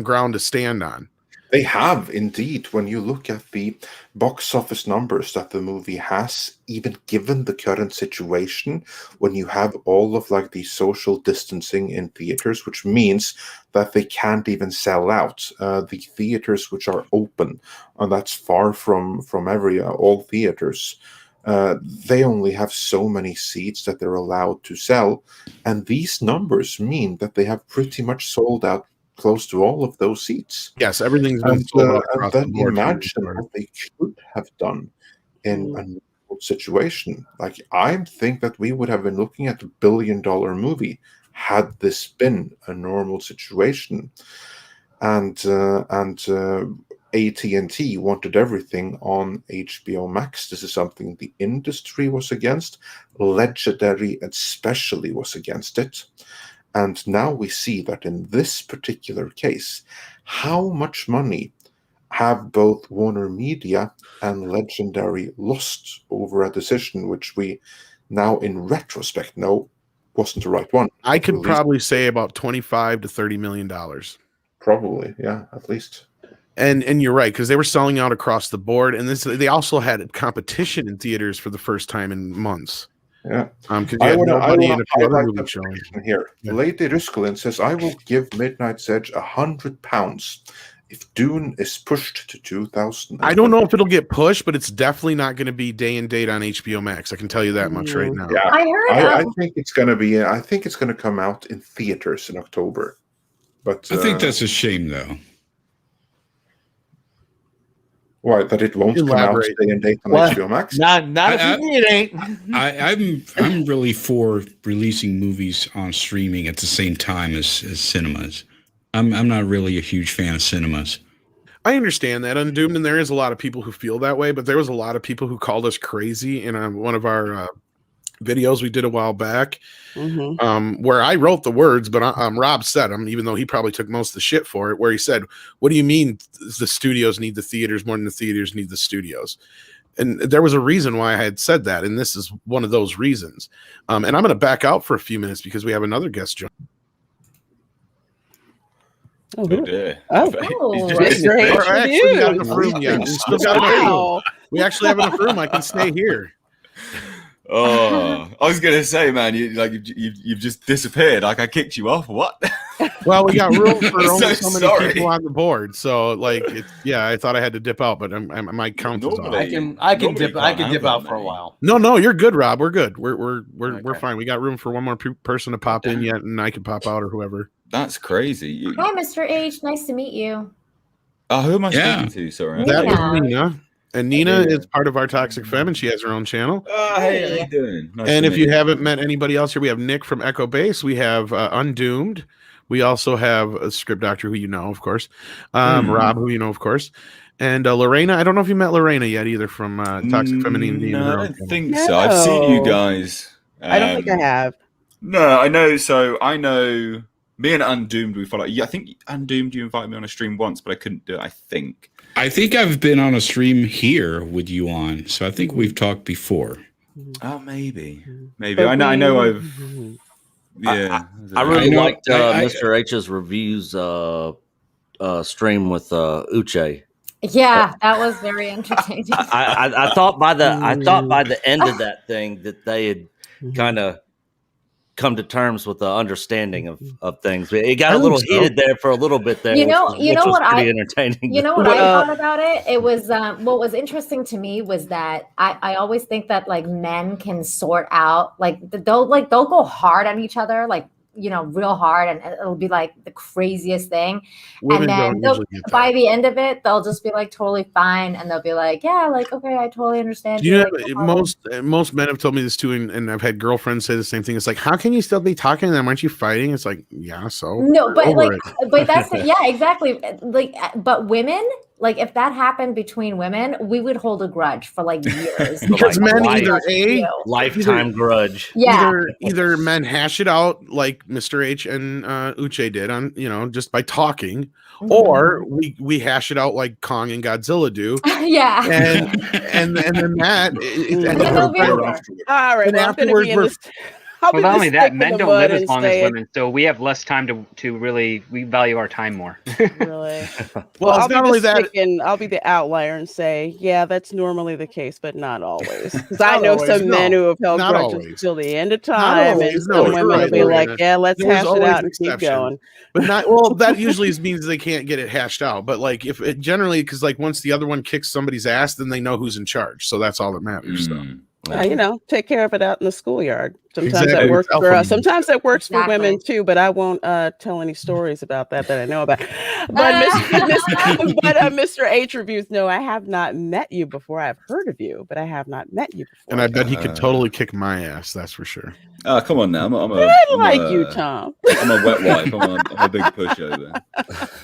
[SPEAKER 1] ground to stand on.
[SPEAKER 3] They have indeed. When you look at the box office numbers that the movie has, even given the current situation, when you have all of like the social distancing in theaters, which means that they can't even sell out the theaters which are open, and that's far from all theaters. They only have so many seats that they're allowed to sell, and these numbers mean that they have pretty much sold out close to all of those seats.
[SPEAKER 1] Yes, everything's been sold out across
[SPEAKER 3] and
[SPEAKER 1] the
[SPEAKER 3] then
[SPEAKER 1] board.
[SPEAKER 3] imagine what they should have done in a normal situation. Like, I think that we would have been looking at $1 billion movie had this been a normal situation. And AT&T wanted everything on HBO Max. This is something the industry was against. Legendary especially was against it. And now we see that in this particular case, how much money have both Warner Media and Legendary lost over a decision which we now in retrospect know wasn't the right one.
[SPEAKER 1] I could probably say about $25 to $30 million.
[SPEAKER 3] Probably, yeah, at least.
[SPEAKER 1] And you're right, because they were selling out across the board, and they also had competition in theaters for the first time in months.
[SPEAKER 3] Yeah,
[SPEAKER 1] because you had nobody in a few other movies showing.
[SPEAKER 3] Here, Lady Ruskelin says, "I will give Midnight's Edge £100 if Dune is pushed to 2000."
[SPEAKER 1] I don't know if it'll get pushed, but it's definitely not going to be day and date on HBO Max. I can tell you that much right now.
[SPEAKER 3] Yeah, I think it's going to be. I think it's going to come out in theaters in October. But
[SPEAKER 5] I think that's a shame, though.
[SPEAKER 3] Why, that it won't come out day and date on HBO Max?
[SPEAKER 2] Not if you need it ain't.
[SPEAKER 5] I'm really for releasing movies on streaming at the same time as cinemas. I'm not really a huge fan of cinemas.
[SPEAKER 1] I understand that Undoomed, and there is a lot of people who feel that way, but there was a lot of people who called us crazy in one of our videos we did a while back, where I wrote the words, but Rob said them, even though he probably took most of the shit for it, where he said, "What do you mean the studios need the theaters more than the theaters need the studios?" And there was a reason why I had said that, and this is one of those reasons. And I'm going to back out for a few minutes because we have another guest join.
[SPEAKER 9] Oh,
[SPEAKER 8] dear.
[SPEAKER 1] We actually have enough room. I can stay here.
[SPEAKER 8] Oh, I was gonna say, man, you've just disappeared. Like I kicked you off. What?
[SPEAKER 1] Well, we got room for only so many
[SPEAKER 8] sorry.
[SPEAKER 1] people on the board, so like, I thought I had to dip out, but my count is off.
[SPEAKER 2] I can dip out for a while.
[SPEAKER 1] No, you're good, Rob. We're good. We're fine. We got room for one more person to pop in yet, and I can pop out or whoever.
[SPEAKER 8] That's crazy.
[SPEAKER 12] Hi, Mr. H. Nice to meet you.
[SPEAKER 8] Oh, who am I speaking to? Sorry,
[SPEAKER 1] that was Nina. And Nina is part of our Toxic Femme, and she has her own channel.
[SPEAKER 8] Hey, how you doing? Nice
[SPEAKER 1] and
[SPEAKER 8] to
[SPEAKER 1] if
[SPEAKER 8] meet
[SPEAKER 1] you haven't met anybody else here, we have Nick from Echo Base. We have Undoomed. We also have a Script Doctor, who you know, of course. Rob, who you know, of course. And Lorena, I don't know if you met Lorena yet either from Toxic Femininity.
[SPEAKER 8] No, I don't think so. I've seen you guys.
[SPEAKER 9] I don't think I have.
[SPEAKER 8] No, I know. So I know me and Undoomed, we follow. Yeah, I think Undoomed, you invited me on a stream once, but I couldn't do it, I think.
[SPEAKER 5] I think I've been on a stream here with you on, so I think we've talked before.
[SPEAKER 8] Oh, maybe. I know I've. Yeah.
[SPEAKER 10] I really liked Mr. H's reviews stream with Uche.
[SPEAKER 12] Yeah, that was very entertaining.
[SPEAKER 10] I thought by the end of that thing that they had kind of come to terms with the understanding of things. It got a little heated there for a little bit there.
[SPEAKER 12] You know what I
[SPEAKER 10] entertaining.
[SPEAKER 12] You know what I thought about it? It was what was interesting to me was that I always think that like men can sort out they'll go hard on each other real hard, and it'll be like the craziest thing.
[SPEAKER 1] Women
[SPEAKER 12] and then by the end of it, they'll just be like totally fine, and they'll be like, yeah, like okay, I totally understand.
[SPEAKER 1] You know, most men have told me this too, and I've had girlfriends say the same thing. It's like, how can you still be talking to them? Aren't you fighting? It's like, yeah, so
[SPEAKER 12] no, but but that's yeah, exactly. But women, like if that happened between women, we would hold a grudge for like years.
[SPEAKER 1] Because men either
[SPEAKER 10] lifetime grudge.
[SPEAKER 12] Yeah.
[SPEAKER 1] Either men hash it out like Mr. H and Uche did on just by talking, or we hash it out like Kong and Godzilla do.
[SPEAKER 12] Yeah.
[SPEAKER 1] And then that
[SPEAKER 9] all right.
[SPEAKER 1] And
[SPEAKER 9] Well,
[SPEAKER 1] afterwards
[SPEAKER 4] Not only that, men don't live as long as women, so we have less time to really we value our time more.
[SPEAKER 9] Really?
[SPEAKER 1] Well, it's not only that.
[SPEAKER 9] I'll be the outlier and say, yeah, that's normally the case, but not always. Because I know some men who have held grudges till the end of time, and some women will be like, yeah, let's hash it out and keep going.
[SPEAKER 1] But that usually means they can't get it hashed out. But like if it generally, because like once the other one kicks somebody's ass, then they know who's in charge. So that's all that matters. So.
[SPEAKER 9] Take care of it out in the schoolyard. Sometimes
[SPEAKER 1] Exactly.
[SPEAKER 9] that works for us. Sometimes that works for
[SPEAKER 12] Exactly.
[SPEAKER 9] women too, but I won't tell any stories about that I know about. But Mr. H reviews, no, I have not met you before. I've heard of you, but I have not met you before.
[SPEAKER 1] And I bet he could totally kick my ass. That's for sure.
[SPEAKER 8] Oh, come on now.
[SPEAKER 9] you, Tom.
[SPEAKER 8] I'm a wet wipe. I'm a big pushover.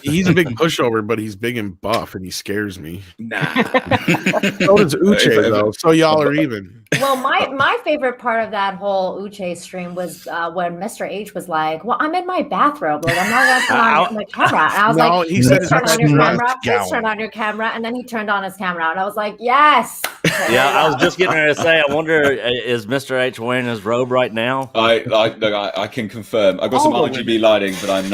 [SPEAKER 1] He's a big pushover, but he's big and buff, and he scares me.
[SPEAKER 8] Nah.
[SPEAKER 1] So does Uche, though. So y'all are even.
[SPEAKER 12] Well, my favorite part of that whole Uche stream was when Mr. H was like, well, I'm in my bathrobe. Like, I'm not going to turn on my camera. And I was like,
[SPEAKER 1] he said,
[SPEAKER 12] turn on your camera. Please turn on your camera. And then he turned on his camera. And I was like, yes.
[SPEAKER 10] Yeah, I was just getting ready to say, I wonder, is Mr. H wearing his robe right now?
[SPEAKER 8] I can confirm. I've got some RGB lighting, but I'm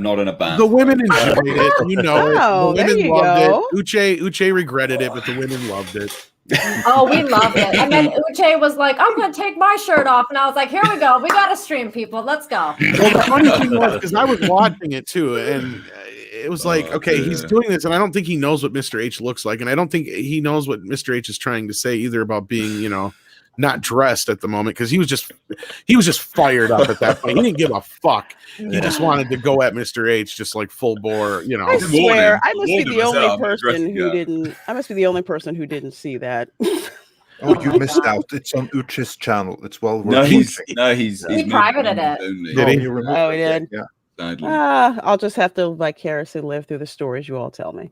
[SPEAKER 8] not in a band.
[SPEAKER 1] The women enjoyed it. You know
[SPEAKER 9] Oh,
[SPEAKER 1] it.
[SPEAKER 9] there
[SPEAKER 1] The women
[SPEAKER 9] you
[SPEAKER 1] loved
[SPEAKER 9] go.
[SPEAKER 1] it. Uche regretted it, but the women loved it.
[SPEAKER 12] Oh, we loved it. And then Uche was like, I'm going to take my shirt off. And I was like, here we go. We got to stream, people. Let's go.
[SPEAKER 1] Well, the funny thing was, because I was watching it too, and it was like, okay, he's doing this, and I don't think he knows what Mr. H looks like, and I don't think he knows what Mr. H is trying to say either about being, not dressed at the moment, because he was just fired up at that point. He didn't give a fuck. He just wanted to go at Mr. H, just like full bore.
[SPEAKER 9] I swear, I must be the only person who didn't. I must be the only person who didn't see that.
[SPEAKER 3] Oh, you missed out. It's on Uche's channel. It's well worth
[SPEAKER 12] He
[SPEAKER 3] watching.
[SPEAKER 12] privated it.
[SPEAKER 1] Did he?
[SPEAKER 9] Oh, he did.
[SPEAKER 3] Yeah.
[SPEAKER 9] I'll just have to vicariously live through the stories you all tell me.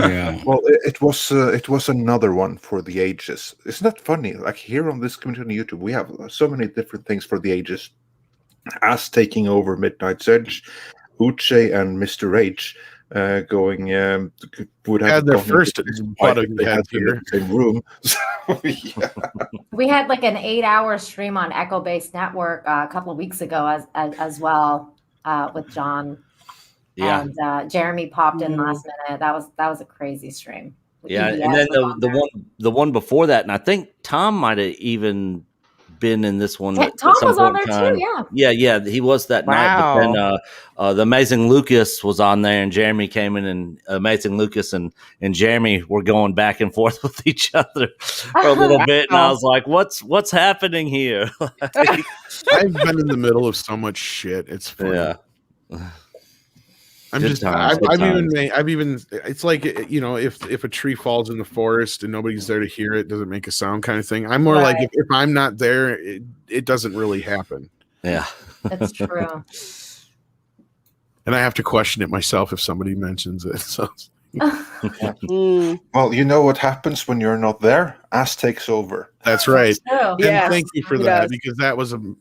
[SPEAKER 5] Yeah.
[SPEAKER 3] Well, it was another one for the ages. Isn't that funny? Like here on this community on YouTube, we have so many different things for the ages. Us taking over Midnight's Edge, Uche and Mr. H going would have
[SPEAKER 1] had their
[SPEAKER 3] gone
[SPEAKER 1] first
[SPEAKER 3] into this
[SPEAKER 1] butt
[SPEAKER 3] fight if they had been in the same room. So, yeah.
[SPEAKER 12] We had like an 8-hour stream on Echo Base Network a couple of weeks ago as well with John.
[SPEAKER 10] Yeah.
[SPEAKER 12] And Jeremy popped in last minute. That was a crazy stream.
[SPEAKER 10] Yeah,
[SPEAKER 12] EBS
[SPEAKER 10] and then
[SPEAKER 12] was on
[SPEAKER 10] the one before that, and I think Tom might have even been in this one.
[SPEAKER 12] there. Tom was on there too. Yeah.
[SPEAKER 10] Yeah, he was that night. But then the Amazing Lucas was on there, and Jeremy came in, and Amazing Lucas and Jeremy were going back and forth with each other for a little bit, and I was like, "What's happening here?"
[SPEAKER 1] I've been in the middle of so much shit. It's funny.
[SPEAKER 10] Yeah.
[SPEAKER 1] I'm
[SPEAKER 10] Good
[SPEAKER 1] just,
[SPEAKER 10] times, good
[SPEAKER 1] I've even, it's like, if a tree falls in the forest and nobody's there to hear it, does it make a sound kind of thing? I'm more like, if I'm not there, it doesn't really happen.
[SPEAKER 10] Yeah.
[SPEAKER 12] That's true.
[SPEAKER 1] And I have to question it myself if somebody mentions it. So,
[SPEAKER 3] Well, you know what happens when you're not there? Ass takes over.
[SPEAKER 1] That's right.
[SPEAKER 3] That's
[SPEAKER 1] And
[SPEAKER 3] true. Yes,
[SPEAKER 1] thank you for
[SPEAKER 3] he
[SPEAKER 1] that
[SPEAKER 3] does.
[SPEAKER 1] because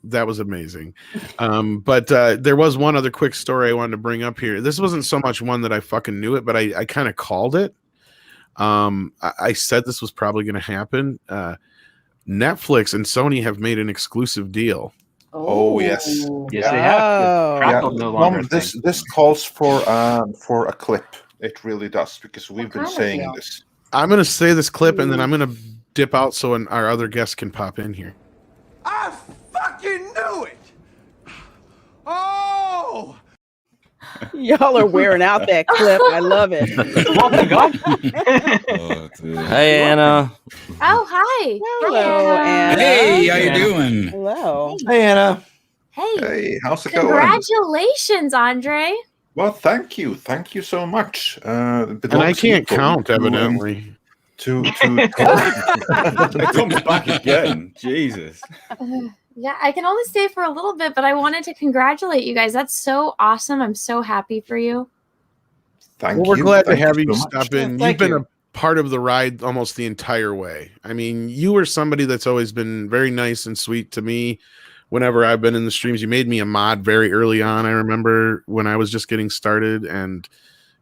[SPEAKER 1] that was amazing. But there was one other quick story I wanted to bring up here. This wasn't so much one that I fucking knew it, but I kind of called it. I said this was probably going to happen. Netflix and Sony have made an exclusive deal.
[SPEAKER 3] Oh yes,
[SPEAKER 4] Yes, they have. Crackle no longer.
[SPEAKER 3] This calls for a clip. It really does because we've been saying this.
[SPEAKER 1] I'm going to say this clip and then I'm going to dip out so our other guests can pop in here.
[SPEAKER 21] I fucking knew it! Oh!
[SPEAKER 9] Y'all are wearing out that clip. I love it.
[SPEAKER 10] Hey, Anna.
[SPEAKER 19] Oh, hi.
[SPEAKER 9] Hello, Anna.
[SPEAKER 5] Hey, how you doing?
[SPEAKER 9] Hello.
[SPEAKER 2] Hey, Anna.
[SPEAKER 19] Hey.
[SPEAKER 3] Hey, how's it going?
[SPEAKER 19] Congratulations, Andre.
[SPEAKER 3] Well, thank you so much. But
[SPEAKER 1] And I can't count, evidently.
[SPEAKER 8] It comes back again. Jesus.
[SPEAKER 19] Yeah, I can only stay for a little bit, but I wanted to congratulate you guys. That's so awesome. I'm so happy for you.
[SPEAKER 3] Thank
[SPEAKER 1] Well, we're
[SPEAKER 3] you.
[SPEAKER 1] glad to
[SPEAKER 3] Thank
[SPEAKER 1] have
[SPEAKER 3] you
[SPEAKER 1] you
[SPEAKER 3] so much.
[SPEAKER 1] stop in.
[SPEAKER 2] Yeah,
[SPEAKER 1] You've
[SPEAKER 2] thank
[SPEAKER 1] been
[SPEAKER 2] you.
[SPEAKER 1] a part of the ride almost the entire way. I mean, you were somebody that's always been very nice and sweet to me whenever I've been in the streams. You made me a mod very early on. I remember when I was just getting started, and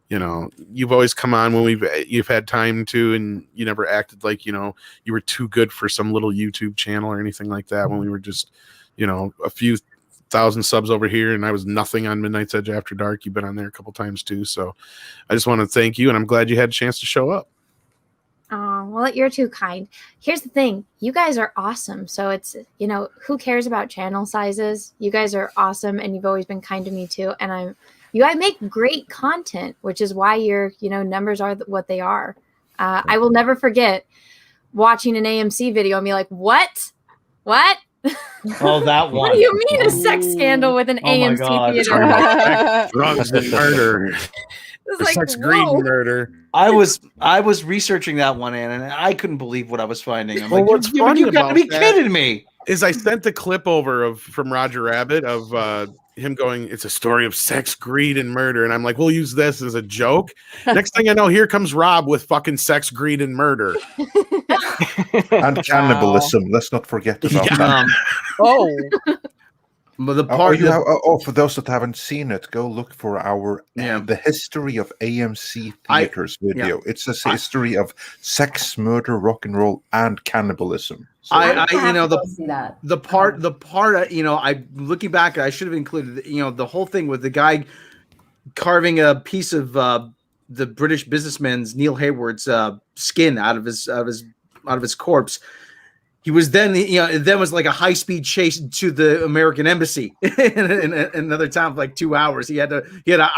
[SPEAKER 1] you know, you've always come on when you've had time to, and you never acted like, you know, you were too good for some little YouTube channel or anything like that when we were just, you know, a few thousand subs over here and I was nothing on Midnight's Edge After Dark. You've been on there a couple times too. So I just want to thank you, and I'm glad you had a chance to show up.
[SPEAKER 19] Oh, well, you're too kind. Here's the thing. You guys are awesome. So it's, you know, who cares about channel sizes? You guys are awesome, and you've always been kind to me too. And you guys make great content, which is why your, you know, numbers are what they are. I will never forget watching an AMC video and be like, what?
[SPEAKER 2] Oh, that one.
[SPEAKER 19] What do you mean a sex scandal with an
[SPEAKER 2] Oh my
[SPEAKER 19] AMC
[SPEAKER 2] God.
[SPEAKER 19] theater?
[SPEAKER 1] Drugs and murder.
[SPEAKER 19] It's like,
[SPEAKER 1] Sex, greed,
[SPEAKER 19] whoa.
[SPEAKER 1] and murder.
[SPEAKER 2] I was researching that one, Anna, and I couldn't believe what I was finding. I'm
[SPEAKER 1] Well,
[SPEAKER 2] like,
[SPEAKER 1] what's
[SPEAKER 2] you
[SPEAKER 1] funny
[SPEAKER 2] gotta
[SPEAKER 1] about
[SPEAKER 2] be
[SPEAKER 1] that
[SPEAKER 2] kidding me.
[SPEAKER 1] is I sent the clip over from Roger Rabbit of him going, it's a story of sex, greed, and murder. And I'm like, we'll use this as a joke. Next thing I know, here comes Rob with fucking sex, greed, and murder.
[SPEAKER 3] And cannibalism. Let's not forget about that.
[SPEAKER 9] Oh.
[SPEAKER 2] But the
[SPEAKER 3] Oh,
[SPEAKER 2] part
[SPEAKER 3] for those that haven't seen it, go look for our the history of AMC theaters video. It's a history of sex, murder, rock and roll, and cannibalism. So,
[SPEAKER 2] you know, the part, you know, I looking back, I should have included, you know, the whole thing with the guy carving a piece of the British businessman's Neil Hayward's skin out of his corpse. He was then, you know, then was like a high-speed chase to the American embassy in another town for like 2 hours. He had to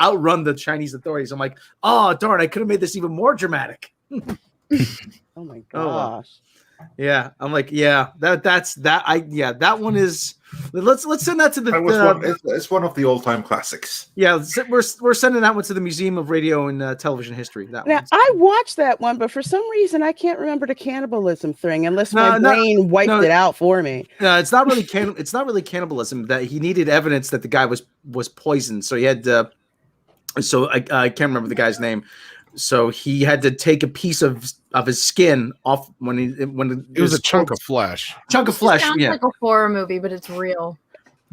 [SPEAKER 2] outrun the Chinese authorities. I'm like, oh darn, I could have made this even more dramatic.
[SPEAKER 9] Oh my
[SPEAKER 2] Oh, wow.
[SPEAKER 9] gosh.
[SPEAKER 2] Yeah, I'm like, yeah, that one is. Let's send that to the.
[SPEAKER 3] It's one of the all-time classics.
[SPEAKER 2] Yeah, we're sending that one to the Museum of Radio and Television History. That
[SPEAKER 9] Now
[SPEAKER 2] one.
[SPEAKER 9] I watched that one, but for some reason I can't remember the cannibalism thing unless my
[SPEAKER 2] No,
[SPEAKER 9] brain wiped it out for me.
[SPEAKER 2] No, it's not really it's not really cannibalism. That he needed evidence that the guy was poisoned, so he had. So I can't remember the guy's name. So he had to take a piece of his skin off when
[SPEAKER 1] it was a chunk of flesh.
[SPEAKER 2] Chunk of
[SPEAKER 19] It
[SPEAKER 2] flesh.
[SPEAKER 19] sounds
[SPEAKER 2] Yeah.
[SPEAKER 19] like a horror movie, but it's real.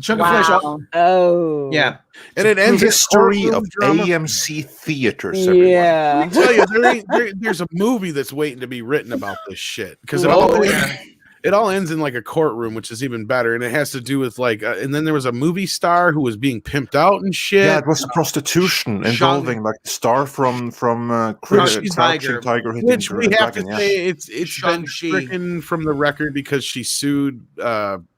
[SPEAKER 2] Chunk of flesh.
[SPEAKER 9] Oh.
[SPEAKER 2] Yeah.
[SPEAKER 1] And it ends
[SPEAKER 3] history
[SPEAKER 1] in
[SPEAKER 3] of
[SPEAKER 1] drama.
[SPEAKER 3] AMC theaters. Everyone.
[SPEAKER 9] Yeah.
[SPEAKER 1] Let me tell you, there's a movie that's waiting to be written about this shit because it all ends in like a courtroom, which is even better, and it has to do with like, and then there was a movie star who was being pimped out and shit.
[SPEAKER 3] Yeah, it was prostitution involving like the star from Crouching Tiger, Hidden
[SPEAKER 1] which we have
[SPEAKER 3] Dragon.
[SPEAKER 1] to say it's been stricken from the record because she sued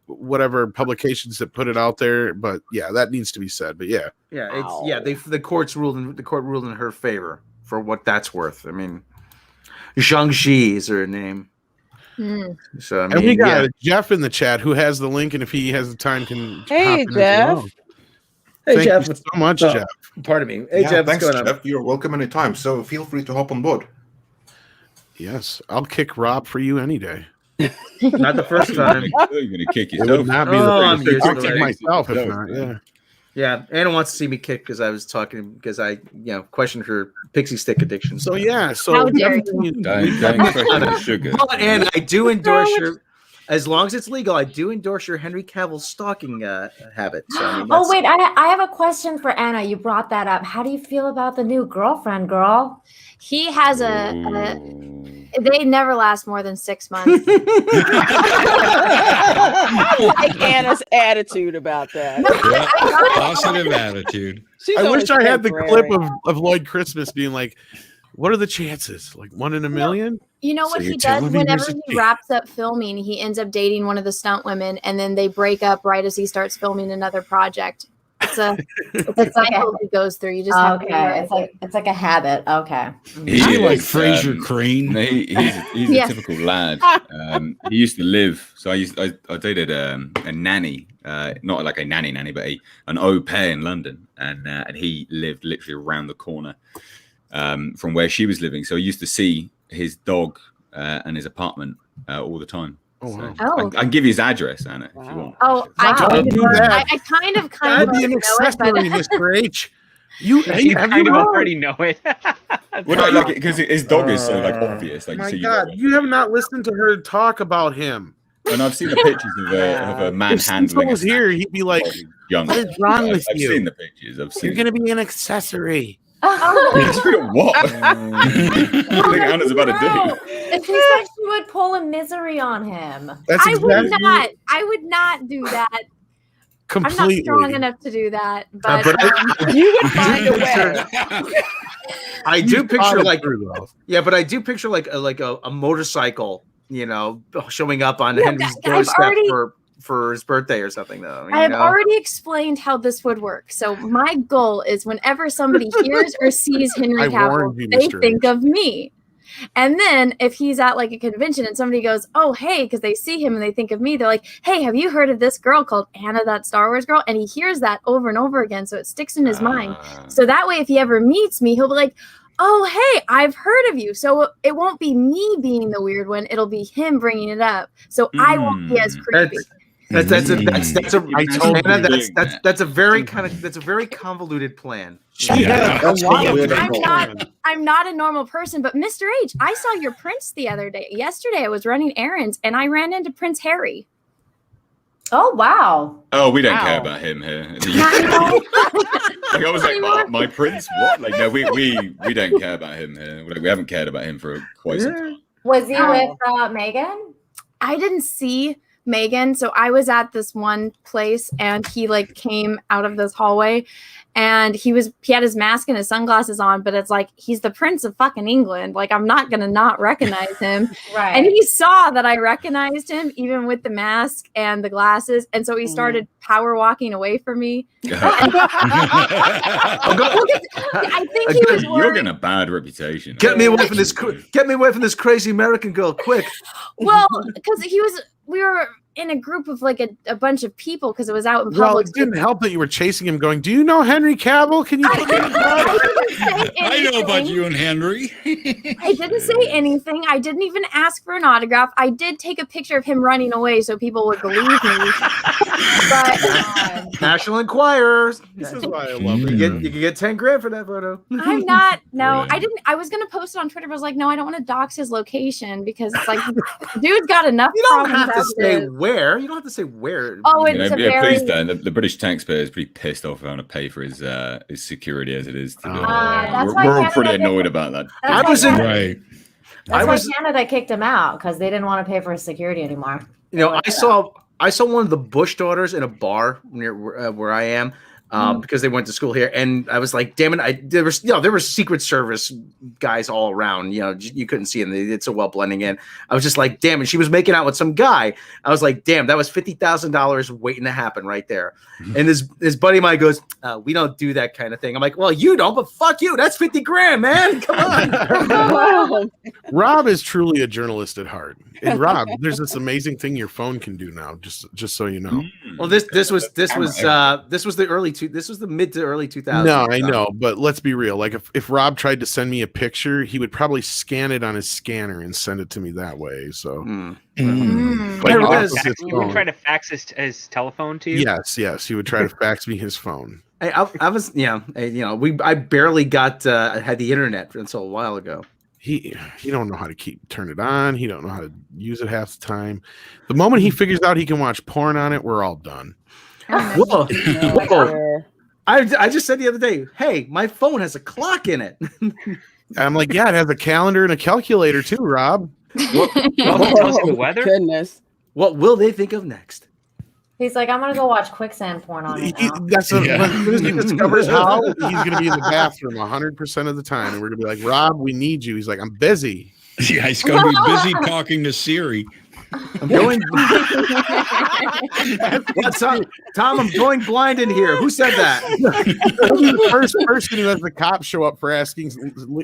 [SPEAKER 1] whatever publications that put it out there. But yeah, that needs to be said. But yeah,
[SPEAKER 2] the court ruled in her favor for what that's worth. I mean, Zhang Xi is her name. So I mean,
[SPEAKER 1] and we got Jeff in the chat who has the link, and if he has the time, can
[SPEAKER 9] Hey,
[SPEAKER 1] hop in as
[SPEAKER 9] Jeff.
[SPEAKER 1] well.
[SPEAKER 2] Hey,
[SPEAKER 1] Thank
[SPEAKER 2] Jeff.
[SPEAKER 1] you so much,
[SPEAKER 2] Oh,
[SPEAKER 1] Jeff.
[SPEAKER 2] Pardon me. Hey,
[SPEAKER 3] Yeah,
[SPEAKER 2] Jeff,
[SPEAKER 3] thanks,
[SPEAKER 2] what's going on?
[SPEAKER 3] Jeff. You're welcome anytime. So feel free to hop on board.
[SPEAKER 1] Yes, I'll kick Rob for you any day.
[SPEAKER 2] Not the first time.
[SPEAKER 8] You're gonna kick
[SPEAKER 1] It
[SPEAKER 8] yourself.
[SPEAKER 1] would not be
[SPEAKER 2] Oh,
[SPEAKER 1] the
[SPEAKER 2] I'm
[SPEAKER 1] first.
[SPEAKER 2] used
[SPEAKER 1] I'll
[SPEAKER 2] to
[SPEAKER 1] kick
[SPEAKER 2] it.
[SPEAKER 1] myself if not. Yeah.
[SPEAKER 2] Yeah, Anna wants to see me kick because I was talking because I questioned her pixie stick addiction.
[SPEAKER 1] So yeah, so
[SPEAKER 19] How dare
[SPEAKER 1] everything-
[SPEAKER 17] Don't question the sugar.
[SPEAKER 2] But Anna, I do endorse your, as long as it's legal, I do endorse your Henry Cavill stalking habit. So, I mean,
[SPEAKER 12] Oh wait, I have a question for Anna. You brought that up. How do you feel about the new girlfriend, girl?
[SPEAKER 19] He has they never last more than 6 months.
[SPEAKER 9] I like Anna's attitude about that.
[SPEAKER 5] Positive attitude.
[SPEAKER 9] She's
[SPEAKER 1] I wish I
[SPEAKER 9] always
[SPEAKER 1] had the
[SPEAKER 9] temporary.
[SPEAKER 1] clip of Lloyd Christmas being like, "What are the chances? Like 1 in a million?"
[SPEAKER 19] You know
[SPEAKER 1] So
[SPEAKER 19] what
[SPEAKER 1] you're
[SPEAKER 19] he does
[SPEAKER 1] telling me
[SPEAKER 19] whenever
[SPEAKER 1] there's a
[SPEAKER 19] he wraps up filming, he ends up dating one of the stunt women, and then they break up right as he starts filming another project. It's a cycle he goes through. You just have to
[SPEAKER 12] Okay, it's like a habit. Okay.
[SPEAKER 5] I like
[SPEAKER 17] is,
[SPEAKER 5] Fraser Crane.
[SPEAKER 17] He's
[SPEAKER 19] Yes.
[SPEAKER 17] a typical lad. He used to live. So I dated a nanny, not like a nanny, but an au pair in London, and he lived literally around the corner from where she was living. So I used to see his dog and his apartment all the time.
[SPEAKER 1] Oh, wow.
[SPEAKER 19] Oh.
[SPEAKER 17] I can give you his address, Anna, if you want.
[SPEAKER 19] Oh,
[SPEAKER 1] Don't do that.
[SPEAKER 19] I kind of
[SPEAKER 1] That'd be
[SPEAKER 19] already
[SPEAKER 1] an
[SPEAKER 19] know it, but
[SPEAKER 1] accessory, Mr. H. You
[SPEAKER 4] You
[SPEAKER 1] have you
[SPEAKER 4] kind of
[SPEAKER 1] not-
[SPEAKER 4] already know it.
[SPEAKER 17] Well, like because his dog is so like obvious. Like,
[SPEAKER 1] My
[SPEAKER 17] so you
[SPEAKER 1] God, you have not listened to her talk about him.
[SPEAKER 17] And I've seen the pictures of a man
[SPEAKER 1] If Cecil
[SPEAKER 17] handling.
[SPEAKER 1] was here, he'd be like,
[SPEAKER 17] young.
[SPEAKER 1] "What is wrong with
[SPEAKER 17] I've
[SPEAKER 1] you?
[SPEAKER 17] seen the pictures. I've seen.
[SPEAKER 1] You're gonna be an accessory."
[SPEAKER 17] What? I think Anna's about to do.
[SPEAKER 12] She said she would pull a misery on him.
[SPEAKER 19] I would not. I would not do that. I'm
[SPEAKER 1] Completely.
[SPEAKER 19] not strong enough to do that. But,
[SPEAKER 2] but
[SPEAKER 9] you would find a way.
[SPEAKER 2] I
[SPEAKER 1] You
[SPEAKER 2] do
[SPEAKER 1] thought
[SPEAKER 2] picture
[SPEAKER 1] it
[SPEAKER 2] like
[SPEAKER 1] through, though.
[SPEAKER 2] yeah, but I do picture like a motorcycle, showing up on
[SPEAKER 19] Yeah,
[SPEAKER 2] Henry's
[SPEAKER 19] I've
[SPEAKER 2] doorstep
[SPEAKER 19] already-
[SPEAKER 2] for his birthday or something though.
[SPEAKER 19] I have already explained how this would work. So my goal is whenever somebody hears or sees Henry
[SPEAKER 1] I
[SPEAKER 19] Cavill,
[SPEAKER 1] warned you,
[SPEAKER 19] they
[SPEAKER 1] Mr.
[SPEAKER 19] think of me. And then if he's at like a convention and somebody goes, "Oh, hey," because they see him and they think of me, they're like, "Hey, have you heard of this girl called Anna, that Star Wars girl?" And he hears that over and over again, so it sticks in his mind. So that way, if he ever meets me, he'll be like, "Oh, hey, I've heard of you." So it won't be me being the weird one; it'll be him bringing it up. So I won't be as creepy.
[SPEAKER 2] That's a very convoluted plan.
[SPEAKER 19] I'm not a normal person, but Mr. H, I saw your Prince the other day. Yesterday, I was running errands and I ran into Prince Harry.
[SPEAKER 12] Oh wow!
[SPEAKER 17] Oh, we don't care about him here. Like, I was like, my prince? What? Like, no, we don't care about him here. Like, we haven't cared about him for quite some time.
[SPEAKER 12] Was he with Megan?
[SPEAKER 19] I didn't see Megan, so I was at this one place and he like came out of this hallway and he had his mask and his sunglasses on, but it's like he's the Prince of fucking England. Like I'm not gonna not recognize him.
[SPEAKER 12] Right.
[SPEAKER 19] And he saw that I recognized him even with the mask and the glasses, and so he started power walking away from me. I think he was
[SPEAKER 17] You're
[SPEAKER 19] worried.
[SPEAKER 17] getting a bad reputation.
[SPEAKER 2] Get me away from this crazy American girl, quick!
[SPEAKER 19] Well, because we were in a group of like a bunch of people because it was out in
[SPEAKER 1] Well,
[SPEAKER 19] public.
[SPEAKER 1] it didn't help that you were chasing him, going, "Do you know Henry Cavill? Can you?"
[SPEAKER 5] I know about you and Henry.
[SPEAKER 19] I didn't say anything. I didn't even ask for an autograph. I did take a picture of him running away so people would believe me. But
[SPEAKER 2] National Enquirer.
[SPEAKER 1] This is why I love it.
[SPEAKER 2] You can get 10 grand for that photo.
[SPEAKER 19] I'm not. No, I didn't. I was gonna post it on Twitter, but I was like, no, I don't want to dox his location because it's like, dude's got enough.
[SPEAKER 2] You don't
[SPEAKER 19] problems
[SPEAKER 2] have to
[SPEAKER 19] as
[SPEAKER 2] say
[SPEAKER 19] it is.
[SPEAKER 2] where. You don't have to say where.
[SPEAKER 19] Oh, it's a very.
[SPEAKER 17] Please don't. The British taxpayer is pretty pissed off having to pay for his security as it is. To do
[SPEAKER 12] that's
[SPEAKER 17] we're
[SPEAKER 12] why
[SPEAKER 17] all
[SPEAKER 12] Canada
[SPEAKER 17] pretty
[SPEAKER 12] did-
[SPEAKER 17] annoyed about that.
[SPEAKER 12] That's why
[SPEAKER 5] right.
[SPEAKER 12] That's why Canada kicked him out because they didn't want to pay for his security anymore.
[SPEAKER 2] I saw one of the Bush daughters in a bar near where I am. Because they went to school here, and I was like, "Damn it!" There were Secret Service guys all around. You couldn't see them; they did so well blending in. I was just like, "Damn it!" She was making out with some guy. I was like, "Damn, that was $50,000 waiting to happen right there." And his buddy of mine goes, "We don't do that kind of thing." I'm like, "Well, you don't, but fuck you. That's 50 grand, man. Come on."
[SPEAKER 1] Rob is truly a journalist at heart. And Rob, there's this amazing thing your phone can do now. Just so you know.
[SPEAKER 2] Well, this was the mid to early 2000s.
[SPEAKER 1] No, I know, but let's be real. Like if Rob tried to send me a picture, he would probably scan it on his scanner and send it to me that way. So,
[SPEAKER 4] He would try to fax his telephone to you.
[SPEAKER 1] Yes, he would try to fax me his phone.
[SPEAKER 2] I was, I barely got had the internet until a while ago.
[SPEAKER 1] He don't know how to turn it on. He don't know how to use it half the time. The moment he figures out he can watch porn on it, we're all done.
[SPEAKER 2] Whoa. I just said the other day, hey, my phone has a clock in it.
[SPEAKER 1] I'm like, yeah, it has a calendar and a calculator too, Rob.
[SPEAKER 4] The weather?
[SPEAKER 9] Goodness.
[SPEAKER 2] What will they think of next?
[SPEAKER 12] He's like, I'm gonna go watch quicksand porn on it now.
[SPEAKER 1] That's when he discovers how he's gonna be in the bathroom 100% of the time, and we're gonna be like, Rob, we need you. He's like, I'm busy.
[SPEAKER 5] Yeah, he's gonna be busy talking to Siri.
[SPEAKER 2] I'm going. What's up, Tom? I'm going blind in here. Who said that?
[SPEAKER 1] He'll be the first person who has the cops show up for asking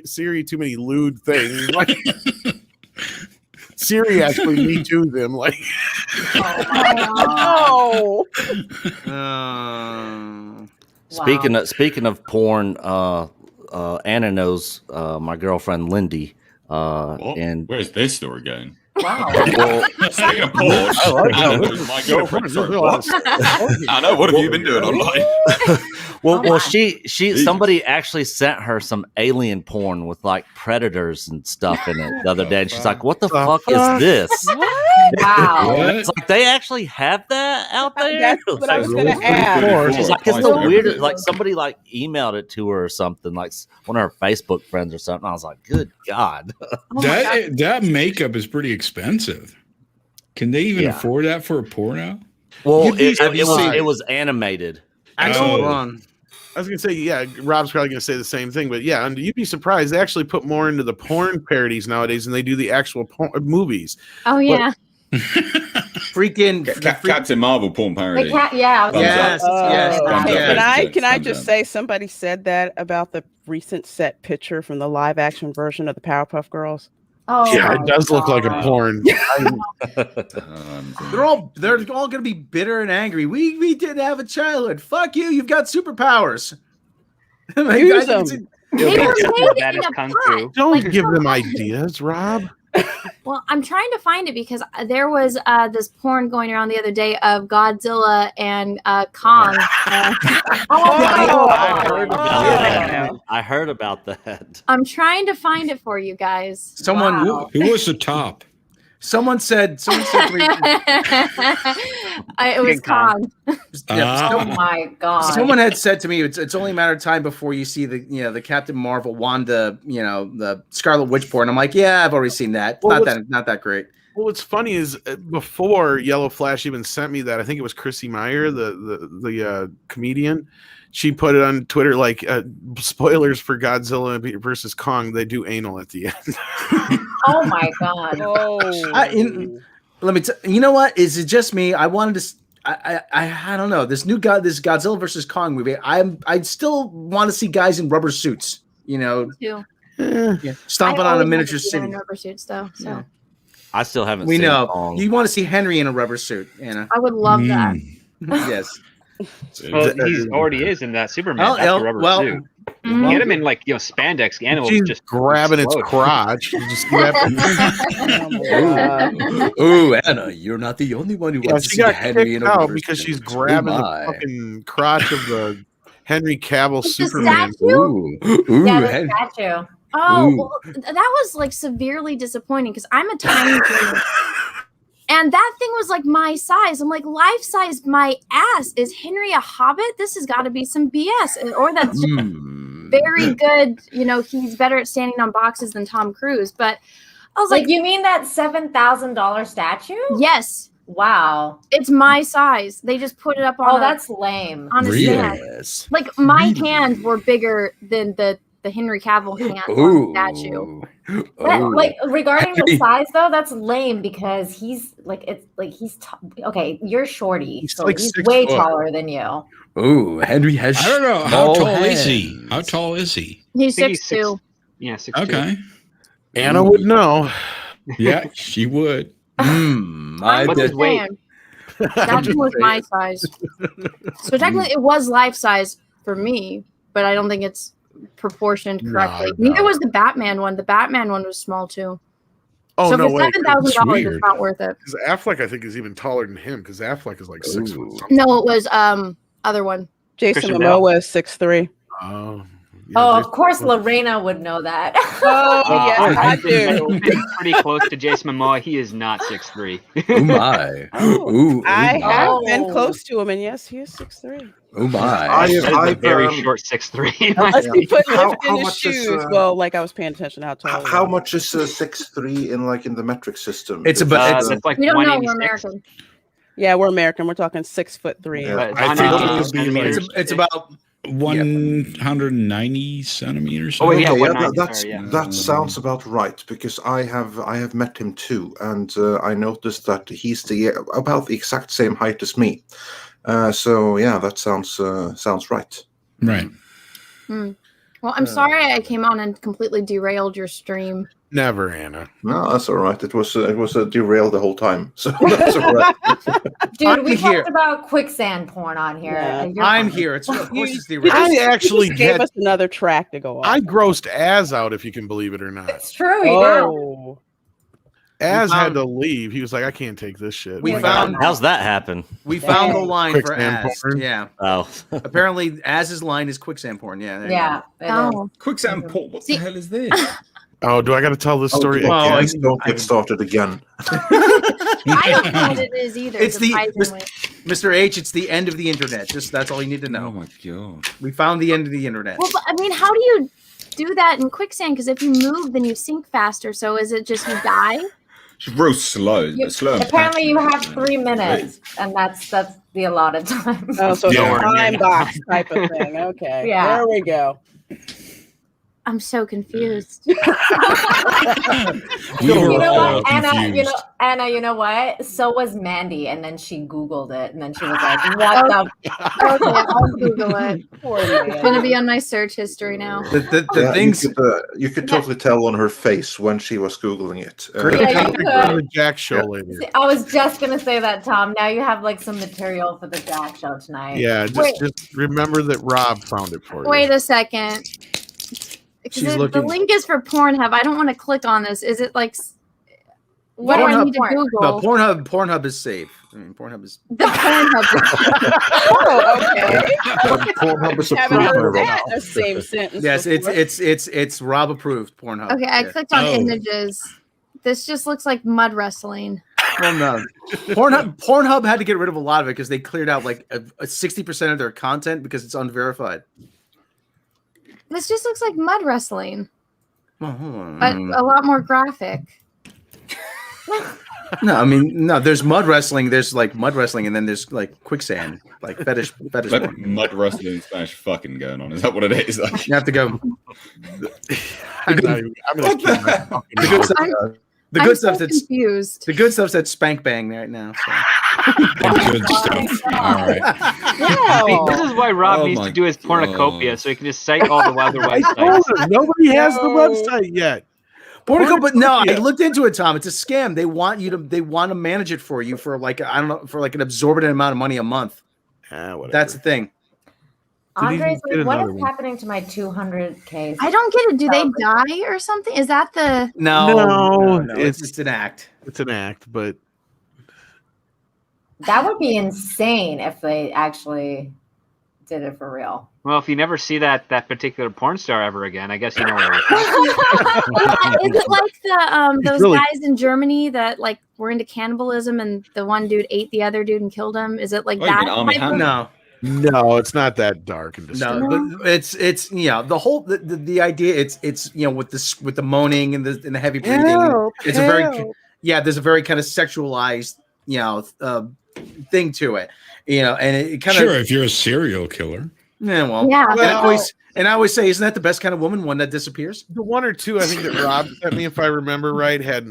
[SPEAKER 1] Siri too many lewd things. Like, Siri actually me too them. Like,
[SPEAKER 9] Oh.
[SPEAKER 10] Speaking of porn, Anna knows my girlfriend Lindy. And
[SPEAKER 17] where's this story going?
[SPEAKER 12] Wow.
[SPEAKER 10] Well,
[SPEAKER 17] speaking of porn, Anna knows my girlfriend. Sorry, what? Anna, what have you been doing online?
[SPEAKER 10] Well, somebody actually sent her some alien porn with like predators and stuff in it the other day, and she's like, "What the fuck is this?"
[SPEAKER 12] Wow.
[SPEAKER 10] It's like they actually have that out there.
[SPEAKER 9] That's what I was gonna ask.
[SPEAKER 10] She's like, it's the weirdest. Like somebody like emailed it to her or something, like one of her Facebook friends or something. I was like, "Good God."
[SPEAKER 5] That makeup is pretty expensive. Can they even afford that for a porno?
[SPEAKER 10] Well, it was animated.
[SPEAKER 1] Wrong. I was gonna say, yeah, Rob's probably gonna say the same thing, but yeah, and you'd be surprised. They actually put more into the porn parodies nowadays than they do the actual movies.
[SPEAKER 19] Oh yeah.
[SPEAKER 2] Freaking
[SPEAKER 17] Captain Marvel porn parody.
[SPEAKER 2] Yes.
[SPEAKER 9] Can I just say somebody said that about the recent set picture from the live action version of the Powerpuff Girls?
[SPEAKER 12] Oh,
[SPEAKER 1] yeah, it does look like a porn.
[SPEAKER 2] They're all gonna be bitter and angry. We didn't have a childhood. Fuck you. You've got superpowers.
[SPEAKER 9] Use them.
[SPEAKER 1] Don't give them ideas, Rob.
[SPEAKER 19] Well, I'm trying to find it because there was this porn going around the other day of Godzilla and Kong.
[SPEAKER 10] I heard about that.
[SPEAKER 19] I'm trying to find it for you guys.
[SPEAKER 2] Someone
[SPEAKER 5] who was the top?
[SPEAKER 19] Someone said it was Kong.
[SPEAKER 12] Oh my God.
[SPEAKER 2] Someone had said to me, it's only a matter of time before you see the Captain Marvel, Wanda, the Scarlet Witch porn. I'm like, yeah, I've already seen that. Not that great.
[SPEAKER 1] Well, what's funny is before Yellow Flash even sent me that, I think it was Chrissy Meyer, the comedian. She put it on Twitter like spoilers for Godzilla versus Kong. They do anal at the end.
[SPEAKER 12] Oh my God!
[SPEAKER 2] Let me. You know what? Is it just me? I wanted to. I don't know. This Godzilla versus Kong movie. I still want to see guys in rubber suits.
[SPEAKER 19] Too.
[SPEAKER 2] Stomping on a miniature city.
[SPEAKER 19] In rubber suits, though. So.
[SPEAKER 10] Yeah. I still haven't.
[SPEAKER 2] We
[SPEAKER 10] seen
[SPEAKER 2] know
[SPEAKER 10] Kong.
[SPEAKER 2] you want to see Henry in a rubber suit, Anna.
[SPEAKER 19] I would love that.
[SPEAKER 2] Yes.
[SPEAKER 4] Well, he already is in that Superman. That's the rubber suit. Get him in spandex. Animal
[SPEAKER 1] She's
[SPEAKER 4] just
[SPEAKER 1] grabbing its crotch. You just
[SPEAKER 14] Ooh, Anna, you're not the only one who wants to
[SPEAKER 1] she
[SPEAKER 14] see
[SPEAKER 1] got
[SPEAKER 14] Henry in
[SPEAKER 1] kicked
[SPEAKER 14] a
[SPEAKER 1] out
[SPEAKER 14] rubber
[SPEAKER 1] because
[SPEAKER 14] suit.
[SPEAKER 1] she's grabbing
[SPEAKER 14] Oh,
[SPEAKER 1] the
[SPEAKER 14] my.
[SPEAKER 1] fucking crotch of the Henry Cavill
[SPEAKER 19] It's a
[SPEAKER 1] Superman.
[SPEAKER 19] statue?
[SPEAKER 14] Ooh,
[SPEAKER 12] Yeah, the
[SPEAKER 14] Henry.
[SPEAKER 12] statue.
[SPEAKER 19] Oh,
[SPEAKER 14] Ooh.
[SPEAKER 19] well, that was like severely disappointing because I'm a tiny human. And that thing was like my size. I'm like, life size, my ass. Is Henry a hobbit? This has got to be some BS. Or that's just very good. He's better at standing on boxes than Tom Cruise. But I was like,
[SPEAKER 12] you mean that $7,000 statue?
[SPEAKER 19] Yes.
[SPEAKER 12] Wow.
[SPEAKER 19] It's my size. They just put it up on
[SPEAKER 12] that's lame.
[SPEAKER 19] on a stand. Like my hands were bigger than the Henry Cavill hand on the statue.
[SPEAKER 12] Regarding the size though, that's lame because he's okay. You're shorty,
[SPEAKER 1] He's
[SPEAKER 12] so
[SPEAKER 1] like
[SPEAKER 12] he's
[SPEAKER 1] 6
[SPEAKER 12] way
[SPEAKER 1] foot.
[SPEAKER 12] taller than you.
[SPEAKER 14] Ooh, Henry has.
[SPEAKER 5] I don't know. How
[SPEAKER 14] small
[SPEAKER 5] tall is he?
[SPEAKER 14] hands.
[SPEAKER 5] How tall is he?
[SPEAKER 19] He's
[SPEAKER 4] I think
[SPEAKER 19] 6'2".
[SPEAKER 4] Yeah, 6'2".
[SPEAKER 5] Okay.
[SPEAKER 1] Anna would know.
[SPEAKER 5] Yeah, she would.
[SPEAKER 19] What's his weight? That was my size. So technically, it was life size for me, but I don't think it's proportioned correctly.
[SPEAKER 1] No.
[SPEAKER 19] Neither was the Batman one. The Batman one was small too.
[SPEAKER 1] Oh,
[SPEAKER 19] so
[SPEAKER 1] no
[SPEAKER 19] for
[SPEAKER 1] way.
[SPEAKER 19] $7,000, it's not worth it.
[SPEAKER 1] Because Affleck, I think, is even taller than him. Because Affleck is like 6 foot.
[SPEAKER 19] No, it was other one.
[SPEAKER 9] Jason
[SPEAKER 12] Christian
[SPEAKER 9] Momoa was 6'3".
[SPEAKER 12] Oh, of course, Lorena would know that.
[SPEAKER 9] Oh, yeah, I
[SPEAKER 4] I've
[SPEAKER 9] do.
[SPEAKER 4] been pretty close to Jason Momoa. He is not 6'3".
[SPEAKER 14] Oh my!
[SPEAKER 9] I have
[SPEAKER 12] Oh.
[SPEAKER 9] been close to him, and yes, he is 6'3".
[SPEAKER 14] Oh my!
[SPEAKER 4] That is a very short 6'3".
[SPEAKER 9] Unless he put lift in
[SPEAKER 3] how
[SPEAKER 9] his
[SPEAKER 3] much is,
[SPEAKER 9] shoes. Well, like I was paying attention to how tall. he
[SPEAKER 3] How
[SPEAKER 9] was.
[SPEAKER 3] much is 6'3" in the metric system?
[SPEAKER 14] It's about
[SPEAKER 4] That's like
[SPEAKER 19] We don't know. We're
[SPEAKER 4] 186.
[SPEAKER 19] American.
[SPEAKER 9] Yeah, we're American. We're talking 6'3".
[SPEAKER 3] Yeah.
[SPEAKER 4] But
[SPEAKER 13] I think it
[SPEAKER 4] 186
[SPEAKER 13] would be like
[SPEAKER 4] centimeters.
[SPEAKER 14] it's about
[SPEAKER 5] 190 centimeters.
[SPEAKER 4] Oh, yeah,
[SPEAKER 3] Okay,
[SPEAKER 4] 190, sorry, yeah.
[SPEAKER 3] that sounds about right because I have met him too, and I noticed that he's about the exact same height as me. So yeah, that sounds right.
[SPEAKER 5] Right.
[SPEAKER 19] Well, I'm sorry I came on and completely derailed your stream.
[SPEAKER 1] Never, Anna.
[SPEAKER 3] No, that's all right. It was derailed the whole time, so that's all right.
[SPEAKER 12] Dude, we
[SPEAKER 2] here.
[SPEAKER 12] talked about quicksand porn on here.
[SPEAKER 9] Yeah.
[SPEAKER 12] and you're
[SPEAKER 2] I'm
[SPEAKER 12] fine.
[SPEAKER 2] here. It's of course it's the
[SPEAKER 1] I
[SPEAKER 2] original.
[SPEAKER 1] actually
[SPEAKER 9] He just gave
[SPEAKER 1] had.
[SPEAKER 9] us another track to go on.
[SPEAKER 1] I grossed Az out, if you can believe it or not.
[SPEAKER 12] It's true. You did.
[SPEAKER 9] Oh,
[SPEAKER 1] Az
[SPEAKER 2] We
[SPEAKER 1] had
[SPEAKER 2] found-
[SPEAKER 1] to leave. He was like, I can't take this shit.
[SPEAKER 2] We
[SPEAKER 12] Yeah.
[SPEAKER 2] found
[SPEAKER 10] How's that happen?
[SPEAKER 2] we found the
[SPEAKER 12] Dang.
[SPEAKER 2] line for
[SPEAKER 1] Quicksand
[SPEAKER 2] Az.
[SPEAKER 1] porn.
[SPEAKER 2] Yeah.
[SPEAKER 10] Oh,
[SPEAKER 2] Apparently, Az's line is quicksand porn. Yeah. there you
[SPEAKER 12] Yeah. it is.
[SPEAKER 19] Oh,
[SPEAKER 8] Quicksand port. What the hell is this?
[SPEAKER 1] Oh, do I got to tell this story?
[SPEAKER 2] Well,
[SPEAKER 1] again?
[SPEAKER 3] Please don't get started again.
[SPEAKER 19] I don't know what it is either.
[SPEAKER 2] It's the
[SPEAKER 19] surprisingly.
[SPEAKER 2] Mr. H. It's the end of the internet. Just that's all you need to
[SPEAKER 8] Oh
[SPEAKER 2] know.
[SPEAKER 8] my god.
[SPEAKER 2] We found the end of the internet.
[SPEAKER 19] Well, but I mean, how do you do that in quicksand? Because if you move, then you sink faster. So is it just you die?
[SPEAKER 8] She's real slow.
[SPEAKER 12] You-
[SPEAKER 8] slow. and
[SPEAKER 12] apparently, you have
[SPEAKER 8] passionate.
[SPEAKER 12] 3 minutes, and that's the allotted time.
[SPEAKER 9] oh, so
[SPEAKER 5] Yeah.
[SPEAKER 9] it's a time box type of thing. Okay,
[SPEAKER 12] Yeah.
[SPEAKER 9] there we go.
[SPEAKER 19] I'm so confused.
[SPEAKER 5] We
[SPEAKER 12] You
[SPEAKER 5] were
[SPEAKER 12] know
[SPEAKER 5] all
[SPEAKER 12] what,
[SPEAKER 5] confused.
[SPEAKER 12] Anna, you know what? So was Mandy, and then she Googled it, and then she was like, "What the?"
[SPEAKER 19] Okay, I'll Google it.
[SPEAKER 9] Poor
[SPEAKER 19] It's
[SPEAKER 9] man.
[SPEAKER 19] gonna be on my search history now.
[SPEAKER 2] The
[SPEAKER 3] Yeah,
[SPEAKER 2] things.
[SPEAKER 3] you could totally tell on her face when she was googling it.
[SPEAKER 12] Yeah, you
[SPEAKER 1] Go to
[SPEAKER 12] could.
[SPEAKER 1] the Jack show later.
[SPEAKER 12] See, I was just gonna say that, Tom. Now you have like some material for the Jack show tonight.
[SPEAKER 1] Yeah,
[SPEAKER 19] Wait.
[SPEAKER 1] just remember that Rob found it for you.
[SPEAKER 19] Wait a second.
[SPEAKER 2] She's
[SPEAKER 19] Because the
[SPEAKER 2] looking-
[SPEAKER 19] link is for Pornhub. I don't want to click on this. Is it like? What do I
[SPEAKER 2] Pornhub-
[SPEAKER 19] need to Google?
[SPEAKER 2] No, Pornhub is safe. I mean, Pornhub is.
[SPEAKER 19] The Pornhub.
[SPEAKER 9] Oh, okay.
[SPEAKER 3] Pornhub is a
[SPEAKER 9] Haven't heard
[SPEAKER 3] partner.
[SPEAKER 9] that in the same sentence.
[SPEAKER 2] Yes,
[SPEAKER 9] before.
[SPEAKER 2] it's Rob approved Pornhub.
[SPEAKER 19] Okay, I
[SPEAKER 2] Yeah.
[SPEAKER 19] clicked on
[SPEAKER 5] Oh.
[SPEAKER 19] images. This just looks like mud wrestling.
[SPEAKER 2] Well, no. Pornhub had to get rid of a lot of it because they cleared out like 60% of their content because it's unverified.
[SPEAKER 19] This just looks like mud wrestling,
[SPEAKER 2] Well, hold on.
[SPEAKER 19] but a lot more graphic.
[SPEAKER 2] No, I mean, no. There's mud wrestling. There's like mud wrestling, and then there's like quicksand, like fetish.
[SPEAKER 8] Like
[SPEAKER 2] porn.
[SPEAKER 8] mud wrestling Spanish fucking going on. Is that what it is? Like,
[SPEAKER 2] You have to go.
[SPEAKER 1] I'm gonna keep my fucking
[SPEAKER 2] The good
[SPEAKER 1] mouth
[SPEAKER 2] stuff.
[SPEAKER 1] shut.
[SPEAKER 2] The
[SPEAKER 19] I'm
[SPEAKER 2] good
[SPEAKER 19] so
[SPEAKER 2] stuff. That's
[SPEAKER 19] confused.
[SPEAKER 2] the good stuff's at spank bang right now. So.
[SPEAKER 5] Good stuff. All right.
[SPEAKER 9] Wow.
[SPEAKER 4] This is why Rob
[SPEAKER 8] Oh
[SPEAKER 4] needs
[SPEAKER 8] my
[SPEAKER 4] to do his pornocopia,
[SPEAKER 8] God.
[SPEAKER 4] so he can just cite all the other
[SPEAKER 1] I told
[SPEAKER 4] websites.
[SPEAKER 1] her, nobody has the
[SPEAKER 9] No.
[SPEAKER 1] website yet.
[SPEAKER 2] Pornhub, but no, I
[SPEAKER 1] Pornocopia.
[SPEAKER 2] looked into it, Tom. It's a scam. They want to manage it for you for like I don't know for like an absorbent amount of money a month.
[SPEAKER 1] Whatever.
[SPEAKER 2] That's the thing.
[SPEAKER 12] Andre's
[SPEAKER 1] Get
[SPEAKER 12] like, what
[SPEAKER 1] another
[SPEAKER 12] is
[SPEAKER 1] one.
[SPEAKER 12] happening to my 200K?
[SPEAKER 19] I don't get it. Do they die or something? Is that the?
[SPEAKER 2] No,
[SPEAKER 1] it's
[SPEAKER 2] it's an act.
[SPEAKER 1] It's an act, but
[SPEAKER 12] That would be insane if they actually did it for real.
[SPEAKER 4] Well, if you never see that particular porn star ever again, I guess you know where it is.
[SPEAKER 19] Is it like the those
[SPEAKER 1] really-
[SPEAKER 19] guys in Germany that like were into cannibalism and the one dude ate the other dude and killed him? Is it like
[SPEAKER 8] Oh, you
[SPEAKER 19] that?
[SPEAKER 8] mean Army
[SPEAKER 19] type of-
[SPEAKER 8] Hammer?
[SPEAKER 1] no, it's not that dark and disturbing.
[SPEAKER 2] No, but it's the whole the idea it's with the moaning and the heavy breathing.
[SPEAKER 19] Help,
[SPEAKER 2] It's a very
[SPEAKER 19] help.
[SPEAKER 2] there's a very kind of sexualized thing to it. And it kind
[SPEAKER 5] Sure,
[SPEAKER 2] of
[SPEAKER 5] if you're a serial killer.
[SPEAKER 2] yeah, well,
[SPEAKER 19] Yeah.
[SPEAKER 2] and I always say, isn't that the best kind of woman? One that disappears.
[SPEAKER 1] The one or two I think that Rob sent me, if I remember right, had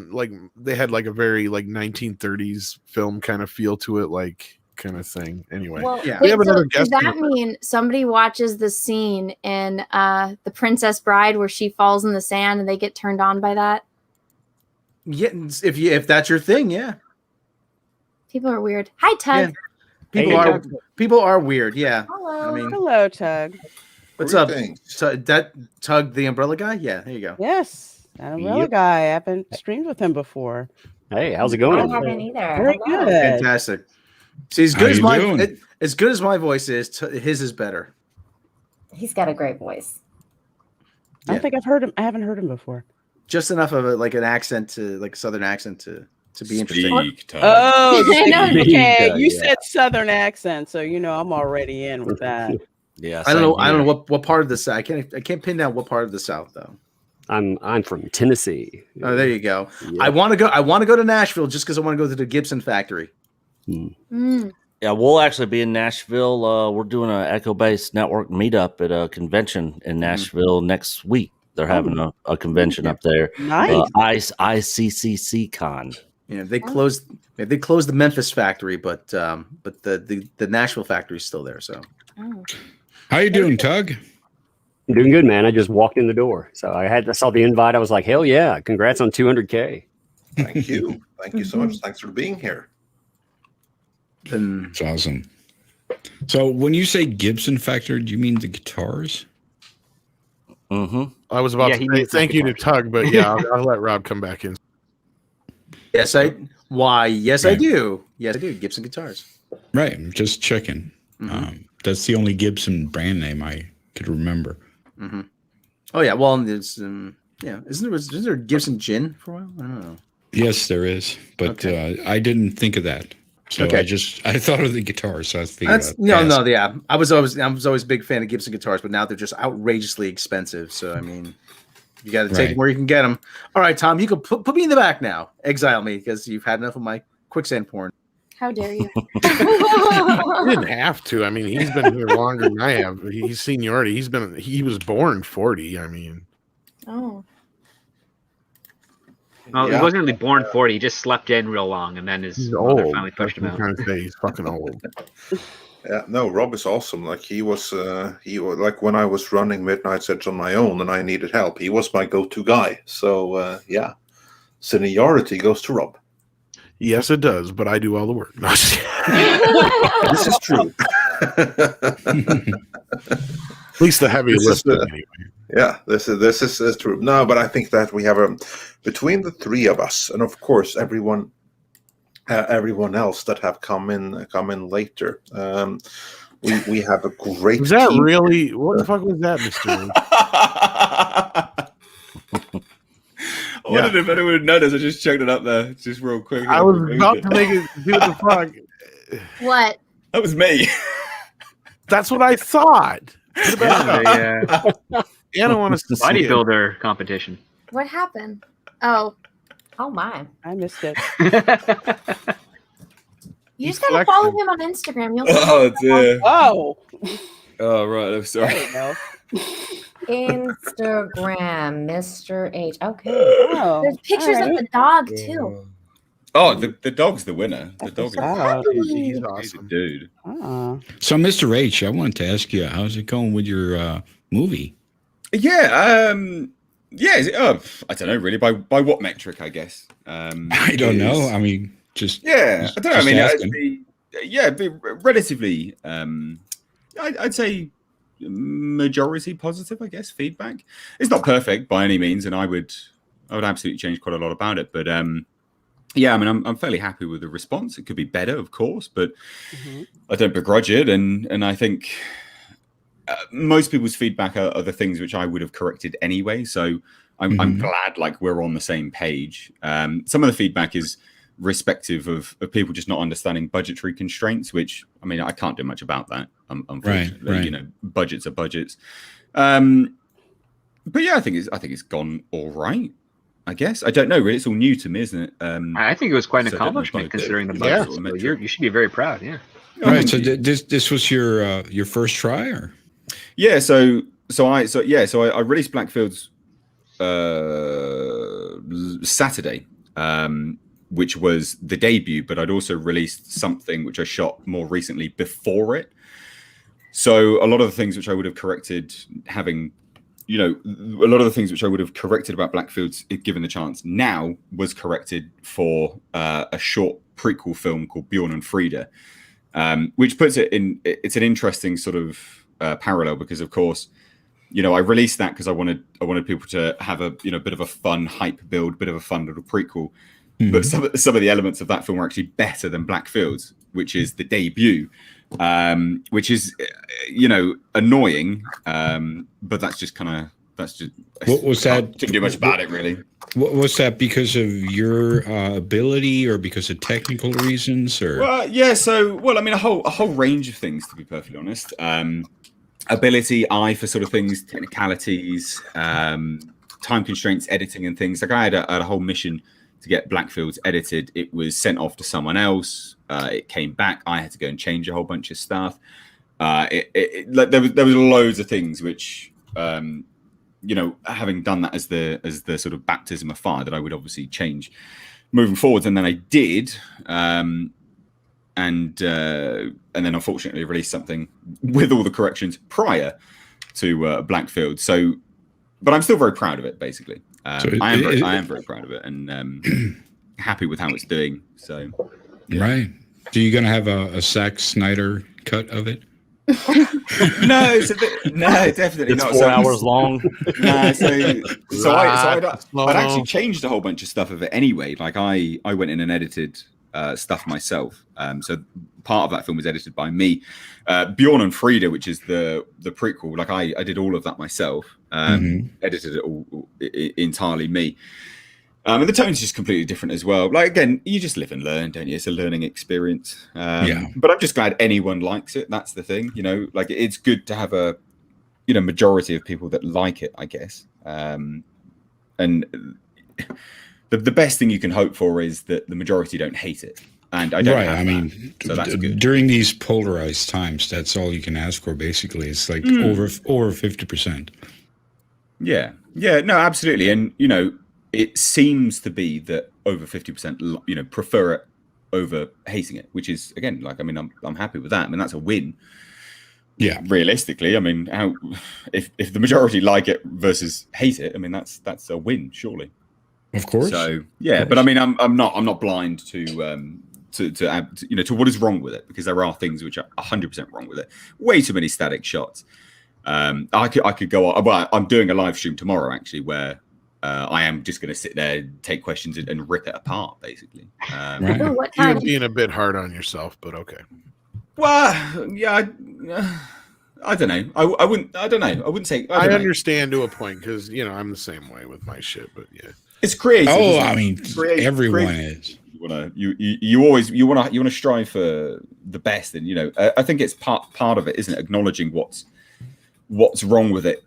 [SPEAKER 1] they had like a very like 1930s film kind of feel to it, like kind of thing. Anyway,
[SPEAKER 12] Well,
[SPEAKER 2] Yeah.
[SPEAKER 1] we have
[SPEAKER 19] Wait, so
[SPEAKER 1] another
[SPEAKER 19] does
[SPEAKER 1] guest.
[SPEAKER 19] that mean somebody watches the scene in The Princess Bride where she falls in the sand and they get turned on by that?
[SPEAKER 2] Yeah, if that's your thing, yeah.
[SPEAKER 19] People are weird. Hi, Tug.
[SPEAKER 2] People are weird, yeah.
[SPEAKER 12] Hello.
[SPEAKER 2] I mean,
[SPEAKER 9] Hello, Tug.
[SPEAKER 2] what's up?
[SPEAKER 3] Greetings.
[SPEAKER 2] So that Tug the umbrella guy? Yeah, there you go.
[SPEAKER 9] Yes, that umbrella guy. I haven't streamed with him before.
[SPEAKER 7] Hey, how's it
[SPEAKER 12] I
[SPEAKER 7] going?
[SPEAKER 12] haven't either.
[SPEAKER 9] Very
[SPEAKER 12] Hello.
[SPEAKER 9] good.
[SPEAKER 2] Fantastic. See,
[SPEAKER 5] How you doing?
[SPEAKER 2] as good as my voice is, his is better.
[SPEAKER 12] He's got a great voice.
[SPEAKER 9] I don't think I've heard him. I haven't heard him before.
[SPEAKER 2] Just enough of like an accent to like a southern accent to be interesting.
[SPEAKER 9] Oh, okay.
[SPEAKER 2] Yeah,
[SPEAKER 9] You
[SPEAKER 2] yeah.
[SPEAKER 9] said Southern accent, so you know I'm already in with that.
[SPEAKER 10] Yeah,
[SPEAKER 2] I don't know what part of the South. I can't pin down what part of the South though.
[SPEAKER 7] I'm from Tennessee.
[SPEAKER 2] Oh, there you go.
[SPEAKER 7] Yeah.
[SPEAKER 2] I want to go to Nashville just because I want to go to the Gibson factory.
[SPEAKER 10] Yeah, we'll actually be in Nashville. We're doing an Echo-based network meetup at a convention in Nashville next week. They're having a convention up there.
[SPEAKER 9] Nice.
[SPEAKER 10] ICCC Con.
[SPEAKER 2] Yeah, they closed the Memphis factory, but the Nashville factory is still there. So,
[SPEAKER 5] How you doing, Tug?
[SPEAKER 7] I'm doing good, man. I just walked in the door, so I saw the invite. I was like, hell yeah! Congrats on 200K.
[SPEAKER 3] Thank you. Thank you so much. Thanks for being here.
[SPEAKER 5] It's awesome. So when you say Gibson factory, do you mean the guitars?
[SPEAKER 10] Mm-hmm.
[SPEAKER 1] I was about
[SPEAKER 5] Yeah,
[SPEAKER 1] to
[SPEAKER 5] he
[SPEAKER 1] say
[SPEAKER 5] means
[SPEAKER 1] thank
[SPEAKER 5] the
[SPEAKER 1] you to Tug, but yeah, I'll let Rob come back in.
[SPEAKER 2] yes, I do. Yes, I do. Gibson guitars.
[SPEAKER 5] Right. I'm just checking. That's the only Gibson brand name I could remember.
[SPEAKER 2] Mm-hmm. Oh yeah. Well, there's isn't there Gibson gin for a while? I don't know.
[SPEAKER 5] Yes, there is, but I didn't think of that. So
[SPEAKER 2] Okay.
[SPEAKER 5] I thought of the guitars. So I figured
[SPEAKER 2] That's
[SPEAKER 5] out.
[SPEAKER 2] yeah. I was always a big fan of Gibson guitars, but now they're just outrageously expensive. So I mean, you got to take
[SPEAKER 5] Right.
[SPEAKER 2] them where you can get them. All right, Tom, you can put me in the back now. Exile me because you've had enough of my quicksand porn.
[SPEAKER 19] How dare you?
[SPEAKER 1] He didn't have to. I mean, he's been here longer than I have. He's seniority. He was born 40. I mean,
[SPEAKER 19] Oh.
[SPEAKER 22] Well,
[SPEAKER 1] Yeah.
[SPEAKER 22] he wasn't really born 40. He just slept in real long, and then his
[SPEAKER 1] he's
[SPEAKER 22] mother
[SPEAKER 1] old.
[SPEAKER 22] finally pushed him
[SPEAKER 1] That's
[SPEAKER 22] out.
[SPEAKER 1] what I'm trying to say. He's fucking old.
[SPEAKER 3] Yeah, no, Rob is awesome. Like he was like when I was running Midnight's Edge on my own and I needed help, he was my go-to guy. So yeah, seniority goes to Rob.
[SPEAKER 1] Yes, it does, but I do all the work. No,
[SPEAKER 3] This is true.
[SPEAKER 1] At least the heavy lifting. Anyway.
[SPEAKER 3] Yeah, this is true. No, but I think that we have between the three of us, and of course everyone else that have come in later. We have a great.
[SPEAKER 1] Was that
[SPEAKER 3] team.
[SPEAKER 1] really? What the fuck was that, Mr.
[SPEAKER 8] I wondered if anyone would notice. I just checked it up there, just real quick.
[SPEAKER 1] I was about to make it do the fuck.
[SPEAKER 19] What?
[SPEAKER 8] That was me.
[SPEAKER 1] That's what I thought.
[SPEAKER 22] Yeah,
[SPEAKER 1] I don't want to see it.
[SPEAKER 22] bodybuilder competition.
[SPEAKER 19] What happened? Oh.
[SPEAKER 12] Oh my.
[SPEAKER 9] I missed it.
[SPEAKER 19] You just gotta follow him on Instagram. You'll
[SPEAKER 8] Oh dear.
[SPEAKER 9] Oh.
[SPEAKER 8] Oh right. I'm sorry.
[SPEAKER 12] Instagram, Mr. H. Okay.
[SPEAKER 9] Oh,
[SPEAKER 19] There's pictures of the dog too.
[SPEAKER 8] Oh, the dog's the winner. The dog
[SPEAKER 9] Wow.
[SPEAKER 8] he's awesome, dude.
[SPEAKER 5] So, Mr. H, I wanted to ask you, how's it going with your movie?
[SPEAKER 8] Yeah. Yeah. I don't know really. By what metric? I guess.
[SPEAKER 5] I don't know. I mean, just
[SPEAKER 8] Yeah. I don't know. I
[SPEAKER 5] just
[SPEAKER 8] mean,
[SPEAKER 5] asking.
[SPEAKER 8] it'd be relatively. I'd say majority positive. I guess feedback. It's not perfect by any means, and I would absolutely change quite a lot about it. But yeah, I mean, I'm fairly happy with the response. It could be better, of course, but I don't begrudge it, and I think most people's feedback are the things which I would have corrected anyway. So I'm glad like we're on the same page. Some of the feedback is respective of people just not understanding budgetary constraints, which I mean I can't do much about that. Unfortunately,
[SPEAKER 5] Right.
[SPEAKER 8] you know, budgets are budgets. But yeah, I think it's gone all right. I guess I don't know. Really, it's all new to me, isn't it?
[SPEAKER 22] I think it was quite an
[SPEAKER 8] so I don't know
[SPEAKER 22] accomplishment
[SPEAKER 8] if I
[SPEAKER 22] considering the
[SPEAKER 8] did.
[SPEAKER 22] budget.
[SPEAKER 8] Yeah.
[SPEAKER 22] So you should be very proud. Yeah.
[SPEAKER 5] Right. So this was your first try, or?
[SPEAKER 8] Yeah. So I released Blackfield's Saturday, which was the debut, but I'd also released something which I shot more recently before it. So a lot of the things which I would have corrected, having, you know, a lot of the things which I would have corrected about Blackfield's, if given the chance, now was corrected for a short prequel film called Bjorn and Frida, which puts it in. It's an interesting sort of parallel because, of course, you know, I released that because I wanted people to have a bit of a fun hype build, bit of a fun little prequel. But some of the elements of that film were actually better than Blackfield's. which is the debut, which is annoying, but that's just
[SPEAKER 5] what was that?
[SPEAKER 8] Didn't do much about it, really.
[SPEAKER 5] What was that? Because of your ability, or because of technical reasons, or?
[SPEAKER 8] Well, yeah. So, I mean, a whole range of things, to be perfectly honest. Ability, eye for sort of things, technicalities, time constraints, editing, and things. Like I had a whole mission to get Blackfields edited. It was sent off to someone else. It came back. I had to go and change a whole bunch of stuff. There was loads of things which. Having done that as the sort of baptism of fire, that I would obviously change moving forwards, and then I did, and then unfortunately released something with all the corrections prior to Blackfield. So, but I'm still very proud of it. Basically, I am very proud of it, and happy with how it's doing. So,
[SPEAKER 5] yeah. Right? So you're gonna have a Zack Snyder cut of it?
[SPEAKER 8] No, definitely
[SPEAKER 10] it's
[SPEAKER 8] not.
[SPEAKER 10] 4 hours long.
[SPEAKER 8] No, so I'd actually changed a whole bunch of stuff of it anyway. Like I went in and edited stuff myself. So part of that film was edited by me. Bjorn and Frida, which is the prequel. Like I did all of that myself. Edited it all entirely me. And the tone's just completely different as well. Like, again, you just live and learn, don't you? It's a learning experience. But I'm just glad anyone likes it. That's the thing, like it's good to have a, majority of people that like it, I guess. And the best thing you can hope for is that the majority don't hate it. And I don't have
[SPEAKER 5] I mean,
[SPEAKER 8] that, so that's good.
[SPEAKER 5] During these polarized times, that's all you can ask for, basically. It's like over 50%.
[SPEAKER 8] Yeah. Yeah, no, absolutely. And, it seems to be that over 50%, prefer it over hating it, which is, again, like, I mean, I'm happy with that. I mean, that's a win.
[SPEAKER 5] Yeah.
[SPEAKER 8] Realistically, I mean, if the majority like it versus hate it, I mean, that's a win, surely.
[SPEAKER 5] Of course.
[SPEAKER 8] So yeah, but I mean, I'm not blind to what is wrong with it, because there are things which are 100% wrong with it. Way too many static shots. I could go on. Well, I'm doing a live stream tomorrow actually, where I am just going to sit there, take questions, and rip it apart, basically.
[SPEAKER 1] You're being a bit hard on yourself, but okay.
[SPEAKER 8] Well, yeah, I don't know. I wouldn't. I don't know. I wouldn't say. I
[SPEAKER 1] understand to a point, because I'm the same way with my shit. But yeah,
[SPEAKER 8] it's creative.
[SPEAKER 5] Oh, I mean, everyone is.
[SPEAKER 8] You always want to strive for the best, and I think it's part of it, isn't it? Acknowledging what's wrong with it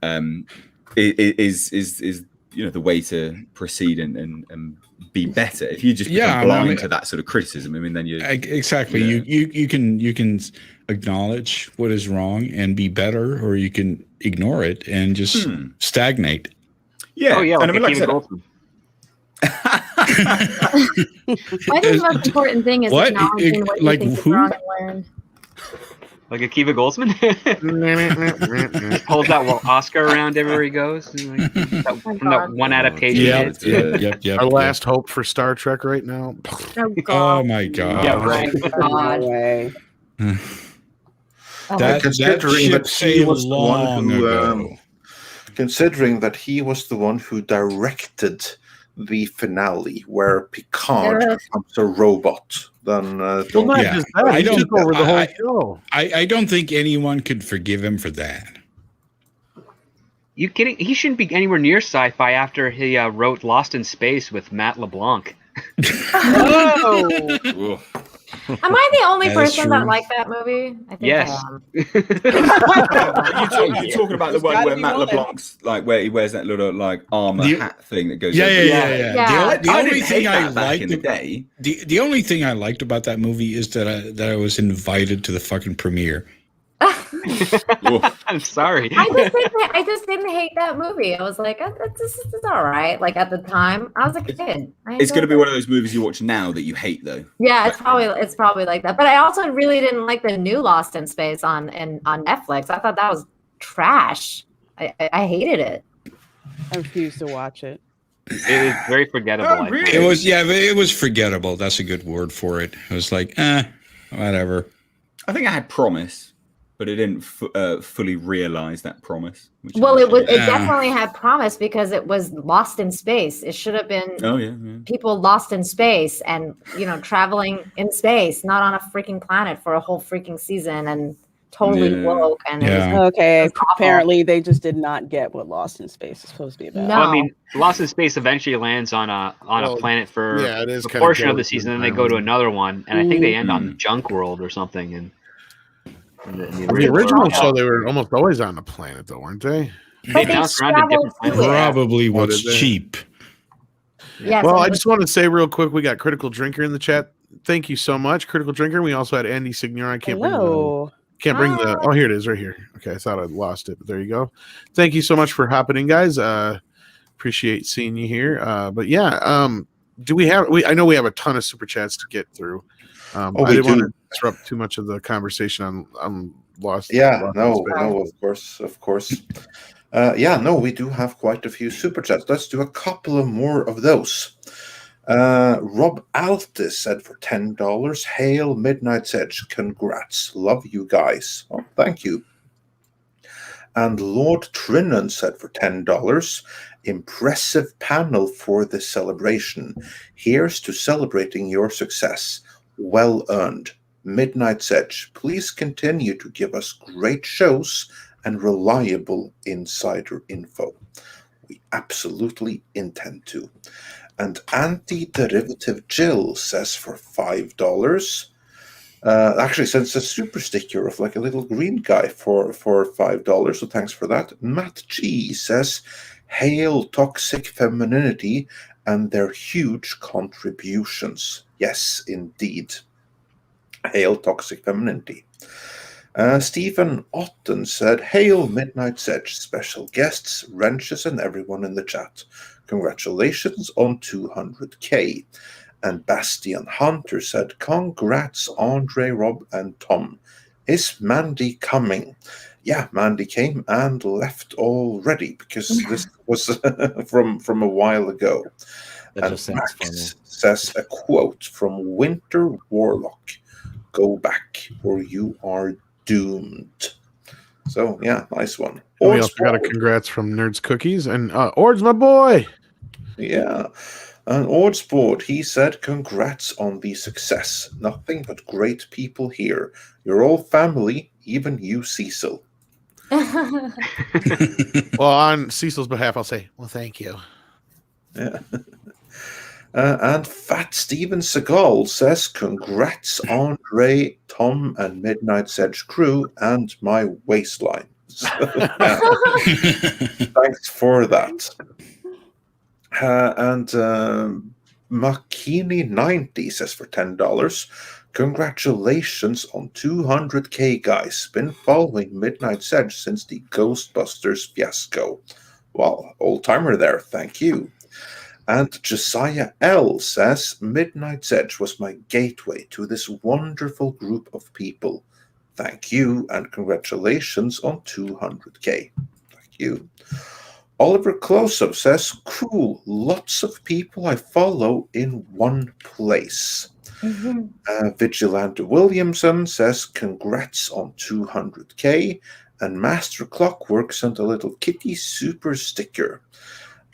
[SPEAKER 8] is the way to proceed and be better. If you just become blind to that sort of criticism, I mean, then you
[SPEAKER 5] exactly you can acknowledge what is wrong and be better, or you can ignore it and just stagnate.
[SPEAKER 8] Yeah.
[SPEAKER 22] Oh yeah.
[SPEAKER 8] And I mean, like I said,
[SPEAKER 19] I think the most important thing is acknowledging what you think is wrong and learn.
[SPEAKER 22] Like Akiva Goldsman holds that Oscar around everywhere he goes. Like, that one adaptation.
[SPEAKER 5] Yep.
[SPEAKER 1] Our last hope for Star Trek right now.
[SPEAKER 5] Oh my God!
[SPEAKER 22] Yeah, right.
[SPEAKER 9] No way.
[SPEAKER 3] Considering that he was the one who, considering that he was the one who directed the finale, where Picard becomes a robot. Then
[SPEAKER 5] I don't think anyone could forgive him for that.
[SPEAKER 22] You kidding? He shouldn't be anywhere near sci-fi after he wrote Lost in Space with Matt LeBlanc.
[SPEAKER 12] Oh. Am I the only person that liked that movie? I think
[SPEAKER 22] yes.
[SPEAKER 12] I am.
[SPEAKER 8] You're talking about the one where Matt LeBlanc's, like, where he wears that little armor hat thing that goes.
[SPEAKER 5] Yeah. The only
[SPEAKER 8] didn't
[SPEAKER 5] thing
[SPEAKER 8] hate
[SPEAKER 5] I
[SPEAKER 8] that back
[SPEAKER 5] liked
[SPEAKER 8] in the day.
[SPEAKER 5] The only thing I liked about that movie is that I was invited to the fucking premiere.
[SPEAKER 22] I'm sorry.
[SPEAKER 12] I just didn't hate that movie. I was like, this is all right. Like, at the time, I was a kid.
[SPEAKER 8] It's going to be one of those movies you watch now that you hate, though.
[SPEAKER 12] Yeah, it's probably like that. But I also really didn't like the new Lost in Space on Netflix. I thought that was trash. I hated it.
[SPEAKER 9] I refuse to watch it.
[SPEAKER 22] It was very forgettable.
[SPEAKER 8] Oh, really?
[SPEAKER 5] It was forgettable. That's a good word for it. It was like, whatever.
[SPEAKER 8] I think I had Promise. but it didn't fully realize that promise. Which
[SPEAKER 12] Well,
[SPEAKER 8] is a
[SPEAKER 12] it was.
[SPEAKER 8] shame.
[SPEAKER 12] It definitely had promise because it was lost in space. It should have been
[SPEAKER 8] Oh yeah.
[SPEAKER 12] people lost in space and traveling in space, not on a freaking planet for a whole freaking season and totally
[SPEAKER 8] Yeah.
[SPEAKER 12] woke. And it was
[SPEAKER 9] Okay,
[SPEAKER 12] it was awful.
[SPEAKER 9] apparently they just did not get what Lost in Space is supposed to be about.
[SPEAKER 12] No.
[SPEAKER 22] Well, I mean, Lost in Space eventually lands on a planet for
[SPEAKER 1] yeah, it is
[SPEAKER 22] a
[SPEAKER 1] kinda
[SPEAKER 22] portion of the
[SPEAKER 1] goes
[SPEAKER 22] season,
[SPEAKER 1] in
[SPEAKER 22] then they go to
[SPEAKER 1] island.
[SPEAKER 22] another one, and I think they end on
[SPEAKER 8] Mm.
[SPEAKER 22] Junk World or something. And in the
[SPEAKER 1] On the original
[SPEAKER 22] show.
[SPEAKER 1] show, they were almost always on the planet, though, weren't they?
[SPEAKER 22] They bounced around to different planets.
[SPEAKER 5] Probably
[SPEAKER 1] Oh,
[SPEAKER 5] what's
[SPEAKER 1] did they?
[SPEAKER 5] cheap.
[SPEAKER 12] Yes,
[SPEAKER 1] Well,
[SPEAKER 12] and
[SPEAKER 1] I
[SPEAKER 12] it was-
[SPEAKER 1] just want to say real quick, we got Critical Drinker in the chat. Thank you so much, Critical Drinker. We also had Andy Signor. I can't
[SPEAKER 9] Hello.
[SPEAKER 1] bring the. Oh, here it is, right here. Okay, I thought I'd lost it, but there you go. Thank you so much for hopping in, guys. Appreciate seeing you here. But yeah, do we have? I know we have a ton of super chats to get through. I
[SPEAKER 3] we
[SPEAKER 1] didn't want
[SPEAKER 3] do.
[SPEAKER 1] to disrupt too much of the conversation on Lost.
[SPEAKER 3] Yeah,
[SPEAKER 1] Lost in
[SPEAKER 3] no,
[SPEAKER 1] Space.
[SPEAKER 3] no, of course. Yeah, no, we do have quite a few super chats. Let's do a couple of more of those. Rob Altis said for $10, Hail Midnight's Edge. Congrats. Love you guys. Oh, thank you. And Lord Trinan said for $10, impressive panel for this celebration. Here's to celebrating your success. Well earned. Midnight's Edge, please continue to give us great shows and reliable insider info. We absolutely intend to. And Anti-Derivative Jill says for $5. Actually sends a super sticker of like a little green guy for $5. So thanks for that. Matt G says, hail toxic femininity and their huge contributions. Yes, indeed. Hail toxic femininity. Stephen Otten said, hail Midnight's Edge, special guests, wrenches, and everyone in the chat. Congratulations on 200K. And Bastian Hunter said, congrats, Andre, Rob, and Tom. Is Mandy coming? Yeah, Mandy came and left already because this was from a while ago.
[SPEAKER 10] That
[SPEAKER 3] And
[SPEAKER 10] just sounds funny.
[SPEAKER 3] Max says a quote from Winter Warlock. Go back or you are doomed. So yeah, nice one.
[SPEAKER 1] And we also got a congrats from Nerds Cookies and Ord's my boy.
[SPEAKER 3] Yeah. And Ordsport, he said, congrats on the success. Nothing but great people here. You're all family, even you, Cecil.
[SPEAKER 1] Well, on Cecil's behalf, I'll say, well, thank you.
[SPEAKER 3] Yeah. And Fat Steven Seagal says, congrats, Andre, Tom, and Midnight's Edge crew, and my waistline. So, yeah. Thanks for that. And Makini90 says for $10, congratulations on 200K, guys. Been following Midnight's Edge since the Ghostbusters fiasco. Well, old timer there, thank you. And Josiah L says, Midnight's Edge was my gateway to this wonderful group of people. Thank you, and congratulations on 200K. Thank you. Oliver Closeup says, cool, lots of people I follow in one place. Vigilante Williamson says, congrats on 200K. And Master Clockwork sent a little kitty super sticker.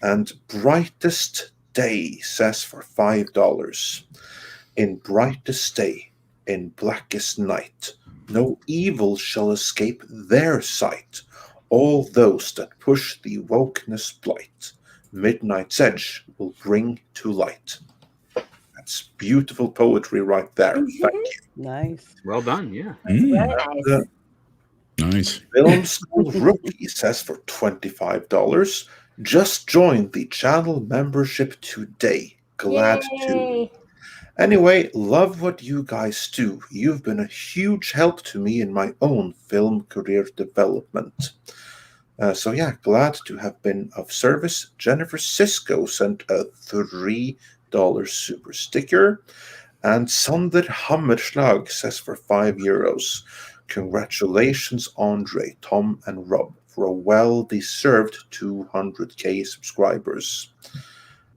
[SPEAKER 3] And Brightest Day says for $5. In brightest day, in blackest night, no evil shall escape their sight. All those that push the wokeness blight, Midnight's Edge will bring to light. That's beautiful poetry right there. Thank you.
[SPEAKER 9] Nice.
[SPEAKER 22] Well done. Yeah.
[SPEAKER 3] And,
[SPEAKER 5] nice.
[SPEAKER 3] Film School Rookie says for $25. Just joined the channel membership today. Glad to. Anyway, love what you guys do. You've been a huge help to me in my own film career development. So yeah, glad to have been of service. Jennifer Cisco sent a $3 super sticker. And Sander Hammerschlag says for €5. Congratulations, Andre, Tom, and Rob, for a well-deserved 200K subscribers.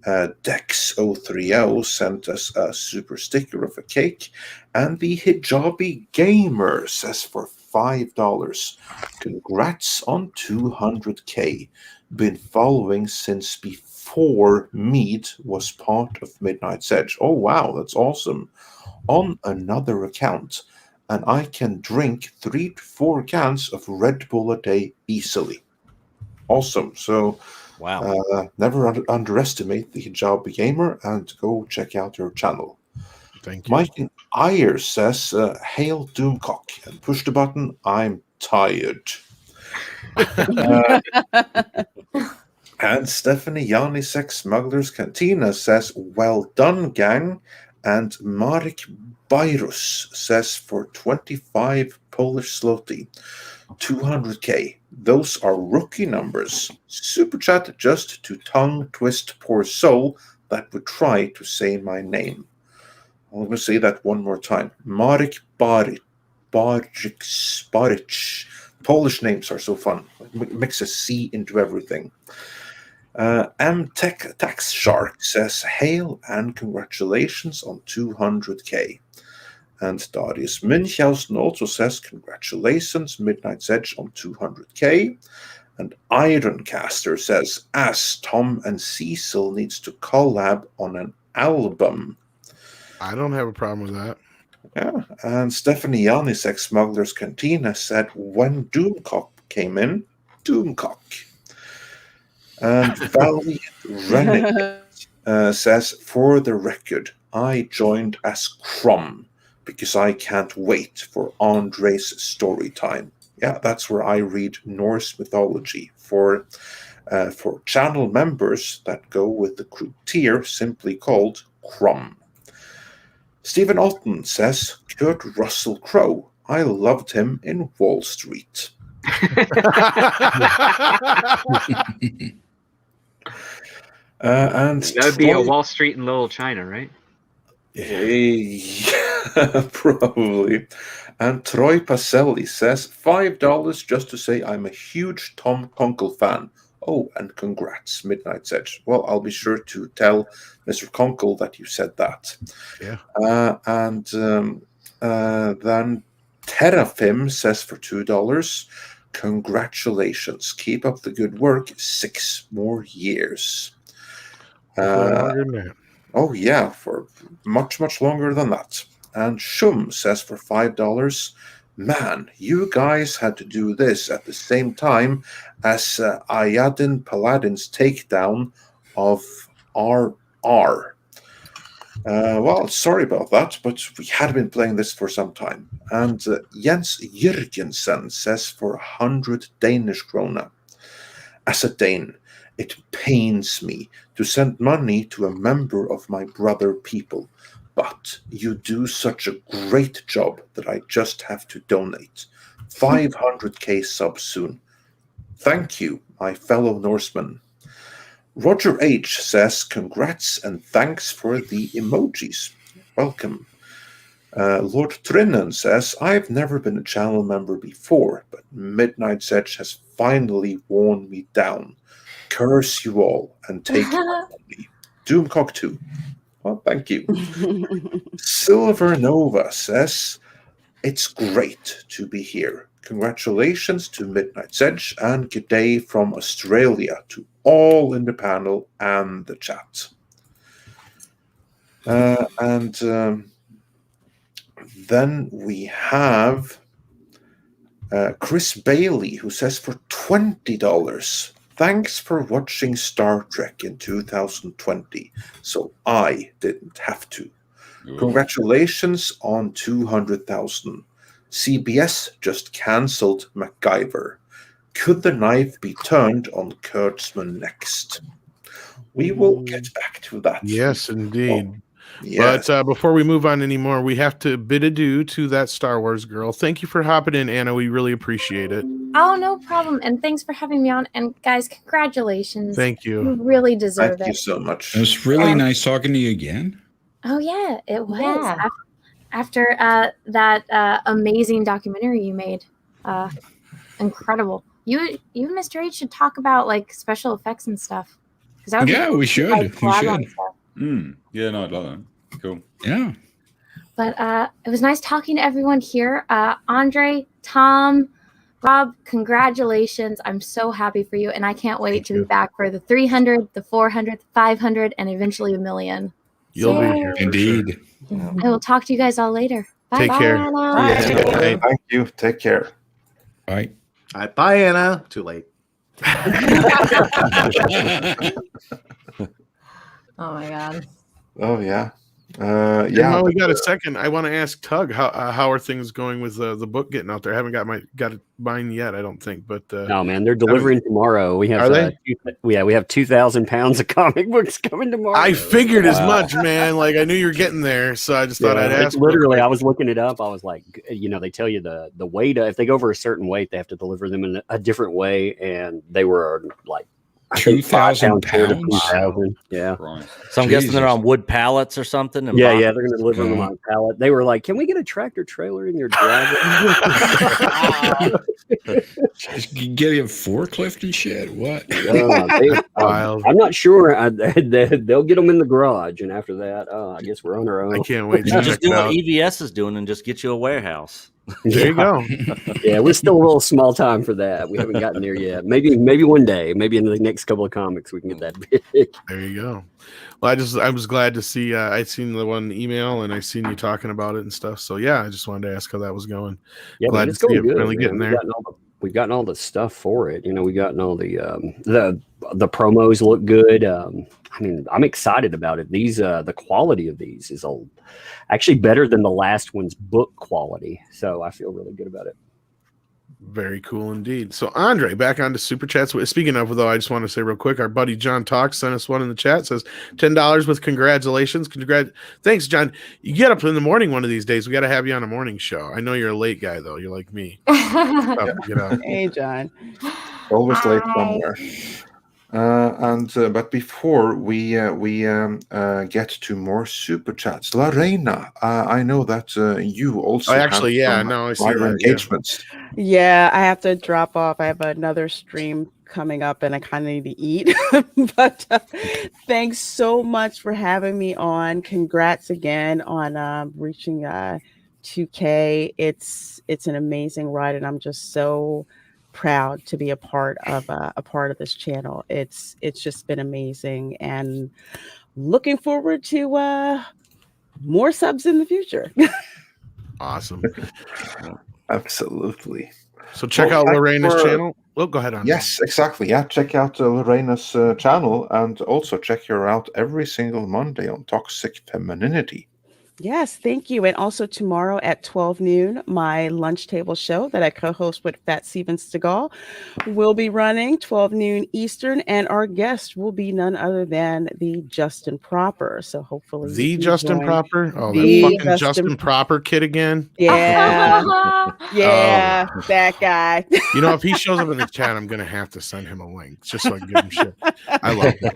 [SPEAKER 3] Dex030 sent us a super sticker of a cake. And the Hijabi Gamer says for $5. Congrats on 200K. Been following since before Mead was part of Midnight's Edge. Oh, wow, that's awesome. On another account, and I can drink 3 to 4 cans of Red Bull a day easily. Awesome. So,
[SPEAKER 10] wow.
[SPEAKER 3] Never underestimate the Hijabi Gamer, and go check out your channel.
[SPEAKER 1] Thank you.
[SPEAKER 3] Mike Ayers says, "Hail Doomcock," and push the button. I'm tired. And Stephanie Janisek Smuggler's Cantina says, "Well done, gang." And Marek Byrus says, "For 25 Polish zloty, 200K. Those are rookie numbers. Super chat just to tongue twist poor soul that would try to say my name." I'm going to say that one more time. Marek Baric. Polish names are so fun. Mix a C into everything. M-Tech Tax Shark says, "Hail and congratulations on 200K. And Darius Münchhausen also says, "Congratulations, Midnight's Edge on 200K. And Ironcaster says, "As Tom and Cecil needs to collab on an album."
[SPEAKER 1] I don't have a problem with that.
[SPEAKER 3] Yeah, and Stephanie Janisek Smuggler's Cantina said, "When Doomcock came in, Doomcock." And Valley Renegade says, "For the record, I joined as Crumb because I can't wait for Andre's story time." Yeah, that's where I read Norse mythology for channel members that go with the crew tier, simply called Crumb. Stephen Otten says, "Kurt Russell Crowe. I loved him in Wall Street." And
[SPEAKER 22] That would be a Wall Street in Little China, right?
[SPEAKER 3] Yeah, probably. And Troy Pacelli says, $5 just to say I'm a huge Tom Konkle fan. Oh, and congrats, Midnight's Edge. Well, I'll be sure to tell Mr. Konkle that you said that.
[SPEAKER 1] Yeah.
[SPEAKER 3] And then Terrafim says for $2, "Congratulations. Keep up the good work. 6 more years."
[SPEAKER 1] Longer than that.
[SPEAKER 3] Oh, yeah, for much, much longer than that. And Shum says for $5, "Man, you guys had to do this at the same time as Ayadin Paladin's takedown of RR. Well, sorry about that, but we had been playing this for some time." And Jens Jürgensen says for 100 Danish krona. "As a Dane, it pains me to send money to a member of my brother people, but you do such a great job that I just have to donate. 500K subs soon. Thank you, my fellow Norsemen." Roger H says, "Congrats and thanks for the emojis. Welcome." Lord Trinan says, "I've never been a channel member before, but Midnight's Edge has finally worn me down. Curse you all and take it on me. Doomcock 2. Well, thank you. Silver Nova says, "It's great to be here. Congratulations to Midnight's Edge and good day from Australia to all in the panel and the chat." Then we have Chris Bailey, who says for $20, "Thanks for watching Star Trek in 2020, so I didn't have to. Congratulations on 200,000. CBS just cancelled MacGyver. Could the knife be turned on Kurtzman next?" We will get back to that.
[SPEAKER 1] Yes, indeed.
[SPEAKER 3] Yes.
[SPEAKER 1] But before we move on anymore, we have to bid adieu to that Star Wars girl. Thank you for hopping in, Anna. We really appreciate it.
[SPEAKER 19] Oh, no problem. And thanks for having me on. And guys, congratulations.
[SPEAKER 1] Thank you.
[SPEAKER 19] You really deserve it.
[SPEAKER 3] Thank you so much.
[SPEAKER 5] It was really nice talking to you again.
[SPEAKER 19] Oh, yeah, it was.
[SPEAKER 12] Yeah.
[SPEAKER 19] After that amazing documentary you made. Incredible. You and Mr. H should talk about like special effects and stuff.
[SPEAKER 5] Yeah, we should.
[SPEAKER 17] Yeah, no, I'd like that. Cool.
[SPEAKER 5] Yeah.
[SPEAKER 19] But it was nice talking to everyone here. Andre, Tom, Rob, congratulations. I'm so happy for you. And I can't wait to be back for the 300, the 400, 500, and eventually a million.
[SPEAKER 1] You'll be here.
[SPEAKER 5] Indeed.
[SPEAKER 19] I will talk to you guys all later. Bye.
[SPEAKER 1] Take care.
[SPEAKER 19] Anna.
[SPEAKER 3] Thank you. Take care.
[SPEAKER 5] Bye.
[SPEAKER 2] All right, bye, Anna. Too late.
[SPEAKER 12] Oh my god.
[SPEAKER 3] Oh yeah.
[SPEAKER 1] And
[SPEAKER 3] Yeah.
[SPEAKER 1] while we got a second, I want to ask Tug how are things going with the book getting out there? I haven't got mine yet, I don't think. But
[SPEAKER 7] no, man, they're delivering tomorrow. We have
[SPEAKER 1] are they?
[SPEAKER 7] We have 2,000 pounds of comic books coming tomorrow.
[SPEAKER 1] I figured as much, man. Like I knew you were getting there, so I just thought I'd ask.
[SPEAKER 7] Literally, I was looking it up. I was like, they tell you the weight. If they go over a certain weight, they have to deliver them in a different way, and they were like
[SPEAKER 5] 2,000 pounds.
[SPEAKER 7] Yeah.
[SPEAKER 10] Right. So I'm guessing they're on wood pallets or something. And
[SPEAKER 7] Yeah, they're going to deliver them on a pallet. They were like, "Can we get a tractor trailer in your driveway?"
[SPEAKER 5] Just get a forklift and shit. What?
[SPEAKER 7] I'm not sure. They'll get them in the garage, and after that, I guess we're on our own.
[SPEAKER 1] I can't wait.
[SPEAKER 10] You just do what EVS is doing and just get you a warehouse.
[SPEAKER 1] There you go.
[SPEAKER 7] Yeah, we're still a little small time for that. We haven't gotten there yet. Maybe one day. Maybe in the next couple of comics we can get that big.
[SPEAKER 1] There you go. Well, I was glad to see. I'd seen the one email and I seen you talking about it and stuff. So yeah, I just wanted to ask how that was going.
[SPEAKER 7] Yeah,
[SPEAKER 1] glad
[SPEAKER 7] it's
[SPEAKER 1] to see
[SPEAKER 7] going
[SPEAKER 1] it
[SPEAKER 7] good.
[SPEAKER 1] finally getting there.
[SPEAKER 7] We've gotten all the stuff for it. We gotten all the promos look good. I mean, I'm excited about it. These the quality of these is actually better than the last one's book quality. So I feel really good about it.
[SPEAKER 1] Very cool indeed. So Andre, back onto super chats. Speaking of, though, I just want to say real quick, our buddy John Talks sent us one in the chat. Says $10 with congratulations. Thanks, John. You get up in the morning one of these days. We got to have you on a morning show. I know you're a late guy though. You're like me.
[SPEAKER 9] Hey, John.
[SPEAKER 3] Always late somewhere. But before we get to more super chats, Lorena, I know that you also
[SPEAKER 1] I
[SPEAKER 3] have some minor engagements.
[SPEAKER 9] Yeah, I have to drop off. I have another stream coming up and I kind of need to eat. But thanks so much for having me on. Congrats again on reaching 2K. It's an amazing ride and I'm just so proud to be a part of this channel. It's just been amazing and looking forward to more subs in the future.
[SPEAKER 1] Awesome.
[SPEAKER 3] Absolutely.
[SPEAKER 1] So check out Lorena's channel. Well, go ahead on.
[SPEAKER 3] Yes, exactly. Yeah, check out Lorena's channel and also check her out every single Monday on Toxic Femininity.
[SPEAKER 9] Yes, thank you. And also tomorrow at 12 noon, my lunch table show that I co-host with Fat Steven Seagal will be running 12 noon Eastern, and our guest will be none other than the Justin Proper. So hopefully
[SPEAKER 1] the Justin Proper? Oh,
[SPEAKER 9] the
[SPEAKER 1] that fucking Justin Proper kid again.
[SPEAKER 9] Yeah. Yeah, that guy.
[SPEAKER 1] You know, if he shows up in the chat, I'm gonna have to send him a link just so I can give him shit. I love him.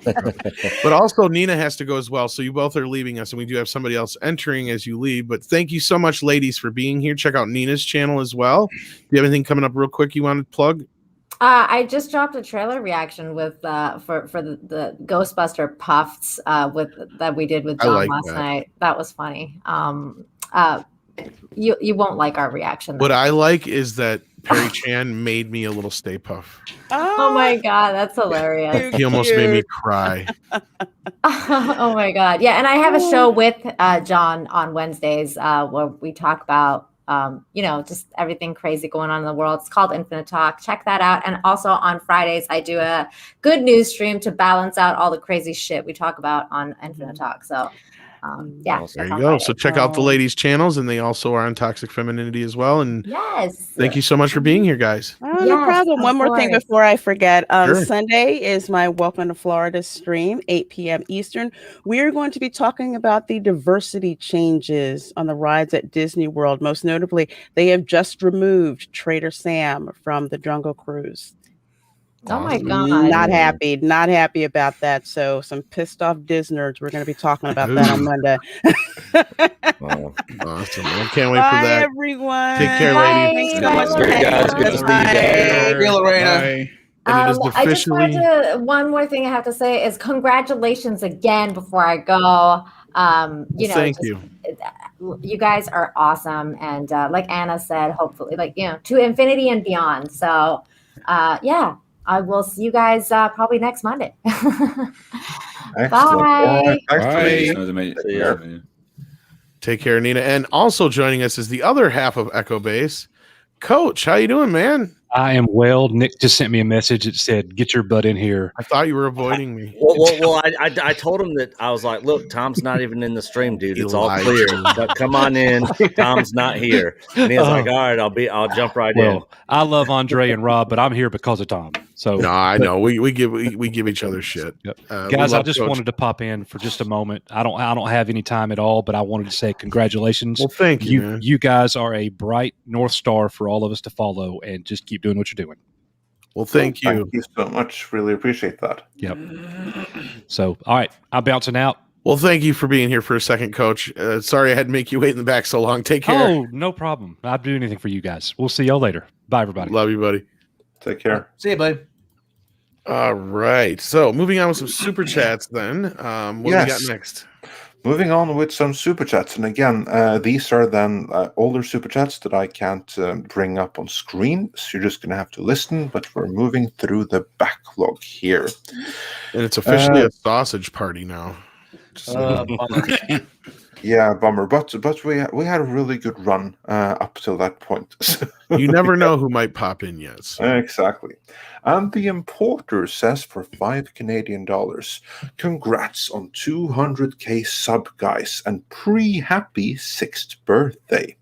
[SPEAKER 1] But also Nina has to go as well. So you both are leaving us, and we do have somebody else entering as you leave. But thank you so much, ladies, for being here. Check out Nina's channel as well. Do you have anything coming up real quick you want to plug?
[SPEAKER 12] I just dropped a trailer reaction with for the Ghostbuster Puffs that we did with John last night. That was funny. You won't like our reaction.
[SPEAKER 1] What I like is that Perry Chan made me a little Stay Puff.
[SPEAKER 12] Oh my god, that's hilarious.
[SPEAKER 1] He almost made me cry.
[SPEAKER 12] Oh my god. Yeah, and I have a show with John on Wednesdays where we talk about just everything crazy going on in the world. It's called Infinite Talk. Check that out. And also on Fridays I do a good news stream to balance out all the crazy shit we talk about on Infinite Talk. So yeah,
[SPEAKER 1] there you go. So check out the ladies' channels, and they also are on Toxic Femininity as well. And
[SPEAKER 12] yes,
[SPEAKER 1] thank you so much for being here, guys.
[SPEAKER 9] Oh, no problem. One more thing before I forget.
[SPEAKER 1] Sure.
[SPEAKER 9] Sunday is my Welcome to Florida stream, 8 p.m. Eastern. We're going to be talking about the diversity changes on the rides at Disney World. Most notably, they have just removed Trader Sam from the Jungle Cruise.
[SPEAKER 12] Oh my god.
[SPEAKER 9] Not happy about that. So some pissed off Disneyers. We're going to be talking about that on Monday.
[SPEAKER 1] Wow. Awesome. I can't wait
[SPEAKER 9] Bye,
[SPEAKER 1] for that.
[SPEAKER 9] everyone.
[SPEAKER 1] Take care, ladies.
[SPEAKER 9] Thanks so much for having us.
[SPEAKER 1] Bye. And it is officially...
[SPEAKER 12] one more thing I have to say is congratulations again before I go. You know,
[SPEAKER 1] thank
[SPEAKER 12] just,
[SPEAKER 1] you.
[SPEAKER 12] you guys are awesome, and like Anna said, hopefully, like, you know, to infinity and beyond. So, yeah, I will see you guys probably next Monday.
[SPEAKER 3] Excellent.
[SPEAKER 12] Bye.
[SPEAKER 3] All right. Thanks,
[SPEAKER 1] Bye.
[SPEAKER 3] Denise.
[SPEAKER 10] See ya.
[SPEAKER 1] Take care, Nina. And also joining us is the other half of Echo Base, Coach. How you doing, man?
[SPEAKER 16] I am well. Nick just sent me a message that said, "Get your butt in here."
[SPEAKER 1] I thought you were avoiding me.
[SPEAKER 10] Well, I told him that I was like, look, Tom's not even in the stream, dude.
[SPEAKER 1] He
[SPEAKER 10] It's all
[SPEAKER 1] lied
[SPEAKER 10] clear.
[SPEAKER 1] to you.
[SPEAKER 10] But come on in. Tom's not here. And he was like, all right, I'll jump right in.
[SPEAKER 16] Well, I love Andre and Rob, but I'm here because of Tom. So
[SPEAKER 1] No, I know we give each other shit. We
[SPEAKER 16] guys, I
[SPEAKER 1] love
[SPEAKER 16] just
[SPEAKER 1] Coach.
[SPEAKER 16] wanted to pop in for just a moment. I don't have any time at all, but I wanted to say congratulations.
[SPEAKER 1] Well, thank you, man.
[SPEAKER 16] You guys are a bright North Star for all of us to follow, and just keep doing what you're doing.
[SPEAKER 1] Well, thank you.
[SPEAKER 3] Thank you so much. Really appreciate that.
[SPEAKER 16] Yep. So, all right, I'm bouncing out.
[SPEAKER 1] Well, thank you for being here for a second, Coach. Sorry I had to make you wait in the back so long. Take care.
[SPEAKER 16] Oh, no problem. I'd do anything for you guys. We'll see y'all later. Bye, everybody.
[SPEAKER 1] Love you, buddy.
[SPEAKER 3] Take care.
[SPEAKER 2] See you, buddy.
[SPEAKER 1] All right. So moving on with some super chats then. What do we got next?
[SPEAKER 3] Moving on with some super chats. And again, these are then older super chats that I can't bring up on screen. So you're just going to have to listen. But we're moving through the backlog here.
[SPEAKER 1] And it's officially a sausage party now.
[SPEAKER 2] Bummer.
[SPEAKER 3] Yeah, bummer. But we had a really good run up till that point.
[SPEAKER 1] You never know who might pop in yet. So.
[SPEAKER 3] Exactly. And the importer says for $5 Canadian, congrats on 200k sub, guys, and pre-happy 6th birthday.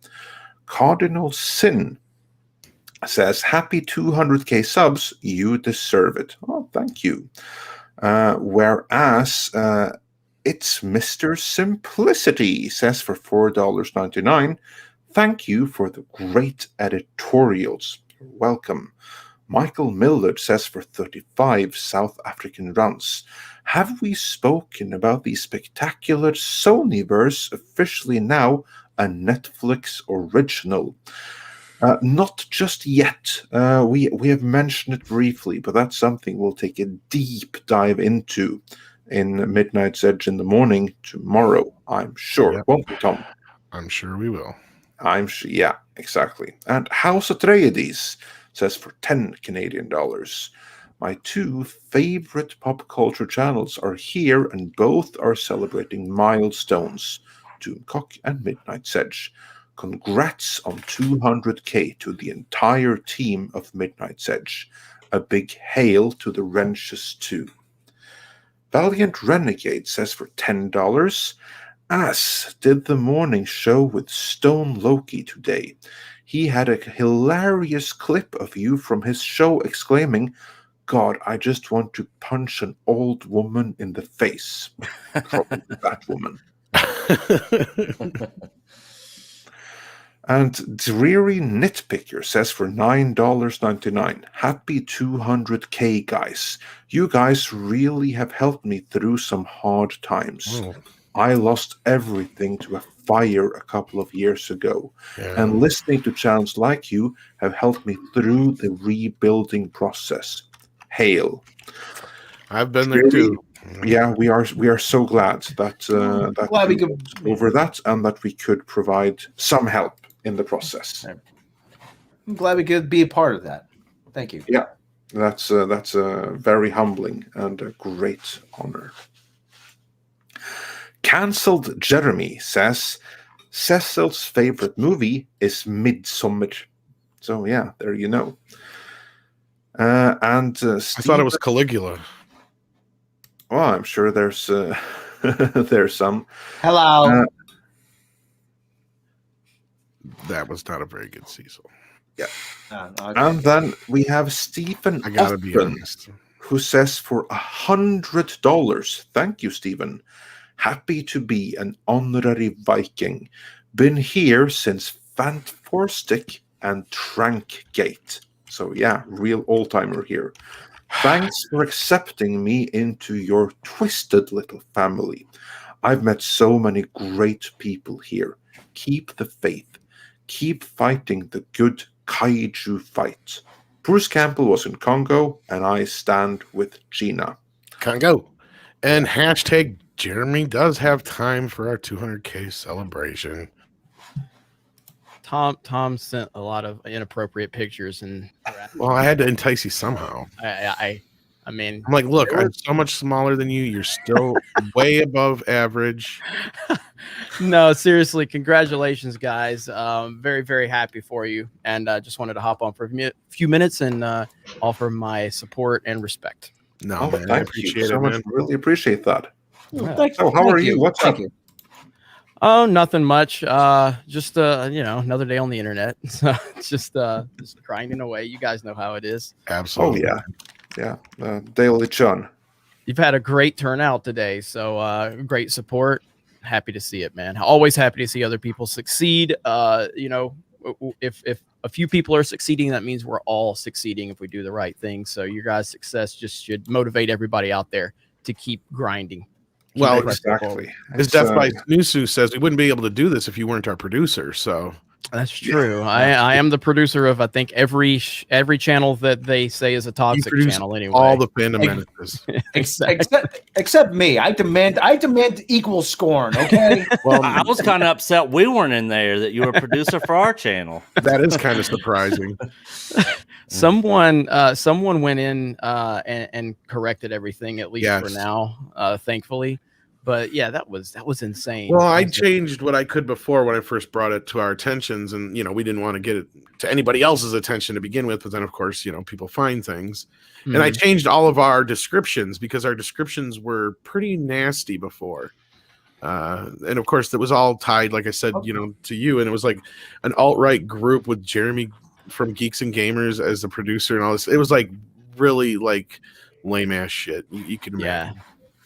[SPEAKER 3] Cardinal Sin says, happy 200k subs, you deserve it. Oh, thank you. Whereas it's Mr. Simplicity says for $4.99, thank you for the great editorials. You're welcome. Michael Millard says for 35 South African runs, have we spoken about the spectacular Sonyverse officially now a Netflix original? Not just yet. We have mentioned it briefly, but that's something we'll take a deep dive into in Midnight's Edge in the morning tomorrow, I'm sure.
[SPEAKER 1] Yep.
[SPEAKER 3] Won't we, Tom?
[SPEAKER 1] I'm sure we will.
[SPEAKER 3] I'm sure, yeah, exactly. And House Atreides says for $10 Canadian. My two favorite pop culture channels are here, and both are celebrating milestones. Doomcock and Midnight's Edge. Congrats on 200k to the entire team of Midnight's Edge. A big hail to the Wrenches too. Valiant Renegade says for $10, as did the morning show with Stone Loki today. He had a hilarious clip of you from his show exclaiming, God, I just want to punch an old woman in the face. Probably that woman. And Dreary Nitpicker says for $9.99, happy 200k, guys. You guys really have helped me through some hard times.
[SPEAKER 1] Oh.
[SPEAKER 3] I lost everything to a fire a couple of years ago, and listening to channels like you have helped me through the rebuilding process. Hail.
[SPEAKER 1] I've been there too.
[SPEAKER 3] Yeah, we are so glad that that
[SPEAKER 2] we
[SPEAKER 3] we
[SPEAKER 2] could
[SPEAKER 3] over that and that we could provide some help in the process.
[SPEAKER 2] I'm glad we could be a part of that. Thank you.
[SPEAKER 3] Yeah, that's very humbling and a great honor. Cancelled Jeremy says Cecil's favorite movie is Midsummer. So yeah, there you know. And
[SPEAKER 1] I thought it was Caligula.
[SPEAKER 3] Well, I'm sure there's there's some.
[SPEAKER 2] Hello.
[SPEAKER 1] That was not a very good Cecil.
[SPEAKER 3] Yeah.
[SPEAKER 2] Okay.
[SPEAKER 3] And then we have Stephen
[SPEAKER 1] I gotta be
[SPEAKER 3] Upton,
[SPEAKER 1] honest.
[SPEAKER 3] who says for $100. Thank you, Stephen. Happy to be an honorary Viking. Been here since Fantforstick and Trankgate. So yeah, real old-timer here. Thanks for accepting me into your twisted little family. I've met so many great people here. Keep the faith. Keep fighting the good kaiju fight. Bruce Campbell was in Congo, and I stand with Gina.
[SPEAKER 1] Congo. And hashtag Jeremy does have time for our 200K celebration.
[SPEAKER 11] Tom sent a lot of inappropriate pictures, and
[SPEAKER 1] Well, I had to entice you somehow.
[SPEAKER 11] I mean,
[SPEAKER 1] I'm like, look, I'm so much smaller than you. You're still way above average.
[SPEAKER 11] No, seriously, congratulations, guys. Very, very happy for you, and just wanted to hop on for a few minutes and offer my support and respect.
[SPEAKER 1] No, man, I appreciate it,
[SPEAKER 3] so much.
[SPEAKER 1] man.
[SPEAKER 3] Really appreciate that.
[SPEAKER 11] Yeah.
[SPEAKER 3] So, how are you? What's up?
[SPEAKER 11] Oh, nothing much. Just another day on the internet. So it's just grinding away. You guys know how it is.
[SPEAKER 1] Absolutely.
[SPEAKER 3] Oh yeah. Daily churn.
[SPEAKER 11] You've had a great turnout today, so great support. Happy to see it, man. Always happy to see other people succeed. If a few people are succeeding, that means we're all succeeding if we do the right thing. So your guys' success just should motivate everybody out there to keep grinding.
[SPEAKER 1] Well,
[SPEAKER 3] exactly.
[SPEAKER 1] As Death by Snoozu says, we wouldn't be able to do this if you weren't our producer. So
[SPEAKER 11] that's true. I am the producer of I think every channel that they say is a toxic channel. Anyway,
[SPEAKER 1] all the fandom menaces.
[SPEAKER 2] except me. I demand equal scorn. Okay.
[SPEAKER 10] Well, I was kind of upset we weren't in there. That you were a producer for our channel.
[SPEAKER 1] That is kind of surprising.
[SPEAKER 11] Someone went in and corrected everything, at least for now, thankfully. But yeah, that was insane.
[SPEAKER 1] Well, I changed what I could before when I first brought it to our attentions, and we didn't want to get it to anybody else's attention to begin with. But then, of course, people find things, and I changed all of our descriptions because our descriptions were pretty nasty before. And of course, that was all tied, like I said, to you, and it was like an alt-right group with Jeremy from Geeks and Gamers as the producer and all this. It was like really like lame ass shit. You can imagine.
[SPEAKER 11] Yeah.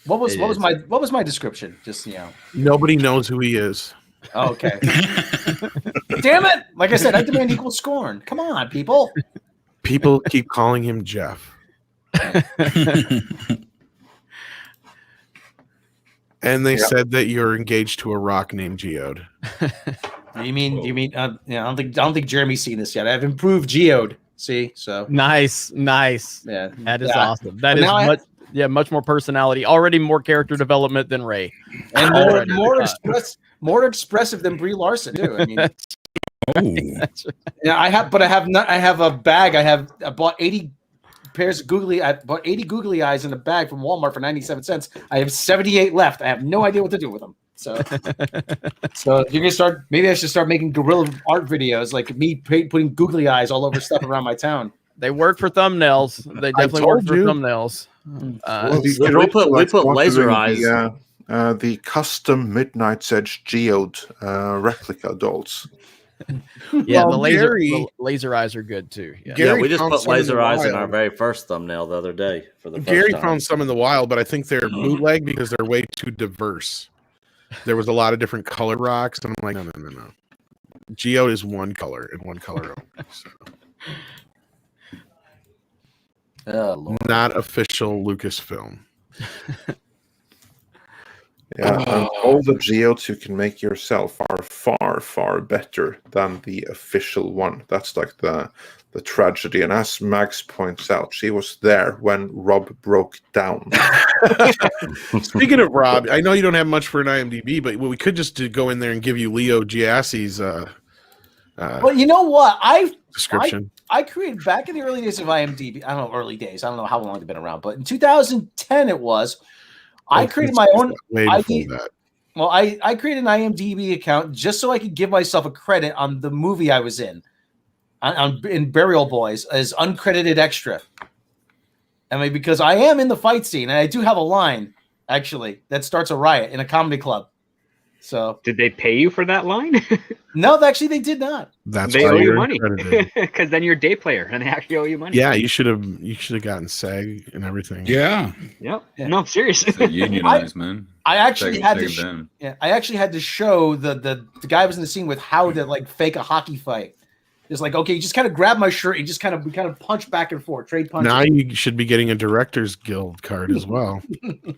[SPEAKER 2] What was my description? Just
[SPEAKER 1] nobody knows who he is.
[SPEAKER 2] Oh, okay. Damn it! Like I said, I demand equal scorn. Come on, people.
[SPEAKER 1] People keep calling him Jeff. And they said that you're engaged to a rock named Geode.
[SPEAKER 2] You mean? I don't think Jeremy's seen this yet. I've improved Geode. See, so
[SPEAKER 11] nice.
[SPEAKER 2] Yeah,
[SPEAKER 11] that is awesome. That is much more personality. Already more character development than Ray,
[SPEAKER 2] and more expressive than Brie Larson too. I mean, I have a bag. I bought 80 pairs of googly. I bought 80 googly eyes in a bag from Walmart for 97 cents. I have 78 left. I have no idea what to do with them. So you're gonna start. Maybe I should start making guerrilla art videos, like me putting googly eyes all over stuff around my town.
[SPEAKER 11] They work for thumbnails. They definitely work for thumbnails.
[SPEAKER 10] We put laser eyes.
[SPEAKER 3] The custom Midnight's Edge Geode replica dolls.
[SPEAKER 11] Yeah, the laser eyes are good too.
[SPEAKER 10] Yeah, we just put laser eyes in our very first thumbnail the other day for the first
[SPEAKER 1] Gary
[SPEAKER 10] time.
[SPEAKER 1] found some in the wild, but I think they're bootleg because they're way too diverse. There was a lot of different color rocks, and I'm like, no. Geode is one color and one color only. Not official Lucasfilm.
[SPEAKER 3] And all the geodes you can make yourself are far, far better than the official one. That's like the tragedy. And as Max points out, she was there when Rob broke down.
[SPEAKER 1] Speaking of Rob, I know you don't have much for an IMDb, but we could just go in there and give you Leo Giassi's
[SPEAKER 2] well, you know what?
[SPEAKER 1] description.
[SPEAKER 2] I created back in the early days of IMDb. I don't know, early days. I don't know how long they've been around, but in 2010 it was. I created my own ID. Well, I created an IMDb account just so I could give myself a credit on the movie I was in Burial Boys as uncredited extra. I mean, because I am in the fight scene, and I do have a line actually that starts a riot in a comedy club. So,
[SPEAKER 22] did they pay you for that line?
[SPEAKER 2] No, actually, they did not.
[SPEAKER 22] They owe you money because then you're a day player, and they actually owe you money.
[SPEAKER 1] Yeah, you should have gotten SAG and everything.
[SPEAKER 8] Yeah.
[SPEAKER 22] Yep. No, seriously.
[SPEAKER 8] Unionized, man.
[SPEAKER 2] I actually had to. I actually had to show the guy who was in the scene with how to like fake a hockey fight. It's like, okay, you just kind of grab my shirt, you just kind of punch back and forth, trade punches.
[SPEAKER 1] Now you should be getting a Directors Guild card as well,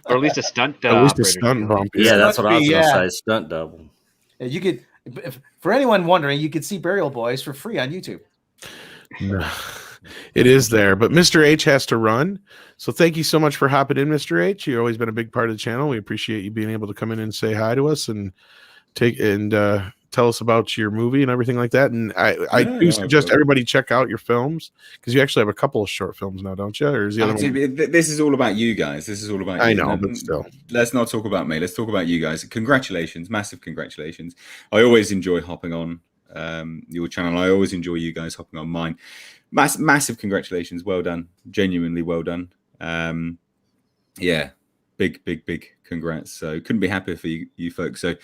[SPEAKER 22] or at least a stunt.
[SPEAKER 1] At least a stunt bump.
[SPEAKER 10] Yeah, that's what I was going to say. Stunt double.
[SPEAKER 2] Yeah, you could. For anyone wondering, you could see Burial Boys for free on YouTube.
[SPEAKER 1] No. It is there, but Mr. H has to run. So thank you so much for hopping in, Mr. H. You've always been a big part of the channel. We appreciate you being able to come in and say hi to us and tell us about your movie and everything like that. And I do suggest everybody check out your films, because you actually have a couple of short films now, don't you? Or is the other one?
[SPEAKER 17] This is all about you guys. This is all about you.
[SPEAKER 1] I know, but still.
[SPEAKER 17] Let's not talk about me. Let's talk about you guys. Congratulations. Massive congratulations. I always enjoy hopping on your channel. I always enjoy you guys hopping on mine. Massive congratulations. Well done. Genuinely well done. Yeah, big congrats. So couldn't be happier for you folks. So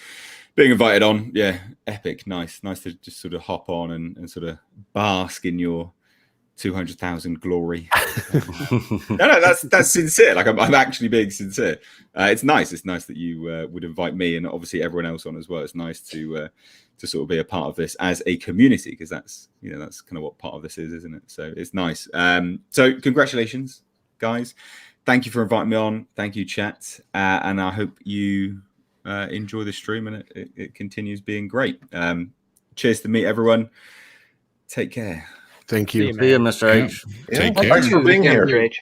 [SPEAKER 17] being invited on, yeah, epic. Nice to just sort of hop on and sort of bask in your 200,000 glory. No, that's sincere. Like I'm actually being sincere. It's nice that you would invite me and obviously everyone else on as well. It's nice to sort of be a part of this as a community, because that's kind of what part of this is, isn't it? So it's nice. So congratulations, guys. Thank you for inviting me on. Thank you, chat. And I hope you enjoy the stream and it continues being great. Cheers to meet everyone. Take care.
[SPEAKER 1] Thank you.
[SPEAKER 10] See you, Mr. H.
[SPEAKER 1] Take
[SPEAKER 3] care.
[SPEAKER 1] Thanks for being here.
[SPEAKER 22] Mr. H.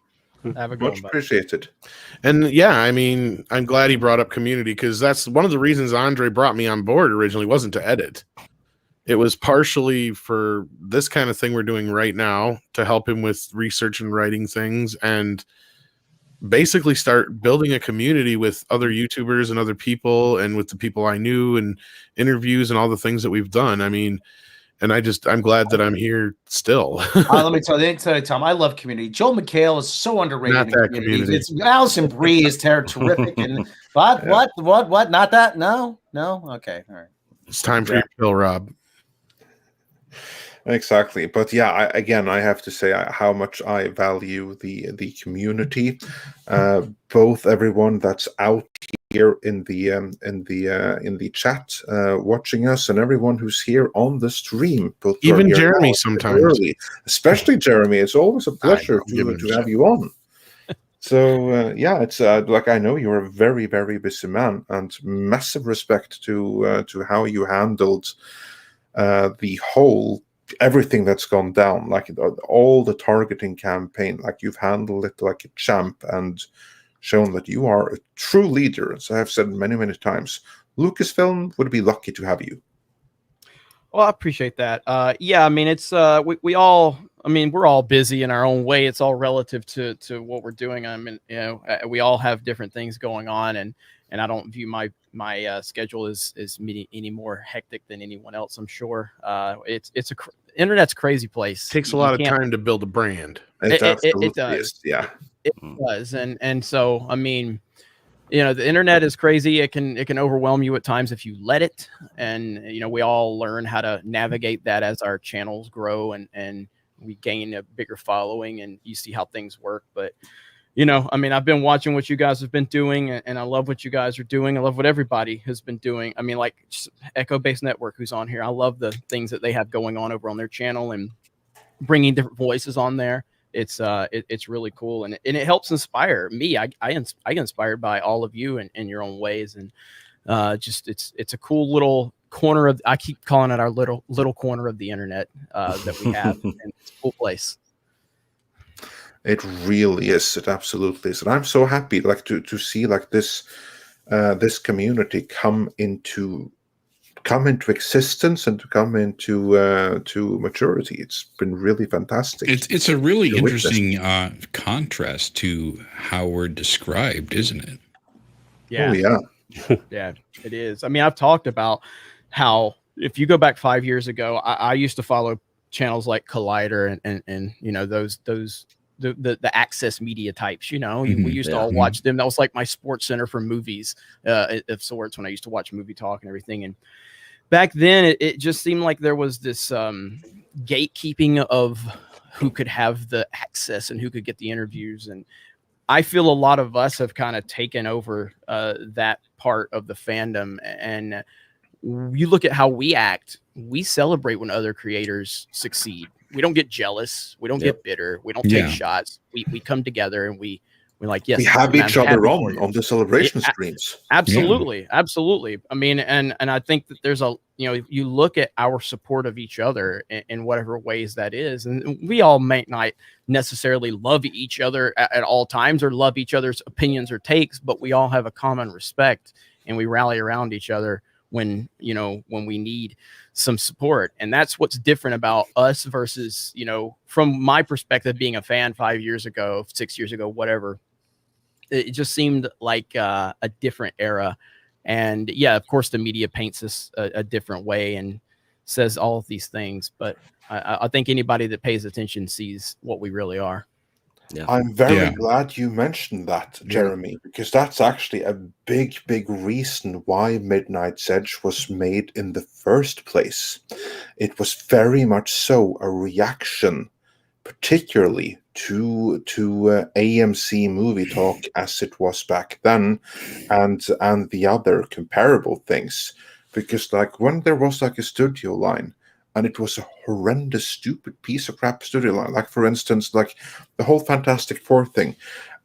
[SPEAKER 11] Have a good
[SPEAKER 3] Much
[SPEAKER 11] one,
[SPEAKER 3] appreciated.
[SPEAKER 1] And yeah, I mean, I'm glad he brought up community, because that's one of the reasons Andre brought me on board originally. Wasn't to edit. It was partially for this kind of thing we're doing right now, to help him with research and writing things, and basically start building a community with other YouTubers and other people, and with the people I knew, and interviews and all the things that we've done. I mean, and I'm glad that I'm here still.
[SPEAKER 2] Let me tell you, Tom, I love Community. Joel McHale is so underrated.
[SPEAKER 1] Not that
[SPEAKER 2] in
[SPEAKER 1] Community.
[SPEAKER 2] It's Allison Brie is terrific. And what? Not that? No. Okay, all right.
[SPEAKER 1] It's time for your pill, Rob.
[SPEAKER 3] Exactly. But yeah, I have to say how much I value the community, both everyone that's out here in the chat watching us, and everyone who's here on the stream. Both
[SPEAKER 1] even Jeremy sometimes.
[SPEAKER 3] Early. Especially Jeremy. It's always a pleasure to have you on. So yeah, it's like, I know you're a very, very busy man, and massive respect to how you handled the whole everything that's gone down, like all the targeting campaign. Like, you've handled it like a champ and shown that you are a true leader. As I have said many times, Lucasfilm would be lucky to have you.
[SPEAKER 11] Well, I appreciate that. Yeah, I mean, it's we all, I mean, we're all busy in our own way. It's all relative to what we're doing. I mean, you know, we all have different things going on, and I don't view my schedule as any more hectic than anyone else. I'm sure. Internet's a crazy place.
[SPEAKER 1] Takes a lot of time to build a brand.
[SPEAKER 11] It does.
[SPEAKER 3] Yeah,
[SPEAKER 11] it does. And so, I mean, you know, the internet is crazy. It can overwhelm you at times if you let it. And, you know, we all learn how to navigate that as our channels grow and we gain a bigger following, and you see how things work. But, you know, I mean, I've been watching what you guys have been doing, and I love what you guys are doing. I love what everybody has been doing. I mean, like Echo Base Network, who's on here. I love the things that they have going on over on their channel and bringing different voices on there. It's really cool, and it helps inspire me. I get inspired by all of you in your own ways, and just it's a cool little corner of, I keep calling it our little corner of the internet that we have, and it's a cool place.
[SPEAKER 3] It really is. It absolutely is, and I'm so happy, like, to see like this community come into existence and to come into to maturity. It's been really fantastic.
[SPEAKER 5] It's a really interesting contrast to how we're described, isn't it?
[SPEAKER 11] Yeah.
[SPEAKER 3] Oh, yeah.
[SPEAKER 11] Yeah, it is. I mean, I've talked about how, if you go back 5 years ago, I used to follow channels like Collider and you know, those the access media types, you know, we used to all watch them. That was like my sports center for movies of sorts, when I used to watch Movie Talk and everything. And back then it just seemed like there was this gatekeeping of who could have the access and who could get the interviews. And I feel a lot of us have kind of taken over that part of the fandom. And you look at how we act, we celebrate when other creators succeed. We don't get jealous. We don't get bitter. We don't take shots. We come together and we we're like, yes,
[SPEAKER 3] We have
[SPEAKER 11] I'm
[SPEAKER 3] each other
[SPEAKER 11] happy for you.
[SPEAKER 3] on the celebration
[SPEAKER 11] Yeah,
[SPEAKER 3] streams.
[SPEAKER 11] absolutely, absolutely. I mean, and I think that there's you look at our support of each other in whatever ways that is, and we all may not necessarily love each other at all times or love each other's opinions or takes, but we all have a common respect and we rally around each other when we need some support. And that's what's different about us versus, from my perspective, being a fan 5 years ago, 6 years ago, whatever. It just seemed like a different era. And yeah, of course, the media paints us a different way and says all of these things. But I think anybody that pays attention sees what we really are.
[SPEAKER 10] Yeah.
[SPEAKER 3] I'm very glad you mentioned that, Jeremy, because that's actually a big, big reason why Midnight's Edge was made in the first place. It was very much so a reaction, particularly to AMC Movie Talk as it was back then, and the other comparable things. Because like when there was like a studio line, and it was a horrendous, stupid piece of crap studio line, like for instance, like the whole Fantastic Four thing,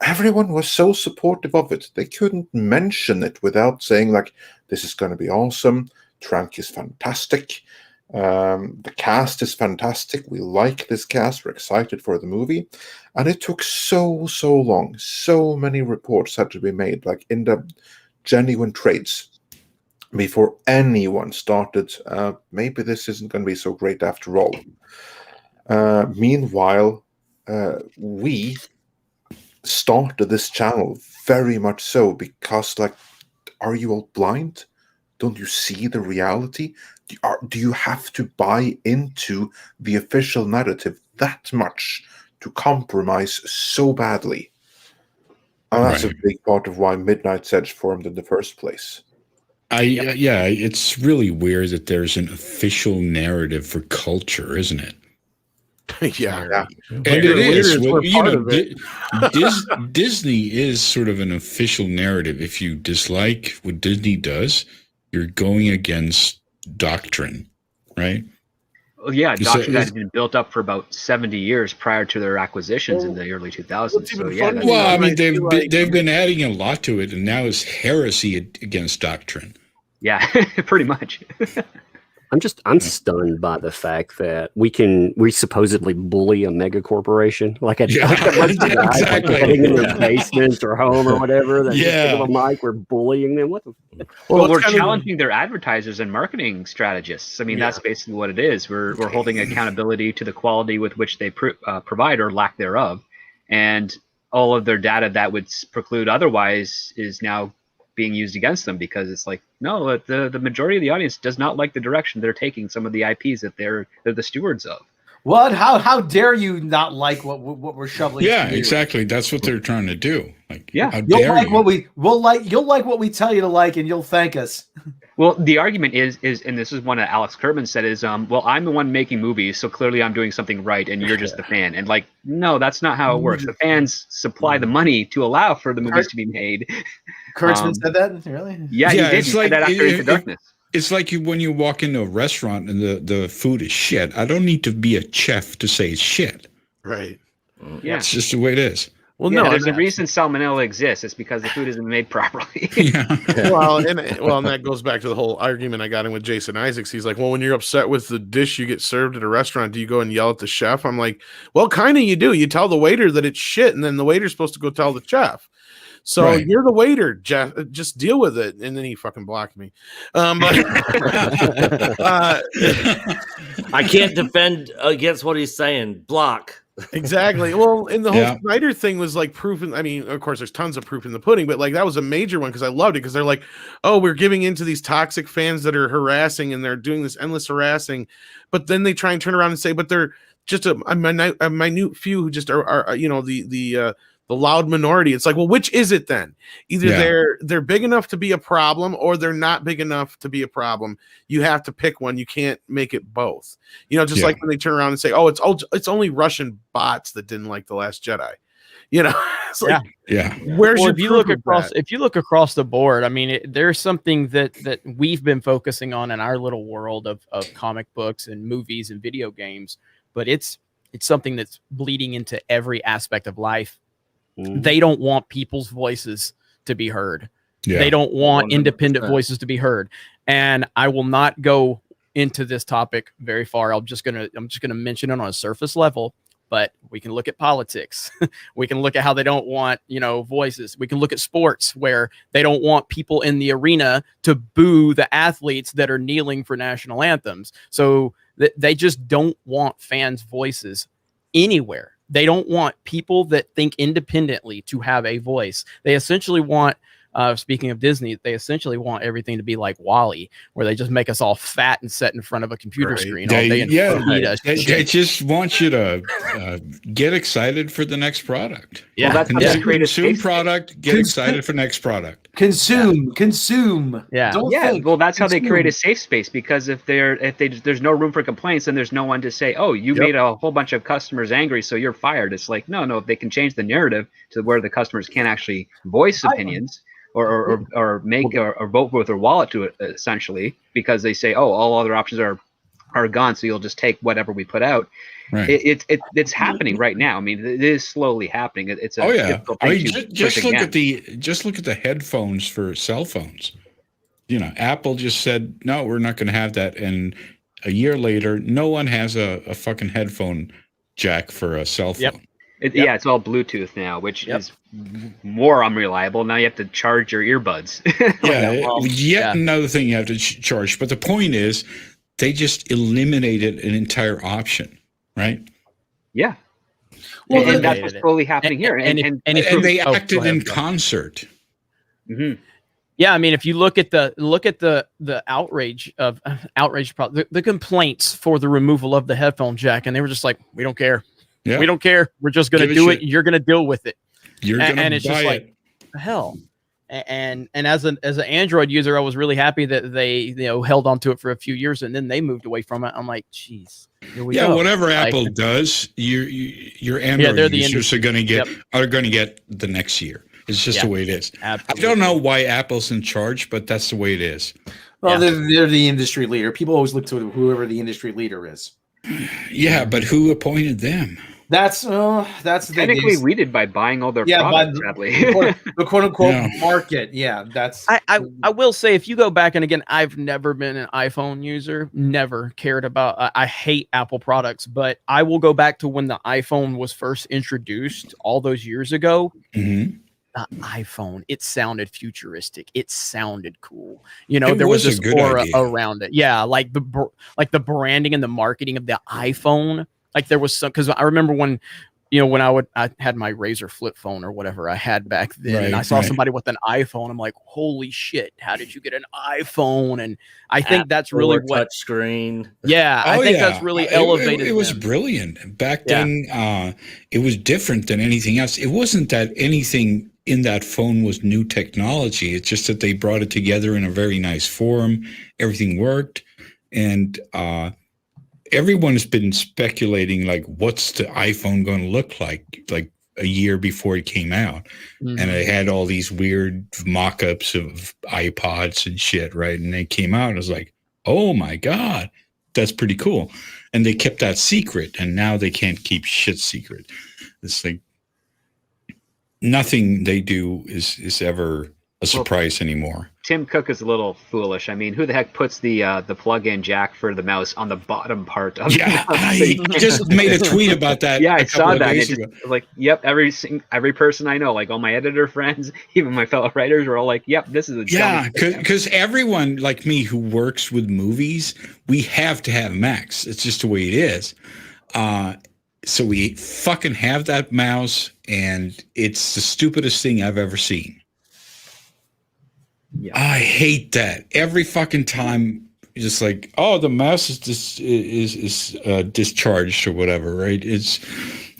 [SPEAKER 3] everyone was so supportive of it. They couldn't mention it without saying like, this is going to be awesome. Trank is fantastic. The cast is fantastic. We like this cast. We're excited for the movie. And it took so long. So many reports had to be made, like in the genuine trades, before anyone started, maybe this isn't going to be so great after all. Meanwhile, we started this channel very much so because, like, are you all blind? Don't you see the reality? Do you have to buy into the official narrative that much to compromise so badly? And that's a big part of why Midnight's Edge formed in the first place.
[SPEAKER 5] It's really weird that there's an official narrative for culture, isn't it?
[SPEAKER 1] Yeah.
[SPEAKER 5] And it is. Well,
[SPEAKER 1] Disney
[SPEAKER 5] Disney is sort of an official narrative. If you dislike what Disney does, you're going against doctrine, right?
[SPEAKER 22] Well, yeah,
[SPEAKER 5] So
[SPEAKER 22] doctrine had been built up for about 70 years prior to their acquisitions in the early 2000s. So yeah,
[SPEAKER 5] well, I mean, they've been adding a lot to it, and now it's heresy against doctrine.
[SPEAKER 22] Yeah, pretty much.
[SPEAKER 7] I'm stunned by the fact that we supposedly bully a mega corporation, like a
[SPEAKER 5] exactly.
[SPEAKER 7] heading in their basement or home or whatever. That just give a mic, we're bullying them. What the?
[SPEAKER 22] Well, we're challenging their advertisers and marketing strategists. I mean, that's basically what it is. We're holding accountability to the quality with which they provide or lack thereof, and all of their data that would preclude otherwise is now being used against them, because it's like, no, the majority of the audience does not like the direction they're taking some of the IPs that they're the stewards of.
[SPEAKER 2] What? How dare you not like what we're shoveling?
[SPEAKER 5] Yeah, exactly. That's what they're trying to do. Like,
[SPEAKER 22] yeah,
[SPEAKER 5] how dare you?
[SPEAKER 2] You'll like what we tell you to like, and you'll thank us.
[SPEAKER 22] Well, the argument is, and this is one that Alex Kurtman said, is, well, I'm the one making movies, so clearly I'm doing something right, and you're just the fan. And like, no, that's not how it works. The fans supply the money to allow for the movies to be made.
[SPEAKER 2] Kurtzman said that, really?
[SPEAKER 22] Yeah, he did. He said that after Into Darkness.
[SPEAKER 5] It's like when you walk into a restaurant and the food is shit. I don't need to be a chef to say it's shit.
[SPEAKER 1] Right.
[SPEAKER 22] Yeah.
[SPEAKER 5] It's just the way it is.
[SPEAKER 22] Well, no, there's a reason salmonella exists. It's because the food isn't made properly.
[SPEAKER 1] Well, and that goes back to the whole argument I got in with Jason Isaacs. He's like, well, when you're upset with the dish you get served at a restaurant, do you go and yell at the chef? I'm like, well, kind of you do. You tell the waiter that it's shit, and then the waiter's supposed to go tell the chef. So you're the waiter, Jeff. Just deal with it. And then he fucking blocked me.
[SPEAKER 10] I can't defend against what he's saying. Block.
[SPEAKER 1] Exactly. Well, and the whole Snyder thing was like proof. I mean, of course, there's tons of proof in the pudding, but like that was a major one because I loved it because they're like, oh, we're giving into these toxic fans that are harassing and they're doing this endless harassing, but then they try and turn around and say, but they're just a minute few who just are the loud minority. It's like, well, which is it then? Either they're big enough to be a problem or they're not big enough to be a problem. You have to pick one. You can't make it both. Just like when they turn around and say, oh, it's only Russian bots that didn't like The Last Jedi. It's like, where's your
[SPEAKER 11] if you look across the board, I mean, there's something that we've been focusing on in our little world of comic books and movies and video games, but it's something that's bleeding into every aspect of life. They don't want people's voices to be heard.
[SPEAKER 5] Yeah.
[SPEAKER 11] They don't want
[SPEAKER 2] 100%.
[SPEAKER 11] independent voices to be heard. And I will not go into this topic very far. I'm just gonna mention it on a surface level. But we can look at politics. We can look at how they don't want, voices. We can look at sports where they don't want people in the arena to boo the athletes that are kneeling for national anthems. So they just don't want fans' voices anywhere. They don't want people that think independently to have a voice. They essentially want, speaking of Disney, they essentially want everything to be like WALL-E, where they just make us all fat and set in front of a computer screen all day and feed us
[SPEAKER 5] They
[SPEAKER 11] shit.
[SPEAKER 5] just want you to get excited for the next product.
[SPEAKER 2] Yeah. Well, that's how they create a
[SPEAKER 5] Consume
[SPEAKER 2] space.
[SPEAKER 5] product, get excited for next product.
[SPEAKER 2] Consume.
[SPEAKER 11] Yeah.
[SPEAKER 2] Don't
[SPEAKER 22] Yeah,
[SPEAKER 2] think.
[SPEAKER 22] well, that's how they create a
[SPEAKER 2] Consume.
[SPEAKER 22] safe space, because if there's no room for complaints, then there's no one to say, oh, you made a whole bunch of customers angry, so you're fired. It's like, no, if they can change the narrative to where the customers can't actually voice opinions or make or vote with their wallet to it, essentially, because they say, oh, all other options are gone, so you'll just take whatever we put out.
[SPEAKER 5] Right.
[SPEAKER 22] It's happening right now. I mean, it is slowly happening. It's a difficult
[SPEAKER 5] I
[SPEAKER 22] thing
[SPEAKER 5] mean,
[SPEAKER 22] to
[SPEAKER 5] just
[SPEAKER 22] push
[SPEAKER 5] look
[SPEAKER 22] against.
[SPEAKER 5] just look at the headphones for cell phones. Apple just said no, we're not going to have that, and a year later, no one has a fucking headphone jack for a cell phone.
[SPEAKER 22] Yeah, it's all Bluetooth now, which is more unreliable. Now you have to charge your earbuds.
[SPEAKER 5] Yet another thing you have to charge. But the point is, they just eliminated an entire option, right?
[SPEAKER 22] Yeah.
[SPEAKER 11] Well,
[SPEAKER 22] and that's what's slowly happening here.
[SPEAKER 5] And they acted in concert.
[SPEAKER 22] Mm-hmm.
[SPEAKER 11] Yeah, I mean, if you look at the outrage of the complaints for the removal of the headphone jack, and they were just like, we don't care.
[SPEAKER 5] Yeah.
[SPEAKER 11] We don't care. We're just going to do it. You're going to deal with it.
[SPEAKER 5] You're going to
[SPEAKER 11] and it's just like, hell. And as an Android user, I was really happy that they held on to it for a few years, and then they moved away from it. I'm like, geez. Here we go.
[SPEAKER 5] Whatever Apple does, your Android users are going to get the next year. It's just the way it is.
[SPEAKER 11] Absolutely.
[SPEAKER 5] I don't know why Apple's in charge, but that's the way it is.
[SPEAKER 2] Well, they're the industry leader. People always look to whoever the industry leader is.
[SPEAKER 5] Yeah, but who appointed them?
[SPEAKER 2] That's the thing.
[SPEAKER 22] Technically, we did by buying all their products, sadly.
[SPEAKER 2] The quote unquote market. Yeah, that's.
[SPEAKER 11] I will say, if you go back, and again, I've never been an iPhone user, never cared about. I hate Apple products, but I will go back to when the iPhone was first introduced all those years ago.
[SPEAKER 5] Mm-hmm.
[SPEAKER 11] The iPhone, it sounded futuristic. It sounded cool. There was this aura around it. Yeah, like the branding and the marketing of the iPhone. Like there was some, because I remember when I had my Razor flip phone or whatever I had back then, and I saw somebody with an iPhone. I'm like, holy shit! How did you get an iPhone? And I think that's really what
[SPEAKER 10] touch screen.
[SPEAKER 11] Yeah, I think that's really elevated.
[SPEAKER 5] It was brilliant back then. It was different than anything else. It wasn't that anything in that phone was new technology. It's just that they brought it together in a very nice form. Everything worked, and everyone's been speculating, like, what's the iPhone going to look like a year before it came out. Mm-hmm. And it had all these weird mock-ups of iPods and shit, right? And they came out, and I was like, oh my God, that's pretty cool. And they kept that secret, and now they can't keep shit secret. It's like nothing they do is ever a surprise anymore.
[SPEAKER 22] Tim Cook is a little foolish. I mean, who the heck puts the plug-in jack for the mouse on the bottom part of the mouse?
[SPEAKER 5] I just made a tweet about that.
[SPEAKER 22] Yeah, I saw that. It's like, yep, every person I know, like all my editor friends, even my fellow writers, were all like, yep, this is a
[SPEAKER 5] because everyone like me who works with movies, we have to have Macs. It's just the way it is. So we fucking have that mouse, and it's the stupidest thing I've ever seen. Yeah. I hate that every fucking time. Just like, oh, the mouse is discharged or whatever, right?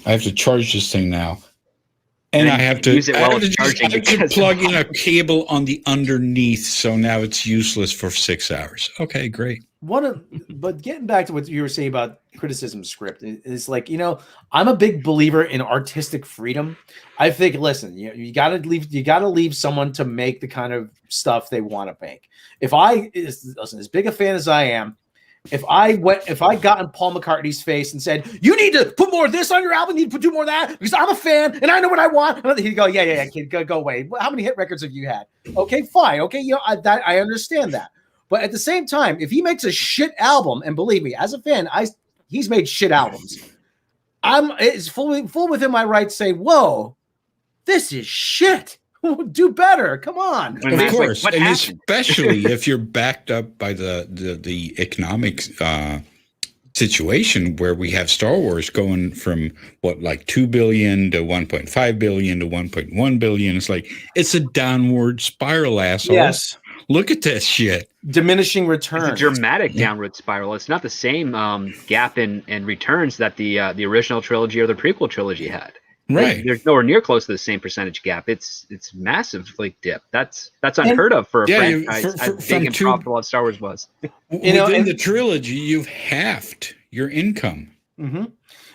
[SPEAKER 5] I have to charge this thing now, and I have to plug in a cable on the underneath, so now it's useless for 6 hours. Okay, great.
[SPEAKER 2] But getting back to what you were saying about criticism script, is like, I'm a big believer in artistic freedom. I think, listen, you gotta leave someone to make the kind of stuff they want to make. If as big a fan as I am, If I got in Paul McCartney's face and said, "You need to put more of this on your album, you need to do more of that because I'm a fan and I know what I want," he'd go, "Yeah, kid, go away. How many hit records have you had?" Okay, fine. Okay, I understand that. But at the same time, if he makes a shit album, and believe me, as a fan, he's made shit albums. It's full within my right to say, "Whoa, this is shit. Do better. Come on."
[SPEAKER 5] Of course, and especially if you're backed up by the economic situation where we have Star Wars going from like 2 billion to 1.5 billion to 1.1 billion. It's a downward spiral, asshole.
[SPEAKER 2] Yes.
[SPEAKER 5] Look at that shit.
[SPEAKER 2] Diminishing returns.
[SPEAKER 22] It's a dramatic downward spiral. It's not the same gap in returns that the original trilogy or the prequel trilogy had.
[SPEAKER 5] Right.
[SPEAKER 22] There's nowhere near close to the same percentage gap. It's massively dip. That's unheard of for a franchise as big and profitable as Star Wars was.
[SPEAKER 5] Within the trilogy, you've halved your income.
[SPEAKER 2] Mm-hmm.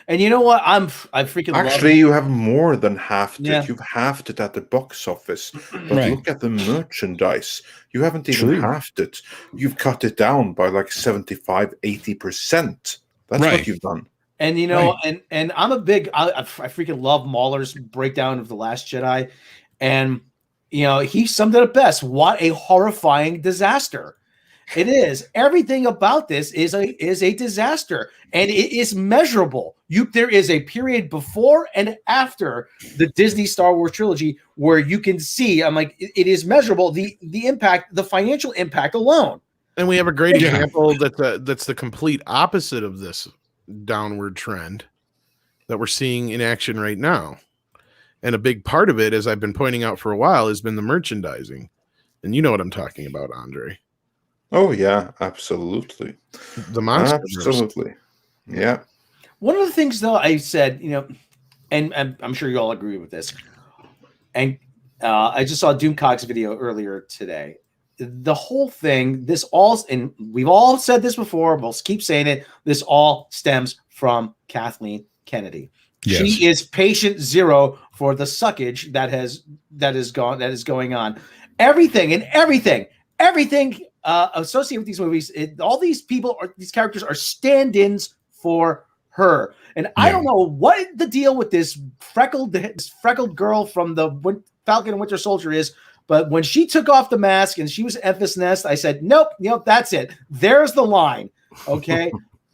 [SPEAKER 2] And you know what? I freaking
[SPEAKER 3] actually
[SPEAKER 2] love
[SPEAKER 3] you have more than halved it.
[SPEAKER 2] Yeah.
[SPEAKER 3] You've halved it at the box office, but
[SPEAKER 5] Right.
[SPEAKER 3] look at the merchandise. You haven't even halved it. You've cut it down by like 75-80%. That's
[SPEAKER 5] Right.
[SPEAKER 3] what you've done.
[SPEAKER 2] And you know, and I'm a big I freaking love Mahler's breakdown of The Last Jedi, and you know he summed it up best. What a horrifying disaster it is! Everything about this is a disaster, and it is measurable. There is a period before and after the Disney Star Wars trilogy where you can see. I'm like, it is measurable. The impact, the financial impact alone.
[SPEAKER 1] And we have a great example that's the complete opposite of this downward trend that we're seeing in action right now. And a big part of it, as I've been pointing out for a while, has been the merchandising. And you know what I'm talking about, Andre.
[SPEAKER 3] Oh yeah, absolutely.
[SPEAKER 1] The monster.
[SPEAKER 3] Absolutely. Yeah.
[SPEAKER 2] One of the things, though, I said, you know, and I'm sure you all agree with this, and I just saw Doomcock's video earlier today. The whole thing, and we've all said this before, we'll keep saying it, this all stems from Kathleen Kennedy.
[SPEAKER 5] Yes.
[SPEAKER 2] She is patient zero for the suckage that is going on. Everything associated with these movies, all these these characters are stand-ins for her. And I don't know what the deal with this freckled girl from the Falcon and Winter Soldier is, but when she took off the mask and she was Enfys Nest, I said, nope, that's it. There's the line. Okay.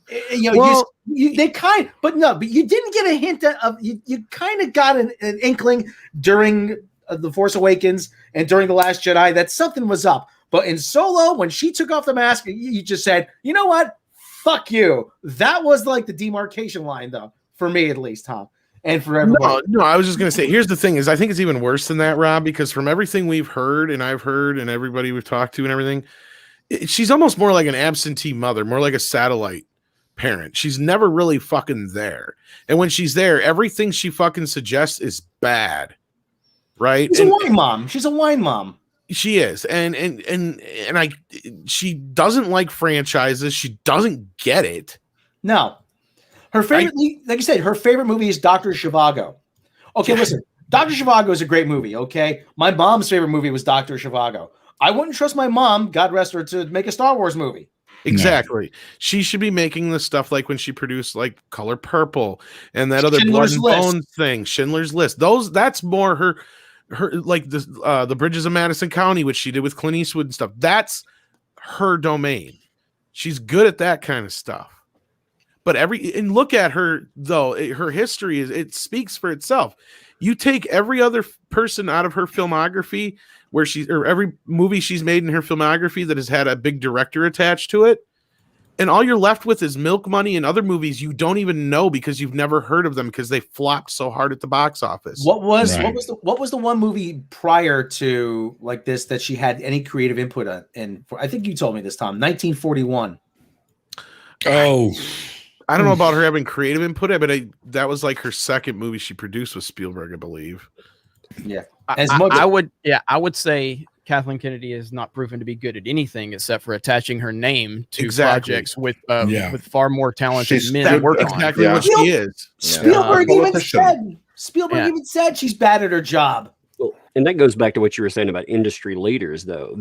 [SPEAKER 2] But you didn't get a hint of, you kind of got an inkling during The Force Awakens and during The Last Jedi that something was up. But in Solo, when she took off the mask, you just said, you know what? Fuck you. That was like the demarcation line, though, for me at least, Tom, and for everybody.
[SPEAKER 1] No, I was just going to say, here's the thing is I think it's even worse than that, Rob, because from everything we've heard and I've heard and everybody we've talked to and everything, she's almost more like an absentee mother, more like a satellite parent. She's never really fucking there. And when she's there, everything she fucking suggests is bad. Right?
[SPEAKER 2] She's a wine mom. She's a wine mom.
[SPEAKER 1] She is, and she doesn't like franchises. She doesn't get it.
[SPEAKER 2] No, her favorite, like you said, her favorite movie is Dr. Zhivago. Okay, listen, Dr. Zhivago is a great movie. Okay, my mom's favorite movie was Dr. Zhivago. I wouldn't trust my mom, God rest her, to make a Star Wars movie.
[SPEAKER 1] Exactly. No. She should be making the stuff like when she produced like Color Purple and that other
[SPEAKER 2] Schindler's
[SPEAKER 1] Blood and
[SPEAKER 2] List.
[SPEAKER 1] Bones thing, Schindler's List. That's more her like the Bridges of Madison County, which she did with Clint Eastwood and stuff. That's her domain. She's good at that kind of stuff. But and look at her though. Her history it speaks for itself. You take every other person out of her filmography or every movie she's made in her filmography that has had a big director attached to it, and all you're left with is Milk Money and other movies you don't even know because you've never heard of them because they flopped so hard at the box office.
[SPEAKER 2] What was the one movie prior to like this that she had any creative input in? I think you told me this, Tom. 1941.
[SPEAKER 5] Oh,
[SPEAKER 1] I don't know about her having creative input, but that was like her second movie she produced with Spielberg, I believe.
[SPEAKER 2] Yeah,
[SPEAKER 11] I would say Kathleen Kennedy is not proven to be good at anything except for attaching her name to projects with far more talented men working on.
[SPEAKER 1] Exactly what she is.
[SPEAKER 2] Spielberg even said she's bad at her job.
[SPEAKER 7] And that goes back to what you were saying about industry leaders, though.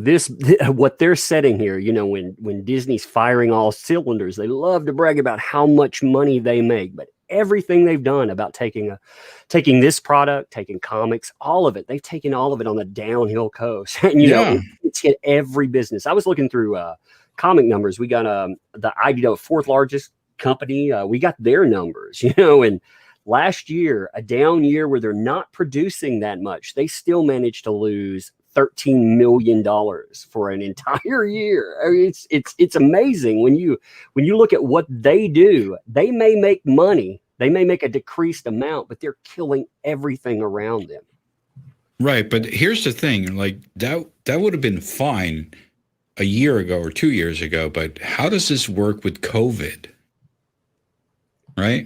[SPEAKER 7] What they're setting here, when Disney's firing all cylinders, they love to brag about how much money they make. But everything they've done about taking this product, taking comics, all of it, they've taken all of it on the downhill coast. And it's hit every business. I was looking through comic numbers. We got the IDW, fourth largest company. We got their numbers, and last year, a down year where they're not producing that much, they still managed to lose $13 million for an entire year. I mean, it's amazing when you look at what they do. They may make money, they may make a decreased amount, but they're killing everything around them.
[SPEAKER 5] Right, but here's the thing: like that would have been fine a year ago or 2 years ago. But how does this work with COVID? Right.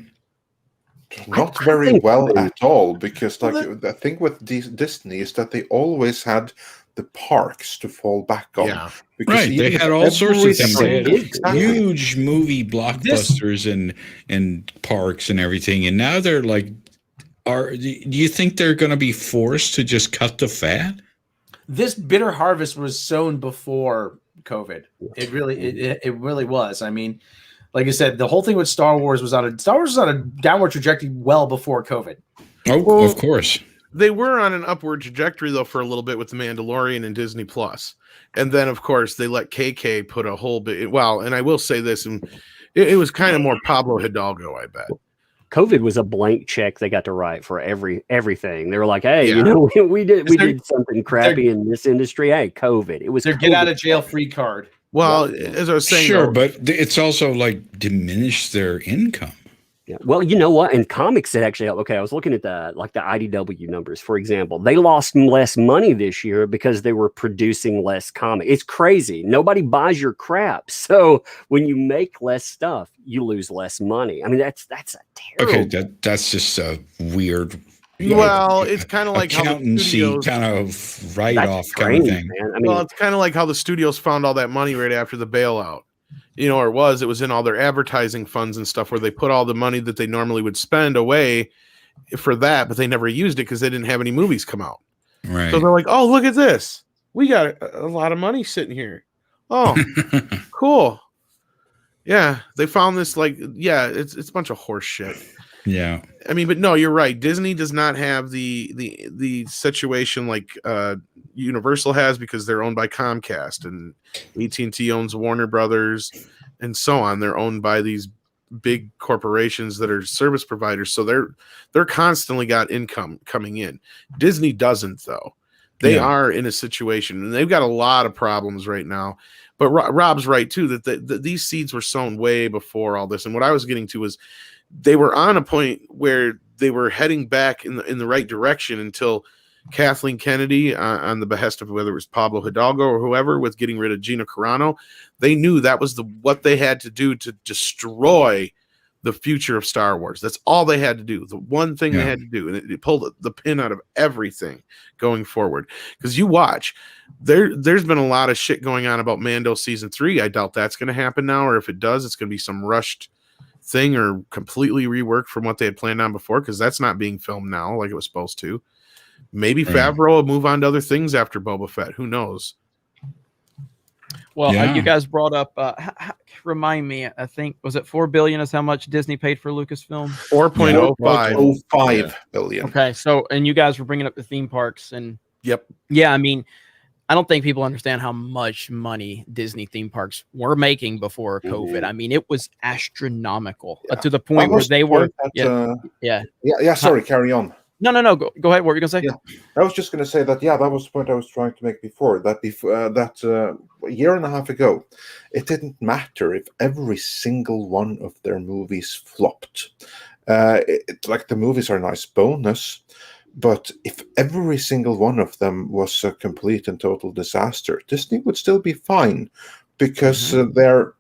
[SPEAKER 3] Not very well at all, because the thing with Disney is that they always had the parks to fall back on.
[SPEAKER 5] Yeah. Right, they had all sorts of things. They had huge movie blockbusters and parks and everything, and now they're like, do you think they're going to be forced to just cut the fat?
[SPEAKER 2] This bitter harvest was sown before COVID. It really was. I mean, like I said, the whole thing with Star Wars was on a downward trajectory well before COVID.
[SPEAKER 5] Oh, well, of course.
[SPEAKER 1] They were on an upward trajectory though for a little bit with The Mandalorian and Disney Plus, and then of course they let KK put a whole bit. Well, and I will say this, and it was kind of more Pablo Hidalgo, I bet.
[SPEAKER 7] COVID was a blank check they got to write for everything. They were like, "Hey, we did something crappy in this industry. Hey, COVID. It was
[SPEAKER 2] their get out of jail free card."
[SPEAKER 1] Well, as I was saying,
[SPEAKER 5] sure, but it's also like diminished their income.
[SPEAKER 7] Yeah. Well, you know what? In comics, it actually I was looking at the IDW numbers, for example. They lost less money this year because they were producing less comics. It's crazy. Nobody buys your crap, so when you make less stuff, you lose less money. I mean, that's a terrible.
[SPEAKER 5] Okay, that's just a weird.
[SPEAKER 1] Well, it's kind of like
[SPEAKER 5] accountancy kind of write-off kind of thing.
[SPEAKER 7] Man. I mean,
[SPEAKER 1] well, it's kind of like how the studios found all that money right after the bailout. Or it was in all their advertising funds and stuff where they put all the money that they normally would spend away for that, but they never used it because they didn't have any movies come out.
[SPEAKER 5] Right.
[SPEAKER 1] So they're like, "Oh, look at this. We got a lot of money sitting here. Oh, cool. Yeah, they found this it's a bunch of horse shit."
[SPEAKER 5] Yeah.
[SPEAKER 1] I mean, but no, you're right. Disney does not have the situation like Universal has because they're owned by Comcast, and AT&T owns Warner Brothers and so on. They're owned by these big corporations that are service providers. So they're constantly got income coming in. Disney doesn't, though. They are in a situation, and they've got a lot of problems right now. But Rob's right, too, that these seeds were sown way before all this. And what I was getting to was they were on a point where they were heading back in the right direction until Kathleen Kennedy, on the behest of whether it was Pablo Hidalgo or whoever, with getting rid of Gina Carano, they knew that was what they had to do to destroy the future of Star Wars. That's all they had to do. The one thing they had to do, and it pulled the pin out of everything going forward. Because you watch, there's been a lot of shit going on about Mando season 3. I doubt that's going to happen now, or if it does, it's going to be some rushed thing or completely reworked from what they had planned on before, because that's not being filmed now like it was supposed to. Maybe Favreau will move on to other things after Boba Fett. Who knows?
[SPEAKER 11] Well, you guys brought up. Remind me. I think was it $4 billion is how much Disney paid for Lucasfilm.
[SPEAKER 3] 4.05 billion.
[SPEAKER 11] Okay, so and you guys were bringing up the theme parks and.
[SPEAKER 1] Yep.
[SPEAKER 11] Yeah, I mean, I don't think people understand how much money Disney theme parks were making before COVID. I mean, it was astronomical to the point where they were.
[SPEAKER 3] Sorry, carry on.
[SPEAKER 11] No. Go ahead. What were you gonna say?
[SPEAKER 3] Yeah, I was just gonna say that. Yeah, that was the point I was trying to make before. That a year and a half ago, it didn't matter if every single one of their movies flopped. Like the movies are a nice bonus. But if every single one of them was a complete and total disaster, Disney would still be fine, because their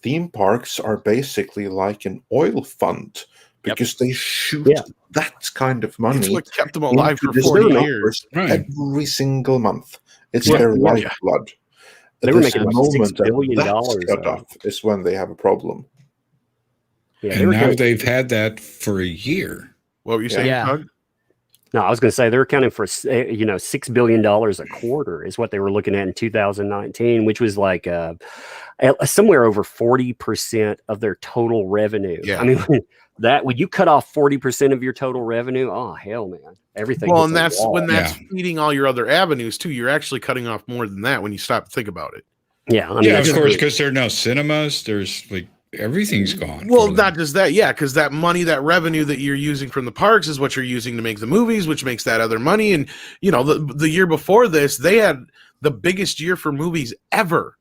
[SPEAKER 3] theme parks are basically like an oil fund, because they shoot that kind of money.
[SPEAKER 1] It's what kept them alive for 40 years.
[SPEAKER 3] Every single month. It's their lifeblood.
[SPEAKER 7] They were making $6 billion
[SPEAKER 3] cut off is when they have a problem.
[SPEAKER 5] Yeah, and now they've had that for a year.
[SPEAKER 1] What were you saying, Doug?
[SPEAKER 7] No, I was going to say they're accounting for $6 billion a quarter is what they were looking at in 2019, which was like somewhere over 40% of their total revenue.
[SPEAKER 1] Yeah.
[SPEAKER 7] I mean, when you cut off 40% of your total revenue, oh hell, man, everything.
[SPEAKER 1] Well,
[SPEAKER 7] hits
[SPEAKER 1] and
[SPEAKER 7] a
[SPEAKER 1] that's
[SPEAKER 7] wall.
[SPEAKER 1] when that's feeding all your other avenues too. You're actually cutting off more than that when you stop to think about it.
[SPEAKER 7] Yeah, I mean,
[SPEAKER 5] yeah, of course, because there are no cinemas. There's like everything's gone.
[SPEAKER 1] Well, not just that, yeah, because that money, that revenue that you're using from the parks is what you're using to make the movies, which makes that other money. And you know, the year before this, they had the biggest year for movies ever,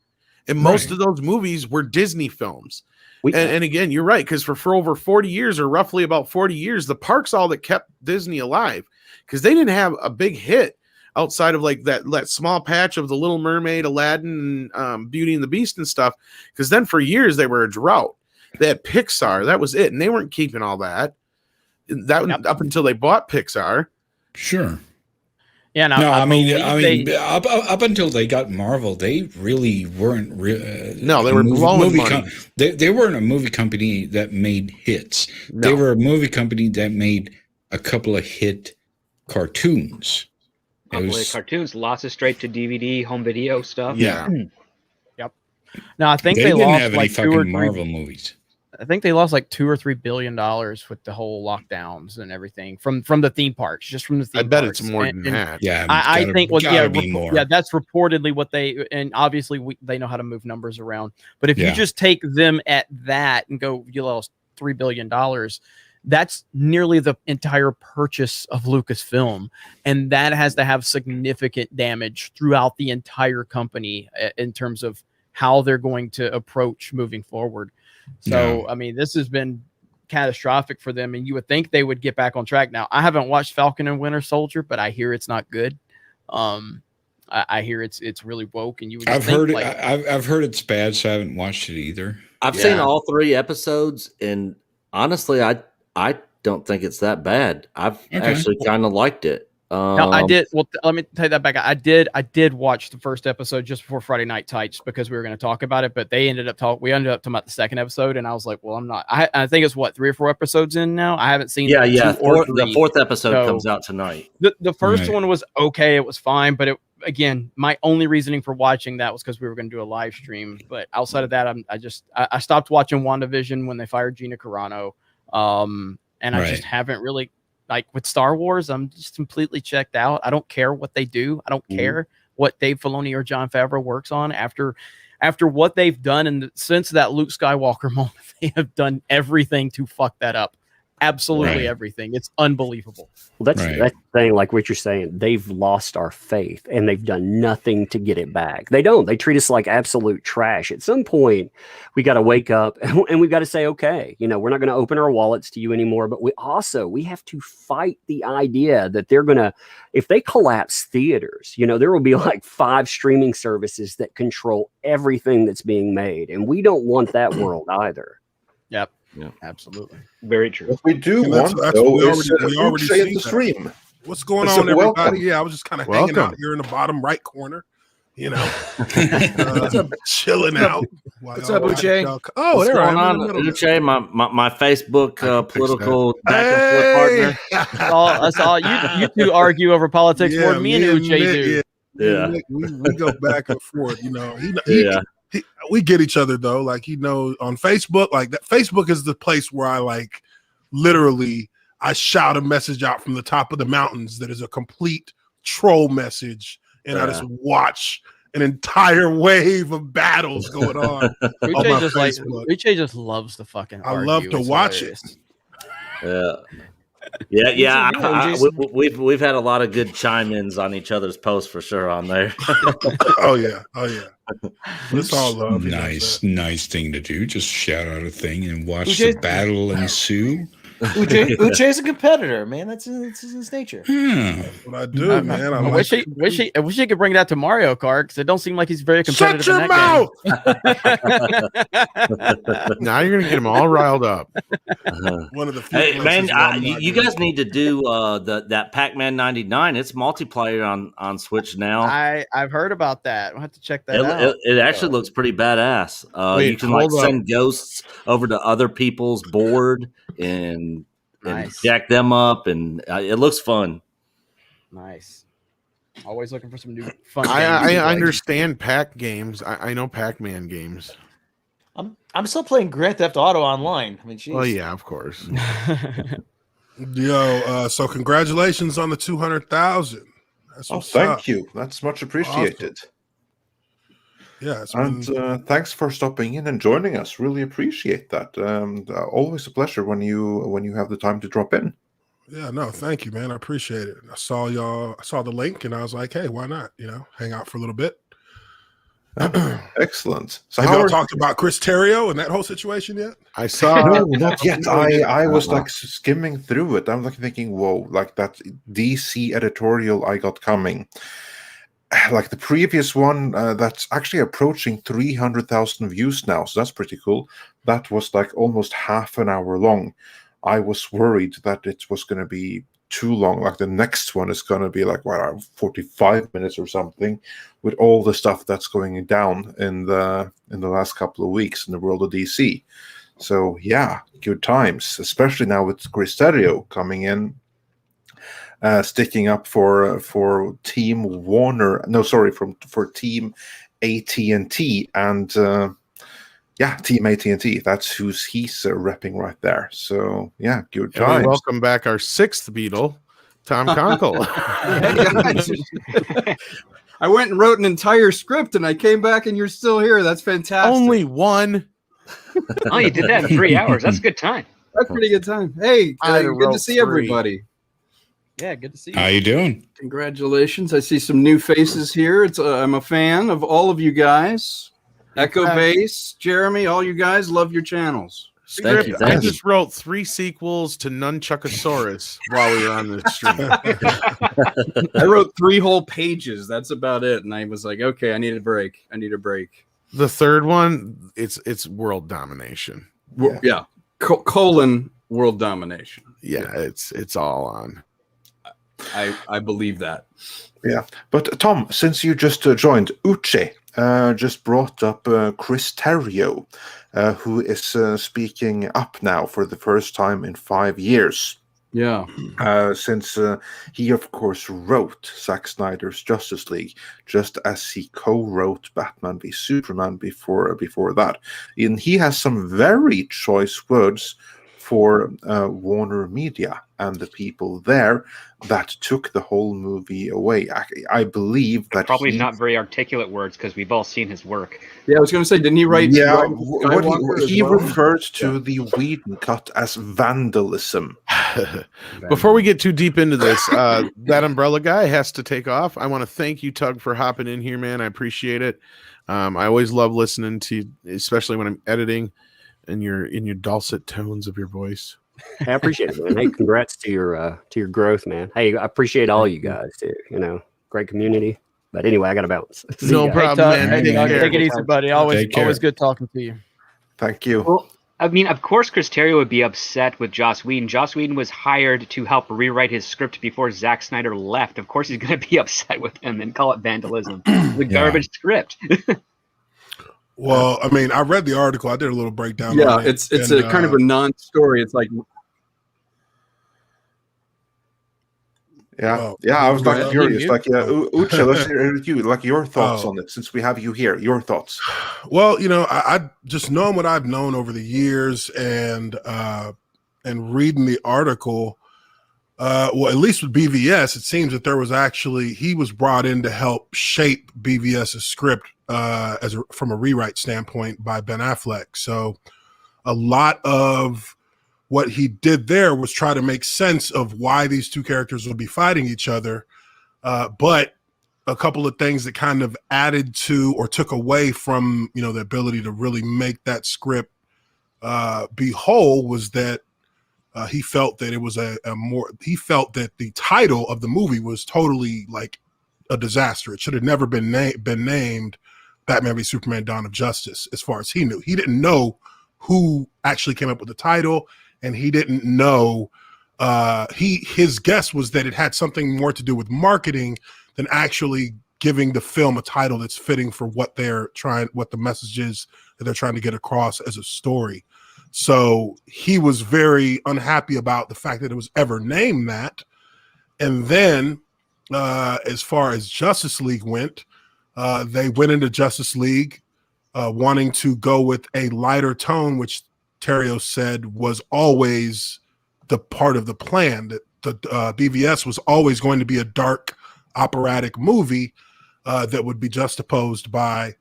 [SPEAKER 1] and most of those movies were Disney films. And again, you're right, because for over 40 years, or roughly about 40 years, the parks all that kept Disney alive, because they didn't have a big hit outside of like that small patch of The Little Mermaid, Aladdin, and Beauty and the Beast and stuff. Because then for years they were a drought. They had Pixar, that was it, and they weren't keeping all that. Up until they bought Pixar.
[SPEAKER 5] Sure.
[SPEAKER 11] Yeah,
[SPEAKER 5] no, I mean, up until they got Marvel, they really weren't.
[SPEAKER 1] No, they were blowing money.
[SPEAKER 5] They weren't a movie company that made hits. No. They were a movie company that made a couple of hit cartoons.
[SPEAKER 22] Cartoons, lots of straight to DVD, home video stuff.
[SPEAKER 5] Yeah.
[SPEAKER 11] Yep. No, I think
[SPEAKER 5] they
[SPEAKER 11] they
[SPEAKER 5] didn't
[SPEAKER 11] lost
[SPEAKER 5] have any
[SPEAKER 11] like
[SPEAKER 5] fucking
[SPEAKER 11] 2 or 3
[SPEAKER 5] Marvel movies.
[SPEAKER 11] I think they lost like $2 or $3 billion with the whole lockdowns and everything from the theme parks, just from the theme.
[SPEAKER 1] I bet
[SPEAKER 11] parks.
[SPEAKER 1] it's more than that.
[SPEAKER 5] Yeah,
[SPEAKER 11] I think
[SPEAKER 5] more.
[SPEAKER 11] Yeah, that's reportedly what and obviously they know how to move numbers around. But if you just take them at that and go, you lost $3 billion. That's nearly the entire purchase of Lucasfilm, and that has to have significant damage throughout the entire company in terms of how they're going to approach moving forward. So, I mean, this has been catastrophic for them, and you would think they would get back on track. Now, I haven't watched Falcon and Winter Soldier, but I hear it's not good. I hear it's really woke, and you would.
[SPEAKER 5] I've heard I've heard it's bad, so I haven't watched it either.
[SPEAKER 10] I've seen all 3 episodes, and honestly, I don't think it's that bad. I've actually kind of liked it.
[SPEAKER 11] No, I did. Well, let me take that back. I did watch the first episode just before Friday Night Tights because we were going to talk about it, but we ended up talking about the second episode, and I was like, well, I'm not. I think it's 3 or 4 episodes in now. I haven't seen.
[SPEAKER 10] The 4th episode comes out tonight.
[SPEAKER 11] The first one was okay. It was fine, but again, my only reasoning for watching that was because we were going to do a live stream. But outside of that, I stopped watching WandaVision when they fired Gina Carano, and I just haven't really. Like with Star Wars, I'm just completely checked out. I don't care what they do. I don't care what Dave Filoni or Jon Favreau works on after what they've done. And since that Luke Skywalker moment, they have done everything to fuck that up. Absolutely everything. It's unbelievable.
[SPEAKER 7] Well, that's the thing, like what you're saying. They've lost our faith and they've done nothing to get it back. They don't. They treat us like absolute trash. At some point, we got to wake up and we've got to say, okay, we're not going to open our wallets to you anymore. But we have to fight the idea that they're going to, if they collapse theaters, there will be like 5 streaming services that control everything that's being made. And we don't want that world either.
[SPEAKER 11] Yep. Yeah, absolutely.
[SPEAKER 22] Very true.
[SPEAKER 3] What we do want,
[SPEAKER 21] that's
[SPEAKER 3] though,
[SPEAKER 21] we
[SPEAKER 3] is
[SPEAKER 21] already
[SPEAKER 3] say
[SPEAKER 21] see
[SPEAKER 3] in the
[SPEAKER 21] that.
[SPEAKER 3] stream.
[SPEAKER 21] What's going
[SPEAKER 3] So
[SPEAKER 21] on, everybody?
[SPEAKER 3] welcome.
[SPEAKER 21] Yeah, I was just kind of hanging out here in the bottom right corner, chilling out.
[SPEAKER 2] What's up, Uche?
[SPEAKER 21] Oh,
[SPEAKER 10] what's
[SPEAKER 21] there
[SPEAKER 10] going
[SPEAKER 21] I
[SPEAKER 10] on, Uche? My Facebook political back and forth partner.
[SPEAKER 11] I saw you two argue over politics more than me and Uche do.
[SPEAKER 21] Yeah. We go back and forth. We get each other though. Like on Facebook, like that. Facebook is the place where I literally I shout a message out from the top of the mountains that is a complete troll message, and I just watch an entire wave of battles going on.
[SPEAKER 11] Uche just loves the fucking.
[SPEAKER 21] I love to watch it.
[SPEAKER 10] Yeah. We've had a lot of good chime-ins on each other's posts for sure on there.
[SPEAKER 21] Oh yeah. It's all love.
[SPEAKER 5] Nice thing to do. Just shout out a thing and watch the battle ensue.
[SPEAKER 2] Uche's a competitor, man. That's his nature.
[SPEAKER 21] That's what I do, man.
[SPEAKER 11] I wish he could bring that to Mario Kart because it don't seem like he's very competitive.
[SPEAKER 21] Shut your mouth!
[SPEAKER 1] Now you're gonna get him all riled up.
[SPEAKER 21] One of the few
[SPEAKER 10] hey man, you guys need to do that Pac-Man 99. It's multiplayer on Switch now.
[SPEAKER 11] I've heard about that. I'll have to check that out.
[SPEAKER 10] It actually looks pretty badass. You can send ghosts over to other people's board and jack them up, and it looks fun.
[SPEAKER 11] Nice. Always looking for some new fun games.
[SPEAKER 1] I
[SPEAKER 11] to play.
[SPEAKER 1] understand Pac games. I know Pac-Man games.
[SPEAKER 2] I'm still playing Grand Theft Auto online. I mean, geez.
[SPEAKER 1] Well, yeah, of course.
[SPEAKER 21] Yo, so congratulations on the 200,000. That's
[SPEAKER 3] Oh,
[SPEAKER 21] what's
[SPEAKER 3] thank
[SPEAKER 21] up.
[SPEAKER 3] you. That's much appreciated.
[SPEAKER 21] Yeah, it's
[SPEAKER 3] And thanks for stopping in and joining us. Really appreciate that. Always a pleasure when you have the time to drop in.
[SPEAKER 21] Yeah, no, thank you, man. I appreciate it. I saw the link, and I was like, hey, why not? Hang out for a little bit.
[SPEAKER 3] Excellent. So
[SPEAKER 21] Have
[SPEAKER 3] how
[SPEAKER 21] y'all
[SPEAKER 3] are
[SPEAKER 21] talked about Chris Terrio and that whole situation yet?
[SPEAKER 1] I saw.
[SPEAKER 3] No, not yet. I was like skimming through it. I'm like thinking, whoa, like that DC editorial I got coming. Like the previous one, that's actually approaching 300,000 views now. So that's pretty cool. That was like almost half an hour long. I was worried that it was going to be too long. Like the next one is going to be like 45 minutes or something, with all the stuff that's going down in the last couple of weeks in the world of DC. So yeah, good times, especially now with Chris Terrio coming in, sticking up for Team Warner. No, sorry, for Team AT&T and. Yeah, Team AT&T. That's he's repping right there. So yeah, good
[SPEAKER 1] And
[SPEAKER 21] times.
[SPEAKER 1] we welcome back our sixth Beatle, Tom Konkle.
[SPEAKER 15] I went and wrote an entire script, and I came back, and you're still here. That's fantastic.
[SPEAKER 1] Only one.
[SPEAKER 22] Oh, you did that in 3 hours. That's a good time.
[SPEAKER 15] That's a pretty good time. Hey,
[SPEAKER 1] I
[SPEAKER 15] good
[SPEAKER 1] wrote
[SPEAKER 15] to see
[SPEAKER 1] 3.
[SPEAKER 15] everybody.
[SPEAKER 11] Yeah, good to see you.
[SPEAKER 5] How you doing?
[SPEAKER 15] Congratulations. I see some new faces here. I'm a fan of all of you guys. Echo Base, Jeremy, all you guys, love your channels.
[SPEAKER 1] Thank you. I just wrote 3 sequels to Nunchuckosaurus while we were on the stream.
[SPEAKER 15] I wrote 3 whole pages. That's about it. And I was like, okay, I need a break.
[SPEAKER 1] The third one, it's world domination.
[SPEAKER 15] Yeah. Colon world domination.
[SPEAKER 1] Yeah, it's all on.
[SPEAKER 15] I believe that.
[SPEAKER 3] Yeah. But Tom, since you just joined, Uche just brought up Chris Terrio, who is speaking up now for the first time in 5 years.
[SPEAKER 15] Yeah.
[SPEAKER 3] Since he, of course, wrote Zack Snyder's Justice League, just as he co-wrote Batman v Superman before that. And he has some very choice words for Warner Media and the people there that took the whole movie away. I believe that
[SPEAKER 22] Probably not very articulate words because we've all seen his work.
[SPEAKER 15] Yeah, I was going to say, didn't he write?
[SPEAKER 3] Yeah,
[SPEAKER 15] Skywalker
[SPEAKER 3] he
[SPEAKER 15] as well?
[SPEAKER 3] referred to the Whedon cut as vandalism.
[SPEAKER 1] Before we get too deep into this, that umbrella guy has to take off. I want to thank you, Tug, for hopping in here, man. I appreciate it. I always love listening to you, especially when I'm editing, and in your dulcet tones of your voice.
[SPEAKER 7] I appreciate it, man. Hey, congrats to your growth, man. Hey, I appreciate all you guys too. Great community. But anyway, I got to bounce.
[SPEAKER 1] No problem, man.
[SPEAKER 11] Take it easy, buddy. Always good talking to you.
[SPEAKER 3] Thank you.
[SPEAKER 22] Well, I mean, of course, Chris Terrio would be upset with Joss Whedon. Joss Whedon was hired to help rewrite his script before Zack Snyder left. Of course, he's going to be upset with him and call it vandalism. The garbage script.
[SPEAKER 21] Well, I mean, I read the article. I did a little breakdown.
[SPEAKER 15] Yeah,
[SPEAKER 21] on it,
[SPEAKER 15] it's a kind of a non-story. It's like,
[SPEAKER 3] I was like curious. Like, Uche, let's hear you. Like your thoughts on it, since we have you here. Your thoughts.
[SPEAKER 21] Well, I just knowing what I've known over the years, and reading the article. Well, at least with BVS, it seems that he was brought in to help shape BVS's script from a rewrite standpoint by Ben Affleck. So a lot of what he did there was try to make sense of why these two characters would be fighting each other. But a couple of things that kind of added to or took away from, the ability to really make that script be whole was that he felt that it was he felt that the title of the movie was totally like a disaster. It should have never been named Batman v Superman: Dawn of Justice. As far as he knew, he didn't know who actually came up with the title, and he didn't know. His guess was that it had something more to do with marketing than actually giving the film a title that's fitting for what the message is that they're trying to get across as a story. So he was very unhappy about the fact that it was ever named that. And then as far as Justice League went, they went into Justice League wanting to go with a lighter tone, which Terrio said was always the part of the plan, that the BVS was always going to be a dark operatic movie that would be juxtaposed by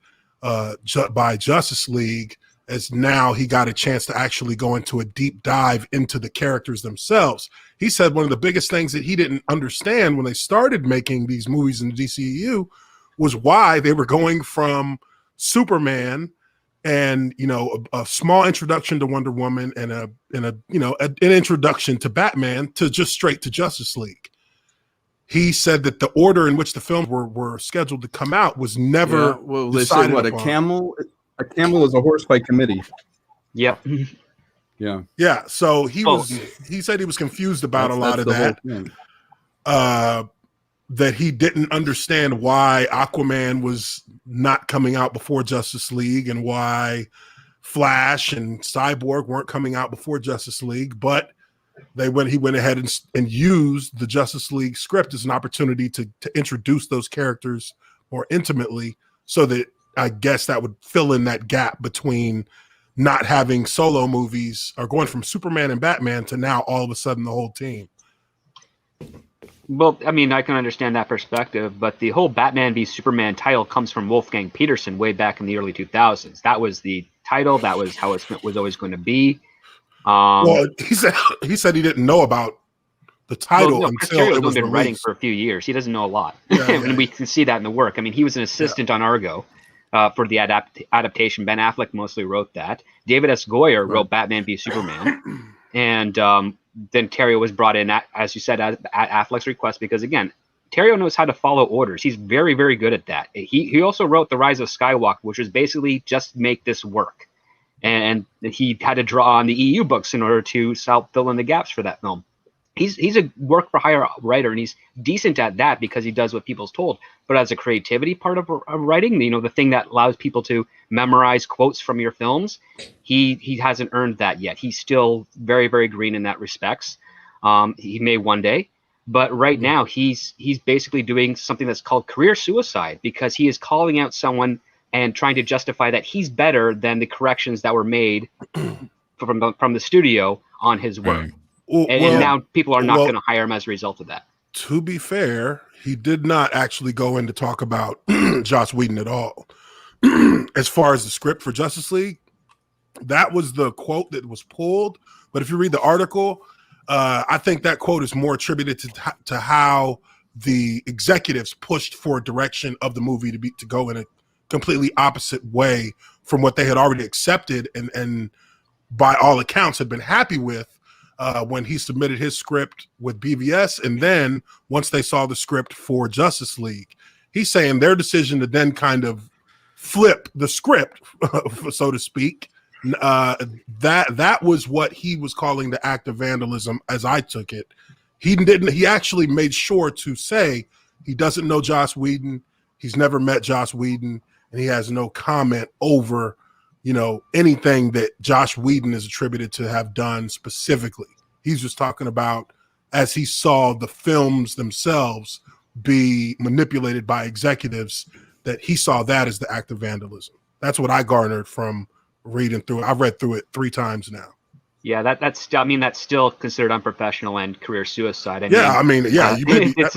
[SPEAKER 21] Justice League, as now he got a chance to actually go into a deep dive into the characters themselves. He said one of the biggest things that he didn't understand when they started making these movies in the DCEU was why they were going from Superman and, you know, a small introduction to Wonder Woman and an introduction to Batman to just straight to Justice League. He said that the order in which the films were scheduled to come out was never
[SPEAKER 15] well, they say what
[SPEAKER 21] upon.
[SPEAKER 15] a camel is a horse by committee.
[SPEAKER 22] Yep.
[SPEAKER 21] Yeah. So he said he was confused about a lot of that. That he didn't understand why Aquaman was not coming out before Justice League and why Flash and Cyborg weren't coming out before Justice League, but he went ahead and used the Justice League script as an opportunity to introduce those characters more intimately, so that I guess that would fill in that gap between not having solo movies or going from Superman and Batman to now all of a sudden the whole team.
[SPEAKER 22] Well, I mean, I can understand that perspective, but the whole Batman v Superman title comes from Wolfgang Peterson way back in the early 2000s. That was the title. That was how it was always going to be.
[SPEAKER 21] Well, he said he didn't know about the title until it was
[SPEAKER 22] been writing
[SPEAKER 21] released.
[SPEAKER 22] for a few years. He doesn't know a lot,
[SPEAKER 21] Yeah,
[SPEAKER 22] and we can see that in the work. I mean, he was an assistant on Argo for the adaptation. Ben Affleck mostly wrote that. David S. Goyer wrote Batman v Superman, and then Terrio was brought in, as you said, at Affleck's request, because again, Terrio knows how to follow orders. He's very, very good at that. He also wrote The Rise of Skywalker, which was basically just make this work. And he had to draw on the EU books in order to fill in the gaps for that film. He's a work for hire writer, and he's decent at that because he does what people's told. But as a creativity part of writing, you know, the thing that allows people to memorize quotes from your films, he hasn't earned that yet. He's still very, very green in that respects. He may one day, but right now he's basically doing something that's called career suicide, because he is calling out someone and trying to justify that he's better than the corrections that were made from the studio on his work. And now people are not going to hire him as a result of that.
[SPEAKER 21] To be fair, he did not actually go in to talk about Joss Whedon at all. As far as the script for Justice League, that was the quote that was pulled. But if you read the article, I think that quote is more attributed to how the executives pushed for a direction of the movie to go in a completely opposite way from what they had already accepted and by all accounts had been happy with when he submitted his script with BVS. And then once they saw the script for Justice League, he's saying their decision to then kind of flip the script, so to speak, that was what he was calling the act of vandalism, as I took it. He actually made sure to say he doesn't know Joss Whedon, he's never met Joss Whedon, and he has no comment over, you know, anything that Joss Whedon is attributed to have done specifically. He's just talking about as he saw the films themselves be manipulated by executives, that he saw that as the act of vandalism. That's what I garnered from reading through it. I've read through it 3 times now.
[SPEAKER 22] Yeah, that's still considered unprofessional and career suicide. It's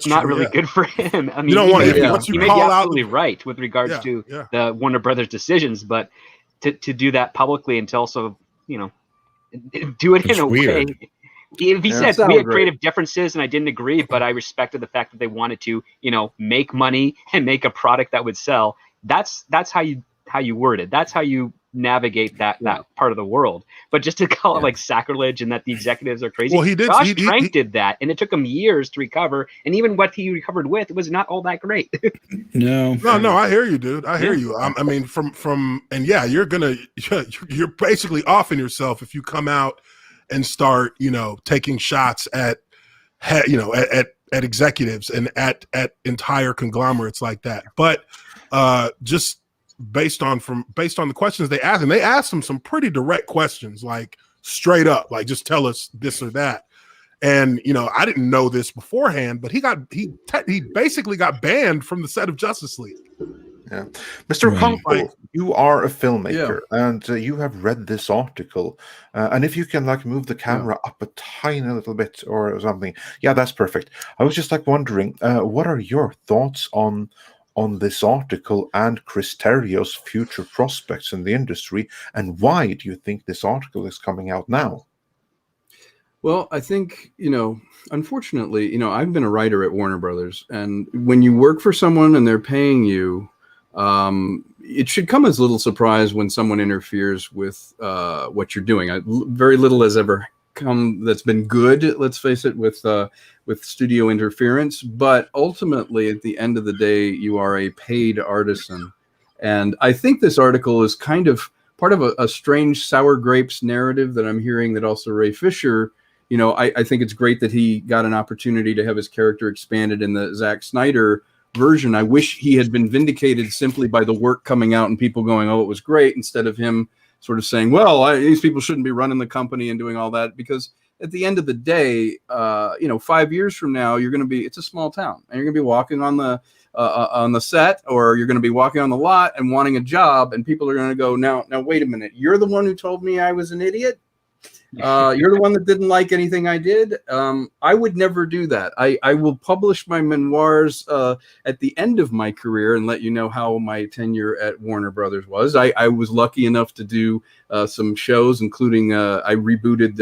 [SPEAKER 22] not really good for him. I mean,
[SPEAKER 21] you don't want
[SPEAKER 22] you may be absolutely right with regards to the Warner Brothers decisions, but to do that publicly and to also, you know, do it in a way. If he said we had creative differences and I didn't agree, but I respected the fact that they wanted to, you know, make money and make a product that would sell. That's how you word it. That's how you navigate that part of the world. But just to call it like sacrilege and that the executives are crazy.
[SPEAKER 21] Well, he did.
[SPEAKER 22] Josh Trank did that, and it took him years to recover. And even what he recovered with was not all that great.
[SPEAKER 21] No, I hear you, dude. I hear you. I mean, you're basically offing yourself if you come out and start, you know, taking shots at executives and at entire conglomerates like that. But just based on the questions they asked, and they asked him some pretty direct questions, like straight up, like just tell us this or that. And I didn't know this beforehand, but he basically got banned from the set of Justice League.
[SPEAKER 3] Yeah, Mr. Konkle, you are a filmmaker, and you have read this article. And if you can move the camera up a tiny little bit or something, yeah, that's perfect. I was just wondering, what are your thoughts on this article and Chris Terrio's future prospects in the industry, and why do you think this article is coming out now?
[SPEAKER 15] Well, I think, unfortunately, I've been a writer at Warner Brothers, and when you work for someone and they're paying you, it should come as little surprise when someone interferes with what you're doing. Very little has ever come that's been good, let's face it, with studio interference. But ultimately, at the end of the day, you are a paid artisan. And I think this article is kind of part of a strange sour grapes narrative that I'm hearing, that also Ray Fisher, I think it's great that he got an opportunity to have his character expanded in the Zack Snyder version. I wish he had been vindicated simply by the work coming out and people going, oh, it was great, instead of him sort of saying, well, these people shouldn't be running the company and doing all that. Because at the end of the day, 5 years from now, it's a small town, and you're going to be walking on the set, or you're going to be walking on the lot and wanting a job, and people are going to go, now wait a minute, you're the one who told me I was an idiot? You're the one that didn't like anything I did? I would never do that. I will publish my memoirs at the end of my career and let you know how my tenure at Warner Brothers was. I was lucky enough to do some shows, including I rebooted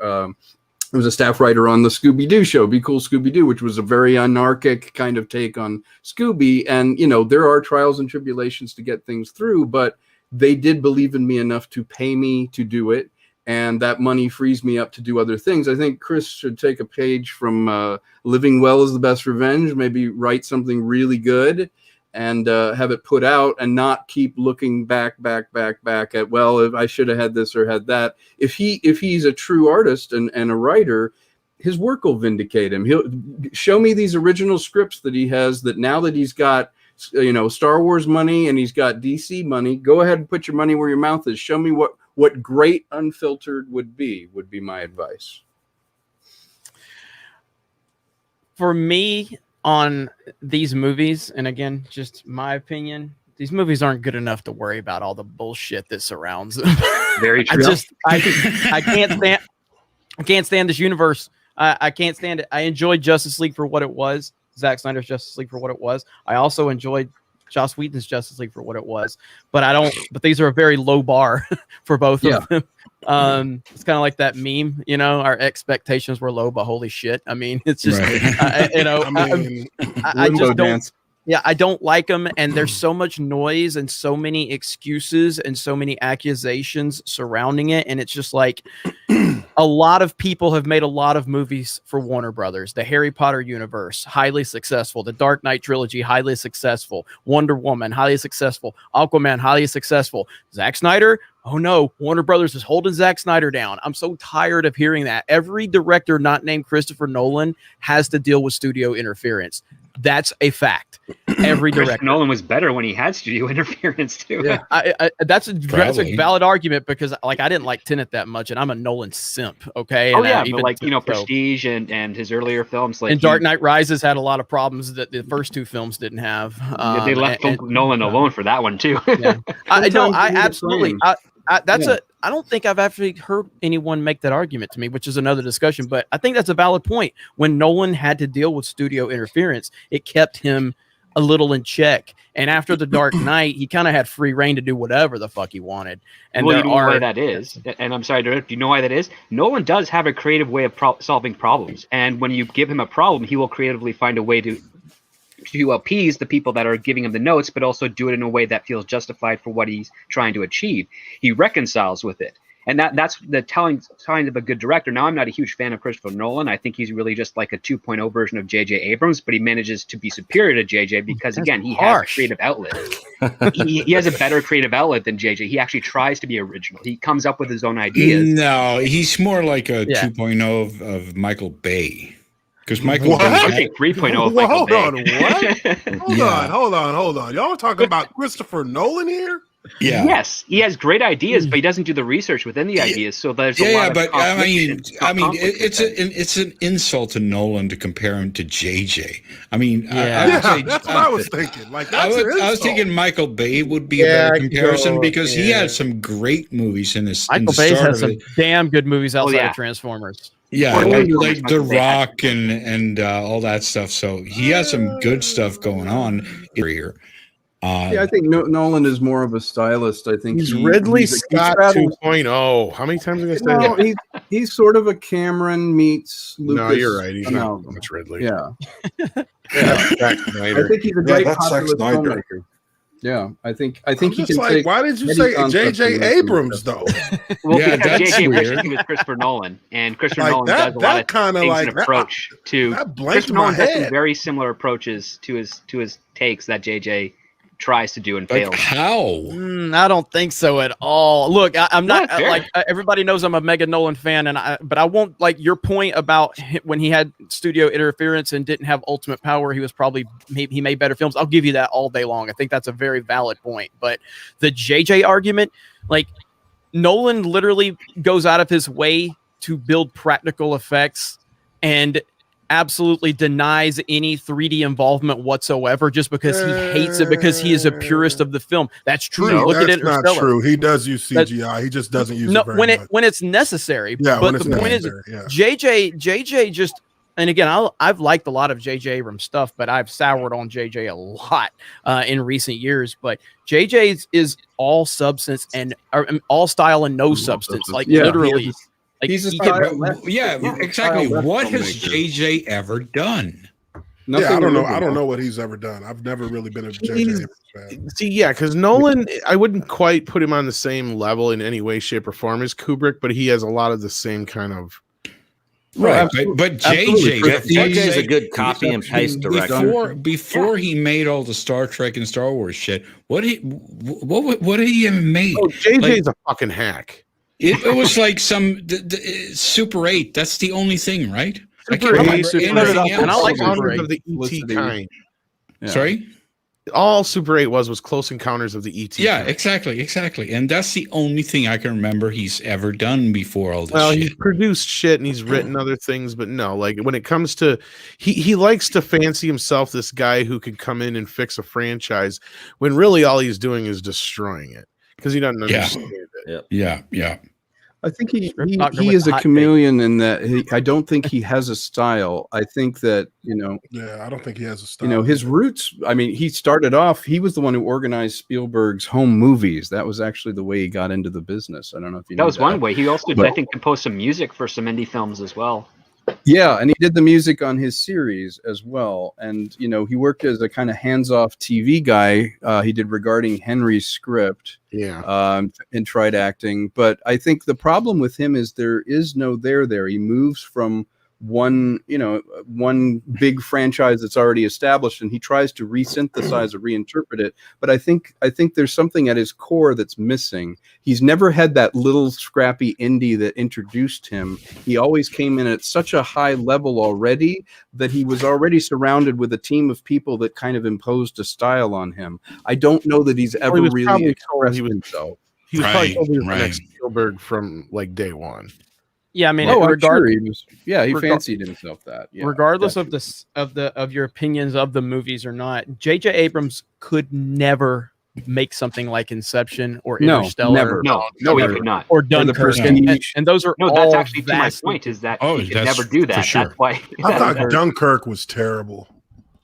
[SPEAKER 15] I was a staff writer on the Scooby-Doo show, Be Cool Scooby-Doo, which was a very anarchic kind of take on Scooby. And, there are trials and tribulations to get things through, but they did believe in me enough to pay me to do it. And that money frees me up to do other things. I think Chris should take a page from Living Well is the Best Revenge, maybe write something really good and have it put out, and not keep looking back at, well, if I should have had this or had that. If he's a true artist and a writer, his work will vindicate him. He'll show me these original scripts that he has, that now that he's got Star Wars money and he's got DC money, go ahead and put your money where your mouth is. Show me what great unfiltered would be my advice.
[SPEAKER 11] For me, on these movies, and again, just my opinion, these movies aren't good enough to worry about all the bullshit that surrounds them.
[SPEAKER 22] Very true.
[SPEAKER 11] I can't stand this universe. I can't stand it. I enjoyed Justice League for what it was, Zack Snyder's Justice League for what it was. I also enjoyed Joss Whedon's Justice League for what it was, but these are a very low bar for both of them. It's kind of like that meme, our expectations were low, but holy shit. I mean, it's just, I just don't. Yeah, I don't like them, and there's so much noise and so many excuses and so many accusations surrounding it, and it's just like a lot of people have made a lot of movies for Warner Brothers. The Harry Potter universe, highly successful. The Dark Knight trilogy, highly successful. Wonder Woman, highly successful. Aquaman, highly successful. Zack Snyder, oh no, Warner Brothers is holding Zack Snyder down. I'm so tired of hearing that. Every director not named Christopher Nolan has to deal with studio interference. That's a fact. Every director.
[SPEAKER 22] Nolan was better when he had studio interference too.
[SPEAKER 11] Yeah, that's a valid argument, because I didn't like Tenet that much, and I'm a Nolan simp. Okay.
[SPEAKER 22] Oh
[SPEAKER 11] and,
[SPEAKER 22] yeah, but Prestige and his earlier films,
[SPEAKER 11] and Dark Knight Rises had a lot of problems that the first two films didn't have.
[SPEAKER 22] They left Nolan alone for that one too.
[SPEAKER 11] Yeah. I absolutely. I don't think I've actually heard anyone make that argument to me, which is another discussion, but I think that's a valid point. When Nolan had to deal with studio interference, it kept him a little in check. And after The Dark Knight, he kind of had free reign to do whatever the fuck he wanted. And
[SPEAKER 22] you know why that is. And I'm sorry, do you know why that is? Nolan does have a creative way of solving problems. And when you give him a problem, he will creatively find a way to appease the people that are giving him the notes, but also do it in a way that feels justified for what he's trying to achieve. He reconciles with it. And that's the telling sign of a good director. Now, I'm not a huge fan of Christopher Nolan. I think he's really just like a 2.0 version of J.J. Abrams, but he manages to be superior to J.J. because, again, he has a creative outlet. he has a better creative outlet than J.J. He actually tries to be original. He comes up with his own ideas.
[SPEAKER 5] No, he's more like a 2.0 of Michael Bay. Because Michael Bay.
[SPEAKER 22] I think 3.0 of Michael Bay.
[SPEAKER 21] Hold on. Y'all are talking about Christopher Nolan here?
[SPEAKER 22] Yes, he has great ideas, but he doesn't do the research within the ideas. So there's a lot of
[SPEAKER 5] but I mean,
[SPEAKER 22] conflict.
[SPEAKER 5] it's an insult to Nolan to compare him to JJ. I mean,
[SPEAKER 21] Yeah, that's what I was thinking. Like,
[SPEAKER 5] I
[SPEAKER 21] that's
[SPEAKER 5] was thinking Michael Bay would be a better comparison because he had some great movies in his.
[SPEAKER 11] Michael Bay has some damn good movies outside of Transformers.
[SPEAKER 5] Yeah, like The Rock and all that stuff. So he has some good stuff going on here.
[SPEAKER 15] Yeah, I think Nolan is more of a stylist. I think
[SPEAKER 21] he's Ridley Scott 2.0. How many times am I going to say
[SPEAKER 15] No,
[SPEAKER 21] that?
[SPEAKER 15] he's sort of a Cameron meets Lucas.
[SPEAKER 21] No, you're right. He's not
[SPEAKER 15] amalgam.
[SPEAKER 21] much Ridley.
[SPEAKER 15] Yeah.
[SPEAKER 21] Zack Snyder.
[SPEAKER 15] I think he's a great
[SPEAKER 21] that's Zack
[SPEAKER 15] populist
[SPEAKER 21] Snyder.
[SPEAKER 15] filmmaker. Yeah, I think
[SPEAKER 21] I'm
[SPEAKER 15] he
[SPEAKER 21] just
[SPEAKER 15] can
[SPEAKER 21] like,
[SPEAKER 15] take
[SPEAKER 21] why did you
[SPEAKER 15] any
[SPEAKER 21] say
[SPEAKER 15] concept
[SPEAKER 21] J.J.
[SPEAKER 15] and make them
[SPEAKER 21] Abrams though?
[SPEAKER 22] Well,
[SPEAKER 5] Yeah,
[SPEAKER 22] because
[SPEAKER 5] that's
[SPEAKER 22] J.J.
[SPEAKER 5] weird.
[SPEAKER 22] Working with Christopher Nolan, and Christopher
[SPEAKER 21] Like,
[SPEAKER 22] Nolan
[SPEAKER 21] that-
[SPEAKER 22] does a
[SPEAKER 21] that
[SPEAKER 22] lot of
[SPEAKER 21] kinda
[SPEAKER 22] things
[SPEAKER 21] like-
[SPEAKER 22] and approach to.
[SPEAKER 21] that blanked
[SPEAKER 22] Christopher
[SPEAKER 21] my
[SPEAKER 22] Nolan has some
[SPEAKER 21] head.
[SPEAKER 22] very similar approaches to his takes that J.J. tries to do and
[SPEAKER 5] Like
[SPEAKER 22] fails.
[SPEAKER 5] how?
[SPEAKER 11] I don't think so at all. Look, I'm not
[SPEAKER 22] No, fair.
[SPEAKER 11] like everybody knows I'm a mega Nolan fan, but I won't like your point about when he had studio interference and didn't have ultimate power. He was probably he made better films. I'll give you that all day long. I think that's a very valid point. But the JJ argument, like Nolan literally goes out of his way to build practical effects and absolutely denies any 3D involvement whatsoever just because he hates it because he is a purist of the film. That's true.
[SPEAKER 21] No,
[SPEAKER 11] Look at
[SPEAKER 21] that's not
[SPEAKER 11] Interstellar.
[SPEAKER 21] true. He does use CGI. He just doesn't use it very much.
[SPEAKER 11] when it's necessary.
[SPEAKER 21] Yeah,
[SPEAKER 11] but
[SPEAKER 21] when it's
[SPEAKER 11] the point is,
[SPEAKER 21] necessary,
[SPEAKER 11] JJ just, and again, I've liked a lot of JJ Abrams stuff, but I've soured on JJ a lot in recent years. But JJ is all substance and all style and no substance. Like literally. Like,
[SPEAKER 5] He's a
[SPEAKER 11] he
[SPEAKER 5] style
[SPEAKER 11] can-
[SPEAKER 5] left. Yeah, exactly. What has JJ ever done?
[SPEAKER 21] Yeah, I don't know. I don't know what he's ever done. I've never really been a J.J.
[SPEAKER 1] He's-
[SPEAKER 21] Abrams fan.
[SPEAKER 1] See, yeah, because Nolan, I wouldn't quite put him on the same level in any way, shape, or form as Kubrick, but he has a lot of the same kind of.
[SPEAKER 5] Right, but JJ,
[SPEAKER 10] JJ is a good copy and paste director.
[SPEAKER 5] Before he made all the Star Trek and Star Wars shit, what did he even make?
[SPEAKER 1] Oh, JJ's a fucking hack.
[SPEAKER 5] It was like some Super 8. That's the only thing, right? I can't
[SPEAKER 1] Super
[SPEAKER 5] remember
[SPEAKER 1] 8,
[SPEAKER 5] anything
[SPEAKER 1] and I
[SPEAKER 5] else.
[SPEAKER 1] like Encounters of the ET kind.
[SPEAKER 5] Sorry?
[SPEAKER 1] All Super 8 was Close Encounters of the ET.
[SPEAKER 5] Yeah,
[SPEAKER 1] kind.
[SPEAKER 5] exactly. And that's the only thing I can remember he's ever done before all this
[SPEAKER 1] Well,
[SPEAKER 5] shit.
[SPEAKER 1] he's produced shit and he's written other things, but no, like when it comes to he likes to fancy himself this guy who can come in and fix a franchise when really all he's doing is destroying it because he doesn't understand it.
[SPEAKER 5] Yeah.
[SPEAKER 15] I think he
[SPEAKER 11] Doctor
[SPEAKER 15] he
[SPEAKER 11] with
[SPEAKER 15] is
[SPEAKER 11] the
[SPEAKER 15] a
[SPEAKER 11] hot
[SPEAKER 15] chameleon in that I don't think he has a style. I think that,
[SPEAKER 21] Yeah, I don't think he has a style.
[SPEAKER 15] his roots, I mean, he started off, he was the one who organized Spielberg's home movies. That was actually the way he got into the business. I don't know if you
[SPEAKER 22] That
[SPEAKER 15] knew
[SPEAKER 22] was one way. He also,
[SPEAKER 15] But-
[SPEAKER 22] I think, composed some music for some indie films as well.
[SPEAKER 15] Yeah, and he did the music on his series as well. And, he worked as a kind of hands-off TV guy. He did Regarding Henry's script.
[SPEAKER 1] Yeah.
[SPEAKER 15] And tried acting. But I think the problem with him is there is no there. He moves from one big franchise that's already established, and he tries to resynthesize or reinterpret it. But I think there's something at his core that's missing. He's never had that little scrappy indie that introduced him. He always came in at such a high level already that he was already surrounded with a team of people that kind of imposed a style on him. I don't know that he's ever
[SPEAKER 1] was
[SPEAKER 15] really
[SPEAKER 1] probably
[SPEAKER 15] expressed
[SPEAKER 1] told he was-
[SPEAKER 15] himself.
[SPEAKER 1] He was probably told he was the
[SPEAKER 5] Right.
[SPEAKER 1] next Spielberg from like day one.
[SPEAKER 11] Yeah, I mean,
[SPEAKER 15] I'm
[SPEAKER 11] regard-
[SPEAKER 15] sure he was. Yeah, he
[SPEAKER 11] regar-
[SPEAKER 15] fancied himself that. Yeah,
[SPEAKER 11] regardless
[SPEAKER 15] definitely.
[SPEAKER 11] of your opinions of the movies or not, J.J. Abrams could never make something like Inception or
[SPEAKER 15] No,
[SPEAKER 11] Interstellar.
[SPEAKER 15] never.
[SPEAKER 22] No, he could not.
[SPEAKER 11] Or
[SPEAKER 15] Or The
[SPEAKER 11] Dunkirk,
[SPEAKER 15] Prestige.
[SPEAKER 11] and those are
[SPEAKER 22] No,
[SPEAKER 11] all
[SPEAKER 22] that's actually to my
[SPEAKER 11] vast-
[SPEAKER 22] point. Is that
[SPEAKER 5] Oh,
[SPEAKER 22] he could
[SPEAKER 5] that's
[SPEAKER 22] never do
[SPEAKER 5] for
[SPEAKER 22] that.
[SPEAKER 5] sure.
[SPEAKER 22] That's why.
[SPEAKER 21] I thought Dunkirk was terrible.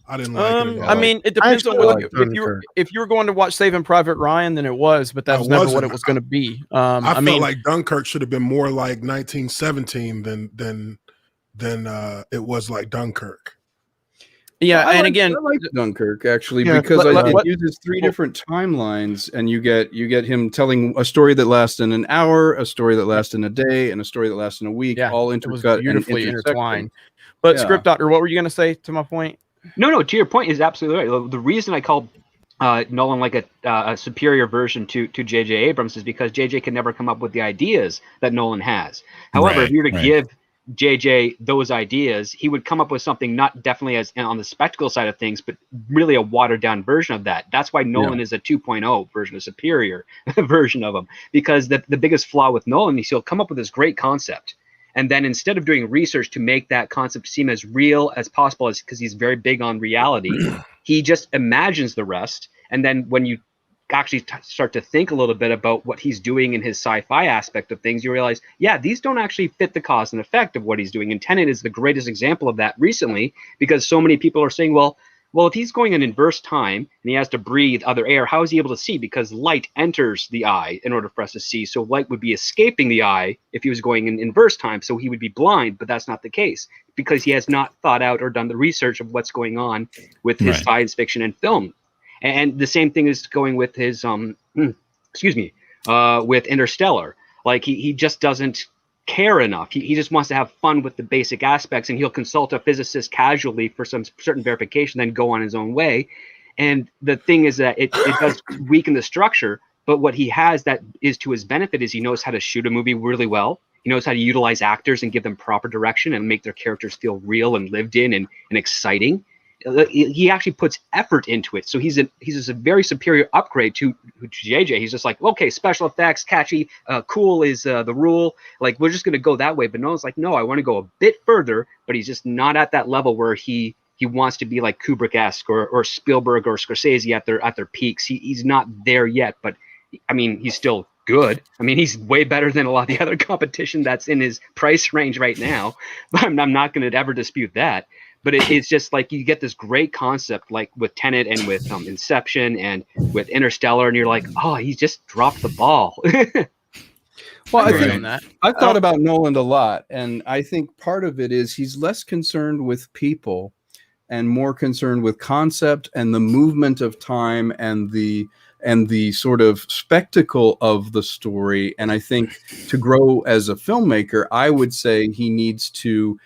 [SPEAKER 21] I didn't like it. At all.
[SPEAKER 11] I mean, it depends on
[SPEAKER 21] actually
[SPEAKER 11] what,
[SPEAKER 21] like
[SPEAKER 11] if you were going to watch Saving Private Ryan, then it was, but that was never what it was going to be.
[SPEAKER 21] I felt
[SPEAKER 11] mean,
[SPEAKER 21] like Dunkirk should have been more like 1917 than it was like Dunkirk.
[SPEAKER 11] yeah,
[SPEAKER 15] I
[SPEAKER 11] and
[SPEAKER 15] like-
[SPEAKER 11] again,
[SPEAKER 15] I like Dunkirk actually
[SPEAKER 21] Yeah,
[SPEAKER 15] because
[SPEAKER 11] let-
[SPEAKER 15] it
[SPEAKER 11] let-
[SPEAKER 15] uses three different timelines, and you get him telling a story that lasts in an hour, a story that lasts in a day, and a story that lasts in a week, all
[SPEAKER 11] it was
[SPEAKER 15] intercut and
[SPEAKER 11] beautifully
[SPEAKER 15] intersecting.
[SPEAKER 11] intertwined. But
[SPEAKER 15] Yeah.
[SPEAKER 11] Script Doctor, what were you going to say to my point?
[SPEAKER 22] No, to your point is absolutely right. The reason I called Nolan like a superior version to J.J. Abrams is because J.J. can never come up with the ideas that Nolan has. However,
[SPEAKER 5] Right,
[SPEAKER 22] if you were to
[SPEAKER 5] right.
[SPEAKER 22] give JJ those ideas, he would come up with something not definitely as on the spectacle side of things, but really a watered down version of that. That's why Nolan is a 2.0 version, a superior version of him, because the biggest flaw with Nolan is he'll come up with this great concept. And then instead of doing research to make that concept seem as real as possible, as because he's very big on reality, he just imagines the rest. And then when you actually start to think a little bit about what he's doing in his sci-fi aspect of things, you realize, yeah, these don't actually fit the cause and effect of what he's doing. And Tenet is the greatest example of that recently, because so many people are saying, well, if he's going in inverse time and he has to breathe other air, how is he able to see? Because light enters the eye in order for us to see. So light would be escaping the eye if he was going in inverse time. So he would be blind, but that's not the case, because he has not thought out or done the research of what's going on with his science fiction and film. And the same thing is going with his, with Interstellar. Like he just doesn't care enough. He just wants to have fun with the basic aspects, and he'll consult a physicist casually for some certain verification, then go on his own way. And the thing is that it does weaken the structure, but what he has that is to his benefit is he knows how to shoot a movie really well. He knows how to utilize actors and give them proper direction and make their characters feel real and lived in and exciting. He actually puts effort into it, so he's a very superior upgrade to JJ. He's just like, okay, special effects, catchy, cool is the rule. Like, we're just gonna go that way. But Nolan's like, no, I want to go a bit further. But he's just not at that level where he wants to be like Kubrick-esque or Spielberg or Scorsese at their peaks. He's not there yet. But I mean, he's still good. I mean, he's way better than a lot of the other competition that's in his price range right now. But I'm not going to ever dispute that. But it's just like you get this great concept, like with Tenet and with Inception and with Interstellar, and you're like, oh, he just dropped the ball.
[SPEAKER 15] Well, I've thought about Nolan a lot, and I think part of it is he's less concerned with people and more concerned with concept and the movement of time and the sort of spectacle of the story. And I think to grow as a filmmaker, I would say he needs to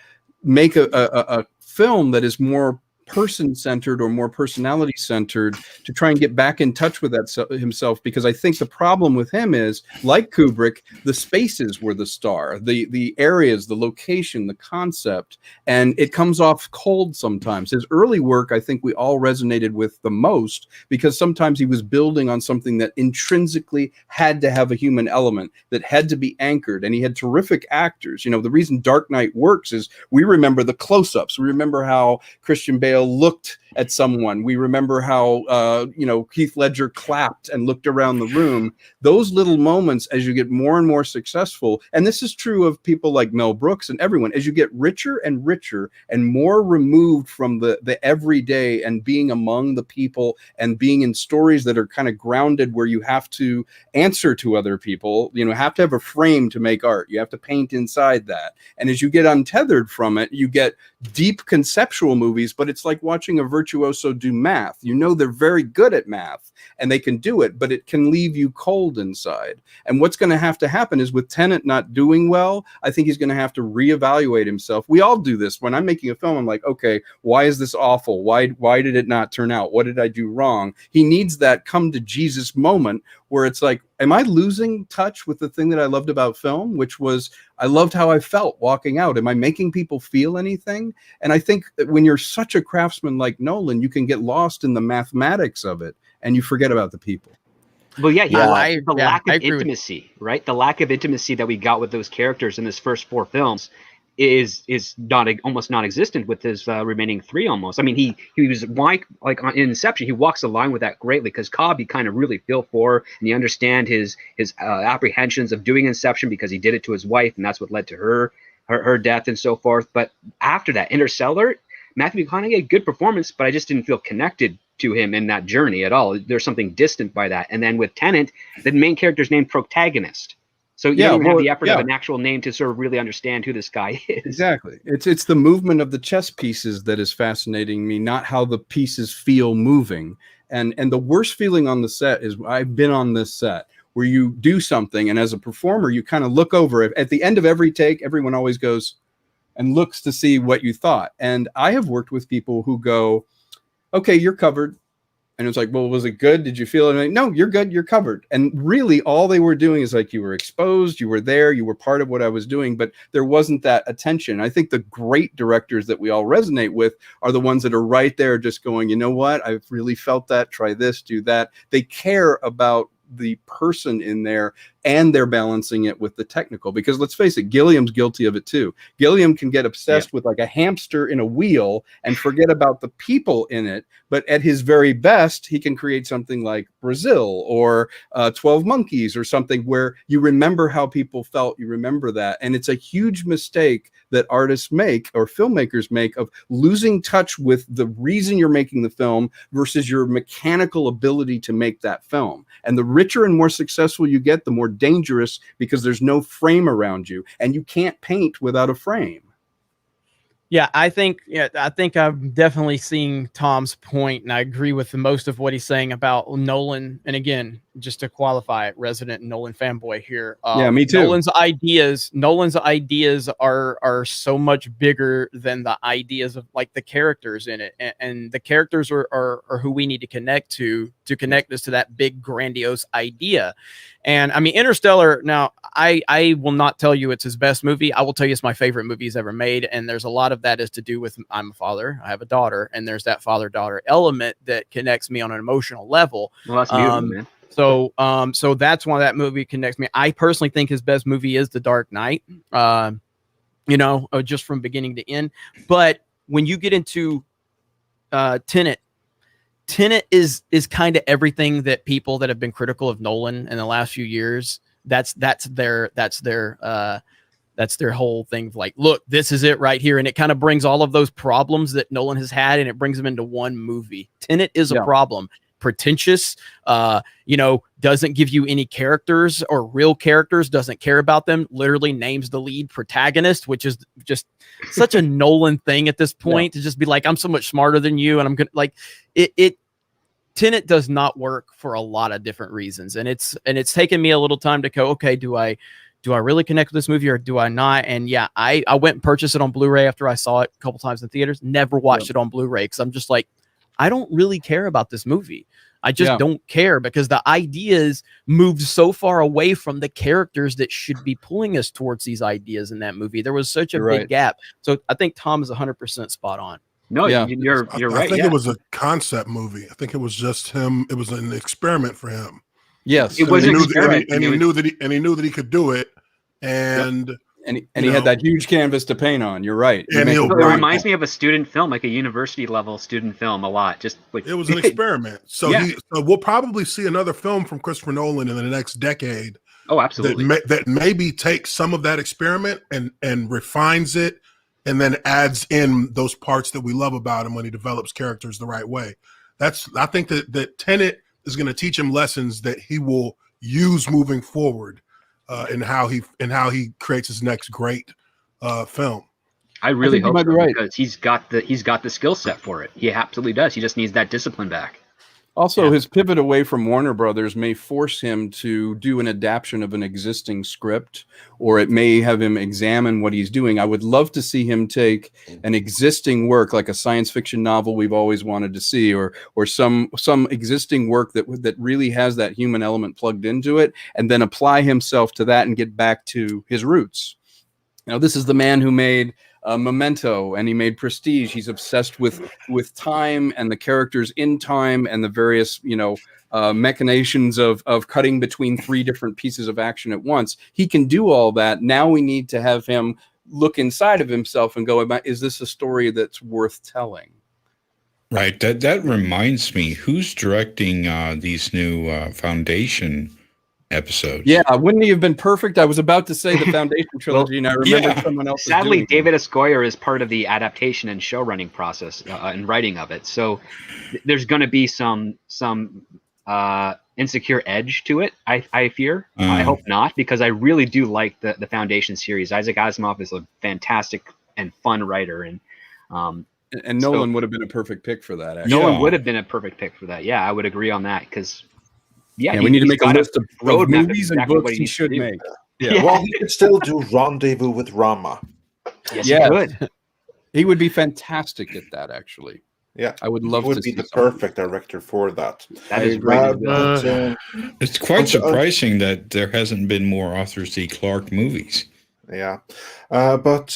[SPEAKER 15] make a film that is more person-centered or more personality-centered to try and get back in touch with that himself, because I think the problem with him is, like Kubrick, the spaces were the star, the areas, the location, the concept, and it comes off cold sometimes. His early work, I think we all resonated with the most, because sometimes he was building on something that intrinsically had to have a human element, that had to be anchored, and he had terrific actors. You know, the reason Dark Knight works is we remember the close-ups. We remember how Christian Bale looked at someone. We remember how Heath Ledger clapped and looked around the room. Those little moments, as you get more and more successful, and this is true of people like Mel Brooks and everyone, as you get richer and richer and more removed from the everyday and being among the people and being in stories that are kind of grounded, where you have to answer to other people, have to have a frame to make art. You have to paint inside that. And as you get untethered from it, you get deep conceptual movies, but it's like watching a virtuoso do math. They're very good at math and they can do it, but it can leave you cold inside. And what's going to happen is, with Tenet not doing well, I think he's going to have to reevaluate himself. We all do this. When I'm making a film, I'm like, okay, why is this awful? Why did it not turn out? What did I do wrong? He needs that come to Jesus moment where it's like, am I losing touch with the thing that I loved about film, which was I loved how I felt walking out? Am I making people feel anything? And I think that when you're such a craftsman like Nolan, you can get lost in the mathematics of it and you forget about the people.
[SPEAKER 22] Well, yeah, the lack of intimacy, right? The lack of intimacy that we got with those characters in his first 4 films is not almost non-existent with his remaining 3 almost. I mean, he was like in Inception, he walks the line with that greatly, because Cobb you kind of really feel for, and you understand his apprehensions of doing Inception because he did it to his wife, and that's what led to her death and so forth. But after that, Interstellar, Matthew McConaughey, good performance, but I just didn't feel connected to him in that journey at all. There's something distant by that. And then with Tenet, the main character's named Protagonist. So you don't even have the effort of an actual name to sort of really understand who this guy is.
[SPEAKER 15] Exactly. It's the movement of the chess pieces that is fascinating me, not how the pieces feel moving. And the worst feeling on the set is, I've been on this set where you do something, and as a performer, you kind of look over it. At the end of every take, everyone always goes and looks to see what you thought. And I have worked with people who go, okay, you're covered. And it's like, well, was it good? Did you feel it? And like, no, you're good. You're covered. And really all they were doing is like, you were exposed, you were there, you were part of what I was doing, but there wasn't that attention. I think the great directors that we all resonate with are the ones that are right there just going, you know what? I've really felt that. Try this, do that. They care about the person in there, and they're balancing it with the technical, because let's face it, Gilliam's guilty of it too. Gilliam can get obsessed with like a hamster in a wheel and forget about the people in it, but at his very best he can create something like Brazil or 12 Monkeys or something where you remember how people felt, you remember that. And it's a huge mistake that artists make or filmmakers make of losing touch with the reason you're making the film versus your mechanical ability to make that film. And the richer and more successful you get, the more dangerous, because there's no frame around you and you can't paint without a frame.
[SPEAKER 11] Yeah, I think I'm definitely seeing Tom's point, and I agree with most of what he's saying about Nolan. And again, just to qualify, resident Nolan fanboy here.
[SPEAKER 15] Yeah, me too.
[SPEAKER 11] Nolan's ideas are so much bigger than the ideas of like the characters in it, and the characters are who we need to connect us to that big grandiose idea. And I mean, Interstellar. Now, I will not tell you it's his best movie. I will tell you it's my favorite movie he's ever made, and there's a lot of that is to do with I'm a father, I have a daughter, and there's that father-daughter element that connects me on an emotional level.
[SPEAKER 22] Well, that's beautiful, man.
[SPEAKER 11] So that's why that movie connects me. I personally think his best movie is The Dark Knight, just from beginning to end. But when you get into Tenet is kind of everything that people that have been critical of Nolan in the last few years, that's their whole thing of like, look, this is it right here. And it kind of brings all of those problems that Nolan has had and it brings them into one movie. Tenet is a problem. Pretentious, doesn't give you any characters or real characters, doesn't care about them, literally names the lead protagonist, which is just such a Nolan thing at this point, to just be like, I'm so much smarter than you. And I'm gonna like it. Tenet does not work for a lot of different reasons. And it's taken me a little time to go, okay, do I really connect with this movie or do I not? And yeah, I went and purchased it on Blu-ray after I saw it a couple times in theaters, never watched it on Blu-ray because I'm just like, I don't really care about this movie. I just don't care because the ideas moved so far away from the characters that should be pulling us towards these ideas in that movie. There was such a big gap. So I think Tom is 100% spot on.
[SPEAKER 22] No, you're right.
[SPEAKER 21] I think it was a concept movie. I think it was just him. It was an experiment for him.
[SPEAKER 15] Yes,
[SPEAKER 21] it was an experiment, and he knew that he could do it. And
[SPEAKER 15] he had that huge canvas to paint on. You're right.
[SPEAKER 21] And
[SPEAKER 22] it reminds me of a student film, like a university level student film, a lot. Just like
[SPEAKER 21] it was an experiment. So so we'll probably see another film from Christopher Nolan in the next decade.
[SPEAKER 22] Oh, absolutely.
[SPEAKER 21] That maybe takes some of that experiment and refines it, and then adds in those parts that we love about him when he develops characters the right way. I think that Tenet is going to teach him lessons that he will use moving forward. In how he creates his next great film.
[SPEAKER 22] I really hope so, because he's got the skill set for it. He absolutely does. He just needs that discipline back.
[SPEAKER 15] Also, his pivot away from Warner Brothers may force him to do an adaptation of an existing script, or it may have him examine what he's doing. I would love to see him take an existing work, like a science fiction novel we've always wanted to see, or some existing work that really has that human element plugged into it, and then apply himself to that and get back to his roots. Now, this is the man who made Memento, and he made Prestige. He's obsessed with time and the characters in time and the various machinations of cutting between three different pieces of action at once. He can do all that. Now we need to have him look inside of himself and go, is this a story that's worth telling?
[SPEAKER 5] Right. That reminds me, who's directing these new Foundation episodes?
[SPEAKER 15] Yeah, wouldn't he have been perfect? I was about to say the Foundation trilogy, and I remember someone else.
[SPEAKER 22] Sadly, David S. Goyer is part of the adaptation and show running process and writing of it. So there's going to be some insecure edge to it. I fear. I hope not, because I really do like the Foundation series. Isaac Asimov is a fantastic and fun writer, and
[SPEAKER 15] Nolan would have been a perfect pick for that. Actually.
[SPEAKER 22] Nolan would have been a perfect pick for that. Yeah, I would agree on that because.
[SPEAKER 15] Yeah, we need to make a list of movies and books he should make.
[SPEAKER 3] Yeah. Well, he could still do Rendezvous with Rama.
[SPEAKER 22] Yes, he could.
[SPEAKER 15] He would be fantastic at that, actually.
[SPEAKER 3] Yeah,
[SPEAKER 15] I would love
[SPEAKER 3] he would
[SPEAKER 15] to
[SPEAKER 3] be
[SPEAKER 15] see
[SPEAKER 3] the
[SPEAKER 15] something.
[SPEAKER 3] perfect director for that.
[SPEAKER 22] That is great.
[SPEAKER 5] It's quite surprising that there hasn't been more Arthur C. Clarke movies.
[SPEAKER 3] Yeah, but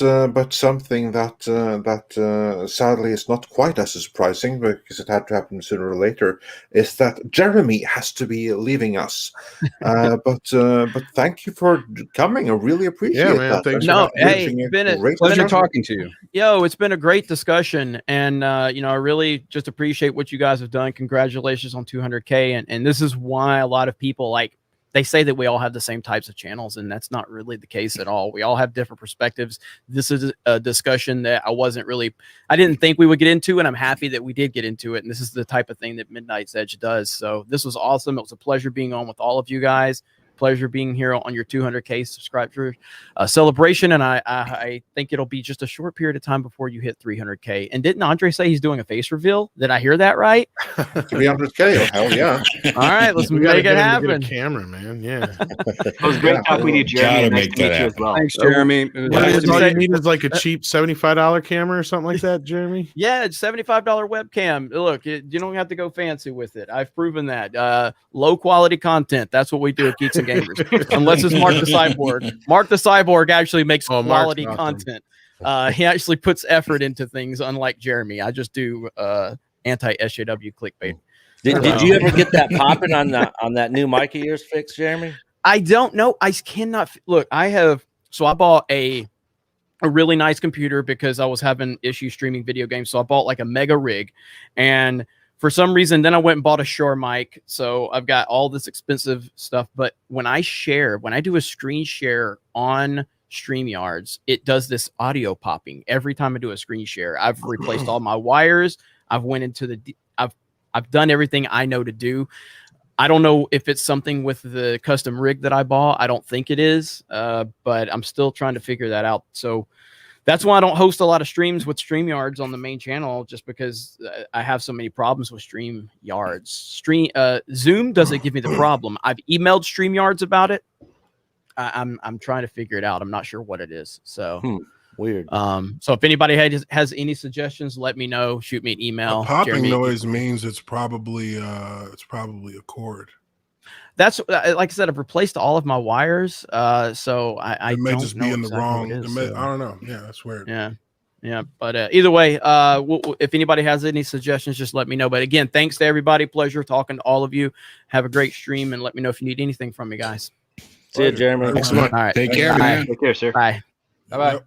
[SPEAKER 3] something that sadly is not quite as surprising, because it had to happen sooner or later, is that Jeremy has to be leaving us. But thank you for coming. I really appreciate
[SPEAKER 21] man,
[SPEAKER 3] that.
[SPEAKER 21] thanks
[SPEAKER 11] No, hey,
[SPEAKER 3] Having a
[SPEAKER 11] been a
[SPEAKER 3] great
[SPEAKER 15] Pleasure
[SPEAKER 3] discussion.
[SPEAKER 15] talking to you.
[SPEAKER 11] Yo, it's been a great discussion, and you know, I really just appreciate what you guys have done. Congratulations on 200K, and this is why a lot of people like. They say that we all have the same types of channels, and that's not really the case at all. We all have different perspectives. This is a discussion that I didn't think we would get into, and I'm happy that we did get into it. And this is the type of thing that Midnight's Edge does. So this was awesome. It was a pleasure being on with all of you guys. Pleasure being here on your 200K subscriber celebration. And I think it'll be just a short period of time before you hit 300K. And didn't Andre say he's doing a face reveal? Did I hear that right?
[SPEAKER 3] 300K, oh, hell yeah.
[SPEAKER 11] All right, let's
[SPEAKER 21] We gotta
[SPEAKER 11] make
[SPEAKER 21] get
[SPEAKER 11] it
[SPEAKER 21] him to get
[SPEAKER 11] happen.
[SPEAKER 21] a camera, man. Yeah.
[SPEAKER 22] It was great talking with you, Jeremy. And nice to meet you as well.
[SPEAKER 15] Thanks, Jeremy.
[SPEAKER 21] All
[SPEAKER 15] Nice to
[SPEAKER 21] you
[SPEAKER 15] meet you.
[SPEAKER 21] need is like a cheap $75 camera or something like that, Jeremy.
[SPEAKER 11] Yeah, it's $75 webcam. Look, you don't have to go fancy with it. I've proven that. Low quality content. That's what we do at Geeks and Gamers. Unless it's Mark the Cyborg. Mark the Cyborg actually makes quality content. He actually puts effort into things, unlike Jeremy. I just do anti-SJW clickbait.
[SPEAKER 10] Did you ever get that popping on that new mic of yours fixed, Jeremy?
[SPEAKER 11] I don't know. I cannot look. I bought a really nice computer because I was having issues streaming video games. So I bought like a mega rig, and for some reason, then I went and bought a Shure mic. So I've got all this expensive stuff. But when I do a screen share on StreamYards, it does this audio popping every time I do a screen share. I've replaced all my wires. I've went into I've done everything I know to do. I don't know if it's something with the custom rig that I bought. I don't think it is, but I'm still trying to figure that out. So that's why I don't host a lot of streams with StreamYards on the main channel, just because I have so many problems with StreamYards. Zoom doesn't give me the problem. I've emailed StreamYards about it. I'm trying to figure it out. I'm not sure what it is. So
[SPEAKER 10] weird.
[SPEAKER 11] So if anybody has any suggestions, let me know. Shoot me an email.
[SPEAKER 21] A popping
[SPEAKER 11] Jeremy,
[SPEAKER 21] noise means it's probably a cord.
[SPEAKER 11] That's like I said, I've replaced all of my wires. So I
[SPEAKER 21] It may
[SPEAKER 11] don't
[SPEAKER 21] just
[SPEAKER 11] know
[SPEAKER 21] be in the
[SPEAKER 11] exactly
[SPEAKER 21] wrong.
[SPEAKER 11] what it is,
[SPEAKER 21] I
[SPEAKER 11] so.
[SPEAKER 21] don't know. Yeah, that's weird.
[SPEAKER 11] Yeah. But either way, if anybody has any suggestions, just let me know. But again, thanks to everybody. Pleasure talking to all of you. Have a great stream, and let me know if you need anything from me, guys.
[SPEAKER 10] See you, Jeremy.
[SPEAKER 21] Thanks so much.
[SPEAKER 11] All right.
[SPEAKER 5] Take care,
[SPEAKER 11] Bye.
[SPEAKER 5] man.
[SPEAKER 22] Take care, sir.
[SPEAKER 11] Bye.
[SPEAKER 21] Bye.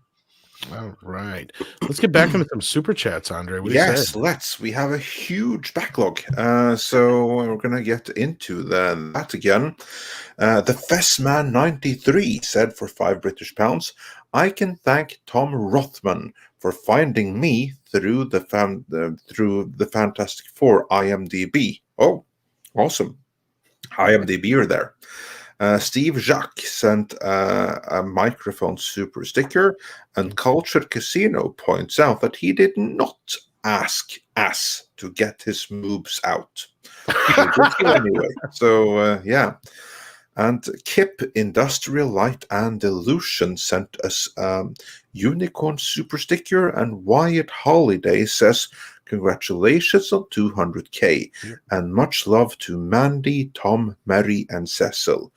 [SPEAKER 21] All right. Let's get back into some super chats, Andre. What do you
[SPEAKER 3] Yes,
[SPEAKER 21] say?
[SPEAKER 3] let's. We have a huge backlog. So we're going to get into that again. The Fessman 93 said for £5 I can thank Tom Rothman for finding me through the Fantastic Four IMDb. Oh, awesome. IMDb are there. Steve Jacques sent a microphone super sticker, and Cultured Casino points out that he did not ask us to get his moves out. He did so anyway. So, yeah. And Kip Industrial Light and Illusion sent us Unicorn super sticker, and Wyatt Holiday says, congratulations on 200K, and much love to Mandy, Tom, Mary, and Cecil.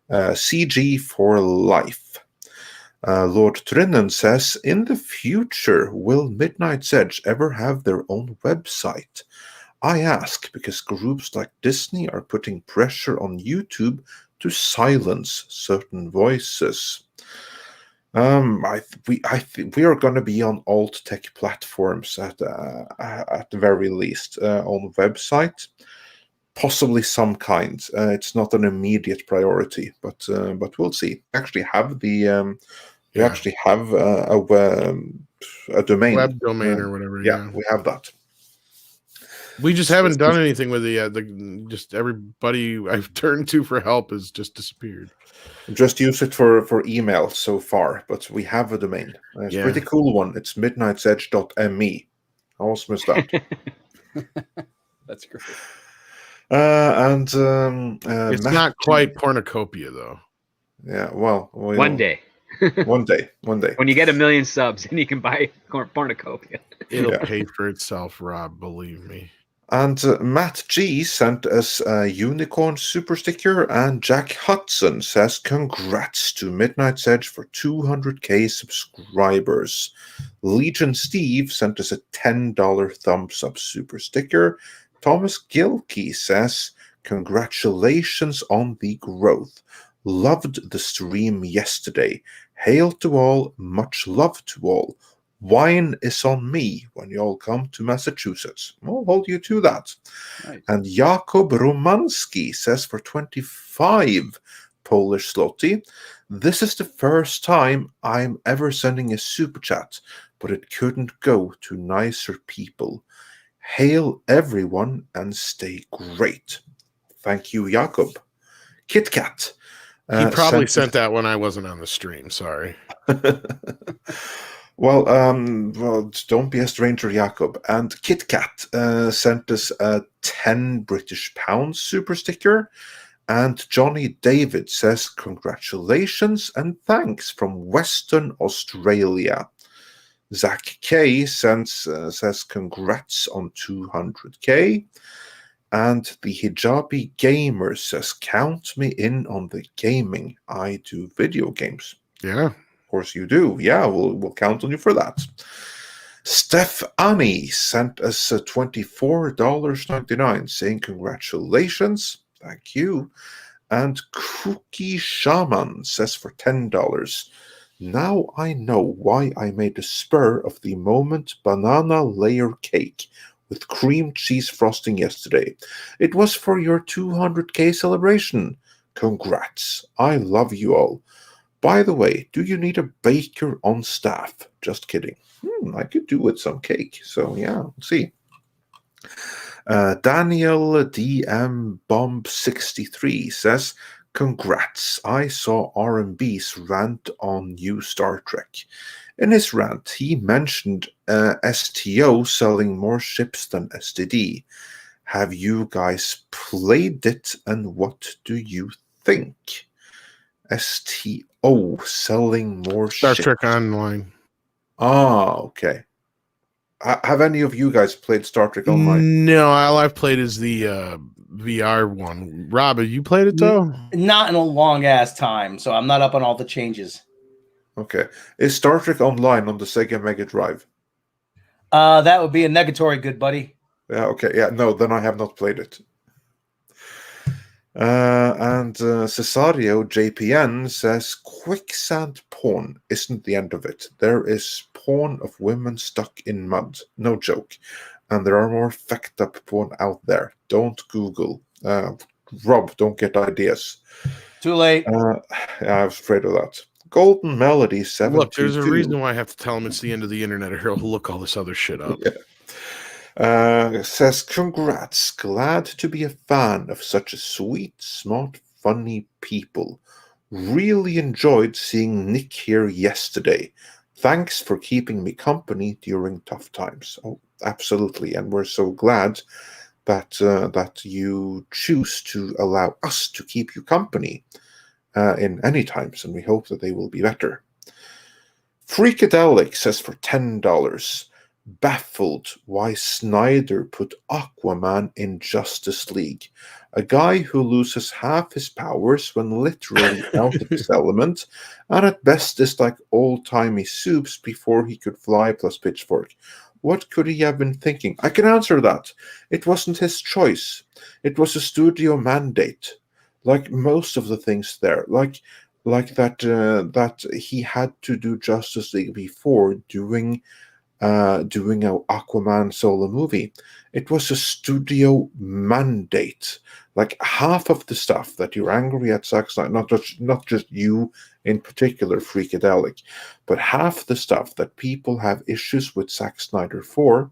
[SPEAKER 3] CG for life. Lord Trinan says, in the future, will Midnight's Edge ever have their own website? I ask because groups like Disney are putting pressure on YouTube to silence certain voices. We are going to be on alt tech platforms at the very least, on website, possibly some kind. It's not an immediate priority, but we'll see. We actually have a domain,
[SPEAKER 21] Web domain or whatever.
[SPEAKER 3] Yeah, we have that.
[SPEAKER 21] We just haven't done anything with the just everybody I've turned to for help has just disappeared.
[SPEAKER 3] Just use it for email so far, but we have a domain. It's a pretty cool one. It's midnightsedge.me. Awesome as that.
[SPEAKER 15] That's great.
[SPEAKER 21] It's not quite pornocopia though.
[SPEAKER 3] Yeah, well,
[SPEAKER 22] One day.
[SPEAKER 3] One day.
[SPEAKER 22] When you get 1 million subs, and you can buy Cornucopia.
[SPEAKER 1] It'll
[SPEAKER 3] Yeah.
[SPEAKER 1] pay for itself, Rob. Believe me.
[SPEAKER 3] And Matt G sent us a unicorn super sticker, and Jack Hudson says, "Congrats to Midnight's Edge for 200k subscribers." Legion Steve sent us a $10 thumbs up super sticker. Thomas Gilkey says, "Congratulations on the growth. Loved the stream yesterday. Hail to all, much love to all. Wine is on me when you all come to Massachusetts." I'll hold you to that.
[SPEAKER 16] Nice.
[SPEAKER 3] And Jakob Romanski says, for 25 Polish zloty, "This is the first time I'm ever sending a super chat, but it couldn't go to nicer people. Hail everyone and stay great." Thank you, Jakob. Kit Kat.
[SPEAKER 1] He probably
[SPEAKER 3] sent
[SPEAKER 1] sent that when I wasn't on the stream. Sorry.
[SPEAKER 3] Well, don't be a stranger, Jakob. And Kit Kat sent us a 10 British pounds super sticker. And Johnny David says, "Congratulations and thanks from Western Australia." Zach K says, "Congrats on 200k." And the Hijabi Gamer says, "Count me in on the gaming. I do video games."
[SPEAKER 1] Yeah.
[SPEAKER 3] Of course you do. Yeah, we'll count on you for that. Steph Annie sent us $24.99 saying, "Congratulations." Thank you. And Cookie Shaman says for $10, "Now I know why I made a spur of the moment banana layer cake with cream cheese frosting yesterday. It was for your 200k celebration. Congrats. I love you all. By the way, do you need a baker on staff?" Just kidding. I could do with some cake. So yeah, let's see. Daniel DM Bomb 63 says, "Congrats. I saw RMB's rant on new Star Trek. In his rant, he mentioned STO selling more ships than STD. Have you guys played it, and what do you think?" STO selling more
[SPEAKER 1] Star
[SPEAKER 3] ships.
[SPEAKER 1] Trek Online.
[SPEAKER 3] Ah, okay. Have any of you guys played Star Trek Online?
[SPEAKER 1] No, all I've played is the VR one. Rob, have you played it though?
[SPEAKER 2] Not in a long ass time, so I'm not up on all the changes.
[SPEAKER 3] Okay. Is Star Trek Online on the Sega Mega Drive?
[SPEAKER 2] That would be a negatory, good buddy.
[SPEAKER 3] Yeah, okay. Yeah, no, then I have not played it. And Cesario JPN says, "Quicksand porn isn't the end of it. There is porn of women stuck in mud. No joke. And there are more fucked up porn out there. Don't Google." Rob, don't get ideas.
[SPEAKER 2] Too late.
[SPEAKER 3] Yeah, I was afraid of that. Golden Melody 722.
[SPEAKER 1] Look, there's a reason why I have to tell him it's the end of the internet, or he'll look all this other shit up.
[SPEAKER 3] Says, "Congrats. Glad to be a fan of such a sweet, smart, funny people. Really enjoyed seeing Nick here yesterday. Thanks for keeping me company during tough times." Oh, absolutely. And we're so glad that you choose to allow us to keep you company in any times, and we hope that they will be better. Freakadelic says for $10, "Baffled why Snyder put Aquaman in Justice League. A guy who loses half his powers when literally out of his element, and at best is like old-timey soups before he could fly plus pitchfork. What could he have been thinking?" I can answer that. It wasn't his choice. It was a studio mandate. Like most of the things there. Like that he had to do Justice League before doing an Aquaman solo movie. It was a studio mandate. Like half of the stuff that you're angry at Zack Snyder, not just you in particular, Freakadelic, but half the stuff that people have issues with Zack Snyder for,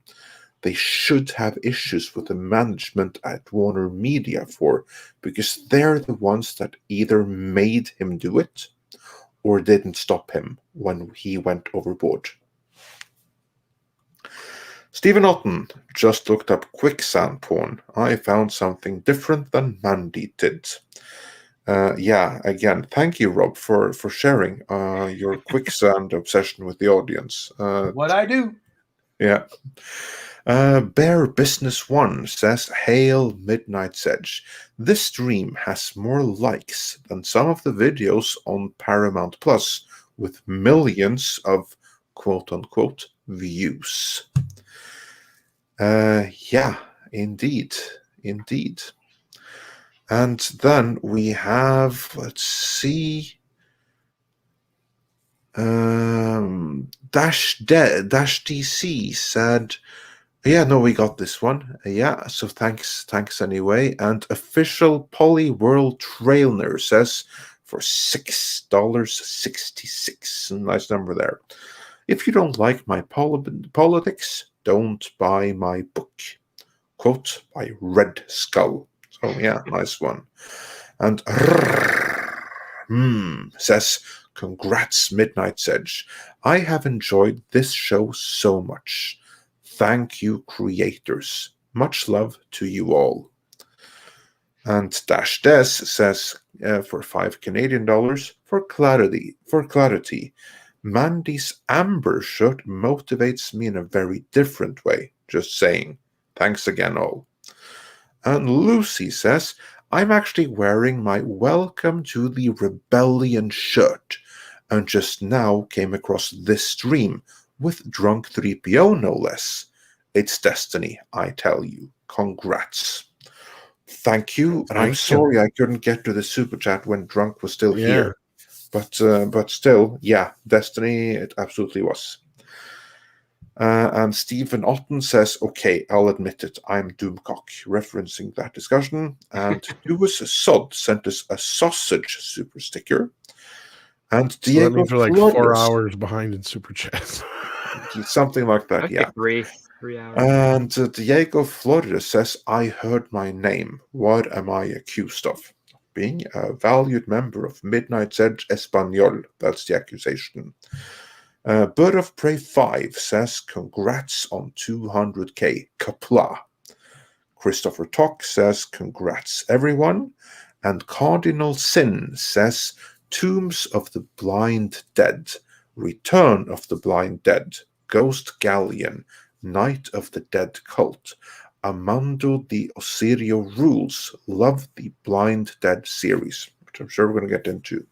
[SPEAKER 3] they should have issues with the management at Warner Media for, because they're the ones that either made him do it or didn't stop him when he went overboard. Stephen Otten just looked up quicksand porn. I found something different than Mandy did. Yeah, again, thank you, Rob, for sharing your quicksand obsession with the audience.
[SPEAKER 2] What I do.
[SPEAKER 3] Yeah. Bear Business One says, "Hail Midnight's Edge. This stream has more likes than some of the videos on Paramount Plus, with millions of quote-unquote views." Yeah, indeed. And then we have, let's see, Dash DC said, yeah, no, we got this one. Yeah, so thanks anyway. And official Poly World Trainer says, for $6.66. Nice number there. "If you don't like my politics, don't buy my book." Quote by Red Skull. So yeah, nice one. And says, "Congrats, Midnight's Edge. I have enjoyed this show so much. Thank you, creators. Much love to you all." And Dash Des says, for $5 for clarity, Mandy's amber shirt motivates me in a very different way. Just saying. Thanks again, all. And Lucy says, "I'm actually wearing my Welcome to the Rebellion shirt, and just now came across this stream with Drunk 3PO, no less. It's destiny, I tell you. Congrats." Thank you, and I'm sorry I couldn't get to the super chat when Drunk was still here. But still, yeah, destiny, it absolutely was. And Stephen Otten says, "Okay, I'll admit it, I'm Doomcock," referencing that discussion. And Lewis Sod sent us a sausage super sticker. And
[SPEAKER 1] So that
[SPEAKER 3] Diego
[SPEAKER 1] means we're like
[SPEAKER 3] Flores,
[SPEAKER 1] 4 hours behind in super chats.
[SPEAKER 3] something like that,
[SPEAKER 22] Okay,
[SPEAKER 3] yeah.
[SPEAKER 22] 3 hours.
[SPEAKER 3] And Diego Florida says, "I heard my name. What am I accused of? Being a valued member of Midnight's Edge Espanol." That's the accusation. Bird of Prey 5 says, "Congrats on 200k. Kapla." Christopher Tock says, "Congrats, everyone." And Cardinal Sin says, "Tombs of the Blind Dead, Return of the Blind Dead, Ghost Galleon, Night of the Dead Cult, Amando de Osirio Rules. Love the Blind Dead series," which I'm sure we're going to get into.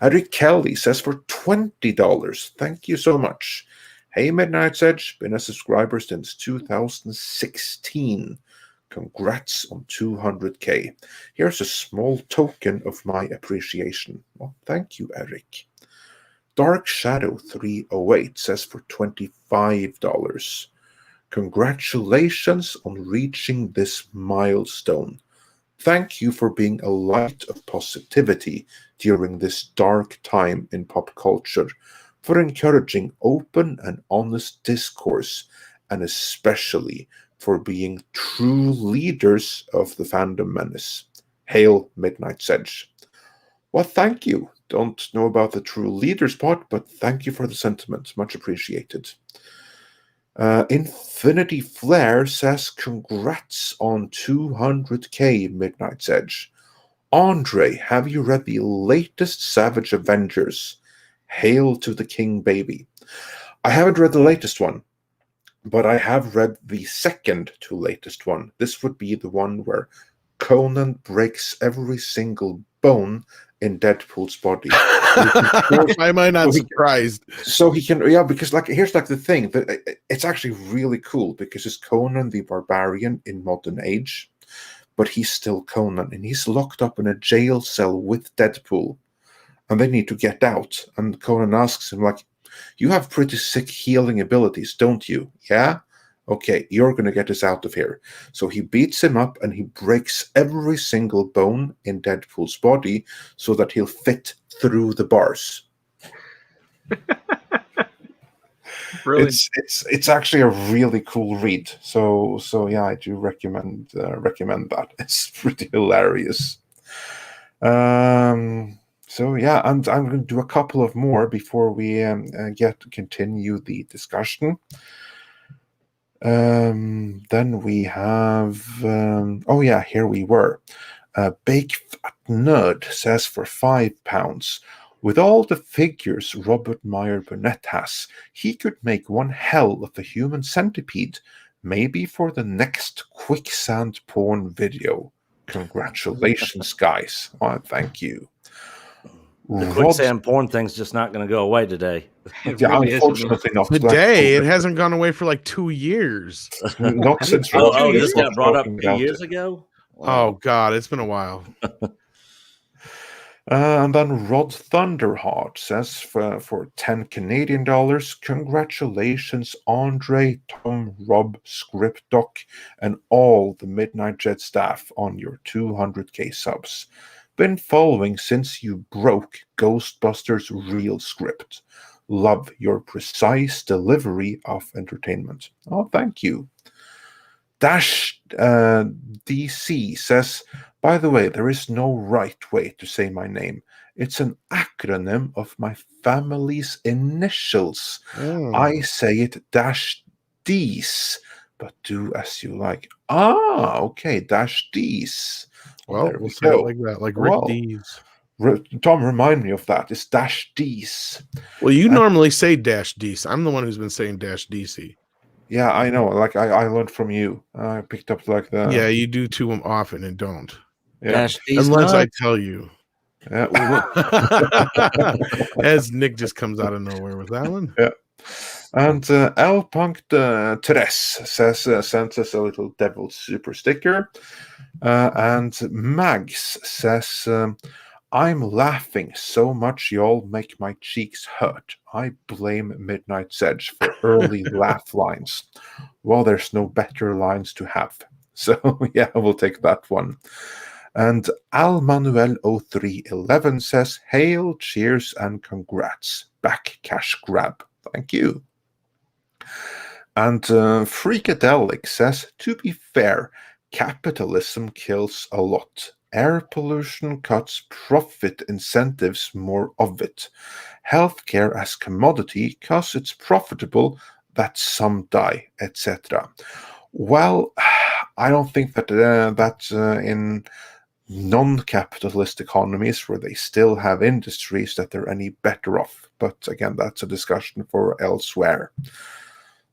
[SPEAKER 3] Eric Kelly says, for $20, "Thank you so much. Hey, Midnight's Edge, been a subscriber since 2016. Congrats on 200k. Here's a small token of my appreciation." Well, thank you, Eric. Dark Shadow 308 says, for $25, "Congratulations on reaching this milestone. Thank you for being a light of positivity during this dark time in pop culture, for encouraging open and honest discourse, and especially for being true leaders of the fandom menace. Hail Midnight's Edge." Well, thank you. Don't know about the true leaders part, but thank you for the sentiment. Much appreciated. Infinity Flare says, "Congrats on 200k, Midnight's Edge. Andre, have you read the latest Savage Avengers? Hail to the King Baby." I haven't read the latest one, but I have read the second to latest one. This would be the one where Conan breaks every single bone in Deadpool's body.
[SPEAKER 1] Why am I not surprised?
[SPEAKER 3] So he can, yeah, because here's the thing, that it's actually really cool because it's Conan the Barbarian in modern age, but he's still Conan, and he's locked up in a jail cell with Deadpool, and they need to get out. And Conan asks him, "You have pretty sick healing abilities, don't you? Yeah? Okay, you're going to get us out of here." So he beats him up and he breaks every single bone in Deadpool's body so that he'll fit through the bars.
[SPEAKER 22] Brilliant.
[SPEAKER 3] It's actually a really cool read. So yeah, I do recommend that. It's pretty hilarious. So yeah, and I'm going to do a couple of more before we continue the discussion. Then we have here we were. Bake Fat Nerd says for £5, with all the figures Robert Meyer Burnett has, he could make one hell of a human centipede, maybe for the next quicksand porn video. Congratulations, guys. Thank you.
[SPEAKER 10] The quicksand porn thing's just not going to go away today.
[SPEAKER 3] Unfortunately not.
[SPEAKER 1] Today, it hasn't gone away for like 2 years.
[SPEAKER 3] Not since
[SPEAKER 10] this got brought up 2 years ago?
[SPEAKER 1] Oh, God, it's been a while.
[SPEAKER 3] And then Rod Thunderheart says for 10 Canadian dollars, congratulations, Andre, Tom, Rob, Script Doc, and all the Midnight Jet staff on your 200k subs. Been following since you broke Ghostbusters real script. Love your precise delivery of entertainment. Oh, thank you. Dash DC says, by the way, there is no right way to say my name. It's an acronym of my family's initials. I say it Dash D's, but do as you like. Okay, Dash D's.
[SPEAKER 1] Well, we'll say it like that, like Rick D's.
[SPEAKER 3] Tom, remind me of that. It's Dash D's.
[SPEAKER 1] Well, you normally say Dash DC. I'm the one who's been saying Dash DC.
[SPEAKER 3] Yeah, I know. Like I learned from you. I picked up like the.
[SPEAKER 1] Yeah, you do too often and don't.
[SPEAKER 3] Yeah.
[SPEAKER 1] Unless I tell you.
[SPEAKER 3] Yeah.
[SPEAKER 1] As Nick just comes out of nowhere with that one.
[SPEAKER 3] Yeah. And L Punk Teres says sends us a little devil super sticker. And Mags says, I'm laughing so much y'all make my cheeks hurt. I blame Midnight's Edge for early laugh lines. Well, there's no better lines to have. So yeah, we'll take that one. And Al Manuel 0311 says, hail, cheers, and congrats. Back cash grab. Thank you. And Freakadelic says, to be fair, capitalism kills a lot. Air pollution cuts profit incentives more of it. Healthcare as commodity cause it's profitable that some die, etc. Well, I don't think that in non-capitalist economies where they still have industries that they're any better off. But again, that's a discussion for elsewhere.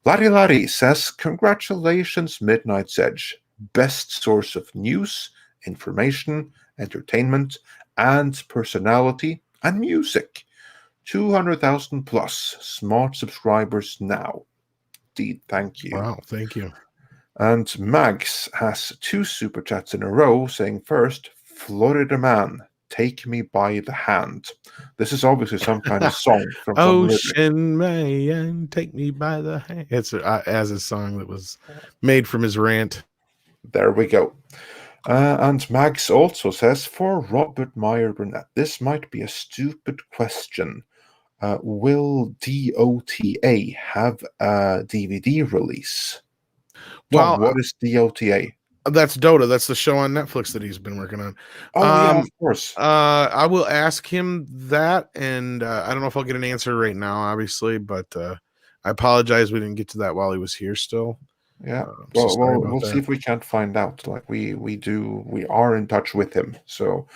[SPEAKER 3] Larry Larry says, congratulations, Midnight's Edge. Best source of news, information, entertainment, and personality, and music. 200,000 plus smart subscribers now. Indeed, thank you.
[SPEAKER 1] Wow, thank you.
[SPEAKER 3] And Mags has 2 super chats in a row saying first, Florida Man, take me by the hand. This is obviously some kind of song from
[SPEAKER 1] Ocean Man, take me by the hand. It's as a song that was made from his rant.
[SPEAKER 3] There we go. And Mags also says, for Robert Meyer Burnett, this might be a stupid question. Will DOTA have a DVD release? Tom, what is DOTA?
[SPEAKER 1] That's Dota. That's the show on Netflix that he's been working on.
[SPEAKER 3] Oh, yeah, of course.
[SPEAKER 1] I will ask him that, and I don't know if I'll get an answer right now, obviously, but I apologize we didn't get to that while he was here still.
[SPEAKER 3] Yeah, we'll see if we can't find out. Like we are in touch with him, so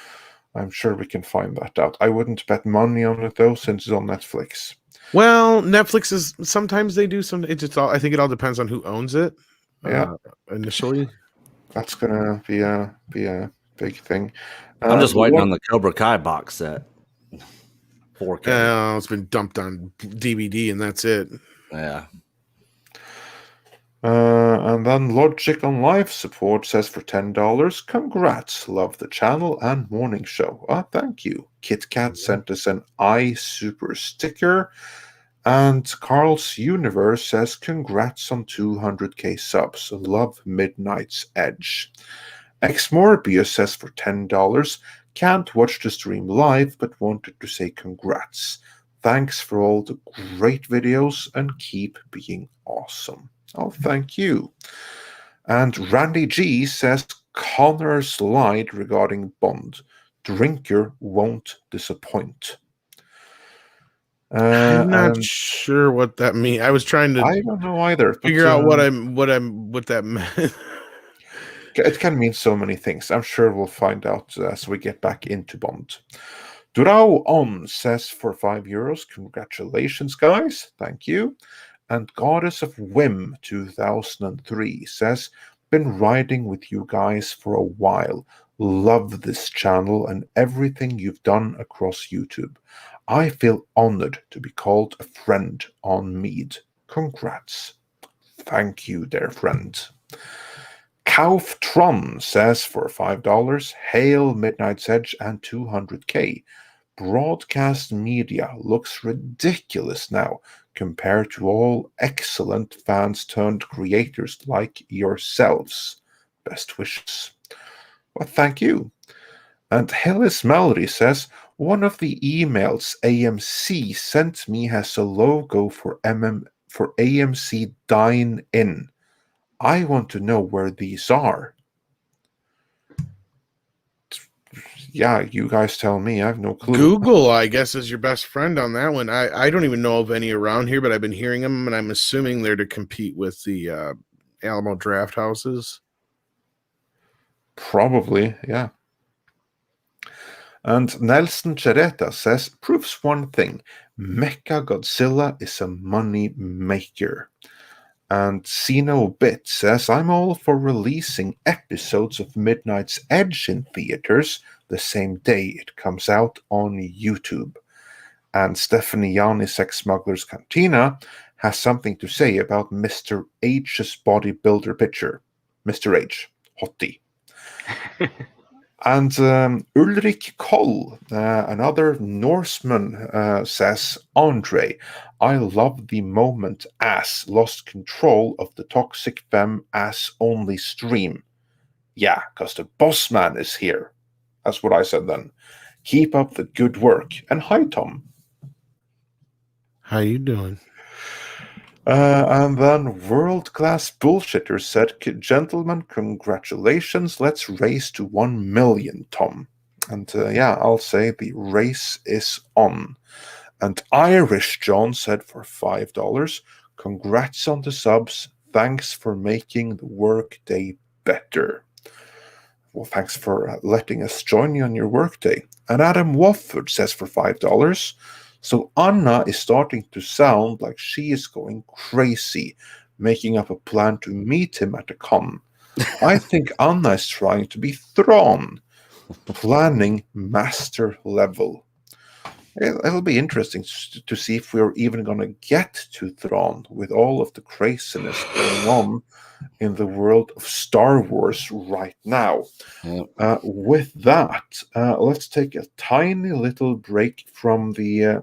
[SPEAKER 3] I'm sure we can find that out. I wouldn't bet money on it though, since it's on Netflix.
[SPEAKER 1] Well, Netflix is sometimes they do some. I think it all depends on who owns it.
[SPEAKER 3] Yeah,
[SPEAKER 1] initially,
[SPEAKER 3] that's gonna be a big thing.
[SPEAKER 10] I'm just waiting on the Cobra Kai box set. 4K.
[SPEAKER 1] It's been dumped on DVD, and that's it.
[SPEAKER 10] Yeah.
[SPEAKER 3] And then Logic on Live support says for $10, congrats, love the channel and morning show. Thank you. KitKat sent us an iSuper sticker. And Carl's Universe says congrats on 200k subs. Love Midnight's Edge. X Morbius says for $10, can't watch the stream live but wanted to say congrats. Thanks for all the great videos and keep being awesome. Oh, thank you. And Randy G says, Connor's lied regarding Bond. Drinker won't disappoint.
[SPEAKER 1] I'm not sure what that means. I was trying to.
[SPEAKER 3] I don't know either.
[SPEAKER 1] Figure out what that meant.
[SPEAKER 3] It can mean so many things. I'm sure we'll find out as we get back into Bond. Durao On says for €5. Congratulations, guys. Thank you. And Goddess of Whim 2003 says, been riding with you guys for a while. Love this channel and everything you've done across YouTube. I feel honored to be called a friend on Mead. Congrats. Thank you, dear friend. Kauftron says for $5, Hail Midnight's Edge and 200k. Broadcast media looks ridiculous now compared to all excellent fans turned creators like yourselves. Best wishes. Well, thank you. And Hillis Mallory says, one of the emails AMC sent me has a logo for AMC Dine In. I want to know where these are. Yeah, you guys tell me. I have no clue.
[SPEAKER 1] Google, I guess, is your best friend on that one. I don't even know of any around here, but I've been hearing them, and I'm assuming they're to compete with the Alamo Draft Houses.
[SPEAKER 3] Probably, yeah. And Nelson Chereta says, proves one thing. Mecha Godzilla is a money maker. And Sino Bit says, I'm all for releasing episodes of Midnight's Edge in theaters the same day it comes out on YouTube. And Stephanie Yanni Sex Smuggler's Cantina has something to say about Mr. H's bodybuilder picture. Mr. H, hottie. And Ulrich Koll, another Norseman, says, Andre, I love the moment Ass lost control of the Toxic Femme Ass-only stream. Yeah, because the boss man is here. That's what I said then. Keep up the good work. And hi, Tom.
[SPEAKER 1] How you doing?
[SPEAKER 3] And then World Class Bullshitter said, gentlemen, congratulations. Let's race to 1 million, Tom. And yeah, I'll say the race is on. And Irish John said for $5, congrats on the subs. Thanks for making the workday better. Well, thanks for letting us join you on your workday. And Adam Wofford says for $5, so Anna is starting to sound like she is going crazy, making up a plan to meet him at a con. I think Anna is trying to be Thrawn, planning master level. It'll be interesting to see if we're even going to get to Thrawn with all of the craziness going on in the world of Star Wars right now. With that, let's take a tiny little break from the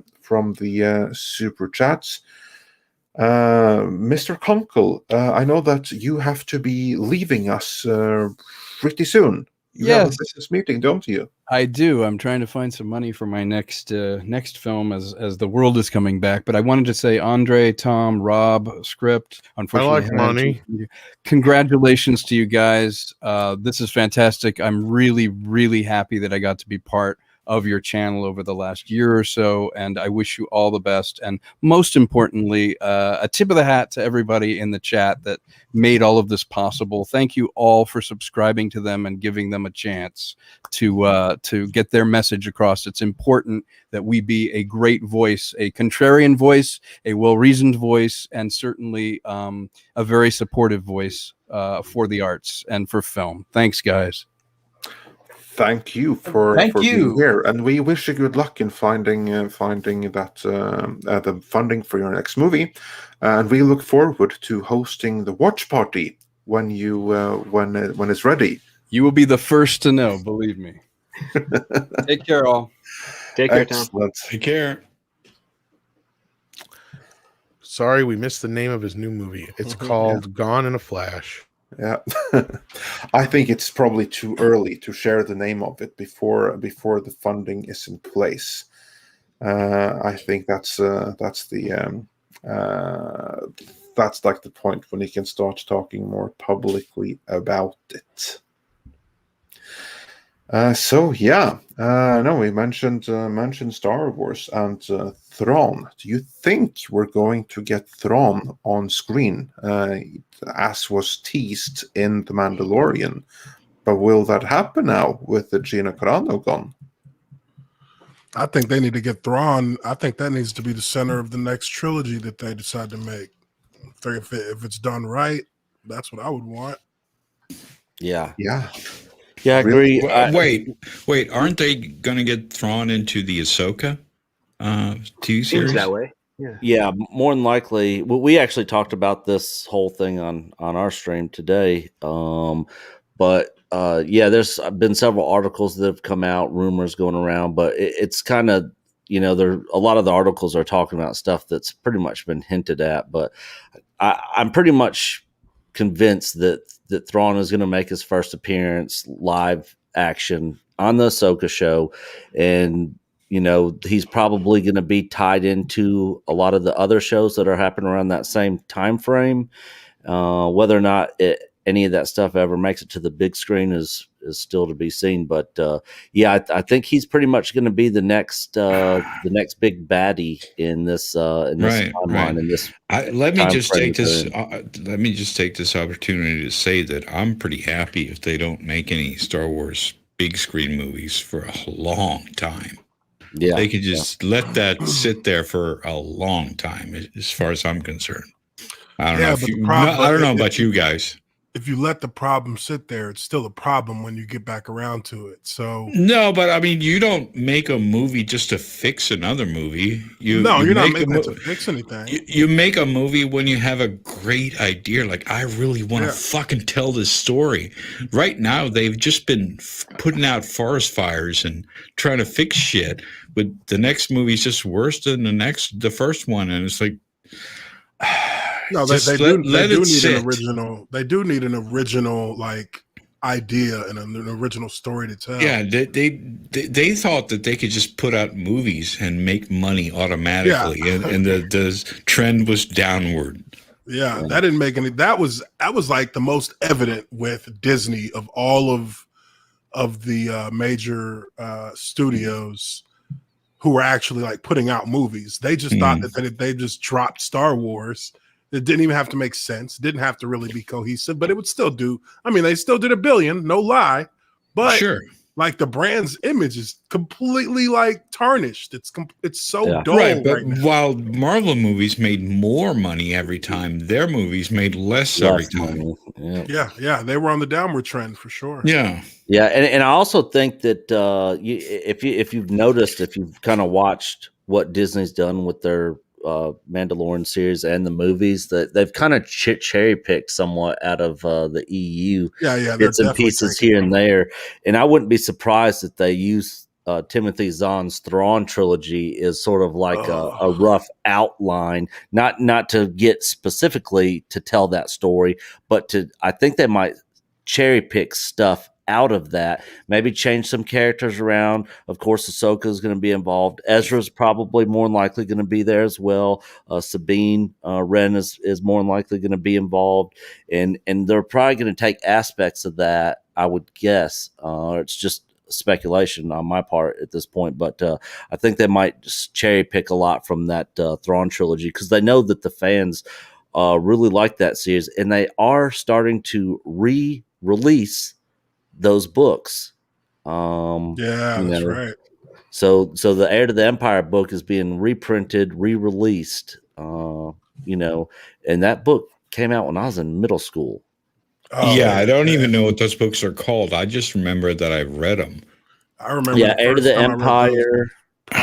[SPEAKER 3] super chats. Mr. Konkle, I know that you have to be leaving us pretty soon. You have a business meeting, don't you?
[SPEAKER 15] I do. I'm trying to find some money for my next film as the world is coming back. But I wanted to say, Andre, Tom, Rob, Script. Unfortunately,
[SPEAKER 1] I like money.
[SPEAKER 15] Congratulations to you guys. This is fantastic. I'm really, really happy that I got to be part of your channel over the last year or so, and I wish you all the best. And most importantly, a tip of the hat to everybody in the chat that made all of this possible. Thank you all for subscribing to them and giving them a chance to get their message across. It's important that we be a great voice, a contrarian voice, a well-reasoned voice, and certainly a very supportive voice for the arts and for film. Thanks, guys.
[SPEAKER 3] Thank you for being here, and we wish you good luck in finding that the funding for your next movie. And we look forward to hosting the watch party when when it's ready.
[SPEAKER 15] You will be the first to know, believe me. Take care, all.
[SPEAKER 4] Take care, Tom.
[SPEAKER 5] Take care.
[SPEAKER 1] Sorry, we missed the name of his new movie. It's called Gone in a Flash.
[SPEAKER 3] Yeah, I think it's probably too early to share the name of it before the funding is in place. I think that's like the point when he can start talking more publicly about it. So yeah, no, we mentioned Star Wars, and Thrawn. Do you think we're going to get Thrawn on screen, as was teased in The Mandalorian? But will that happen now with the Gina Carano gone?
[SPEAKER 21] I think they need to get Thrawn. I think that needs to be the center of the next trilogy that they decide to make. If it's done right, that's what I would want.
[SPEAKER 10] Yeah.
[SPEAKER 3] Yeah.
[SPEAKER 10] Yeah, I agree.
[SPEAKER 5] Wait, aren't they going to get Thrawn into the Ahsoka TV series?
[SPEAKER 20] that way.
[SPEAKER 10] Yeah, more than likely. We actually talked about this whole thing on our stream today. But there's been several articles that have come out, rumors going around, but it's kind of, there a lot of the articles are talking about stuff that's pretty much been hinted at. But I'm pretty much convinced that Thrawn is going to make his first appearance live action on the Ahsoka show, and he's probably going to be tied into a lot of the other shows that are happening around that same time frame. Whether or not any of that stuff ever makes it to the big screen is still to be seen. But I think he's pretty much going to be the next big baddie in this timeline.
[SPEAKER 5] Right.
[SPEAKER 10] In this,
[SPEAKER 5] let me just take this opportunity to say that I'm pretty happy if they don't make any Star Wars big screen movies for a long time.
[SPEAKER 10] Yeah,
[SPEAKER 5] they could just let that sit there for a long time, as far as I'm concerned. I don't know about you guys.
[SPEAKER 21] If you let the problem sit there, it's still a problem when you get back around to it. So
[SPEAKER 5] no, but I mean, you don't make a movie just to fix another movie.
[SPEAKER 21] You're not making it to fix anything.
[SPEAKER 5] You make a movie when you have a great idea. Like, I really want to fucking tell this story. Right now, they've just been putting out forest fires and trying to fix shit. But the next movie's just worse than the first one, and it's like.
[SPEAKER 21] No, they do need an original. They do need an original like idea and an original story to tell.
[SPEAKER 5] Yeah, they thought that they could just put out movies and make money automatically, and the trend was downward.
[SPEAKER 21] Yeah, that didn't make any. That was like the most evident with Disney of all of the major studios who were actually like putting out movies. They just thought that they just dropped Star Wars. It didn't even have to make sense. It didn't have to really be cohesive, but it would still do. I mean, they still did $1 billion, no lie. But like the brand's image is completely like tarnished. It's so dull.
[SPEAKER 5] Right, but while Marvel movies made more money every time, their movies made less every time.
[SPEAKER 21] Yeah, they were on the downward trend for sure.
[SPEAKER 5] Yeah,
[SPEAKER 10] and I also think that if you've noticed, if you've kind of watched what Disney's done with their Mandalorian series and the movies, that they've kind of cherry picked somewhat out of the EU bits and pieces here and there, and I wouldn't be surprised if they use Timothy Zahn's Thrawn trilogy is sort of like a rough outline, not to get specifically to tell that story, but I think they might cherry pick stuff out of that, maybe change some characters around. Of course, Ahsoka is going to be involved. Ezra's probably more than likely going to be there as well. Sabine Wren is more than likely going to be involved, and they're probably going to take aspects of that, I would guess. It's just speculation on my part at this point, but I think they might just cherry pick a lot from that Thrawn trilogy, because they know that the fans really like that series, and they are starting to re-release those books.
[SPEAKER 21] That's right.
[SPEAKER 10] So the Heir to the Empire book is being reprinted, re-released, and that book came out when I was in middle school.
[SPEAKER 5] I don't even know what those books are called. I just remember that I read them.
[SPEAKER 21] I remember.
[SPEAKER 10] Yeah, Heir to the Empire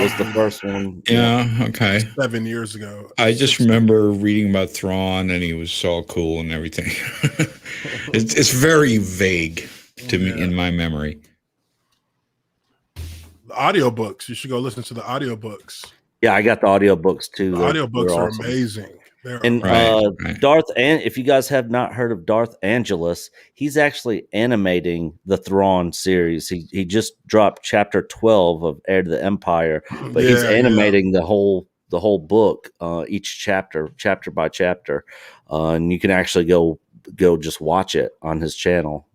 [SPEAKER 10] was the first one.
[SPEAKER 5] Yeah, okay.
[SPEAKER 21] 7 years ago.
[SPEAKER 5] I just remember reading about Thrawn, and he was all cool and everything. It's very vague to me in my memory.
[SPEAKER 21] The audiobooks. You should go listen to the audiobooks.
[SPEAKER 10] Yeah, I got the audiobooks too.
[SPEAKER 21] The audiobooks are awesome. Amazing.
[SPEAKER 10] Darth, and if you guys have not heard of Darth Angelus, he's actually animating the Thrawn series. He just dropped chapter 12 of Heir to the Empire, but he's animating the whole book, each chapter by chapter, and you can actually go just watch it on his channel.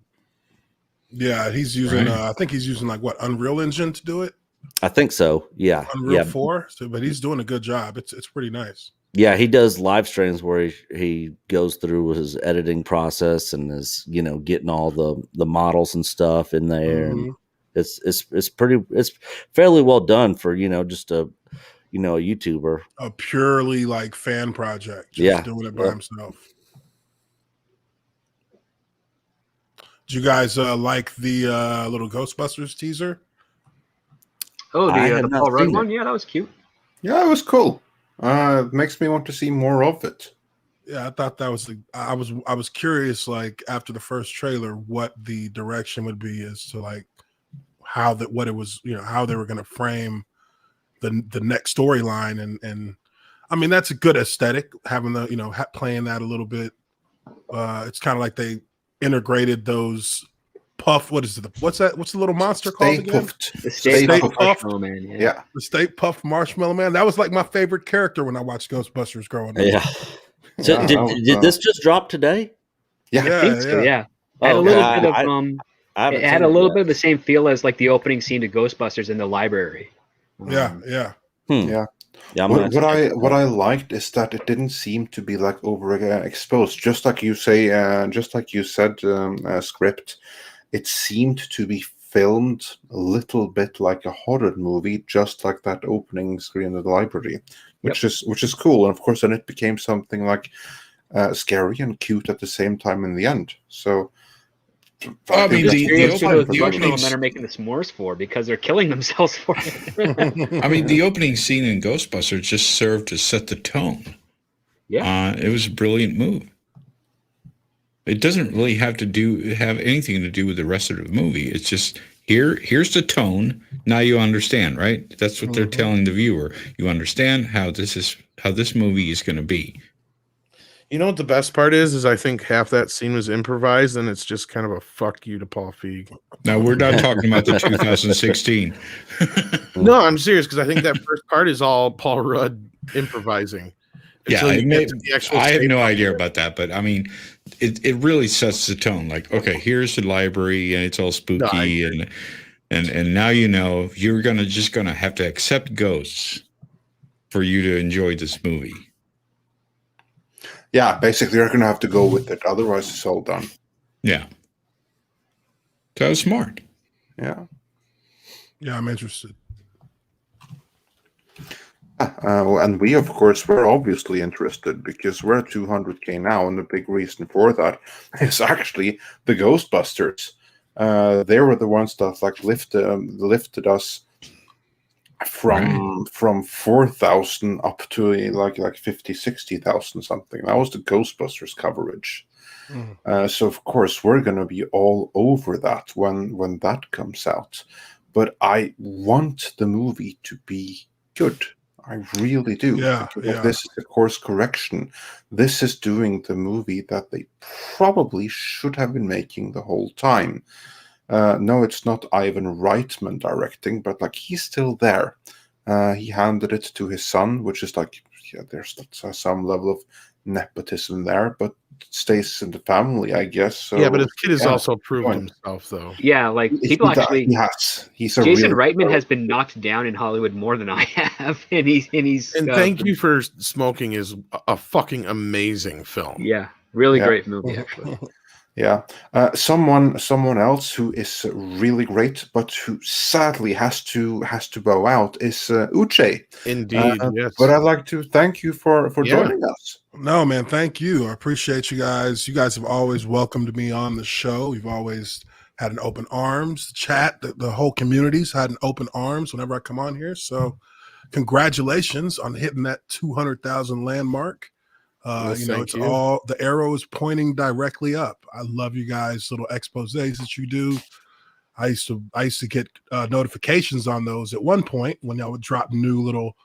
[SPEAKER 21] Yeah, he's using. I think he's using Unreal Engine to do it.
[SPEAKER 10] I think so. Yeah.
[SPEAKER 21] Unreal 4. So, but he's doing a good job. It's pretty nice.
[SPEAKER 10] Yeah, he does live streams where he goes through his editing process and is, you know, getting all the models and stuff in there. And it's fairly well done for, you know, just a YouTuber.
[SPEAKER 21] A purely like fan project. Just doing it by himself. Did you guys like the little Ghostbusters teaser?
[SPEAKER 22] Oh, the Paul Rudd one? Yeah, that was cute.
[SPEAKER 3] Yeah, it was cool. It makes me want to see more of it.
[SPEAKER 21] Yeah, I thought that was I was curious, like after the first trailer, what the direction would be as to like how that what it was, you know, how they were going to frame the next storyline, and I mean that's a good aesthetic, having the, you know, playing that a little bit. It's kind of like they integrated those puff. What is it? What's that? What's the little monster called again?
[SPEAKER 22] The Stay Puft Marshmallow Man.
[SPEAKER 3] Yeah,
[SPEAKER 21] the Stay Puft Marshmallow Man. That was like my favorite character when I watched Ghostbusters growing up.
[SPEAKER 10] Yeah. So did this just drop today?
[SPEAKER 21] Yeah,
[SPEAKER 22] I think so. Yeah. It had a little bit of it had a little bit of the same feel as like the opening scene to Ghostbusters in the library.
[SPEAKER 21] Yeah.
[SPEAKER 3] Yeah.
[SPEAKER 10] Yeah,
[SPEAKER 3] what I liked is that it didn't seem to be like overexposed. Just like you say, just like you said, script. It seemed to be filmed a little bit like a horror movie, just like that opening screen of the library, which is cool. And of course, then it became something like scary and cute at the same time in the end. So.
[SPEAKER 22] I mean, the Marshmallow Men are making the s'mores for because they're killing themselves for it.
[SPEAKER 5] I mean, the opening scene in Ghostbusters just served to set the tone.
[SPEAKER 22] Yeah,
[SPEAKER 5] it was a brilliant move. It doesn't really have anything to do with the rest of the movie. It's just here's the tone. Now you understand, right? That's what they're telling the viewer. You understand how this movie is going to be.
[SPEAKER 1] You know what the best part is I think half that scene was improvised, and it's just kind of a fuck you to Paul Feig.
[SPEAKER 5] Now, we're not talking about the 2016.
[SPEAKER 1] No, I'm serious, because I think that first part is all Paul Rudd improvising.
[SPEAKER 5] Yeah, I have no idea about that, but I mean, it really sets the tone. Like, okay, here's the library, and it's all spooky, and now you know you're just gonna have to accept ghosts for you to enjoy this movie.
[SPEAKER 3] Yeah, basically, you're going to have to go with it. Otherwise, it's all done.
[SPEAKER 5] Yeah. That was smart.
[SPEAKER 3] Yeah.
[SPEAKER 21] Yeah, I'm interested.
[SPEAKER 3] And we, of course, we're obviously interested because we're at 200K now, and the big reason for that is actually the Ghostbusters. They were the ones that like lifted us from 4,000 up to like 50, 60,000 something. That was the Ghostbusters coverage. So of course we're gonna be all over that when that comes out. But I want the movie to be good. I really do.
[SPEAKER 21] Yeah.
[SPEAKER 3] This is a course correction. This is doing the movie that they probably should have been making the whole time. No, it's not Ivan Reitman directing, but like he's still there. He handed it to his son, which is like, yeah, there's some level of nepotism there, but it stays in the family, I guess. So,
[SPEAKER 1] yeah, but his kid has also proved himself, though.
[SPEAKER 22] Yeah, like people actually.
[SPEAKER 3] He's
[SPEAKER 22] Jason Reitman has been knocked down in Hollywood more than I have, and he's.
[SPEAKER 1] And Thank You for Smoking is a fucking amazing film.
[SPEAKER 22] Yeah, really great movie, actually.
[SPEAKER 3] Yeah, someone else who is really great, but who sadly has to bow out is Uche.
[SPEAKER 1] Indeed, yes.
[SPEAKER 3] But I'd like to thank you for joining us.
[SPEAKER 21] No, man, thank you. I appreciate you guys. You guys have always welcomed me on the show. You've always had an open arms. The chat, the whole community's had an open arms whenever I come on here. So, congratulations on hitting that 200,000 landmark.
[SPEAKER 1] Yes,
[SPEAKER 21] it's all the arrow is pointing directly up. I love you guys' little exposés that you do. I used to get notifications on those at one point when y'all would drop new little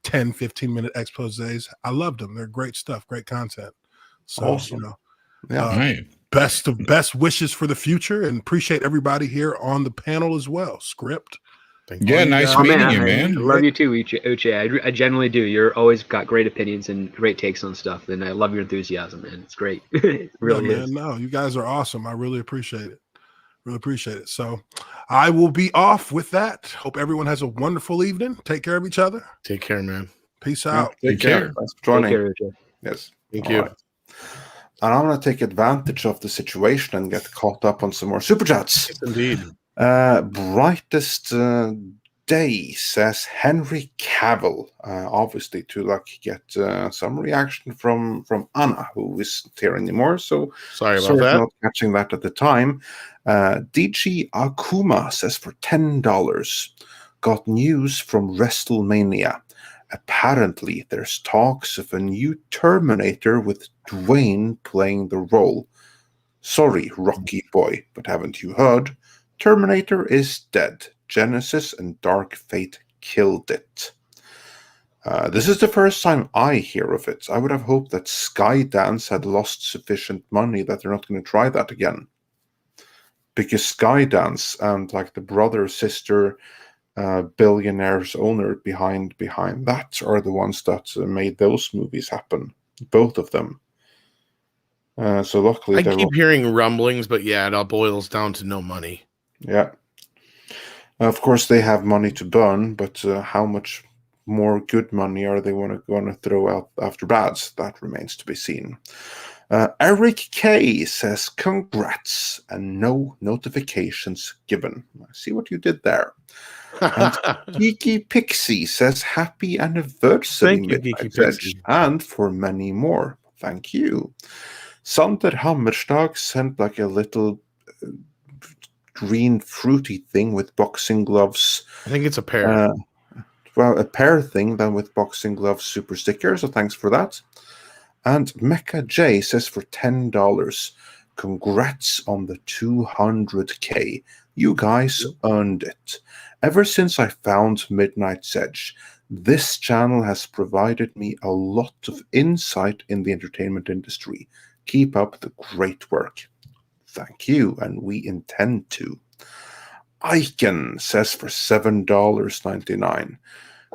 [SPEAKER 21] 10, 15-minute exposés. I loved them. They're great stuff, great content. So,
[SPEAKER 3] awesome.
[SPEAKER 21] Best wishes for the future, and appreciate everybody here on the panel as well. Script.
[SPEAKER 5] Yeah, nice meeting you, man.
[SPEAKER 22] I love you too, Uche. I generally do. You're always got great opinions and great takes on stuff, and I love your enthusiasm, man. It's great. It really is.
[SPEAKER 21] No, you guys are awesome. I really appreciate it. Really appreciate it. So I will be off with that. Hope everyone has a wonderful evening. Take care of each other.
[SPEAKER 1] Take care, man.
[SPEAKER 21] Peace
[SPEAKER 3] Yeah,
[SPEAKER 21] out.
[SPEAKER 3] take care. Thanks for joining.
[SPEAKER 22] Take care, Richard.
[SPEAKER 3] Yes.
[SPEAKER 1] Thank
[SPEAKER 3] All
[SPEAKER 1] you.
[SPEAKER 3] right. And I'm going to take advantage of the situation and get caught up on some more super chats.
[SPEAKER 1] Yes, indeed.
[SPEAKER 3] Brightest day, says Henry Cavill. Obviously, to get some reaction from Anna, who isn't here anymore. So
[SPEAKER 1] sorry about
[SPEAKER 3] for
[SPEAKER 1] that.
[SPEAKER 3] not catching that at the time. DG Akuma says for $10, got news from WrestleMania. Apparently, there's talks of a new Terminator with Dwayne playing the role. Sorry, Rocky boy, but haven't you heard? Terminator is dead. Genesis and Dark Fate killed it. This is the first time I hear of it. I would have hoped that Skydance had lost sufficient money that they're not going to try that again. Because Skydance and the brother sister billionaires owner behind that are the ones that made those movies happen. Both of them. So luckily,
[SPEAKER 1] I keep hearing rumblings, but yeah, it all boils down to no money.
[SPEAKER 3] Yeah. Of course, they have money to burn, but how much more good money are they going to throw out after bads? That remains to be seen. Eric K says, congrats, and no notifications given. I see what you did there. And Geeky Pixie says, happy anniversary,
[SPEAKER 1] Thank you,
[SPEAKER 3] Midnight
[SPEAKER 1] Geeky
[SPEAKER 3] Edge,
[SPEAKER 1] Pixie.
[SPEAKER 3] and for many more. Thank you. Sander Hammerstag sent a little green fruity thing with boxing gloves.
[SPEAKER 1] I think it's a pear.
[SPEAKER 3] A pear thing then with boxing gloves super sticker, so thanks for that. And Mecha J says for $10, congrats on the 200K. You guys earned it. Ever since I found Midnight's Edge, this channel has provided me a lot of insight in the entertainment industry. Keep up the great work. Thank you, and we intend to. Aiken says for $7.99.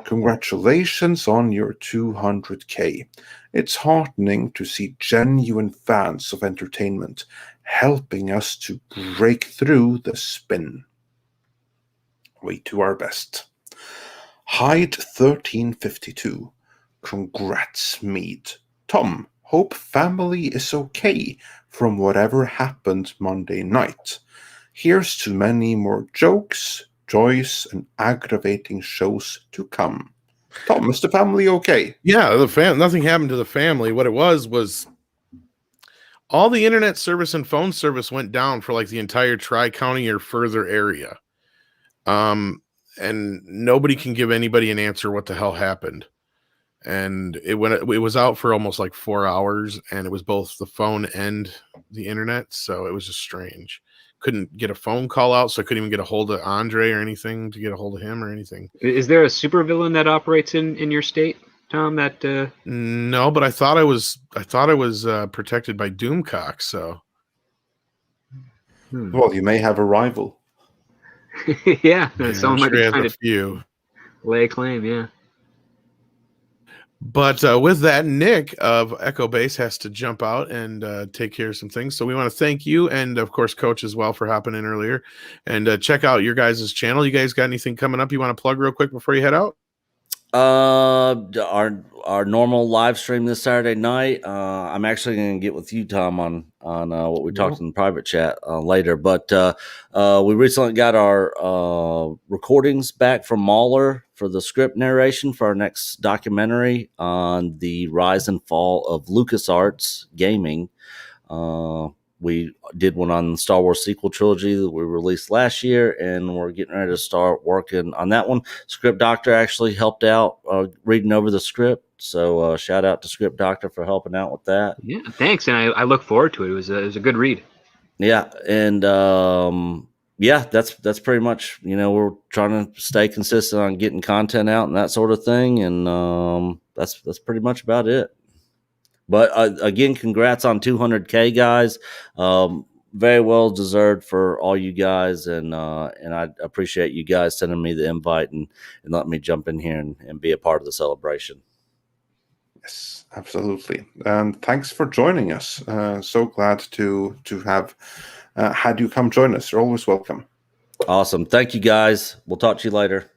[SPEAKER 3] Congratulations on your 200K. It's heartening to see genuine fans of entertainment helping us to break through the spin. We do our best. Hyde 1352. Congrats, Mead. Tom, hope family is okay from whatever happened Monday night. Here's to many more jokes, joys, and aggravating shows to come. Tom, is the family okay?
[SPEAKER 1] Yeah, nothing happened to the family. What it was all the internet service and phone service went down for the entire Tri-County or further area. And nobody can give anybody an answer what the hell happened. And it was out for almost 4 hours, and it was both the phone and the internet, so it was just strange. Couldn't get a phone call out, so I couldn't even get a hold of Andre or anything to get a hold of him or anything.
[SPEAKER 22] Is there a supervillain that operates in your state, Tom? That
[SPEAKER 1] No, but I thought I was protected by Doomcock, so
[SPEAKER 3] Well, you may have a rival.
[SPEAKER 22] yeah,
[SPEAKER 1] Yeah,
[SPEAKER 22] someone
[SPEAKER 1] I'm
[SPEAKER 22] might
[SPEAKER 1] sure he
[SPEAKER 22] be
[SPEAKER 1] has
[SPEAKER 22] trying
[SPEAKER 1] a
[SPEAKER 22] to
[SPEAKER 1] few.
[SPEAKER 22] lay a claim. Yeah.
[SPEAKER 1] But with that, Nick of Echo Base has to jump out and take care of some things. So we want to thank you and, of course, Coach as well for hopping in earlier. And check out your guys' channel. You guys got anything coming up you want to plug real quick before you head out?
[SPEAKER 10] Our normal live stream this Saturday night. I'm actually going to get with you, Tom, on what we talked in the private chat later. But we recently got our recordings back from Mahler for the script narration for our next documentary on the rise and fall of LucasArts gaming. We did one on the Star Wars sequel trilogy that we released last year, and we're getting ready to start working on that one. Script Doctor actually helped out reading over the script, so shout out to Script Doctor for helping out with that.
[SPEAKER 22] Yeah, thanks, and I look forward to it. It was a good read.
[SPEAKER 10] Yeah, and yeah, that's pretty much, we're trying to stay consistent on getting content out and that sort of thing, and that's pretty much about it. But again, congrats on 200K, guys. Very well deserved for all you guys, and I appreciate you guys sending me the invite and letting me jump in here and be a part of the celebration.
[SPEAKER 3] Yes, absolutely. And thanks for joining us. So glad to have had you come join us. You're always welcome.
[SPEAKER 10] Awesome. Thank you, guys. We'll talk to you later.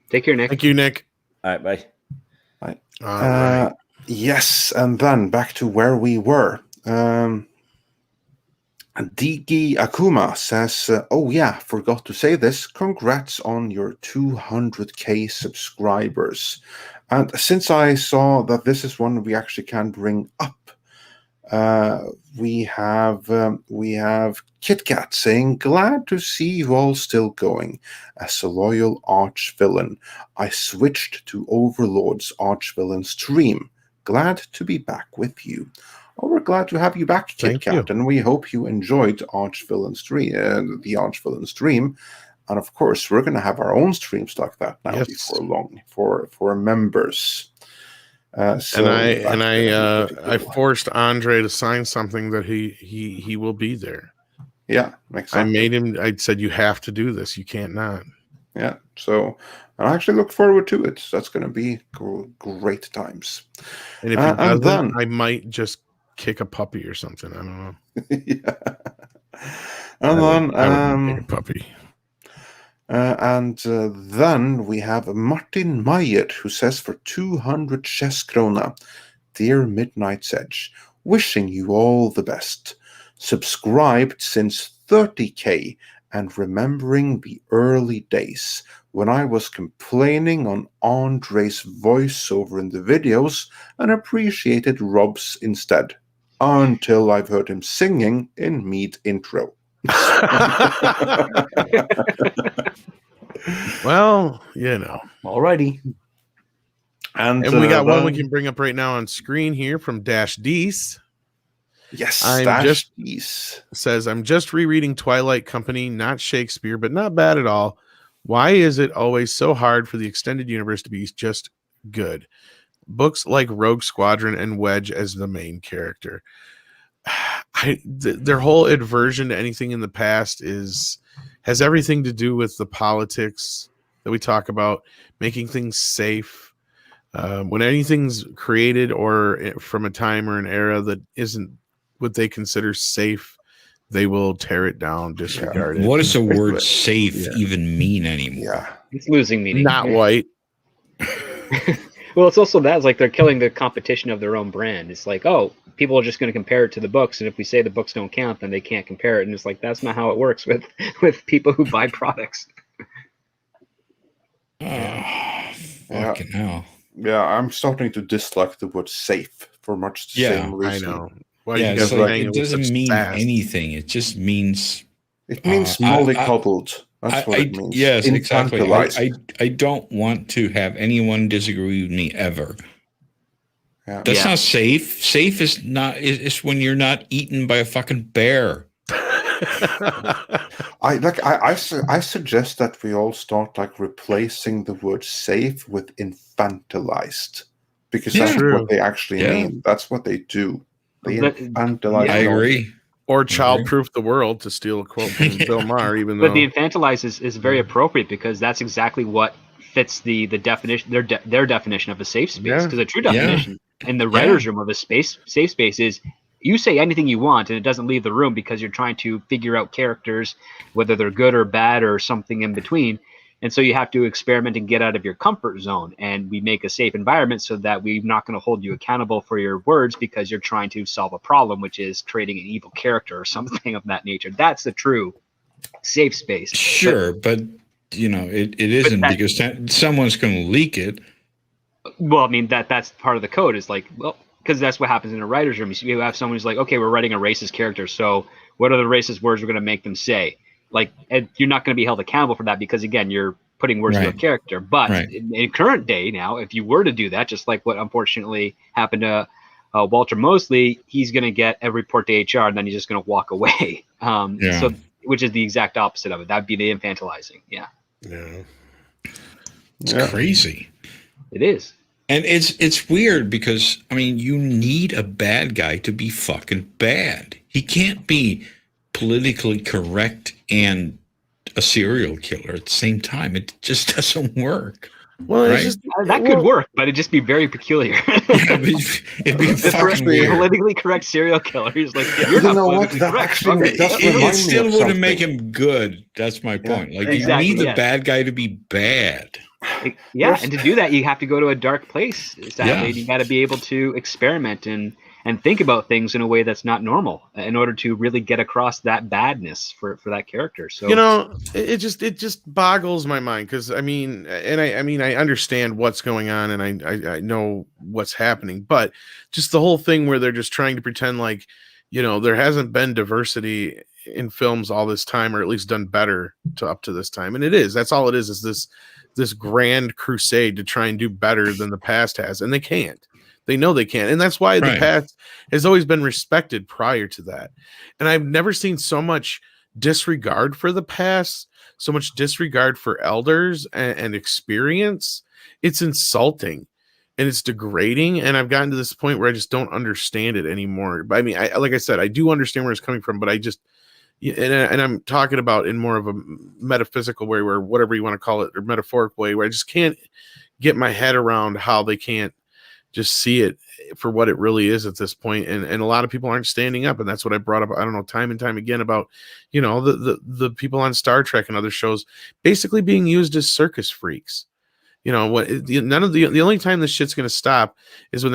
[SPEAKER 22] Take care, Nick.
[SPEAKER 1] Thank you, Nick.
[SPEAKER 10] All right, bye.
[SPEAKER 3] Right.
[SPEAKER 1] All right.
[SPEAKER 3] Yes, and then back to where we were. Digi Akuma says, oh yeah, forgot to say this. Congrats on your 200k subscribers. And since I saw that this is one we actually can bring up, we have KitKat saying, glad to see you all still going. As a loyal arch-villain, I switched to Overlord's arch-villain stream. Glad to be back with you. Oh, we're glad to have you back, KitKat, and we hope you enjoyed the Arch-Villain stream. And of course, we're going to have our own streams like that now before long for members.
[SPEAKER 1] I forced Andre to sign something that he will be there.
[SPEAKER 3] Yeah, exactly.
[SPEAKER 1] I made him. I said, you have to do this. You can't not.
[SPEAKER 3] Yeah, so I actually look forward to it. That's going to be great times.
[SPEAKER 1] And if he doesn't, then I might just kick a puppy or something. I don't know.
[SPEAKER 3] And then
[SPEAKER 1] I would kick a puppy.
[SPEAKER 3] Then we have Martin Mayer, who says, for 200 chess krona, dear Midnight's Edge, wishing you all the best. Subscribed since 30k and remembering the early days when I was complaining on Andre's voiceover in the videos and appreciated Rob's instead, until I've heard him singing in Mead intro.
[SPEAKER 1] Well, you know.
[SPEAKER 2] Alrighty.
[SPEAKER 1] And we got one we can bring up right now on screen here from Dash Dees.
[SPEAKER 3] Yes,
[SPEAKER 1] says, I'm just rereading Twilight Company, not Shakespeare, but not bad at all. Why is it always so hard for the extended universe to be just good? Books like Rogue Squadron and Wedge as the main character. Their whole aversion to anything in the past has everything to do with the politics that we talk about, making things safe. When anything's created or from a time or an era that isn't what they consider safe, they will tear it down, disregard it.
[SPEAKER 5] What does the word safe even mean anymore?
[SPEAKER 22] It's losing meaning.
[SPEAKER 1] Not white.
[SPEAKER 22] Well, it's also that. It's like they're killing the competition of their own brand. It's like, oh, people are just going to compare it to the books, and if we say the books don't count, then they can't compare it. And it's like, that's not how it works with people who buy products.
[SPEAKER 5] Fucking hell.
[SPEAKER 3] Yeah, I'm starting to dislike the word safe for much the same reason.
[SPEAKER 1] I know.
[SPEAKER 5] It's like, it doesn't mean anything. It just means...
[SPEAKER 3] It means mollycoddled. That's what it means.
[SPEAKER 5] Yes, exactly. I don't want to have anyone disagree with me ever.
[SPEAKER 3] Yeah.
[SPEAKER 5] That's not safe. Safe is not. It's when you're not eaten by a fucking bear.
[SPEAKER 3] I suggest that we all start replacing the word safe with infantilized, because that's what they actually mean. That's what they do. They infantilize.
[SPEAKER 5] I agree.
[SPEAKER 1] Or childproof the world, to steal a quote from Bill Maher. Even though,
[SPEAKER 22] but the infantilize is very appropriate, because that's exactly what fits the definition, their definition of a safe space. Because a true definition in the writer's room of a safe space is you say anything you want and it doesn't leave the room, because you're trying to figure out characters, whether they're good or bad or something in between. And so you have to experiment and get out of your comfort zone. And we make a safe environment so that we're not going to hold you accountable for your words, because you're trying to solve a problem, which is creating an evil character or something of that nature. That's the true safe space.
[SPEAKER 5] Sure, but it isn't, because someone's going to leak it.
[SPEAKER 22] Well, I mean, that's part of the code, is like, well, because that's what happens in a writer's room. You have someone who's like, okay, we're writing a racist character, so what are the racist words we're going to make them say? Like, and you're not going to be held accountable for that, because again, you're putting words to a character. But in current day now, if you were to do that, just like what unfortunately happened to Walter Mosley, he's going to get a report to HR, and then he's just going to walk away. So, which is the exact opposite of it. That'd be the infantilizing. Yeah.
[SPEAKER 5] It's crazy.
[SPEAKER 22] It is.
[SPEAKER 5] And it's weird, because you need a bad guy to be fucking bad. He can't be politically correct and a serial killer at the same time. It just doesn't work.
[SPEAKER 1] Well,
[SPEAKER 5] Right?
[SPEAKER 1] it's just
[SPEAKER 22] that could work, but it'd just be very peculiar.
[SPEAKER 5] It'd be
[SPEAKER 22] The
[SPEAKER 5] fucking weird.
[SPEAKER 22] politically correct serial killer. He's like,
[SPEAKER 3] Yeah,
[SPEAKER 22] you're
[SPEAKER 3] you
[SPEAKER 22] not
[SPEAKER 3] know what?
[SPEAKER 22] politically
[SPEAKER 3] That
[SPEAKER 22] correct.
[SPEAKER 3] actually
[SPEAKER 22] Okay.
[SPEAKER 3] does
[SPEAKER 22] Yep.
[SPEAKER 3] remind me
[SPEAKER 5] It still
[SPEAKER 3] of
[SPEAKER 5] wouldn't make
[SPEAKER 3] something.
[SPEAKER 5] him good. That's my point. Like
[SPEAKER 22] Exactly,
[SPEAKER 5] you need the
[SPEAKER 22] yeah.
[SPEAKER 5] bad guy to be bad.
[SPEAKER 22] Yeah, and to do that, you have to go to a dark place. Sadly,
[SPEAKER 5] Yeah.
[SPEAKER 22] and you got to be able to experiment and think about things in a way that's not normal in order to really get across that badness for that character. So
[SPEAKER 1] you know, it just boggles my mind because I mean, I understand what's going on and I know what's happening, but just the whole thing where they're just trying to pretend like, you know, there hasn't been diversity in films all this time, or at least done better up to this time, and that's all it is this grand crusade to try and do better than the past has, and they can't. They know they can't, and that's why the past has always been respected prior to that. And I've never seen so much disregard for the past, so much disregard for elders and experience. It's insulting and it's degrading, and I've gotten to this point where I just don't understand it anymore. But I mean, like I said, I do understand where it's coming from, but I just and I'm talking about in more of a metaphysical way, where whatever you want to call it, or metaphoric way, where I just can't get my head around how they can't just see it for what it really is at this point. And a lot of people aren't standing up, and that's what I brought up, I don't know, time and time again, about, you know, the people on Star Trek and other shows basically being used as circus freaks. You know what? The only time this shit's going to stop is when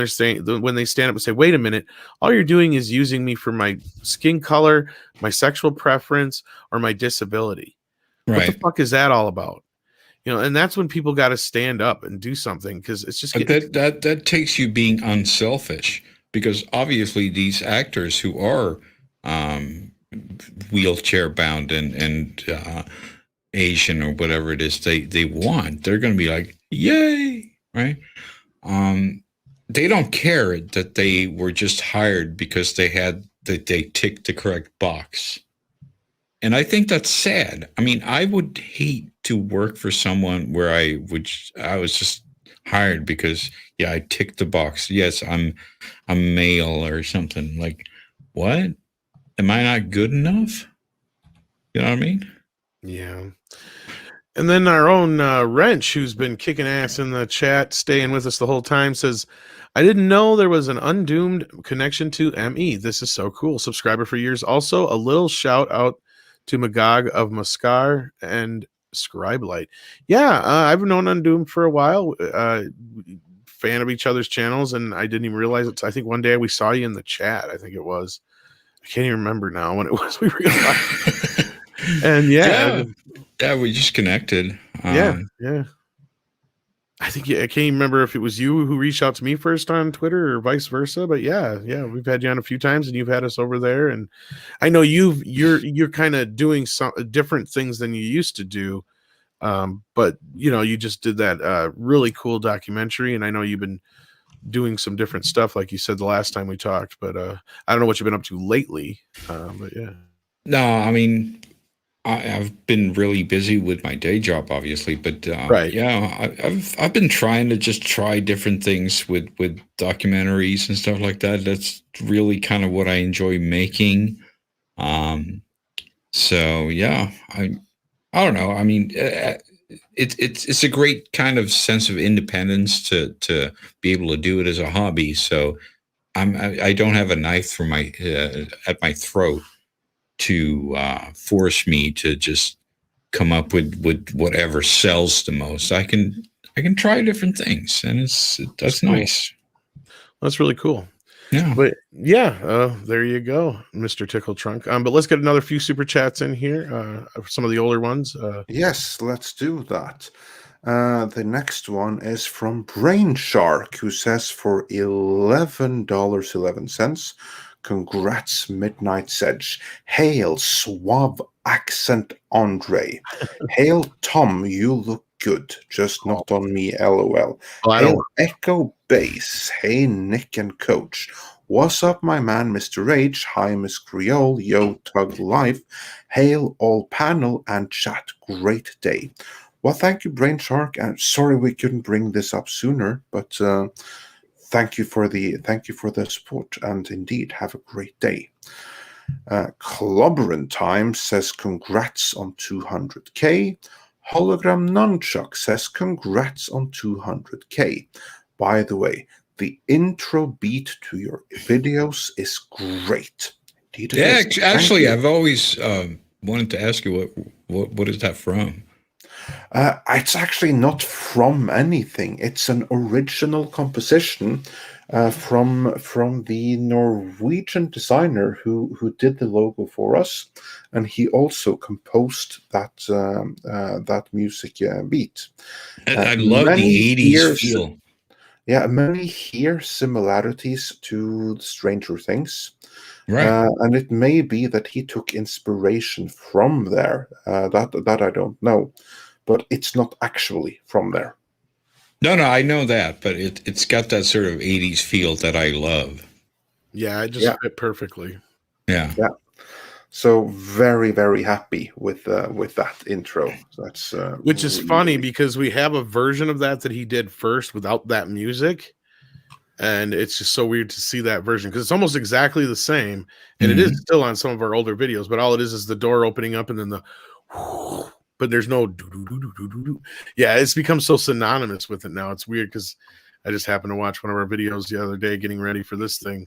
[SPEAKER 1] when they stand up and say, "Wait a minute! All you're doing is using me for my skin color, my sexual preference, or my disability. What the fuck is that all about?" You know, and that's when people got to stand up and do something, because it's just
[SPEAKER 5] But that takes you being unselfish, because obviously these actors who are wheelchair bound and Asian or whatever it is they're going to be like, yay, right? They don't care that they were just hired because they ticked the correct box. And I think that's sad. I mean, I would hate to work for someone where I was just hired because, yeah, I ticked the box. Yes, I'm male or something. Like, what? Am I not good enough? You know what I mean?
[SPEAKER 1] Yeah. And then our own Wrench, who's been kicking ass in the chat, staying with us the whole time, says, "I didn't know there was an undoomed connection to ME. This is so cool. Subscriber for years. Also, a little shout out to Magog of Mascar and Scribelight." Yeah, I've known Undoomed for a while. Fan of each other's channels, and I didn't even realize it. I think one day we saw you in the chat. I think it was. I can't even remember now when it was we realized. And yeah,
[SPEAKER 5] we just connected.
[SPEAKER 1] Yeah. I think I can't even remember if it was you who reached out to me first on Twitter or vice versa, but yeah, we've had you on a few times, and you've had us over there, and I know you're kind of doing some different things than you used to do, but you know, you just did that really cool documentary, and I know you've been doing some different stuff, like you said the last time we talked, but I don't know what you've been up to lately, but yeah.
[SPEAKER 5] No, I mean, I've been really busy with my day job, obviously, but yeah, I've been trying to just try different things with documentaries and stuff like that. That's really kind of what I enjoy making. So yeah, I don't know. I mean, it's a great kind of sense of independence to be able to do it as a hobby. So I don't have a knife for at my throat to force me to just come up with whatever sells the most. I can try different things, and that's
[SPEAKER 1] cool.
[SPEAKER 5] nice.
[SPEAKER 1] That's really cool.
[SPEAKER 5] Yeah.
[SPEAKER 1] But yeah, there you go, Mr. Tickle Trunk. But let's get another few super chats in here. Some of the older ones.
[SPEAKER 3] Yes, let's do that. The next one is from Brain Shark, who says, for $11.11, congrats, Midnight Sedge. Hail, suave accent Andre. Hail, Tom, you look good, just not on me, LOL. Hail, Echo Bass. Hey, Nick and Coach. What's up, my man, Mr. H? Hi, Miss Creole. Yo, Tug Life. Hail, all panel and chat. Great day. Well, thank you, Brain Shark. And sorry we couldn't bring this up sooner, but thank you for the support, and indeed have a great day. Clobberin Time says congrats on 200K. Hologram Nunchuck says, congrats on 200K. By the way, the intro beat to your videos is great. Indeed it
[SPEAKER 5] Yeah,
[SPEAKER 3] is. Thank
[SPEAKER 5] actually,
[SPEAKER 3] you.
[SPEAKER 5] I've always wanted to ask you what is that from?
[SPEAKER 3] It's actually not from anything. It's an original composition from the Norwegian designer who did the logo for us, and he also composed that music beat.
[SPEAKER 5] I love the 80s feel.
[SPEAKER 3] Yeah, many hear similarities to Stranger Things.
[SPEAKER 5] Right.
[SPEAKER 3] And it may be that he took inspiration from there. That I don't know. But it's not actually from there.
[SPEAKER 5] No, I know that, but it's got that sort of 80s feel that I love.
[SPEAKER 1] Yeah, it just fit perfectly.
[SPEAKER 5] Yeah.
[SPEAKER 3] Yeah. So very, very happy with that intro. That's
[SPEAKER 1] which is funny because we have a version of that he did first without that music, and it's just so weird to see that version because it's almost exactly the same, and it is still on some of our older videos. But all it is the door opening up and then the, but there's no yeah. It's become so synonymous with it now. It's weird because I just happened to watch one of our videos the other day getting ready for this thing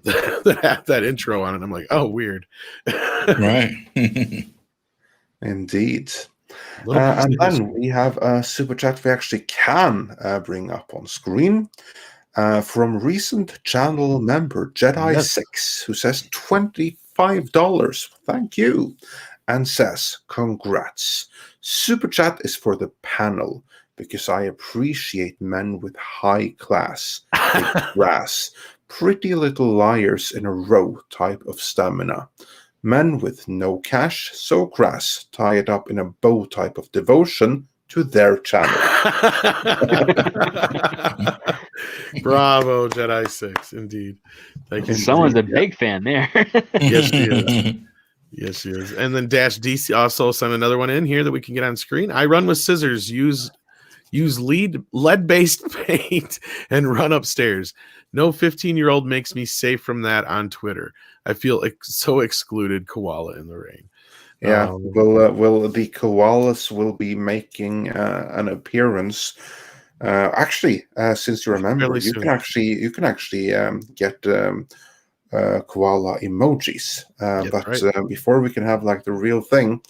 [SPEAKER 1] that had that intro on it. I'm like, oh, weird.
[SPEAKER 5] Right.
[SPEAKER 3] Indeed. And then we have a super chat we actually can bring up on screen from recent channel member Jedi6, who says $25. Thank you. And says, congrats. Super chat is for the panel because I appreciate men with high class, big brass, pretty little liars in a row type of stamina. Men with no cash, so crass, tie it up in a bow type of devotion to their channel.
[SPEAKER 1] Bravo, Jedi 6, indeed. Thank you.
[SPEAKER 22] Someone's a big fan there.
[SPEAKER 1] Yes, she is. Yes, she is. And then Dash DC also sent another one in here that we can get on screen. I run with scissors, use lead-based paint, and run upstairs. No 15-year-old makes me safe from that on Twitter. I feel so excluded. Koala in the rain.
[SPEAKER 3] Yeah, well, the koalas will be making an appearance. Actually, since you remember, you can actually get koala emojis. But before we can have like the real thing,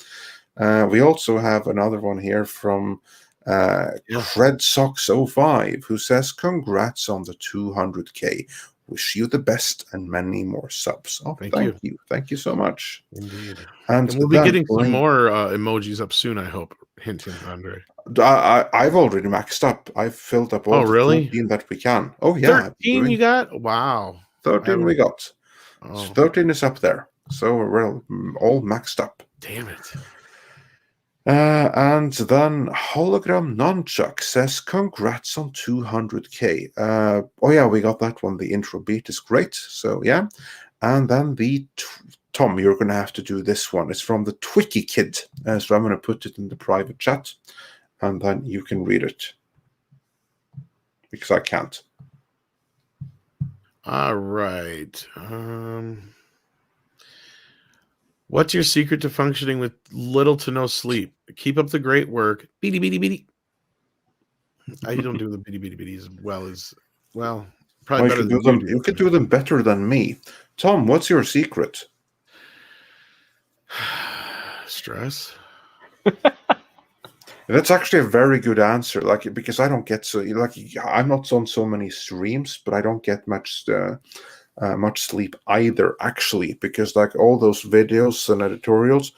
[SPEAKER 3] we also have another one here from Credsox05, who says, congrats on the 200K. Wish you the best and many more subs. Oh, thank you. Thank you so much.
[SPEAKER 1] Indeed.
[SPEAKER 3] And
[SPEAKER 1] we'll be getting some more emojis up soon, I hope. Hint, Andre.
[SPEAKER 3] I've already maxed up. I've filled up all the 13 that we can. Oh, yeah.
[SPEAKER 1] 13 you got? Wow.
[SPEAKER 3] 13 we got.
[SPEAKER 1] Oh.
[SPEAKER 3] 13 is up there. So we're all maxed up.
[SPEAKER 1] Damn it.
[SPEAKER 3] And then Hologram Nunchuck says, congrats on 200K. Oh, yeah, we got that one. The intro beat is great. So, yeah. And then Tom, you're going to have to do this one. It's from the Twicky Kid. So I'm going to put it in the private chat. And then you can read it. Because I can't.
[SPEAKER 1] All right. What's your secret to functioning with little to no sleep? Keep up the great work. Beady, beady, beady. I don't do the beady, beady, beady as well as, well, probably better than you do.
[SPEAKER 3] You could do them better than me. Tom, what's your secret?
[SPEAKER 1] Stress.
[SPEAKER 3] That's actually a very good answer. Like, because I don't get I'm not on so many streams, but I don't get much sleep either, actually, because like all those videos and editorials,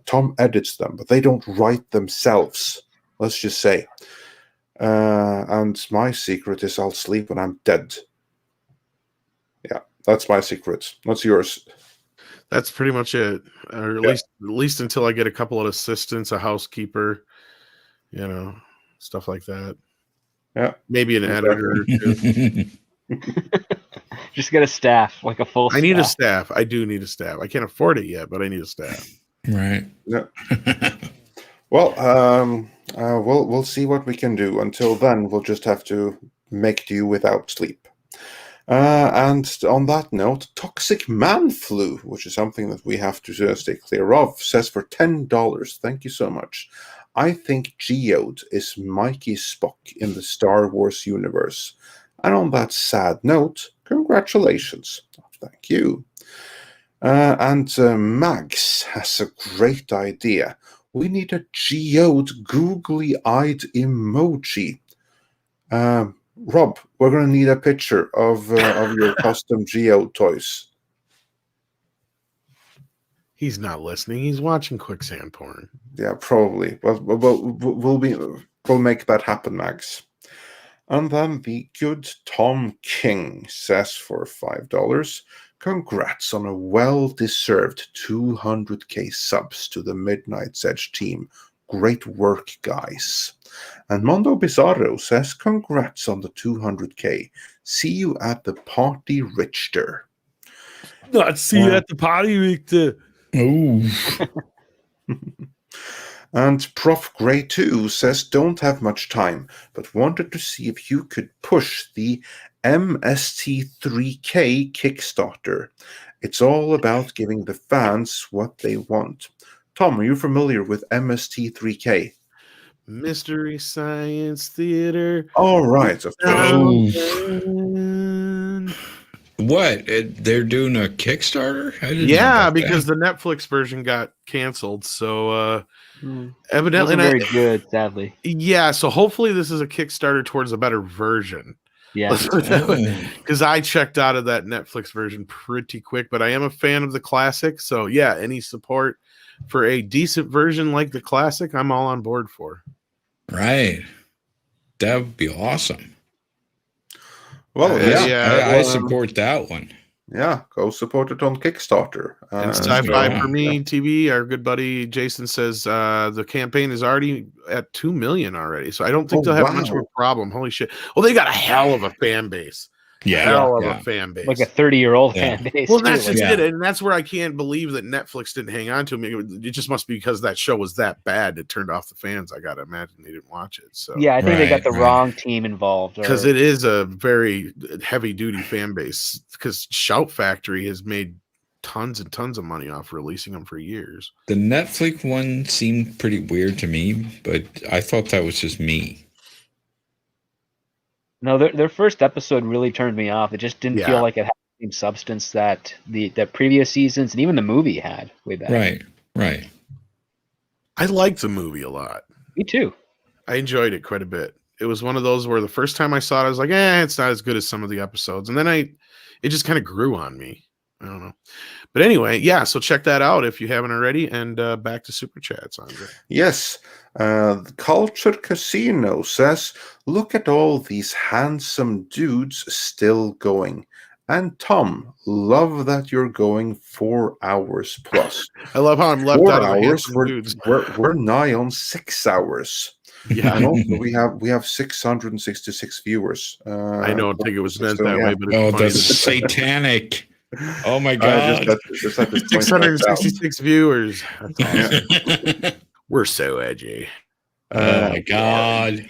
[SPEAKER 3] Tom edits them, but they don't write themselves, let's just say. And my secret is I'll sleep when I'm dead. Yeah, that's my secret. What's yours?
[SPEAKER 1] That's pretty much it. Or at least until I get a couple of assistants, a housekeeper, stuff like that.
[SPEAKER 3] Yeah.
[SPEAKER 1] Maybe an editor or two.
[SPEAKER 22] Just get a staff, like a full staff.
[SPEAKER 1] I need a staff. I do need a staff. I can't afford it yet, but I need a staff.
[SPEAKER 5] Right.
[SPEAKER 3] Yeah. Well, we'll see what we can do. Until then, we'll just have to make do without sleep. And on that note, Toxic Man Flu, which is something that we have to stay clear of, says for $10. Thank you so much. I think Geode is Mikey Spock in the Star Wars universe. And on that sad note, congratulations. Thank you. And Mags has a great idea. We need a Geode googly-eyed emoji. Rob, we're going to need a picture of your custom Geode toys.
[SPEAKER 1] He's not listening. He's watching quicksand porn.
[SPEAKER 3] Yeah, probably. We'll make that happen, Max. And then the good Tom King says for $5, congrats on a well-deserved 200k subs to the Midnight's Edge team. Great work, guys. And Mondo Bizarro says, congrats on the 200k. See you at the party, Richter.
[SPEAKER 1] Not see you at the party, Richter.
[SPEAKER 5] Oh.
[SPEAKER 3] And Prof. Grey 2 says, don't have much time, but wanted to see if you could push the MST3K Kickstarter. It's all about giving the fans what they want. Tom, are you familiar with MST3K?
[SPEAKER 1] Mystery Science Theater.
[SPEAKER 3] All right.
[SPEAKER 5] What? They're doing a Kickstarter? I didn't know
[SPEAKER 1] Yeah,
[SPEAKER 5] about
[SPEAKER 1] because
[SPEAKER 5] that.
[SPEAKER 1] the Netflix version got canceled. So evidently,
[SPEAKER 22] Wasn't very good, sadly.
[SPEAKER 1] Yeah, so hopefully this is a Kickstarter towards a better version.
[SPEAKER 22] Yeah.
[SPEAKER 1] Because I checked out of that Netflix version pretty quick, but I am a fan of the classic. So yeah, any support for a decent version like the classic, I'm all on board for.
[SPEAKER 5] Right. That would be awesome.
[SPEAKER 3] Well,
[SPEAKER 5] I support that one.
[SPEAKER 3] Yeah, go support it on Kickstarter.
[SPEAKER 1] And Sci-Fi for Me TV, our good buddy Jason says the campaign is already at 2 million already. So I don't think they'll have much of a problem. Holy shit. Well, they got a hell of a fan base. Hell of a fan base.
[SPEAKER 22] Like a 30-year-old fan base.
[SPEAKER 1] Well, that's
[SPEAKER 22] too.
[SPEAKER 1] just it. And that's where I can't believe that Netflix didn't hang on to me. It just must be because that show was that bad. It turned off the fans. I got to imagine they didn't watch it. So
[SPEAKER 22] Yeah, I think they got the wrong team involved.
[SPEAKER 1] because it is a very heavy duty fan base. Because Shout Factory has made tons and tons of money off releasing them for years.
[SPEAKER 5] The Netflix one seemed pretty weird to me, but I thought that was just me.
[SPEAKER 22] No, their first episode really turned me off. It just didn't feel like it had the same substance that the previous seasons and even the movie had way back.
[SPEAKER 5] Right.
[SPEAKER 1] I liked the movie a lot.
[SPEAKER 22] Me too.
[SPEAKER 1] I enjoyed it quite a bit. It was one of those where the first time I saw it, I was like, it's not as good as some of the episodes. And then it just kind of grew on me. I don't know. But anyway, yeah, so check that out if you haven't already. And back to Super Chats, Andre.
[SPEAKER 3] Yes. The Culture Casino says, look at all these handsome dudes still going. And Tom, love that you're going 4 hours plus.
[SPEAKER 1] I love how I'm left
[SPEAKER 3] 4
[SPEAKER 1] out of the
[SPEAKER 3] hours.
[SPEAKER 1] handsome dudes.
[SPEAKER 3] We're nigh on 6 hours.
[SPEAKER 1] Yeah.
[SPEAKER 3] And also we have 666 viewers.
[SPEAKER 1] I don't think it was meant that way, but
[SPEAKER 5] Oh,
[SPEAKER 1] it's funny.
[SPEAKER 5] that's satanic. Oh my God.
[SPEAKER 3] Just had to point that
[SPEAKER 1] 666 viewers. That's awesome.
[SPEAKER 3] Yeah.
[SPEAKER 1] We're so edgy.
[SPEAKER 5] Oh my God.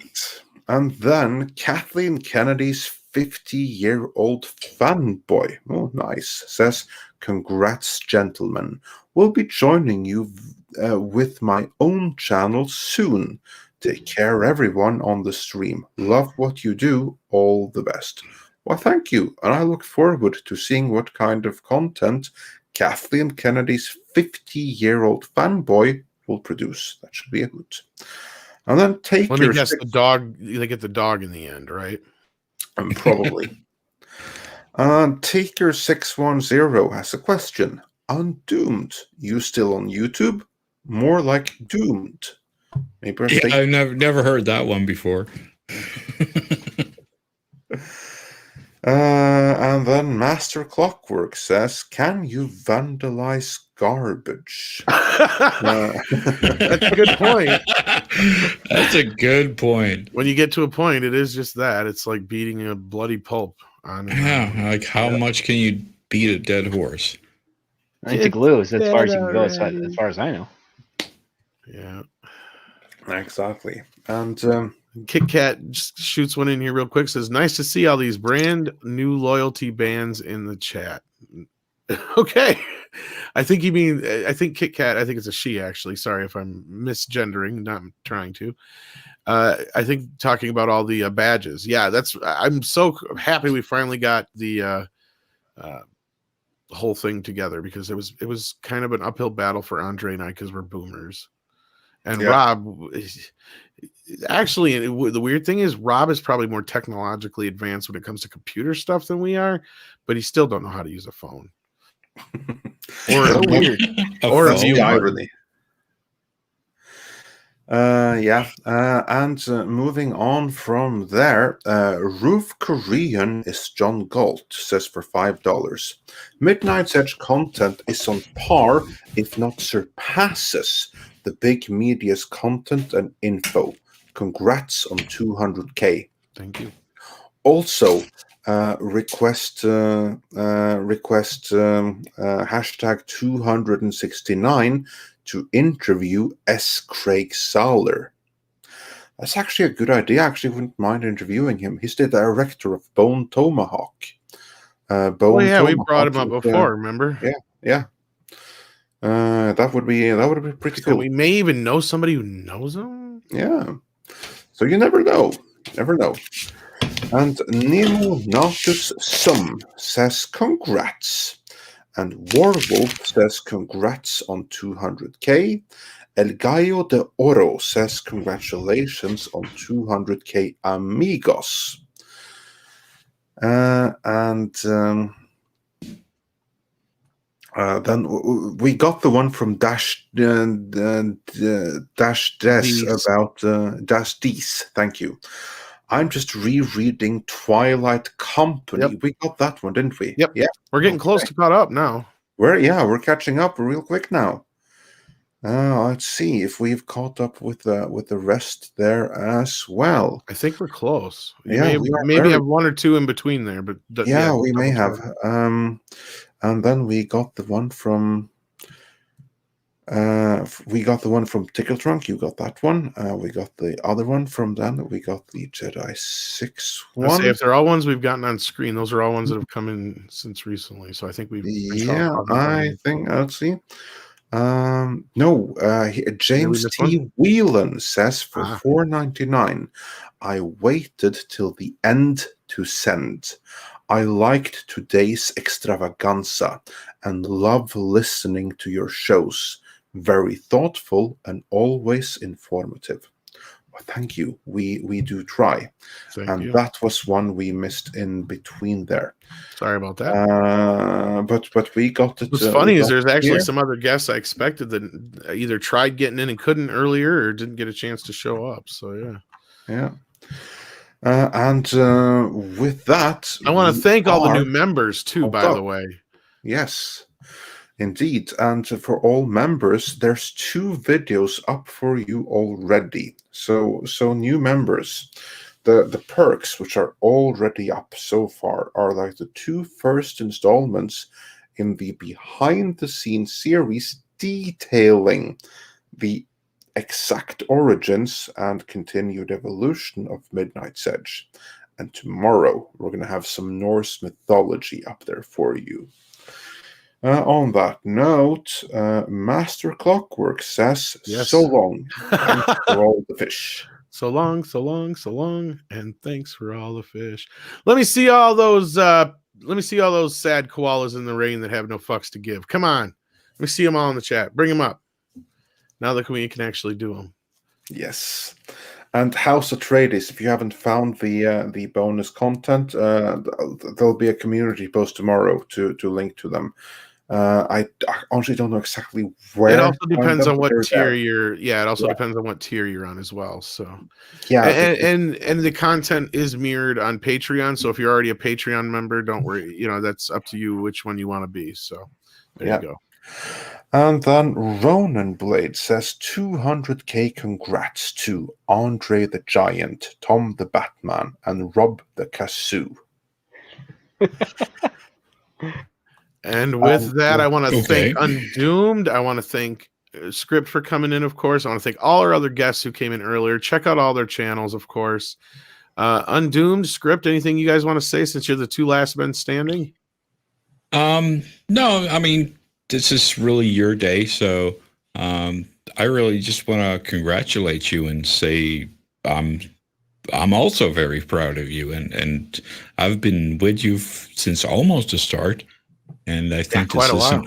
[SPEAKER 3] And then Kathleen Kennedy's 50-year-old fanboy, nice, says, congrats, gentlemen. We'll be joining you with my own channel soon. Take care, everyone on the stream. Love what you do. All the best. Well, thank you. And I look forward to seeing what kind of content Kathleen Kennedy's 50-year-old fanboy will produce. That should be a hoot. And then take
[SPEAKER 1] Let me
[SPEAKER 3] your
[SPEAKER 1] guess, the dog. They get the dog in the end, right?
[SPEAKER 3] Probably. Taker 610 has a question. Undoomed, you still on YouTube? More like doomed. Maybe
[SPEAKER 5] I've never heard that one before.
[SPEAKER 3] And then Master Clockwork says, can you vandalize garbage?
[SPEAKER 1] That's a good point.
[SPEAKER 5] That's a good point.
[SPEAKER 1] When you get to a point, it is just that. It's like beating a bloody pulp on.
[SPEAKER 5] Yeah, like how much can you beat a dead horse?
[SPEAKER 22] I think the glue is as far as you can go, as far as I know.
[SPEAKER 1] Yeah,
[SPEAKER 3] exactly. And
[SPEAKER 1] Kit Kat just shoots one in here real quick. Says, nice to see all these brand new loyalty bands in the chat. Okay. I think you mean, I think Kit Kat, I think it's a she actually. Sorry if I'm misgendering, not trying to. I think talking about all the badges. Yeah, I'm so happy we finally got the whole thing together, because it was kind of an uphill battle for Andre and I, because we're boomers. And
[SPEAKER 3] Yeah.
[SPEAKER 1] Rob, actually, the weird thing is Rob is probably more technologically advanced when it comes to computer stuff than we are, but he still don't know how to use a phone. Or
[SPEAKER 3] So weird.
[SPEAKER 1] Or
[SPEAKER 3] That's
[SPEAKER 1] a mute
[SPEAKER 3] the
[SPEAKER 1] button.
[SPEAKER 3] irony. And moving on from there, Roof Korean is John Galt, says for $5. Midnight's Edge content is on par, if not surpasses, the big media's content and info. Congrats on 200K.
[SPEAKER 1] Thank you.
[SPEAKER 3] Also, request hashtag 269 to interview S. Craig Sowler. That's actually a good idea. I actually wouldn't mind interviewing him. He's the director of Bone Tomahawk.
[SPEAKER 1] We brought him up before, remember?
[SPEAKER 3] Yeah. That would be pretty
[SPEAKER 1] So
[SPEAKER 3] cool.
[SPEAKER 1] we may even know somebody who knows him.
[SPEAKER 3] Yeah. So you never know. Never know. And Nemo Natus Sum says congrats. And Werewolf says congrats on 200K. El Gallo de Oro says congratulations on 200K, amigos. Then we got the one from Dash Des about Dash Dees. Thank you. I'm just rereading Twilight Company.
[SPEAKER 1] Yep.
[SPEAKER 3] We got that one, didn't we?
[SPEAKER 1] Yep.
[SPEAKER 3] Yeah.
[SPEAKER 1] We're getting close to caught up now.
[SPEAKER 3] We're catching up real quick now. Let's see if we've caught up with the rest there as well.
[SPEAKER 1] I think we're close.
[SPEAKER 3] Yeah, we are
[SPEAKER 1] maybe have one or two in between there, but
[SPEAKER 3] yeah, we may have. And then we got the one from Tickle Trunk. You got that one. We got the other one from Dan. We got the Jedi 6
[SPEAKER 1] Let's
[SPEAKER 3] one.
[SPEAKER 1] say if they're all ones we've gotten on screen, those are all ones that have come in since recently. So I think we've
[SPEAKER 3] I think let's see. James T. Whelan says for $4.99, I waited till the end to send. I liked today's extravaganza and love listening to your shows. Very thoughtful and always informative. Well, thank you. We do try.
[SPEAKER 1] Thank you.
[SPEAKER 3] That was one we missed in between there.
[SPEAKER 1] Sorry about that.
[SPEAKER 3] But we got it.
[SPEAKER 1] What's funny is there's actually some other guests I expected that either tried getting in and couldn't earlier, or didn't get a chance to show up. So
[SPEAKER 3] yeah. With that,
[SPEAKER 1] I want to thank all the new members too, by the way.
[SPEAKER 3] Yes, indeed. And for all members, there's 2 videos up for you already. So new members, the perks, which are already up so far, are like the 2 first installments in the behind the scenes series detailing the exact origins and continued evolution of Midnight's Edge. And tomorrow we're going to have some Norse mythology up there for you. On that note, Master Clockwork says, so long, thanks for all the fish.
[SPEAKER 1] So long, so long, so long, and thanks for all the fish. Let me see all those sad koalas in the rain that have no fucks to give. Come on. Let me see them all in the chat. Bring them up. Now that we can actually do them.
[SPEAKER 3] Yes. And House Atreides, if you haven't found the bonus content, there'll be a community post tomorrow to link to them. I honestly don't know exactly where.
[SPEAKER 1] It also depends on what tier you're. Yeah, it also depends on what tier you're on as well. So
[SPEAKER 3] yeah,
[SPEAKER 1] and the content is mirrored on Patreon. So if you're already a Patreon member, don't worry. That's up to you which one you want to be. So there you go.
[SPEAKER 3] And then Ronan Blade says 200K congrats to Andre the Giant, Tom the Batman, and Rob the Kazoo.
[SPEAKER 1] And with that, I want to thank Undoomed. I want to thank Script for coming in, of course. I want to thank all our other guests who came in earlier. Check out all their channels, of course. Undoomed, Script, anything you guys want to say since you're the 2 last men standing?
[SPEAKER 5] No, I mean, this is really your day, so I really just want to congratulate you and say I'm also very proud of you, and I've been with you since almost the start, and I think
[SPEAKER 1] quite
[SPEAKER 5] this
[SPEAKER 1] a
[SPEAKER 5] is
[SPEAKER 1] while.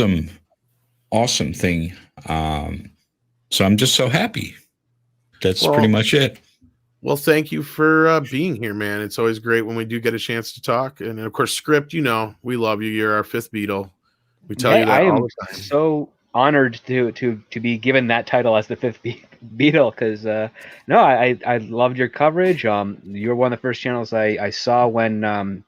[SPEAKER 5] an awesome thing. So I'm just so happy. That's
[SPEAKER 1] Well,
[SPEAKER 5] pretty much it.
[SPEAKER 1] Well, thank you for being here, man. It's always great when we do get a chance to talk. And of course, Script, you know, we love you. You're our fifth Beatle. We tell you that
[SPEAKER 22] I
[SPEAKER 1] all
[SPEAKER 22] am
[SPEAKER 1] the time.
[SPEAKER 22] so honored to be given that title as the fifth Beatle because no, I loved your coverage. You're one of the first channels I saw when I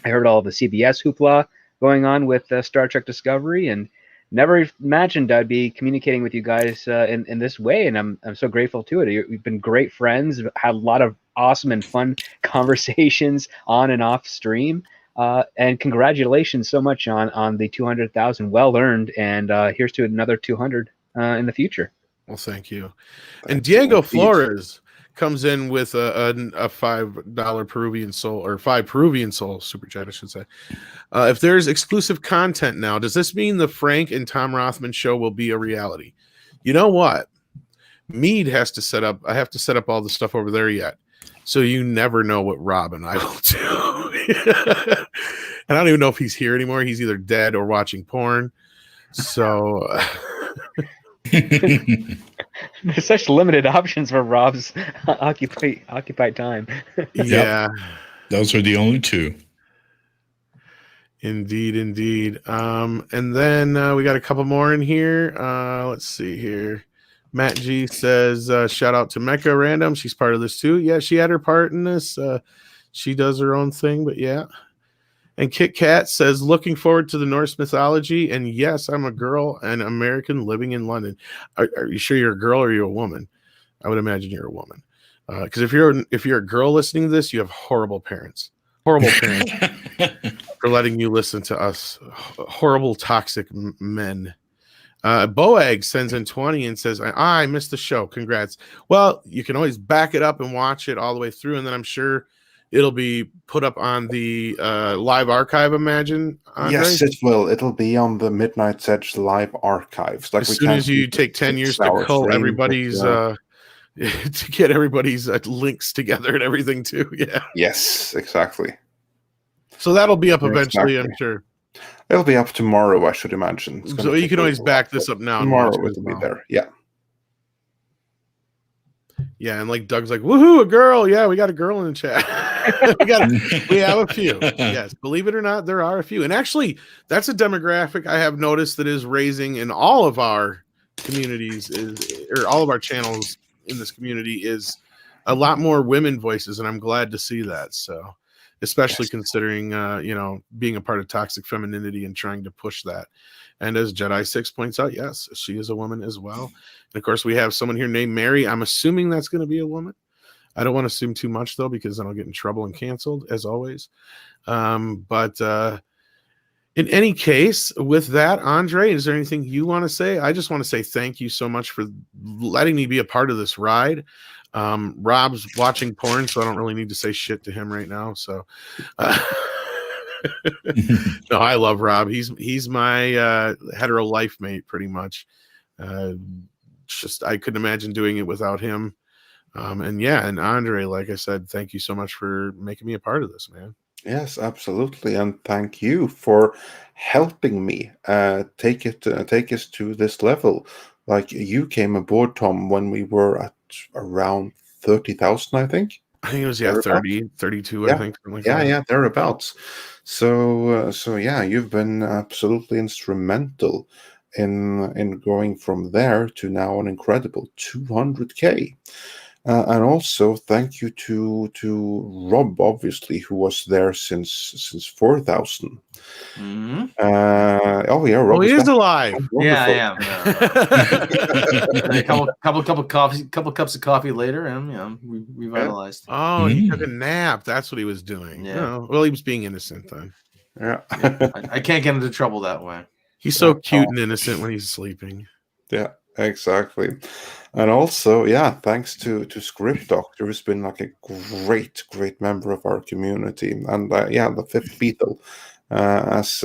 [SPEAKER 22] heard all the CBS hoopla going on with Star Trek Discovery, and never imagined I'd be communicating with you guys in this way, and I'm so grateful to it. We've been great friends, had a lot of awesome and fun conversations on and off stream. And congratulations so much on the 200,000, well earned, and here's to another 200 in the future.
[SPEAKER 1] Well, thank you. And Diego Flores comes in with a $5 Peruvian soul, or 5 Peruvian soul super chat, I should say. If there's exclusive content now, does this mean the Frank and Tom Rothman show will be a reality? You know what? Mead has to set up. I have to set up all the stuff over there yet. So you never know what Rob and I will do. And I don't even know if he's here anymore. He's either dead or watching porn. So
[SPEAKER 22] there's such limited options for Rob's occupied time.
[SPEAKER 1] Yeah,
[SPEAKER 5] those are the only two.
[SPEAKER 1] Indeed. And then we got a couple more in here. Let's see here. Matt G says, shout out to Mecca Random. She's part of this too. Yeah, she had her part in this. She does her own thing, but yeah. And Kit Kat says, looking forward to the Norse mythology. And yes, I'm a girl and American living in London. Are you sure you're a girl or are you a woman? I would imagine you're a woman. Because if you're a girl listening to this, you have horrible parents. Horrible parents for letting you listen to us. Horrible, toxic men. Boag sends in 20 and says, I missed the show. Congrats. Well, you can always back it up and watch it all the way through. And then I'm sure it'll be put up on the live archive, imagine. Andre?
[SPEAKER 3] Yes, it will. It'll be on the Midnight's Edge live archives.
[SPEAKER 1] As soon as you take 10 years to cull everybody's, to get everybody's links together and everything too. Yeah.
[SPEAKER 3] Yes, exactly.
[SPEAKER 1] So that'll be up eventually, I'm sure.
[SPEAKER 3] It'll be up tomorrow, I should imagine.
[SPEAKER 1] So you can always back this up now.
[SPEAKER 3] Tomorrow it'll be there. Yeah.
[SPEAKER 1] Yeah, and like Doug's like, woohoo, a girl. Yeah, we got a girl in the chat. we have a few. Yes, believe it or not, there are a few. And actually, that's a demographic I have noticed that is raising in all of our communities, or all of our channels in this community, is a lot more women voices, and I'm glad to see that. So, especially considering being a part of toxic femininity and trying to push that. And as Jedi 6 points out, yes, she is a woman as well. And of course, we have someone here named Mary. I'm assuming that's going to be a woman. I don't want to assume too much, though, because then I'll get in trouble and canceled, as always. But in any case, with that, Andre, is there anything you want to say? I just want to say thank you so much for letting me be a part of this ride. Rob's watching porn, so I don't really need to say shit to him right now. So no, I love Rob. He's my hetero life mate, pretty much. Just I couldn't imagine doing it without him. And Andre, like I said, thank you so much for making me a part of this, man.
[SPEAKER 3] Yes, absolutely, and thank you for helping me take us to this level. Like, you came aboard, Tom, when we were at around 30,000, I think.
[SPEAKER 1] I think it was 30, 32, I think. Something like that.
[SPEAKER 3] Yeah, thereabouts. So yeah, you've been absolutely instrumental in going from there to now an incredible 200K. And also thank you to Rob, obviously, who was there since 4,000.
[SPEAKER 2] Mm-hmm.
[SPEAKER 3] Rob
[SPEAKER 1] he is alive.
[SPEAKER 2] Yeah, I am. A couple cups of coffee later, and revitalized.
[SPEAKER 1] Oh, he took a nap. That's what he was doing.
[SPEAKER 2] Yeah.
[SPEAKER 1] Oh, well, he was being innocent then.
[SPEAKER 3] Yeah.
[SPEAKER 2] I can't get into trouble that way.
[SPEAKER 1] He's so cute and innocent when he's sleeping.
[SPEAKER 3] Yeah, exactly. And also, thanks to Script Doctor, who's been like a great member of our community. And the fifth Beatle. as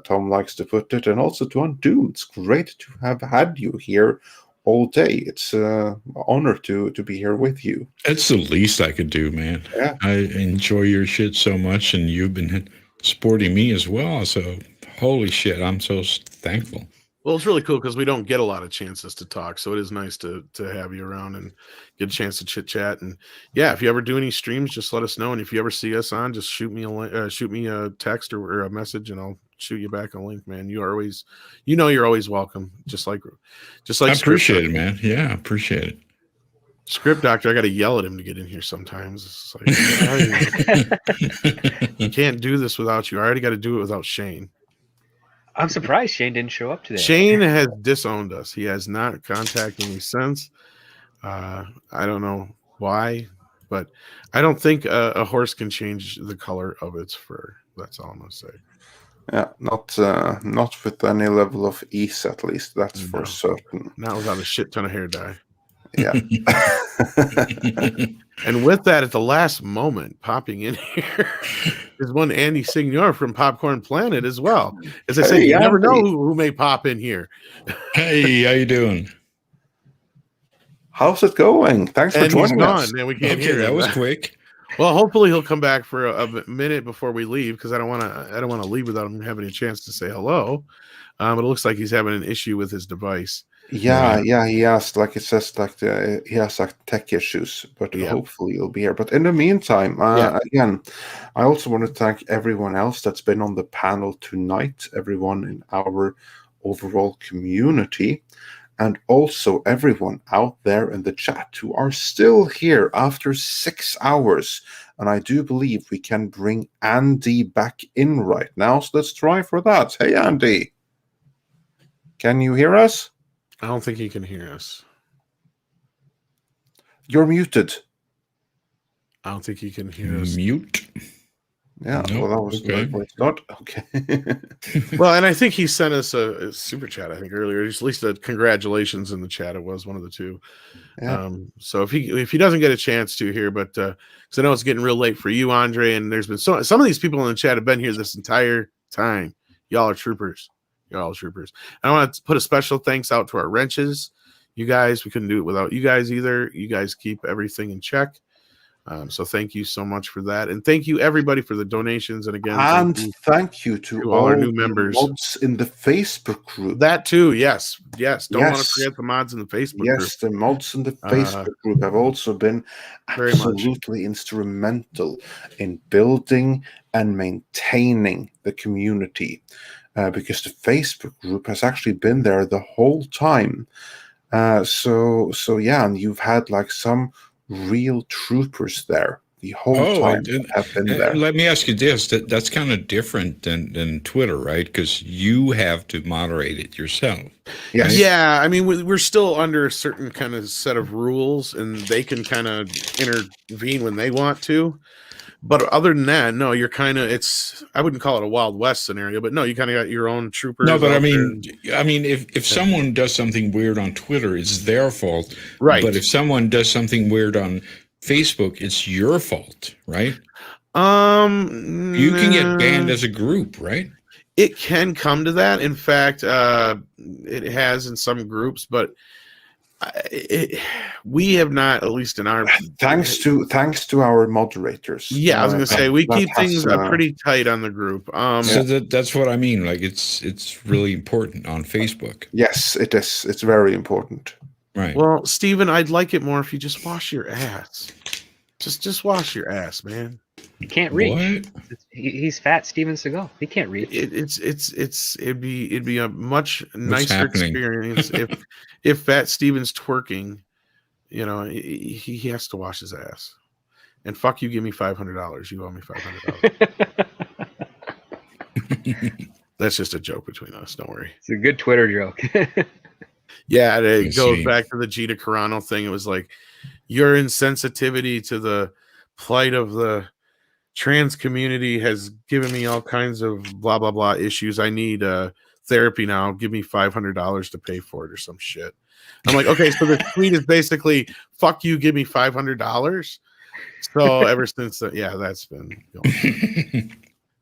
[SPEAKER 3] Tom likes to put it, and also to Undoom. It's great to have had you here all day. It's an honor to be here with you.
[SPEAKER 5] That's the least I could do, man.
[SPEAKER 3] Yeah.
[SPEAKER 5] I enjoy your shit so much, and you've been supporting me as well. So, holy shit, I'm so thankful.
[SPEAKER 1] Well, it's really cool because we don't get a lot of chances to talk, so it is nice to have you around and get a chance to chit chat. And yeah, if you ever do any streams, just let us know. And if you ever see us on, just shoot me a text or a message, and I'll shoot you back a link. Man, you're always welcome. Just like
[SPEAKER 5] I appreciate it, man. Yeah, I appreciate it.
[SPEAKER 1] Script Doctor, I got to yell at him to get in here sometimes. It's like, you can't do this without you. I already got to do it without Shane.
[SPEAKER 22] I'm surprised Shane didn't show up today.
[SPEAKER 1] Shane has disowned us. He has not contacted me since. I don't know why, but I don't think a horse can change the color of its fur. That's all I'm going to say.
[SPEAKER 3] Yeah, not with any level of ease, at least. That's for certain.
[SPEAKER 1] Not without a shit ton of hair dye.
[SPEAKER 3] Yeah.
[SPEAKER 1] And with that, at the last moment, popping in here is one Andy Signor from Popcorn Planet as well. As I said, you never know who may pop in here.
[SPEAKER 5] Hey, how you doing?
[SPEAKER 3] How's it going? Thanks for joining us.
[SPEAKER 1] And we can't hear
[SPEAKER 5] that
[SPEAKER 1] him.
[SPEAKER 5] was quick.
[SPEAKER 1] Well, hopefully he'll come back for a minute before we leave, because I don't want to leave without him having a chance to say hello. But it looks like he's having an issue with his device.
[SPEAKER 3] Yeah, he has, like it says, he has tech issues, but hopefully he'll be here. But in the meantime, again, I also want to thank everyone else that's been on the panel tonight, everyone in our overall community, and also everyone out there in the chat who are still here after 6 hours. And I do believe we can bring Andy back in right now, so let's try for that. Hey, Andy. Can you hear us?
[SPEAKER 1] I don't think he can hear us.
[SPEAKER 3] You're muted.
[SPEAKER 1] I don't think he can hear us.
[SPEAKER 5] Mute?
[SPEAKER 3] Yeah,
[SPEAKER 5] Nope.
[SPEAKER 3] well, that was not okay.
[SPEAKER 1] Well, and I think he sent us a super chat, I think, earlier. At least a congratulations in the chat. It was one of the two.
[SPEAKER 3] Yeah.
[SPEAKER 1] So if he doesn't get a chance to here, but because I know it's getting real late for you, Andre, and there's been some of these people in the chat have been here this entire time. Y'all are troopers. You're all troopers. I want to put a special thanks out to our wrenches. You guys, we couldn't do it without you guys either. You guys keep everything in check. So thank you so much for that. And thank you, everybody, for the donations. And again,
[SPEAKER 3] thank you to all
[SPEAKER 1] our new members.
[SPEAKER 3] Mods in the Facebook group.
[SPEAKER 1] That too, yes. Don't want to forget the mods in the Facebook group.
[SPEAKER 3] Yes, the mods in the Facebook group have also been absolutely instrumental in building and maintaining the community. Because the Facebook group has actually been there the whole time. So yeah, and you've had like some real troopers there the whole time have been there.
[SPEAKER 5] Let me ask you this: that's kind of different than Twitter, right? Because you have to moderate it yourself.
[SPEAKER 3] Yes.
[SPEAKER 1] Yeah, I mean, we're still under a certain kind of set of rules, and they can kind of intervene when they want to. But other than that, no, you're kind of, I wouldn't call it a Wild West scenario, but no, you kind of got your own troopers.
[SPEAKER 5] No, but I mean, if someone does something weird on Twitter, it's their fault.
[SPEAKER 1] Right.
[SPEAKER 5] But if someone does something weird on Facebook, it's your fault, right? You can get banned as a group, right?
[SPEAKER 1] It can come to that. In fact, it has in some groups, but we have not, at least in our
[SPEAKER 3] thanks to our moderators.
[SPEAKER 1] Yeah, I was gonna say we keep things pretty tight on the group.
[SPEAKER 5] So that's what I mean. Like it's really important on Facebook.
[SPEAKER 3] Yes, it is. It's very important.
[SPEAKER 5] Right.
[SPEAKER 1] Well, Steven, I'd like it more if you just wash your ass. Just wash your ass, man.
[SPEAKER 22] He can't reach. He's fat Steven Seagal. He can't reach.
[SPEAKER 1] It'd be a much nicer experience if Fat Steven's twerking. You know, he has to wash his ass. And fuck you, give me $500. You owe me $500. That's just a joke between us. Don't worry.
[SPEAKER 22] It's a good Twitter joke.
[SPEAKER 1] Yeah, it goes back to the Gita Carano thing. It was like your insensitivity to the plight of the trans community has given me all kinds of blah blah blah issues. I need therapy now. Give me $500 to pay for it or some shit. I'm like, okay, so the tweet is basically fuck you, give me $500. So ever since that, yeah, that's been going.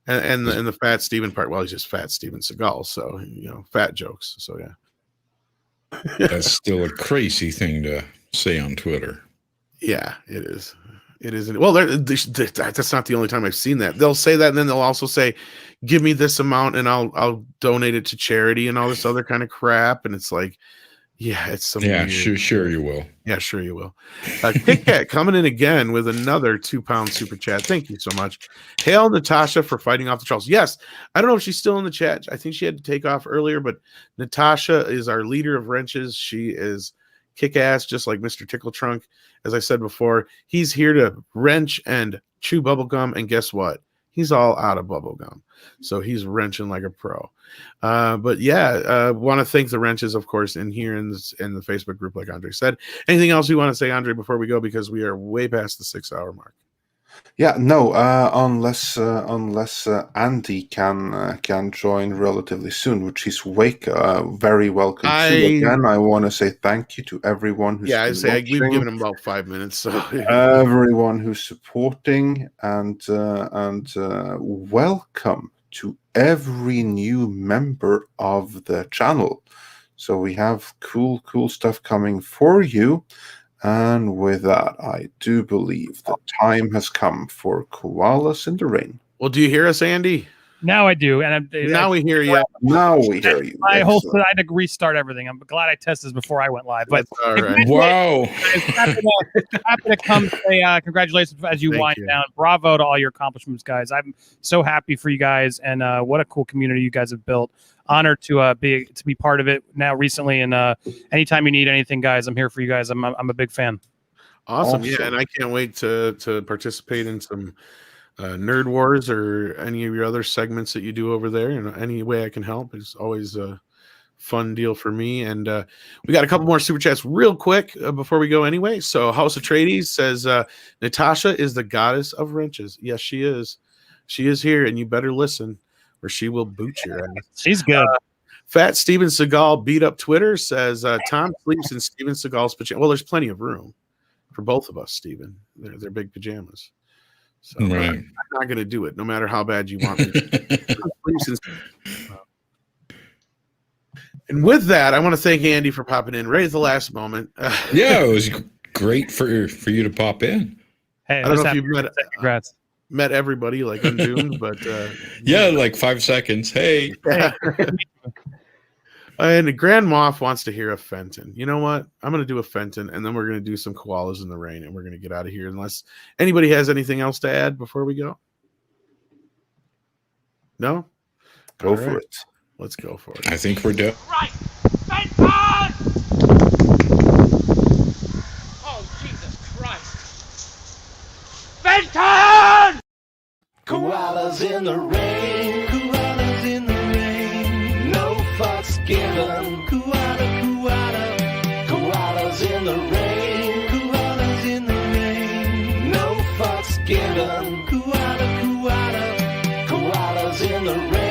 [SPEAKER 1] And the fat Steven part, well, he's just fat Steven Seagal, so fat jokes. So yeah.
[SPEAKER 5] That's still a crazy thing to say on Twitter.
[SPEAKER 1] Yeah, it is. It isn't. Well, that's not the only time I've seen that. They'll say that, and then they'll also say, "Give me this amount, and I'll donate it to charity," and all this other kind of crap. And it's like, yeah, it's some.
[SPEAKER 5] Yeah,
[SPEAKER 1] weird,
[SPEAKER 5] sure you will.
[SPEAKER 1] Yeah, sure you will. Kit Kat coming in again with another £2 super chat. Thank you so much. Hail Natasha for fighting off the trolls. Yes, I don't know if she's still in the chat. I think she had to take off earlier, but Natasha is our leader of wrenches. She is kick-ass, just like Mr. Tickle Trunk. As I said before, he's here to wrench and chew bubblegum, and guess what? He's all out of bubblegum. So he's wrenching like a pro. But yeah, want to thank the wrenches, of course, in here in the Facebook group, like Andre said. Anything else you want to say, Andre, before we go? Because we are way past the 6-hour mark.
[SPEAKER 3] Yeah, no, unless Andy can join relatively soon, which he's very welcome to. Again, I want to say thank you to everyone who's
[SPEAKER 1] we've given him about 5 minutes. So
[SPEAKER 3] everyone who's supporting, and welcome to every new member of the channel. So we have cool stuff coming for you. And with that, I do believe the time has come for Koalas in the Rain.
[SPEAKER 1] Well, do you hear us, Andy?
[SPEAKER 6] Now I do, and
[SPEAKER 1] now we hear you.
[SPEAKER 3] Now we hear you.
[SPEAKER 6] I had to restart everything. I'm glad I tested this before I went live. But
[SPEAKER 1] all right.
[SPEAKER 5] Wow!
[SPEAKER 6] Happy to come say congratulations as you wind down. Bravo to all your accomplishments, guys. I'm so happy for you guys, and what a cool community you guys have built. Honored to be part of it now recently, and anytime you need anything, guys, I'm here for you guys. I'm a big fan.
[SPEAKER 1] Awesome. Yeah, and I can't wait to participate in some Nerd Wars or any of your other segments that you do over there. And any way I can help is always a fun deal for me. And we got a couple more super chats real quick before we go anyway. So House of Trades says Natasha is the goddess of wrenches. Yes, she is. She is here, and you better listen, or she will boot your ass.
[SPEAKER 6] She's good.
[SPEAKER 1] Fat Steven Seagal beat up Twitter says Tom sleeps in Steven Seagal's pajamas. Well, there's plenty of room for both of us, Steven. They're big pajamas. So
[SPEAKER 5] right.
[SPEAKER 1] I'm not going to do it, no matter how bad you want me to. And with that, I want to thank Andy for popping in right at the last moment.
[SPEAKER 5] Yeah, it was great for you to pop in.
[SPEAKER 6] Hey,
[SPEAKER 1] I don't know if you've
[SPEAKER 6] congrats.
[SPEAKER 1] Met everybody like Undoomed, but
[SPEAKER 5] yeah, like 5 seconds. Hey.
[SPEAKER 1] And Grand Moff wants to hear a Fenton. You know what? I'm going to do a Fenton, and then we're going to do some Koalas in the Rain, and we're going to get out of here unless anybody has anything else to add before we go. No?
[SPEAKER 3] Go for it.
[SPEAKER 1] Let's go for it.
[SPEAKER 5] I think we're done.
[SPEAKER 18] Right! Fenton! Oh, Jesus Christ! Fenton!
[SPEAKER 23] Koalas in the rain, koalas in the rain, no fucks given. Koalas in the rain, koalas in the rain, no fucks given. Koalas in the rain.